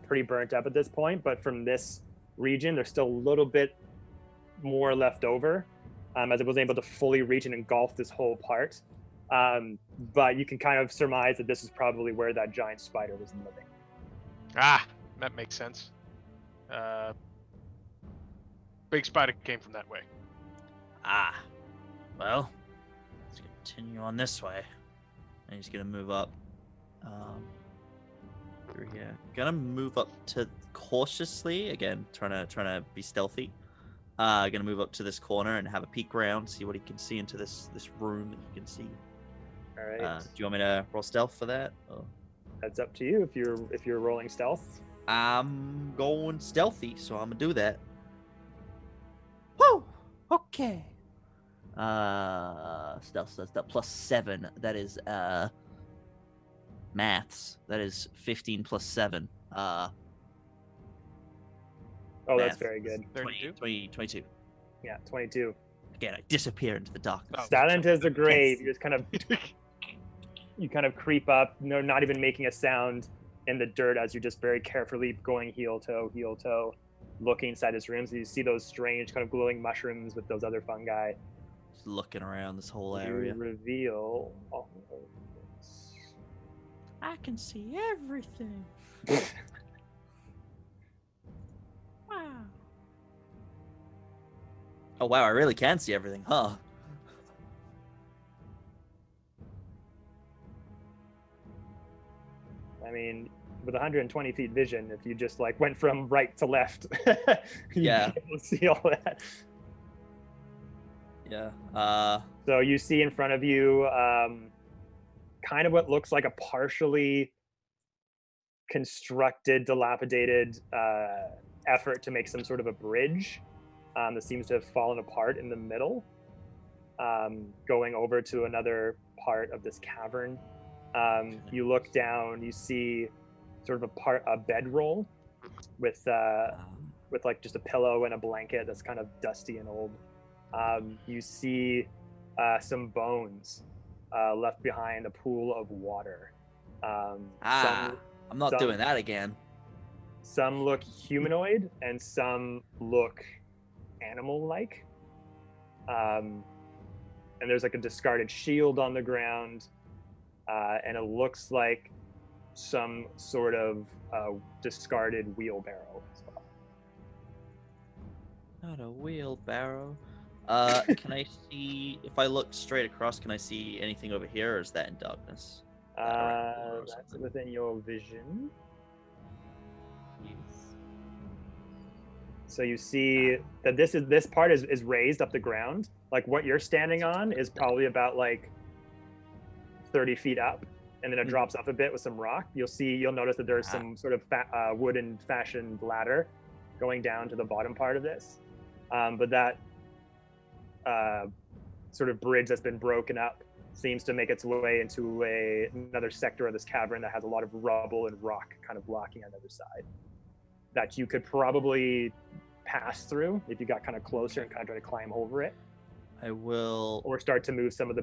Speaker 1: pretty burnt up at this point. But from this region, there's still a little bit more left over, as it wasn't able to fully reach and engulf this whole part. But you can kind of surmise that this is probably where that giant spider was living.
Speaker 5: Ah, that makes sense. Big spider came from that way.
Speaker 6: Ah, well, let's continue on this way.
Speaker 2: And he's gonna move up. Through here. Gonna move up to cautiously again, trying to be stealthy. Gonna move up to this corner and have a peek around, see what he can see into this room that you can see.
Speaker 1: All right,
Speaker 2: Do you want me to roll stealth for that? Or?
Speaker 1: that's up to you if you're rolling stealth.
Speaker 2: I'm going stealthy, so I'm gonna do that. Woo! Okay. Stealth says that +7. That is maths. That is 15 + 7.
Speaker 1: Oh, that's
Speaker 2: Math.
Speaker 1: very good.
Speaker 5: 32?
Speaker 2: 22.
Speaker 1: Yeah, 22.
Speaker 2: Again, I disappear into the darkness.
Speaker 5: Oh.
Speaker 1: Silent as the grave.
Speaker 2: see.
Speaker 1: You just kind of creep up, no, not even making a sound in the dirt as you're just very carefully going heel toe, looking inside this room. So you see those strange kind of glowing mushrooms with those other fungi.
Speaker 2: Just looking around this whole
Speaker 1: You
Speaker 2: area.
Speaker 1: reveal all of
Speaker 2: I can see everything.
Speaker 1: this.
Speaker 2: Wow. Oh wow, I really can see everything, huh?
Speaker 1: I mean, with 120 feet vision, if you just like went from right to left, you'd
Speaker 2: Yeah.
Speaker 1: be able to see all that.
Speaker 2: Yeah.
Speaker 1: So you see in front of you kind of what looks like a partially constructed, dilapidated effort to make some sort of a bridge that seems to have fallen apart in the middle, going over to another part of this cavern. You look down, you see sort of a bedroll with like just a pillow and a blanket that's kind of dusty and old. You see some bones left behind a pool of water.
Speaker 2: I'm not
Speaker 1: some-
Speaker 2: doing that again.
Speaker 1: Some look humanoid and some look animal-like. And there's like a discarded shield on the ground, and it looks like some sort of discarded wheelbarrow as well.
Speaker 2: Not a wheelbarrow. Can I see, if I look straight across, can I see anything over here, or is that in darkness?
Speaker 1: That's within your vision.
Speaker 2: Yes.
Speaker 1: So you see that this part is raised up the ground. Like what you're standing on is probably about like 30 feet up, and then it drops off a bit with some rock. You'll notice that there's some sort of wooden fashioned ladder going down to the bottom part of this. But that sort of bridge that's been broken up seems to make its way into another sector of this cavern that has a lot of rubble and rock kind of blocking on the other side that you could probably pass through if you got kind of closer and kind of try to climb over it.
Speaker 2: I will.
Speaker 1: Or start to move some of the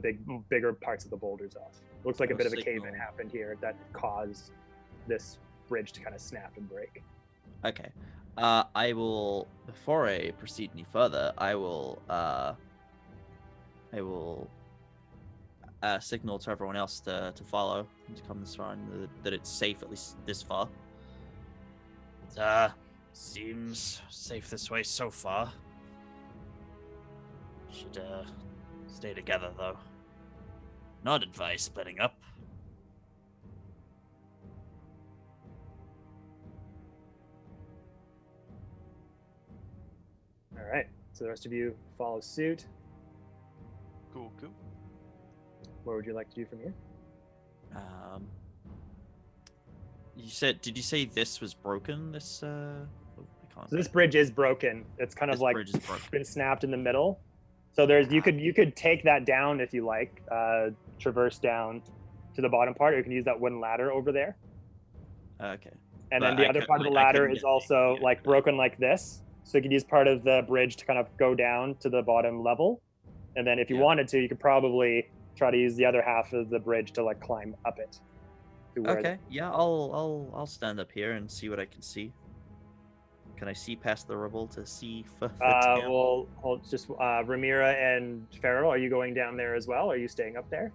Speaker 1: bigger parts of the boulders off. Looks like a bit of a
Speaker 2: signal.
Speaker 1: cave-in happened here that caused this bridge to kind of snap and break.
Speaker 2: Okay. I will, before I proceed any further, I will signal to everyone else to follow and to come this far, and that it's safe at least this far.
Speaker 6: Seems safe this way so far. Should stay together though. Not advise splitting up.
Speaker 1: All right, so the rest of you follow suit.
Speaker 5: Cool.
Speaker 1: What would you like to do from here?
Speaker 2: Did you say this was broken? This I can't.
Speaker 1: So this bridge is broken. It's kind of
Speaker 2: This
Speaker 1: like
Speaker 2: bridge is broken.
Speaker 1: been snapped in the middle. So you could take that down if you like, traverse down to the bottom part, or you can use that wooden ladder over there.
Speaker 2: Okay.
Speaker 1: And
Speaker 2: But
Speaker 1: then the
Speaker 2: I
Speaker 1: other
Speaker 2: cou-
Speaker 1: part of the
Speaker 2: I
Speaker 1: ladder
Speaker 2: couldn't
Speaker 1: is
Speaker 2: get
Speaker 1: also
Speaker 2: the-
Speaker 1: like broken like this. So you could use part of the bridge to kind of go down to the bottom level. And then if you
Speaker 2: Yeah.
Speaker 1: wanted to, you could probably try to use the other half of the bridge to like climb up it. To where
Speaker 2: Okay. Yeah, I'll stand up here and see what I can see. Can I see past the rubble to see further down?
Speaker 1: Well, hold just Ramira and Farrell, are you going down there as well? Are you staying up there?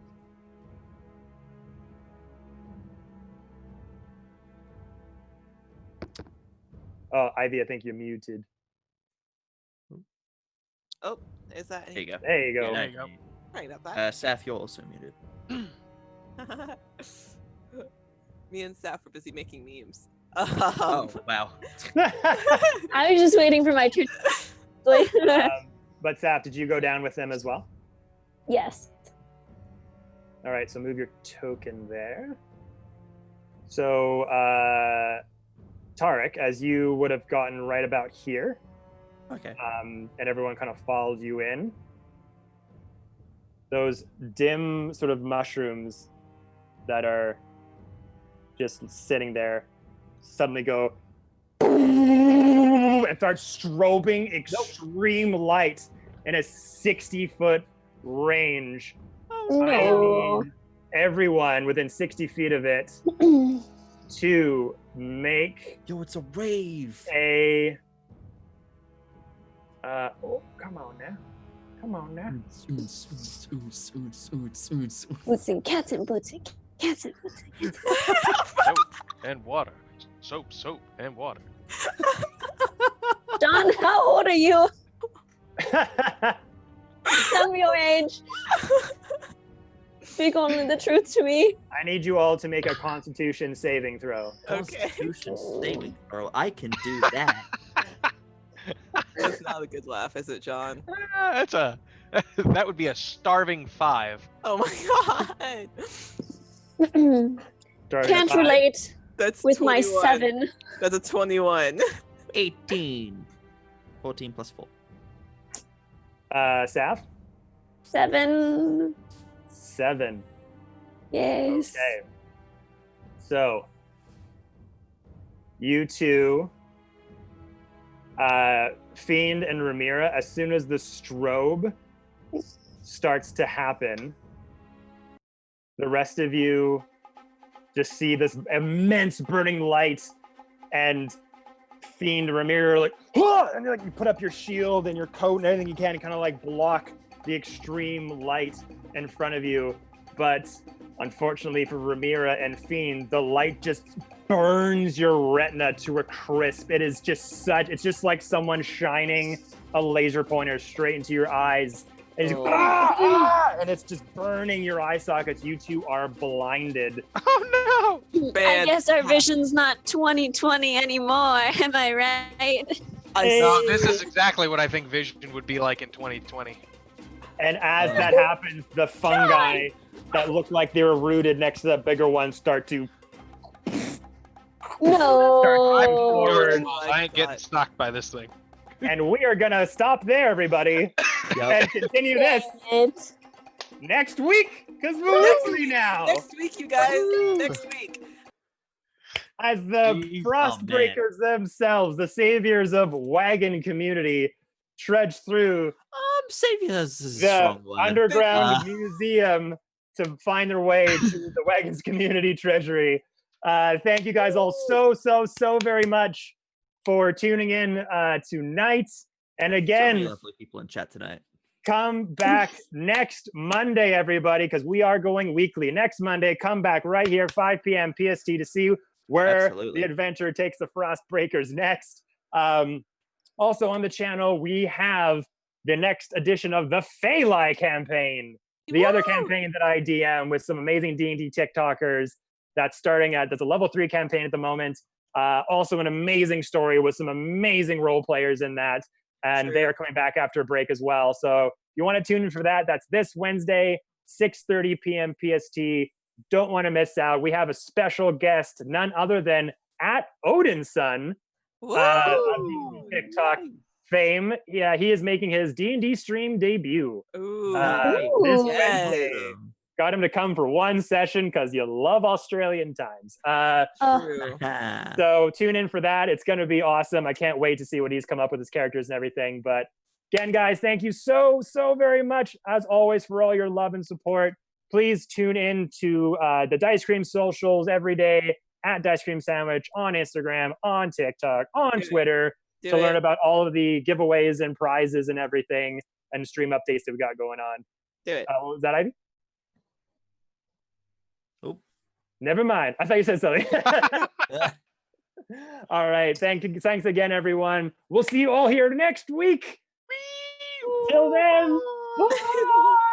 Speaker 1: Oh, Ivy, I think you're muted.
Speaker 3: Oh, is that
Speaker 2: There you go.
Speaker 1: There you go.
Speaker 5: Yeah. There you go.
Speaker 3: right up that?
Speaker 2: Saf, you're also muted.
Speaker 3: Me and Steph were busy making memes.
Speaker 2: Oh wow.
Speaker 4: I was just waiting for my turn.
Speaker 1: But Saf, did you go down with them as well?
Speaker 4: Yes.
Speaker 1: All right, so move your token there. So, Tarek, as you would have gotten right about here,
Speaker 2: Okay.
Speaker 1: and everyone kind of followed you in, those dim sort of mushrooms that are just sitting there suddenly go and start strobing extreme light in a 60-foot range.
Speaker 4: No.
Speaker 1: I need everyone within 60 feet of it to make
Speaker 2: Yo, it's a rave.
Speaker 1: a come on now.
Speaker 4: Boots and cats and boots and cats and boots and cats.
Speaker 5: Soap and water. Soap and water.
Speaker 4: John, how old are you? Tell me your age. Speak only the truth to me.
Speaker 1: I need you all to make a Constitution saving throw.
Speaker 3: Okay.
Speaker 2: Constitution saving throw. I can do that.
Speaker 3: That's not a good laugh, is it, John?
Speaker 5: That would be a starving 5.
Speaker 3: Oh my god.
Speaker 1: Starting at
Speaker 4: Can't
Speaker 1: 5.
Speaker 4: relate
Speaker 3: That's
Speaker 4: with
Speaker 3: 21.
Speaker 4: my 7.
Speaker 3: That's a 21.
Speaker 2: 18. 14 plus 4.
Speaker 1: Saf?
Speaker 4: 7.
Speaker 1: 7.
Speaker 4: Yes.
Speaker 1: Okay. So, you two, Fiend and Ramira, as soon as the strobe starts to happen, the rest of you just see this immense burning light, and Fiend and Ramira are like, "Ah!" And like you put up your shield and your coat and everything you can to kind of like block the extreme light in front of you. But unfortunately for Ramira and Fiend, the light just burns your retina to a crisp. It is just it's just like someone shining a laser pointer straight into your eyes. And, and it's just burning your eye sockets. You two are blinded.
Speaker 5: Oh no!
Speaker 4: I guess our vision's not 20/20 anymore. Am I right?
Speaker 5: No, this is exactly what I think vision would be like in 2020.
Speaker 1: And as that happens, the fungi that look like they were rooted next to that bigger one start to
Speaker 4: No.
Speaker 5: I ain't getting stalked by this thing.
Speaker 1: And we are gonna stop there, everybody, and continue this next week, because we're weekly now.
Speaker 3: Next week, you guys. Next week.
Speaker 1: As the Frostbreakers themselves, the saviors of Wagon community, trudge through
Speaker 2: Saviors is a
Speaker 1: the
Speaker 2: strong word.
Speaker 1: underground museum to find their way to the Wagon's community treasury. Thank you guys all so very much for tuning in tonight. And
Speaker 2: So
Speaker 1: again,
Speaker 2: many lovely people in chat tonight.
Speaker 1: come back next Monday, everybody, because we are going weekly. Next Monday, come back right here, 5 p.m. PST, to see where the adventure takes the Frostbreakers next. Also on the channel, we have the next edition of the Phalai campaign, the other campaign that I DM with some amazing D&D TikTokers. That's a level 3 campaign at the moment. Also an amazing story with some amazing role players in that. And they are coming back after a break as well. So if you want to tune in for that, that's this Wednesday, 6:30 p.m. PST. Don't want to miss out. We have a special guest, none other than @Odinson of the TikTok fame. Yeah, he is making his D&D stream debut this Wednesday. Got him to come for one session because you love Australian times. So tune in for that. It's going to be awesome. I can't wait to see what he's come up with his characters and everything. But again, guys, thank you so very much, as always, for all your love and support. Please tune in to the Dice Cream socials every day, @Dice Cream Sandwich, on Instagram, on TikTok, on Twitter, to learn about all of the giveaways and prizes and everything, and stream updates that we got going on.
Speaker 3: Do it.
Speaker 1: Was that Ivy?
Speaker 2: Oh.
Speaker 1: Never mind. I thought you said something. All right. Thanks again, everyone. We'll see you all here next week. Till then. Bye.